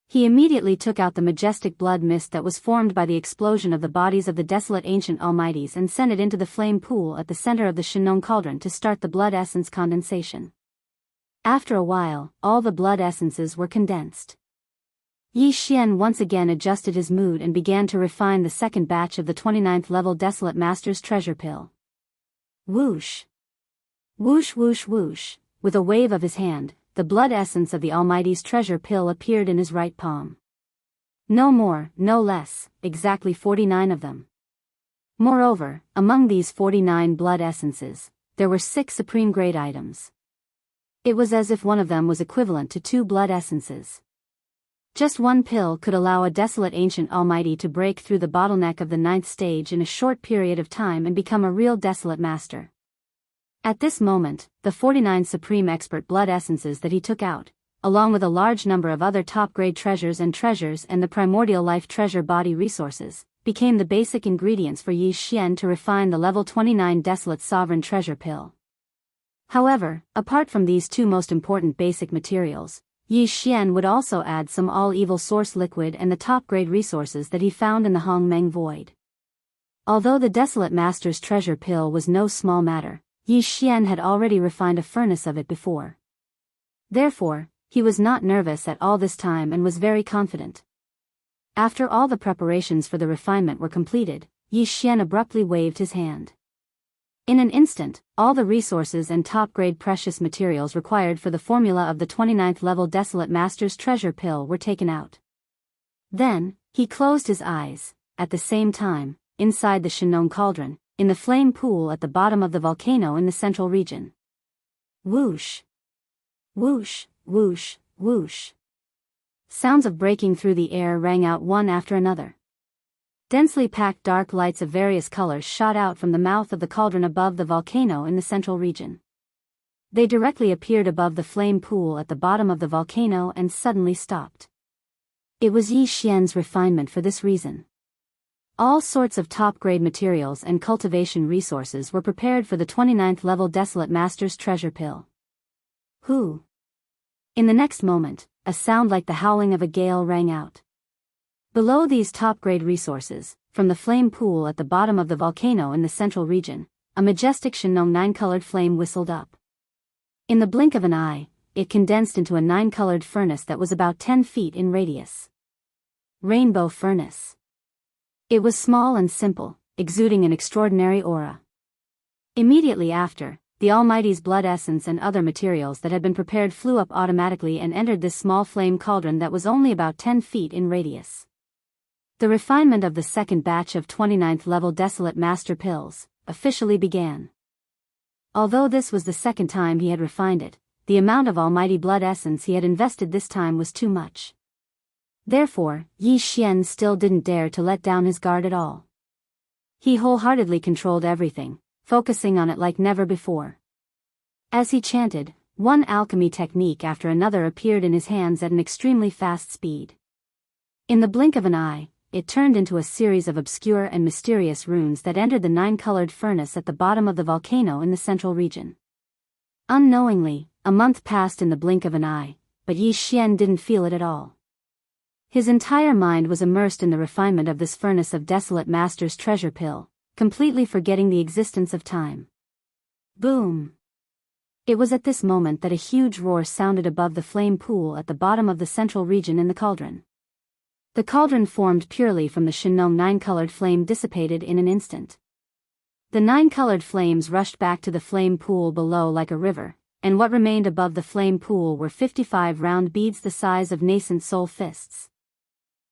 He immediately took out the majestic blood mist that was formed by the explosion of the bodies of the desolate ancient almighties and sent it into the flame pool at the center of the Shinong cauldron to start the blood essence condensation. After a while, all the blood essences were condensed. Yi Xian once again adjusted his mood and began to refine the second batch of the 29th level Desolate Master's treasure pill. Whoosh! Whoosh whoosh whoosh, with a wave of his hand, the blood essence of the Almighty's treasure pill appeared in his right palm. No more, no less, exactly 49 of them. Moreover, among these 49 blood essences, there were 6 supreme grade items. It was as if one of them was equivalent to 2 blood essences. Just one pill could allow a desolate ancient almighty to break through the bottleneck of the 9th stage in a short period of time and become a real desolate master. At this moment, the 49 supreme expert blood essences that he took out, along with a large number of other top-grade treasures and the primordial life treasure body resources, became the basic ingredients for Yi Xian to refine the level 29 Desolate Sovereign treasure pill. However, apart from these 2 most important basic materials, Yi Xian would also add some all-evil source liquid and the top-grade resources that he found in the Hong Meng Void. Although the Desolate Master's treasure pill was no small matter, Yi Xian had already refined a furnace of it before. Therefore, he was not nervous at all this time and was very confident. After all the preparations for the refinement were completed, Yi Xian abruptly waved his hand. In an instant, all the resources and top-grade precious materials required for the formula of the 29th level Desolate Master's treasure pill were taken out. Then, he closed his eyes. At the same time, inside the Shinong cauldron, in the flame pool at the bottom of the volcano in the central region. Whoosh! Whoosh, whoosh, whoosh. Sounds of breaking through the air rang out one after another. Densely packed dark lights of various colors shot out from the mouth of the cauldron above the volcano in the central region. They directly appeared above the flame pool at the bottom of the volcano and suddenly stopped. It was Yi Xian's refinement for this reason. All sorts of top-grade materials and cultivation resources were prepared for the 29th level Desolate Master's treasure pill. Who? In the next moment, a sound like the howling of a gale rang out. Below these top-grade resources, from the flame pool at the bottom of the volcano in the central region, a majestic Shinong 9-colored flame whistled up. In the blink of an eye, it condensed into a 9-colored furnace that was about 10 feet in radius. Rainbow Furnace. It was small and simple, exuding an extraordinary aura. Immediately after, the Almighty's blood essence and other materials that had been prepared flew up automatically and entered this small flame cauldron that was only about 10 feet in radius. The refinement of the second batch of 29th level Desolate Master Pills officially began. Although this was the second time he had refined it, the amount of almighty blood essence he had invested this time was too much. Therefore, Yi Xian still didn't dare to let down his guard at all. He wholeheartedly controlled everything, focusing on it like never before. As he chanted, one alchemy technique after another appeared in his hands at an extremely fast speed. In the blink of an eye, it turned into a series of obscure and mysterious runes that entered the nine-colored furnace at the bottom of the volcano in the central region. Unknowingly, a month passed in the blink of an eye, but Yi Xian didn't feel it at all. His entire mind was immersed in the refinement of this furnace of Desolate Master's treasure pill, completely forgetting the existence of time. Boom! It was at this moment that a huge roar sounded above the flame pool at the bottom of the central region in the cauldron. The cauldron formed purely from the Shinong nine-colored flame dissipated in an instant. The nine-colored flames rushed back to the flame pool below like a river, and what remained above the flame pool were 55 round beads the size of nascent soul fists.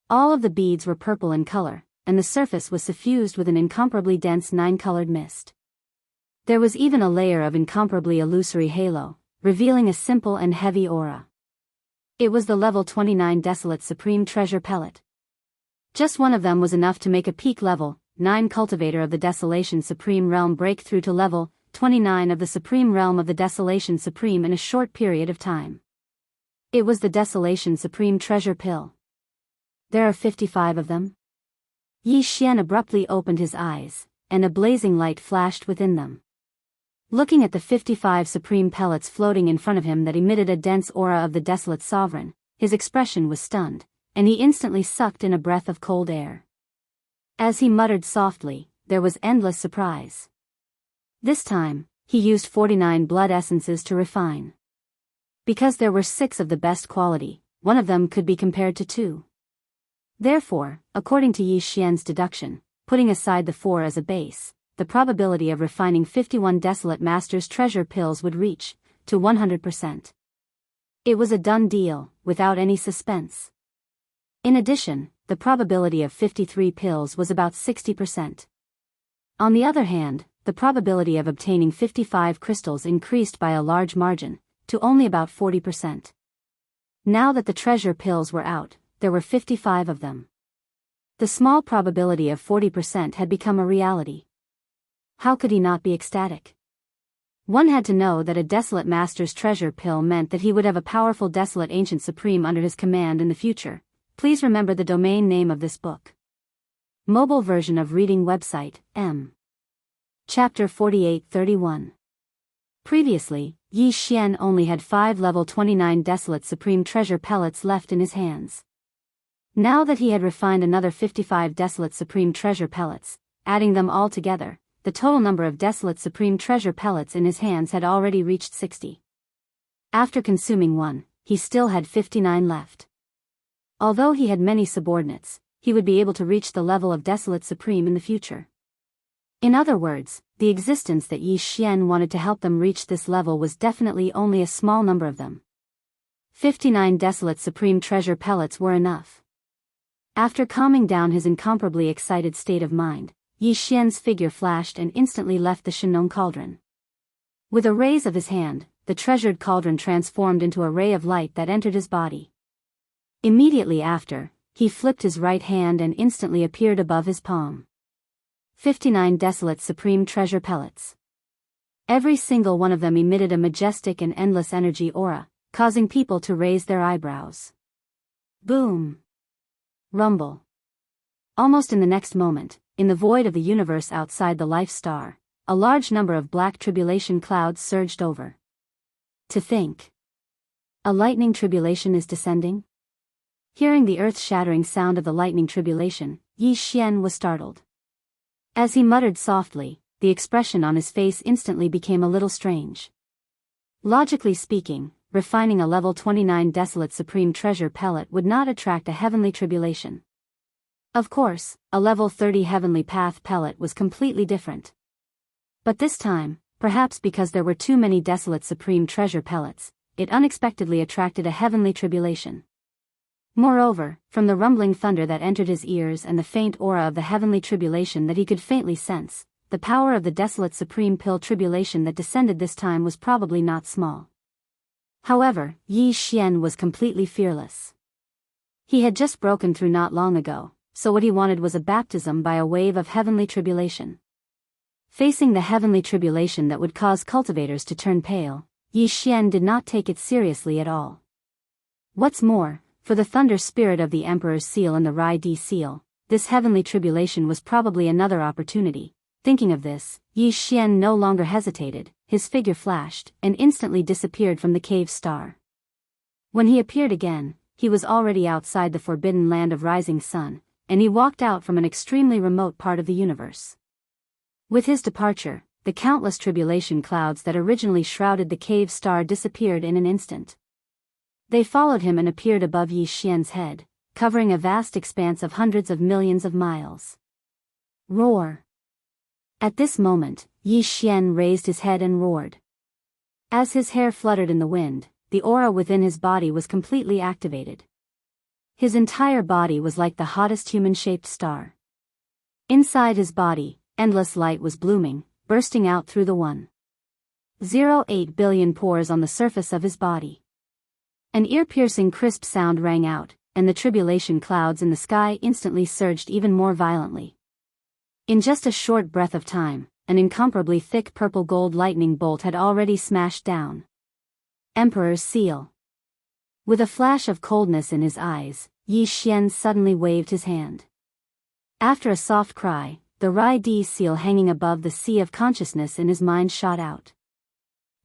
All of the beads were purple in color, and the surface was suffused with an incomparably dense nine-colored mist. There was even a layer of incomparably illusory halo, revealing a simple and heavy aura. It was the level 29 Desolate Supreme Treasure Pellet. Just one of them was enough to make a peak level 9 cultivator of the Desolation Supreme Realm break through to level 29 of the Supreme Realm of the Desolation Supreme in a short period of time. It was the Desolation Supreme Treasure Pill. There are 55 of them? Yi Xian abruptly opened his eyes, and a blazing light flashed within them. Looking at the 55 supreme pellets floating in front of him that emitted a dense aura of the Desolate Sovereign, his expression was stunned, and he instantly sucked in a breath of cold air. As he muttered softly, there was endless surprise. This time, he used 49 blood essences to refine. Because there were 6 of the best quality, one of them could be compared to 2. Therefore, according to Yi Xian's deduction, putting aside the 4 as a base, the probability of refining 51 Desolate Master's treasure pills would reach to 100%. It was a done deal, without any suspense. In addition, the probability of 53 pills was about 60%. On the other hand, the probability of obtaining 55 crystals increased by a large margin, to only about 40%. Now that the treasure pills were out, there were 55 of them. The small probability of 40% had become a reality. How could he not be ecstatic? One had to know that a Desolate Master's treasure pill meant that he would have a powerful Desolate Ancient Supreme under his command in the future. Please remember the domain name of this book. Mobile version of reading website, M. Chapter 48-31. Previously, Yi Xian only had 5 level 29 Desolate Supreme treasure pellets left in his hands. Now that he had refined another 55 Desolate Supreme treasure pellets, adding them all together, the total number of Desolate Supreme treasure pellets in his hands had already reached 60. After consuming one, he still had 59 left. Although he had many subordinates, he would be able to reach the level of Desolate Supreme in the future. In other words, the existence that Yi Xian wanted to help them reach this level was definitely only a small number of them. 59 Desolate Supreme treasure pellets were enough. After calming down his incomparably excited state of mind, Yi Xian's figure flashed and instantly left the Shinong cauldron. With a raise of his hand, the treasured cauldron transformed into a ray of light that entered his body. Immediately after, he flipped his right hand and instantly appeared above his palm. 59 Desolate Supreme treasure pellets. Every single one of them emitted a majestic and endless energy aura, causing people to raise their eyebrows. Boom! Rumble. Almost in the next moment, in the void of the universe outside the Life Star, a large number of black tribulation clouds surged over. To think. A lightning tribulation is descending? Hearing the earth-shattering sound of the lightning tribulation, Yi Xian was startled. As he muttered softly, the expression on his face instantly became a little strange. Logically speaking, refining a level 29 Desolate Supreme treasure pellet would not attract a heavenly tribulation. Of course, a level 30 Heavenly Path pellet was completely different. But this time, perhaps because there were too many Desolate Supreme treasure pellets, it unexpectedly attracted a heavenly tribulation. Moreover, from the rumbling thunder that entered his ears and the faint aura of the heavenly tribulation that he could faintly sense, the power of the desolate supreme pill tribulation that descended this time was probably not small. However, Yi Xian was completely fearless. He had just broken through not long ago, so what he wanted was a baptism by a wave of heavenly tribulation. Facing the heavenly tribulation that would cause cultivators to turn pale, Yi Xian did not take it seriously at all. What's more, for the thunder spirit of the Emperor's seal and the Rai Di seal, this heavenly tribulation was probably another opportunity. Thinking of this, Yi Xian no longer hesitated, his figure flashed, and instantly disappeared from the cave star. When he appeared again, he was already outside the forbidden land of rising sun, and he walked out from an extremely remote part of the universe. With his departure, the countless tribulation clouds that originally shrouded the cave star disappeared in an instant. They followed him and appeared above Yi Xian's head, covering a vast expanse of hundreds of millions of miles. Roar! At this moment, Yi Xian raised his head and roared. As his hair fluttered in the wind, the aura within his body was completely activated. His entire body was like the hottest human-shaped star. Inside his body, endless light was blooming, bursting out through the 1.08 billion pores on the surface of his body. An ear-piercing crisp sound rang out, and the tribulation clouds in the sky instantly surged even more violently. In just a short breath of time, an incomparably thick purple-gold lightning bolt had already smashed down. Emperor's seal. With a flash of coldness in his eyes, Yi Xian suddenly waved his hand. After a soft cry, the Rai Di seal hanging above the sea of consciousness in his mind shot out.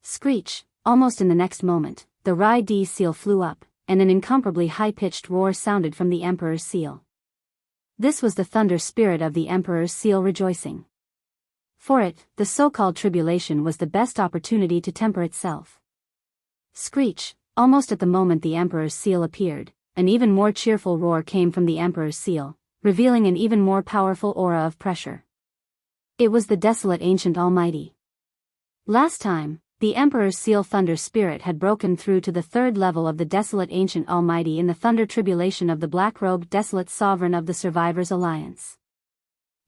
Screech! Almost in the next moment, the Rai Di seal flew up, and an incomparably high-pitched roar sounded from the Emperor's seal. This was the thunder spirit of the Emperor's seal rejoicing. For it, the so-called tribulation was the best opportunity to temper itself. Screech! Almost at the moment the Emperor's seal appeared, an even more cheerful roar came from the Emperor's seal, revealing an even more powerful aura of pressure. It was the desolate ancient almighty. Last time, the Emperor's seal thunder spirit had broken through to the third level of the desolate ancient almighty in the thunder tribulation of the black-robed desolate sovereign of the Survivors' Alliance.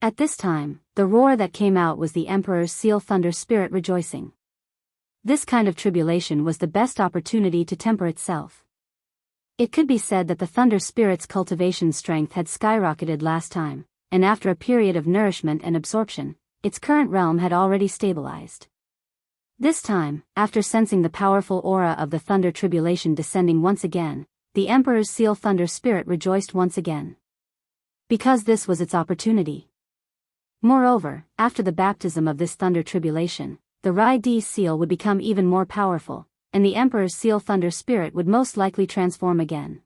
At this time, the roar that came out was the Emperor's seal thunder spirit rejoicing. This kind of tribulation was the best opportunity to temper itself. It could be said that the thunder spirit's cultivation strength had skyrocketed last time, and after a period of nourishment and absorption, its current realm had already stabilized. This time, after sensing the powerful aura of the thunder tribulation descending once again, the Emperor's seal thunder spirit rejoiced once again. Because this was its opportunity. Moreover, after the baptism of this thunder tribulation, the Rai Di seal would become even more powerful, and the Emperor's seal thunder spirit would most likely transform again.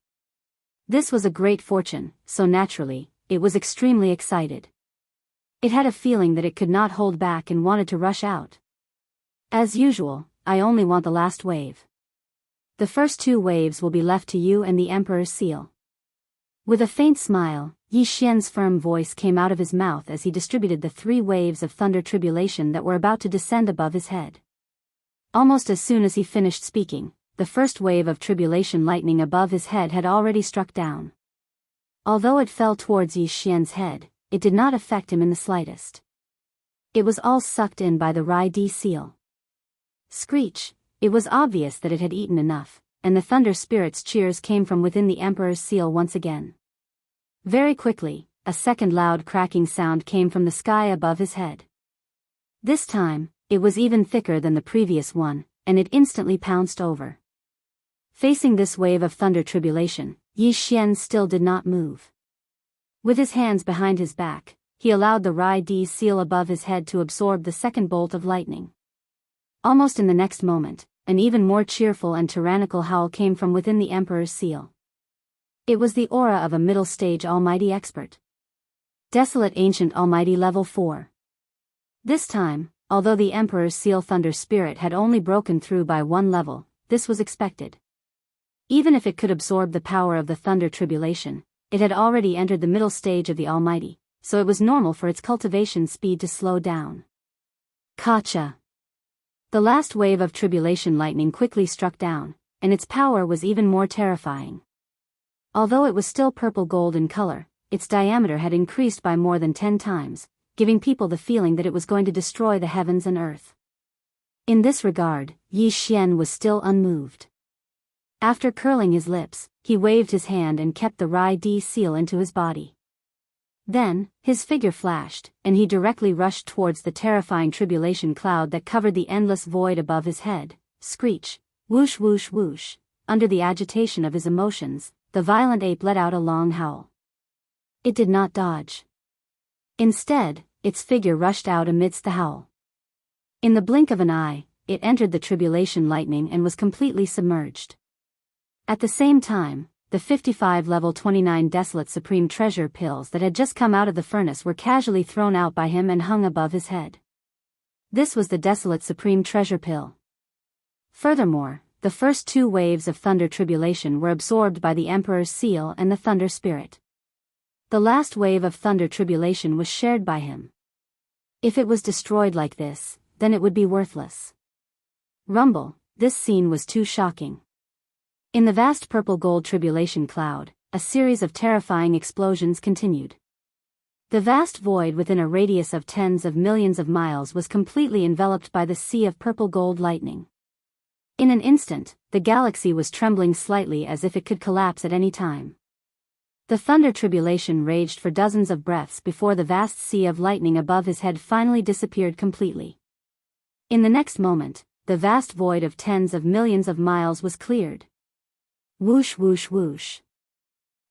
This was a great fortune, so naturally, it was extremely excited. It had a feeling that it could not hold back and wanted to rush out. As usual, I only want the last wave. The first 2 waves will be left to you and the Emperor's seal. With a faint smile, Yi Xian's firm voice came out of his mouth as he distributed the 3 waves of thunder tribulation that were about to descend above his head. Almost as soon as he finished speaking, the first wave of tribulation lightning above his head had already struck down. Although it fell towards Yi Xian's head, it did not affect him in the slightest. It was all sucked in by the Rai Di seal. Screech! It was obvious that it had eaten enough, and the thunder spirit's cheers came from within the Emperor's seal once again. Very quickly, a second loud cracking sound came from the sky above his head. This time, it was even thicker than the previous one, and it instantly pounced over. Facing this wave of thunder tribulation, Yi Xian still did not move. With his hands behind his back, he allowed the Rai Di seal above his head to absorb the second bolt of lightning. Almost in the next moment, an even more cheerful and tyrannical howl came from within the Emperor's seal. It was the aura of a middle-stage almighty expert. Desolate ancient almighty level 4. This time, although the Emperor's seal thunder spirit had only broken through by 1 level, this was expected. Even if it could absorb the power of the thunder tribulation, it had already entered the middle stage of the almighty, so it was normal for its cultivation speed to slow down. Kacha! The last wave of tribulation lightning quickly struck down, and its power was even more terrifying. Although it was still purple-gold in color, its diameter had increased by more than 10 times, giving people the feeling that it was going to destroy the heavens and earth. In this regard, Yi Xian was still unmoved. After curling his lips, he waved his hand and kept the Rai Di seal into his body. Then, his figure flashed, and he directly rushed towards the terrifying tribulation cloud that covered the endless void above his head. Screech, whoosh whoosh whoosh. Under the agitation of his emotions, the violent ape let out a long howl. It did not dodge. Instead, its figure rushed out amidst the howl. In the blink of an eye, it entered the tribulation lightning and was completely submerged. At the same time, the 55 level 29 desolate supreme treasure pills that had just come out of the furnace were casually thrown out by him and hung above his head. This was the desolate supreme treasure pill. Furthermore, the first 2 waves of thunder tribulation were absorbed by the Emperor's seal and the thunder spirit. The last wave of thunder tribulation was shared by him. If it was destroyed like this, then it would be worthless. Rumble, this scene was too shocking. In the vast purple-gold tribulation cloud, a series of terrifying explosions continued. The vast void within a radius of tens of millions of miles was completely enveloped by the sea of purple-gold lightning. In an instant, the galaxy was trembling slightly as if it could collapse at any time. The thunder tribulation raged for dozens of breaths before the vast sea of lightning above his head finally disappeared completely. In the next moment, the vast void of tens of millions of miles was cleared. Whoosh whoosh whoosh.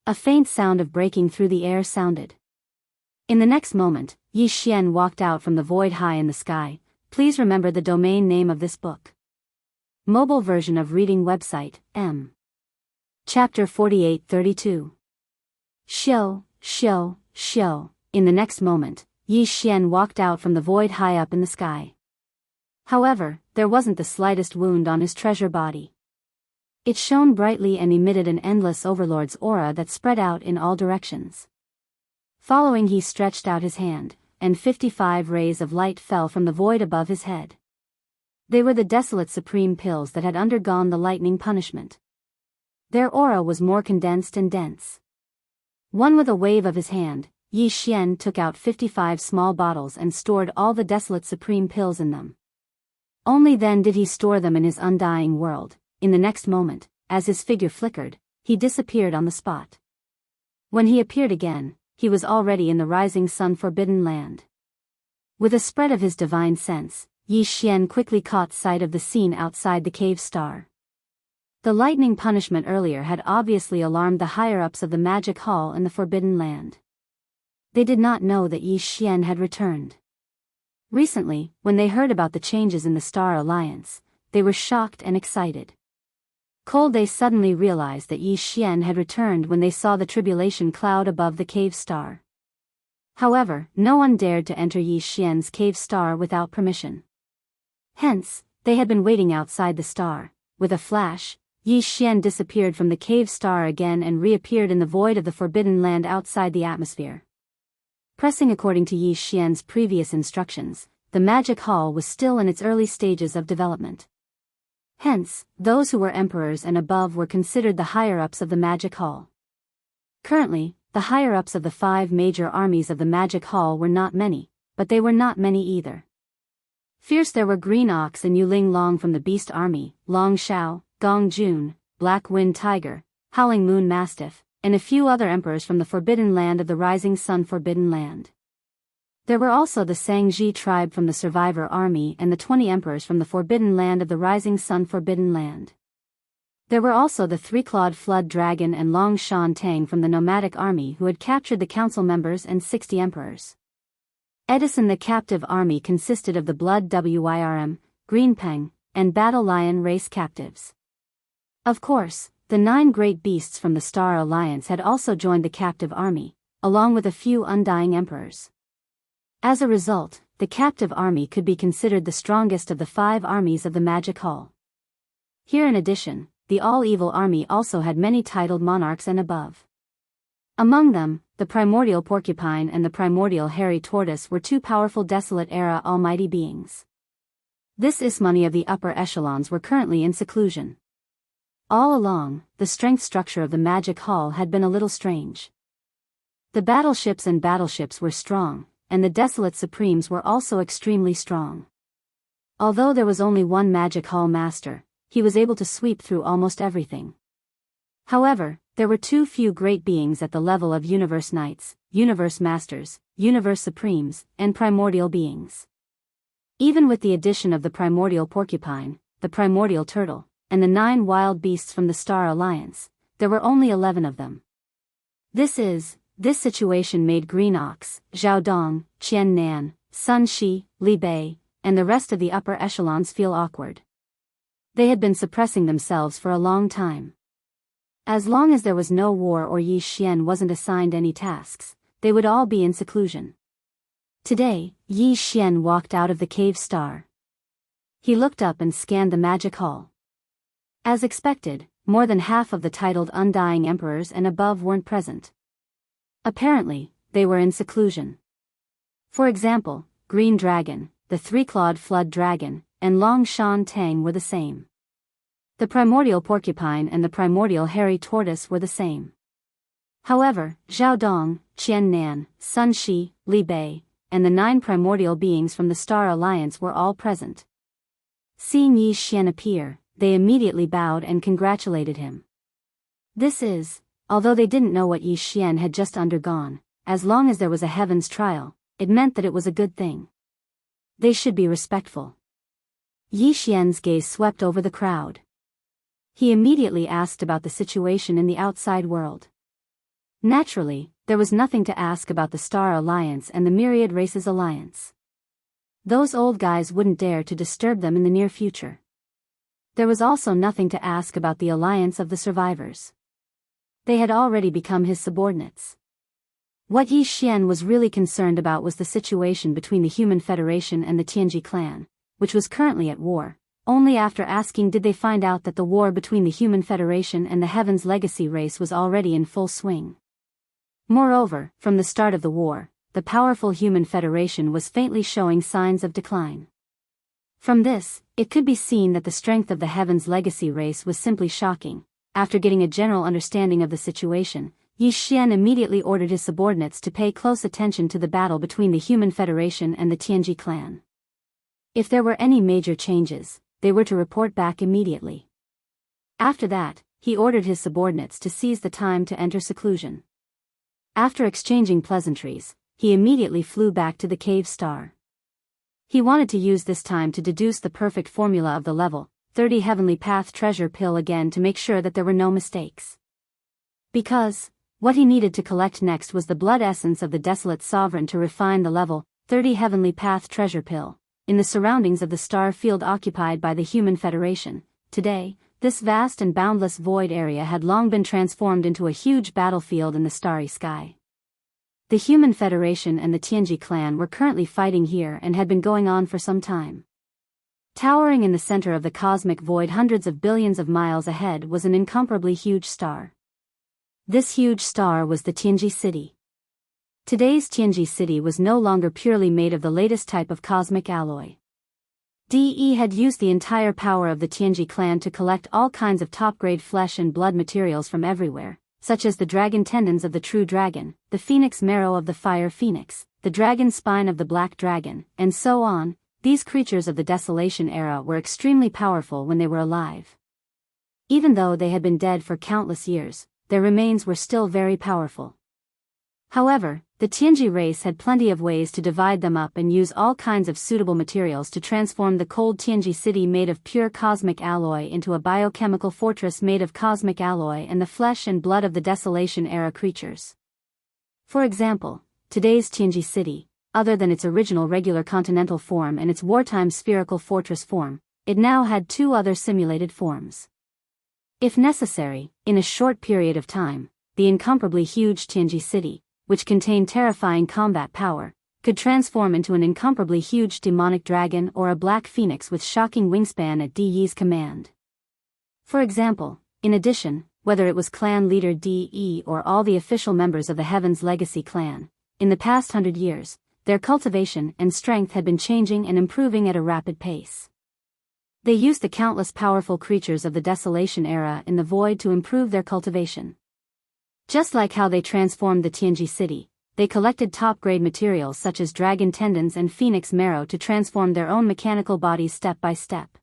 A faint sound of breaking through the air sounded. In the next moment, Yi Xian walked out from the void high in the sky. Please remember the domain name of this book. Mobile version of reading website, M. Chapter 48-32. Shio, shio, shio. In the next moment, Yi Xian walked out from the void high up in the sky. However, there wasn't the slightest wound on his treasure body. It shone brightly and emitted an endless overlord's aura that spread out in all directions. Following, he stretched out his hand, and 55 rays of light fell from the void above his head. They were the desolate supreme pills that had undergone the lightning punishment. Their aura was more condensed and dense. One with a wave of his hand, Yi Xian took out 55 small bottles and stored all the desolate supreme pills in them. Only then did he store them in his undying world. In the next moment, as his figure flickered, he disappeared on the spot. When he appeared again, he was already in the rising sun forbidden land. With a spread of his divine sense, Yi Xian quickly caught sight of the scene outside the cave star. The lightning punishment earlier had obviously alarmed the higher-ups of the magic hall in the forbidden land. They did not know that Yi Xian had returned. Recently, when they heard about the changes in the Star Alliance, they were shocked and excited. They suddenly realized that Yi Xian had returned when they saw the tribulation cloud above the cave star. However, no one dared to enter Yi Xian's cave star without permission. Hence, they had been waiting outside the star. With a flash, Yi Xian disappeared from the cave star again and reappeared in the void of the forbidden land outside the atmosphere. Pressing according to Yi Xian's previous instructions, the magic hall was still in its early stages of development. Hence, those who were emperors and above were considered the higher-ups of the magic hall. Currently, the higher-ups of the 5 major armies of the magic hall were not many, but they were not many either. Fierce there were Green Ox and Yuling Long from the Beast Army, Long Shao, Gong Jun, Black Wind Tiger, Howling Moon Mastiff, and a few other emperors from the Forbidden Land of the Rising Sun Forbidden Land. There were also the Sangji tribe from the Survivor Army and the 20 emperors from the Forbidden Land of the Rising Sun Forbidden Land. There were also the 3-clawed Flood Dragon and Long Shan Tang from the Nomadic Army who had captured the council members and 60 emperors. Edison the captive army consisted of the Blood Wyrm, Green Peng, and Battle Lion race captives. Of course, the 9 great beasts from the Star Alliance had also joined the captive army, along with a few undying emperors. As a result, the captive army could be considered the strongest of the 5 armies of the Magic Hall. Here in addition, the All-Evil Army also had many titled monarchs and above. Among them, the Primordial Porcupine and the Primordial Hairy Tortoise were 2 powerful Desolate-era almighty beings. This ismani of the upper echelons were currently in seclusion. All along, the strength structure of the magic hall had been a little strange. The battleships were strong, and the desolate supremes were also extremely strong. Although there was only one magic hall master, he was able to sweep through almost everything. However, there were too few great beings at the level of universe knights, universe masters, universe supremes, and primordial beings. Even with the addition of the primordial porcupine, the primordial turtle, and the 9 wild beasts from the Star Alliance, there were only 11 of them. This situation made Green Ox, Zhao Dong, Qian Nan, Sun Shi, Li Bei, and the rest of the upper echelons feel awkward. They had been suppressing themselves for a long time. As long as there was no war or Yi Xian wasn't assigned any tasks, they would all be in seclusion. Today, Yi Xian walked out of the cave star. He looked up and scanned the magic hall. As expected, more than half of the titled Undying Emperors and above weren't present. Apparently, they were in seclusion. For example, Green Dragon, the 3-clawed Flood Dragon, and Long Shan Tang were the same. The primordial porcupine and the primordial hairy tortoise were the same. However, Zhao Dong, Qian Nan, Sun Shi, Li Bei, and the 9 primordial beings from the Star Alliance were all present. Seeing Yi Xian appear, they immediately bowed and congratulated him. Although they didn't know what Yi Xian had just undergone, as long as there was a heaven's trial, it meant that it was a good thing. They should be respectful. Yi Xian's gaze swept over the crowd. He immediately asked about the situation in the outside world. Naturally, there was nothing to ask about the Star Alliance and the Myriad Races Alliance. Those old guys wouldn't dare to disturb them in the near future. There was also nothing to ask about the Alliance of the Survivors. They had already become his subordinates. What Yi Xian was really concerned about was the situation between the Human Federation and the Tianji clan, which was currently at war. Only after asking did they find out that the war between the Human Federation and the Heaven's Legacy race was already in full swing. Moreover, from the start of the war, the powerful Human Federation was faintly showing signs of decline. From this, it could be seen that the strength of the Heaven's Legacy race was simply shocking. After getting a general understanding of the situation, Yi Xian immediately ordered his subordinates to pay close attention to the battle between the Human Federation and the Tianji clan. If there were any major changes, they were to report back immediately. After that, he ordered his subordinates to seize the time to enter seclusion. After exchanging pleasantries, he immediately flew back to the cave star. He wanted to use this time to deduce the perfect formula of the level 30 Heavenly Path treasure pill again to make sure that there were no mistakes. Because, what he needed to collect next was the blood essence of the desolate sovereign to refine the level 30 Heavenly Path treasure pill. In the surroundings of the star field occupied by the Human Federation, today, this vast and boundless void area had long been transformed into a huge battlefield in the starry sky. The Human Federation and the Tianji clan were currently fighting here and had been going on for some time. Towering in the center of the cosmic void hundreds of billions of miles ahead was an incomparably huge star. This huge star was the Tianji City. Today's Tianji City was no longer purely made of the latest type of cosmic alloy. DE had used the entire power of the Tianji clan to collect all kinds of top-grade flesh and blood materials from everywhere, such as the dragon tendons of the true dragon, the phoenix marrow of the fire phoenix, the dragon spine of the black dragon, and so on. These creatures of the Desolation era were extremely powerful when they were alive. Even though they had been dead for countless years, their remains were still very powerful. However, the Tianji race had plenty of ways to divide them up and use all kinds of suitable materials to transform the cold Tianji city made of pure cosmic alloy into a biochemical fortress made of cosmic alloy and the flesh and blood of the Desolation era creatures. For example, today's Tianji city, other than its original regular continental form and its wartime spherical fortress form, it now had 2 other simulated forms. If necessary, in a short period of time, the incomparably huge Tianji city, which contained terrifying combat power, could transform into an incomparably huge demonic dragon or a black phoenix with shocking wingspan at DE's command. For example, in addition, whether it was clan leader DE or all the official members of the Heaven's Legacy clan, in the past 100 years, their cultivation and strength had been changing and improving at a rapid pace. They used the countless powerful creatures of the Desolation era in the void to improve their cultivation. Just like how they transformed the Tianji city, they collected top-grade materials such as dragon tendons and phoenix marrow to transform their own mechanical bodies step by step.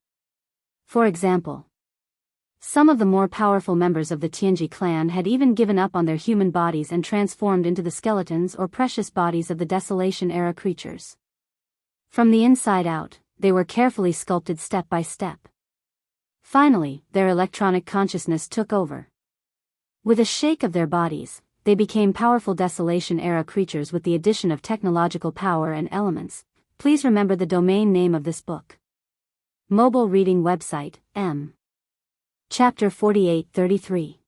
For example, some of the more powerful members of the Tianji clan had even given up on their human bodies and transformed into the skeletons or precious bodies of the Desolation-era creatures. From the inside out, they were carefully sculpted step by step. Finally, their electronic consciousness took over. With a shake of their bodies, they became powerful Desolation-era creatures with the addition of technological power and elements. Please remember the domain name of this book. Mobile reading website, M. Chapter 48-33.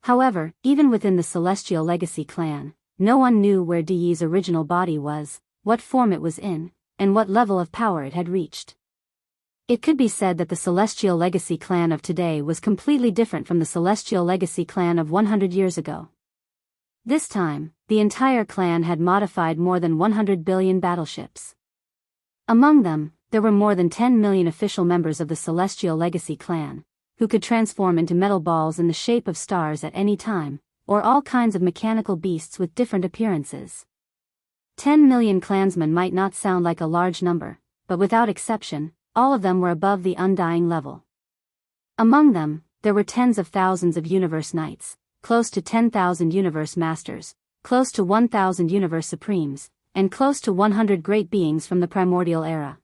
However, even within the Celestial Legacy clan, no one knew where Di's original body was, what form it was in, and what level of power it had reached. It could be said that the Celestial Legacy clan of today was completely different from the Celestial Legacy clan of 100 years ago. This time, the entire clan had modified more than 100 billion battleships. Among them, there were more than 10 million official members of the Celestial Legacy clan, who could transform into metal balls in the shape of stars at any time, or all kinds of mechanical beasts with different appearances. 10 million clansmen might not sound like a large number, but without exception, all of them were above the undying level. Among them, there were tens of thousands of Universe Knights, close to 10,000 Universe Masters, close to 1,000 Universe Supremes, and close to 100 great beings from the Primordial Era.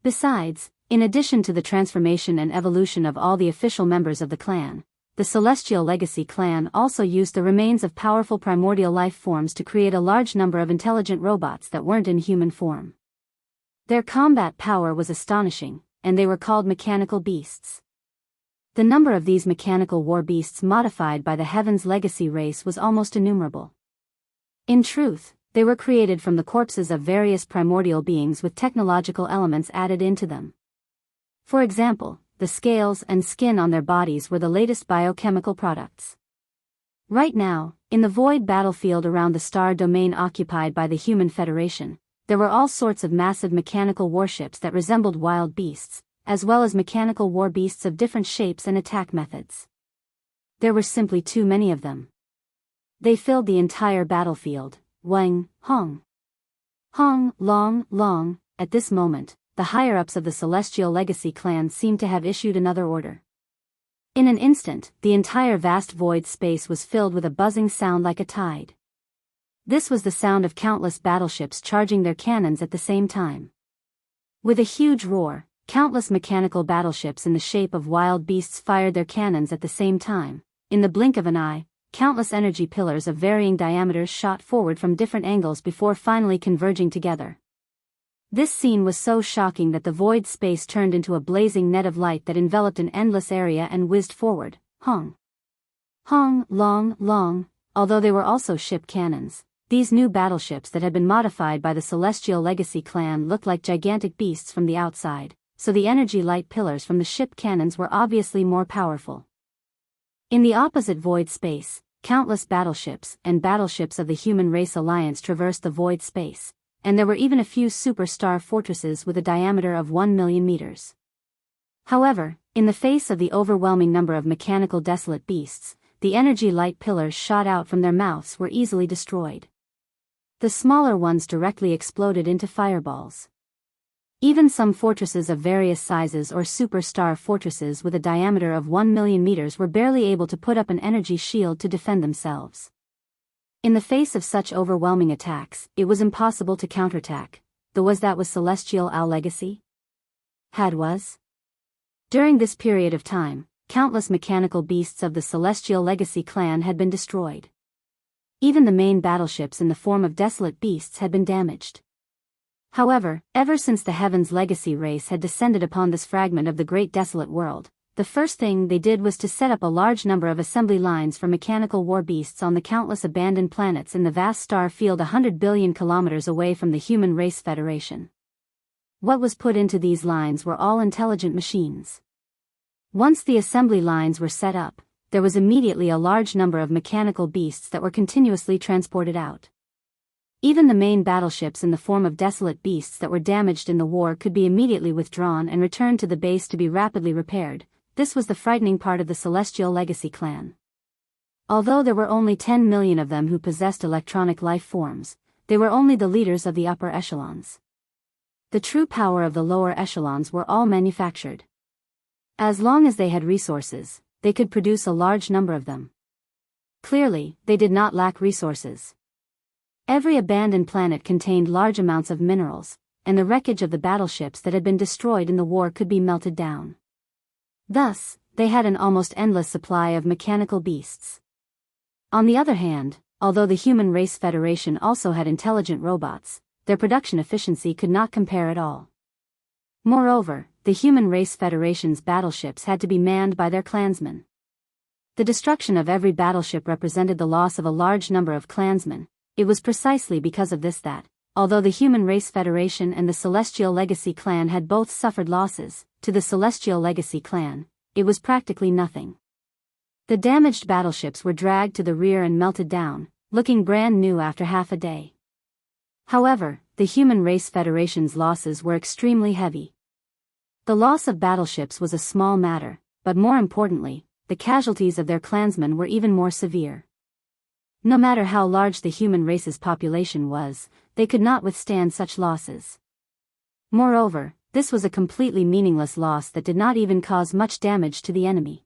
Besides, in addition to the transformation and evolution of all the official members of the clan, the Celestial Legacy clan also used the remains of powerful primordial life forms to create a large number of intelligent robots that weren't in human form. Their combat power was astonishing, and they were called mechanical beasts. The number of these mechanical war beasts modified by the Heaven's Legacy race was almost innumerable. In truth, they were created from the corpses of various primordial beings with technological elements added into them. For example, the scales and skin on their bodies were the latest biochemical products. Right now, in the void battlefield around the star domain occupied by the Human Federation, there were all sorts of massive mechanical warships that resembled wild beasts, as well as mechanical war beasts of different shapes and attack methods. There were simply too many of them. They filled the entire battlefield. Wang, Hong. Hong, Long, Long. At this moment, the higher-ups of the Celestial Legacy clan seemed to have issued another order. In an instant, the entire vast void space was filled with a buzzing sound like a tide. This was the sound of countless battleships charging their cannons at the same time. With a huge roar, countless mechanical battleships in the shape of wild beasts fired their cannons at the same time. In the blink of an eye, countless energy pillars of varying diameters shot forward from different angles before finally converging together. This scene was so shocking that the void space turned into a blazing net of light that enveloped an endless area and whizzed forward. Hong. Hong, Long, Long. Although they were also ship cannons, these new battleships that had been modified by the Celestial Legacy clan looked like gigantic beasts from the outside, so the energy light pillars from the ship cannons were obviously more powerful. In the opposite void space, countless battleships and battleships of the Human Race Alliance traversed the void space, and there were even a few superstar fortresses with a diameter of 1 million meters. However, in the face of the overwhelming number of mechanical desolate beasts, the energy light pillars shot out from their mouths were easily destroyed. The smaller ones directly exploded into fireballs. Even some fortresses of various sizes or superstar fortresses with a diameter of 1 million meters were barely able to put up an energy shield to defend themselves. In the face of such overwhelming attacks, it was impossible to counterattack. Was Celestial Legacy? Was. During this period of time, countless mechanical beasts of the Celestial Legacy clan had been destroyed. Even the main battleships in the form of desolate beasts had been damaged. However, ever since the Heaven's Legacy race had descended upon this fragment of the great desolate world, the first thing they did was to set up a large number of assembly lines for mechanical war beasts on the countless abandoned planets in the vast star field 100 billion kilometers away from the Human Race Federation. What was put into these lines were all intelligent machines. Once the assembly lines were set up, there was immediately a large number of mechanical beasts that were continuously transported out. Even the main battleships in the form of desolate beasts that were damaged in the war could be immediately withdrawn and returned to the base to be rapidly repaired. This was the frightening part of the Celestial Legacy clan. Although there were only 10 million of them who possessed electronic life forms, they were only the leaders of the upper echelons. The true power of the lower echelons were all manufactured. As long as they had resources, they could produce a large number of them. Clearly, they did not lack resources. Every abandoned planet contained large amounts of minerals, and the wreckage of the battleships that had been destroyed in the war could be melted down. Thus, they had an almost endless supply of mechanical beasts. On the other hand, although the Human Race Federation also had intelligent robots, their production efficiency could not compare at all. Moreover, the Human Race Federation's battleships had to be manned by their clansmen. The destruction of every battleship represented the loss of a large number of clansmen. It was precisely because of this that, although the Human Race Federation and the Celestial Legacy clan had both suffered losses, to the Celestial Legacy clan, it was practically nothing. The damaged battleships were dragged to the rear and melted down, looking brand new after half a day. However, the Human Race Federation's losses were extremely heavy. The loss of battleships was a small matter, but more importantly, the casualties of their clansmen were even more severe. No matter how large the human race's population was, they could not withstand such losses. Moreover, this was a completely meaningless loss that did not even cause much damage to the enemy.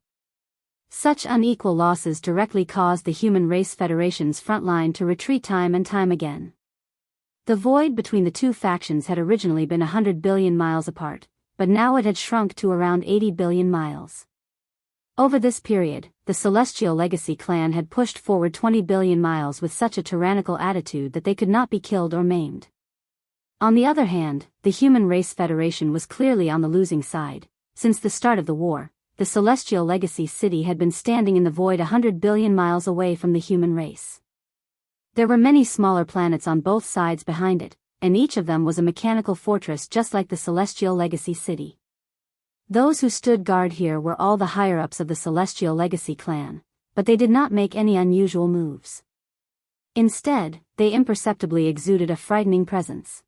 Such unequal losses directly caused the Human Race Federation's front line to retreat time and time again. The void between the two factions had originally been 100 billion miles apart, but now it had shrunk to around 80 billion miles. Over this period, the Celestial Legacy clan had pushed forward 20 billion miles with such a tyrannical attitude that they could not be killed or maimed. On the other hand, the Human Race Federation was clearly on the losing side. Since the start of the war, the Celestial Legacy city had been standing in the void 100 billion miles away from the human race. There were many smaller planets on both sides behind it, and each of them was a mechanical fortress just like the Celestial Legacy city. Those who stood guard here were all the higher-ups of the Celestial Legacy clan, but they did not make any unusual moves. Instead, they imperceptibly exuded a frightening presence.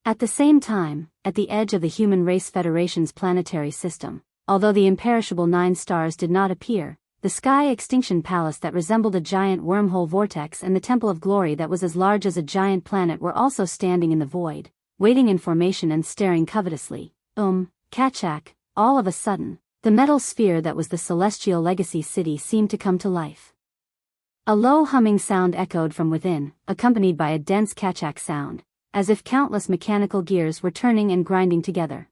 At the same time, at the edge of the Human Race Federation's planetary system, although the imperishable 9 stars did not appear, the Sky Extinction Palace that resembled a giant wormhole vortex and the Temple of Glory that was as large as a giant planet were also standing in the void, waiting in formation and staring covetously. Kachak, all of a sudden, the metal sphere that was the Celestial Legacy city seemed to come to life. A low humming sound echoed from within, accompanied by a dense Kachak sound, as if countless mechanical gears were turning and grinding together.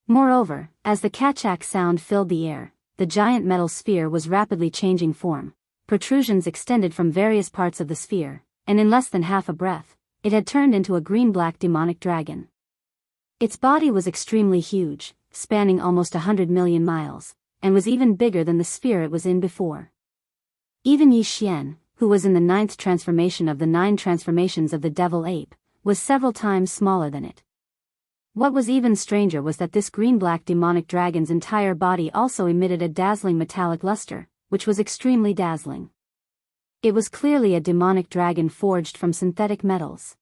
Moreover, as the Kachak sound filled the air, the giant metal sphere was rapidly changing form. Protrusions extended from various parts of the sphere, and in less than half a breath, it had turned into a green-black demonic dragon. Its body was extremely huge, spanning almost 100 million miles, and was even bigger than the sphere it was in before. Even Yi Xian, who was in the 9th transformation of the 9 transformations of the devil ape, was several times smaller than it. What was even stranger was that this green-black demonic dragon's entire body also emitted a dazzling metallic luster, which was extremely dazzling. It was clearly a demonic dragon forged from synthetic metals.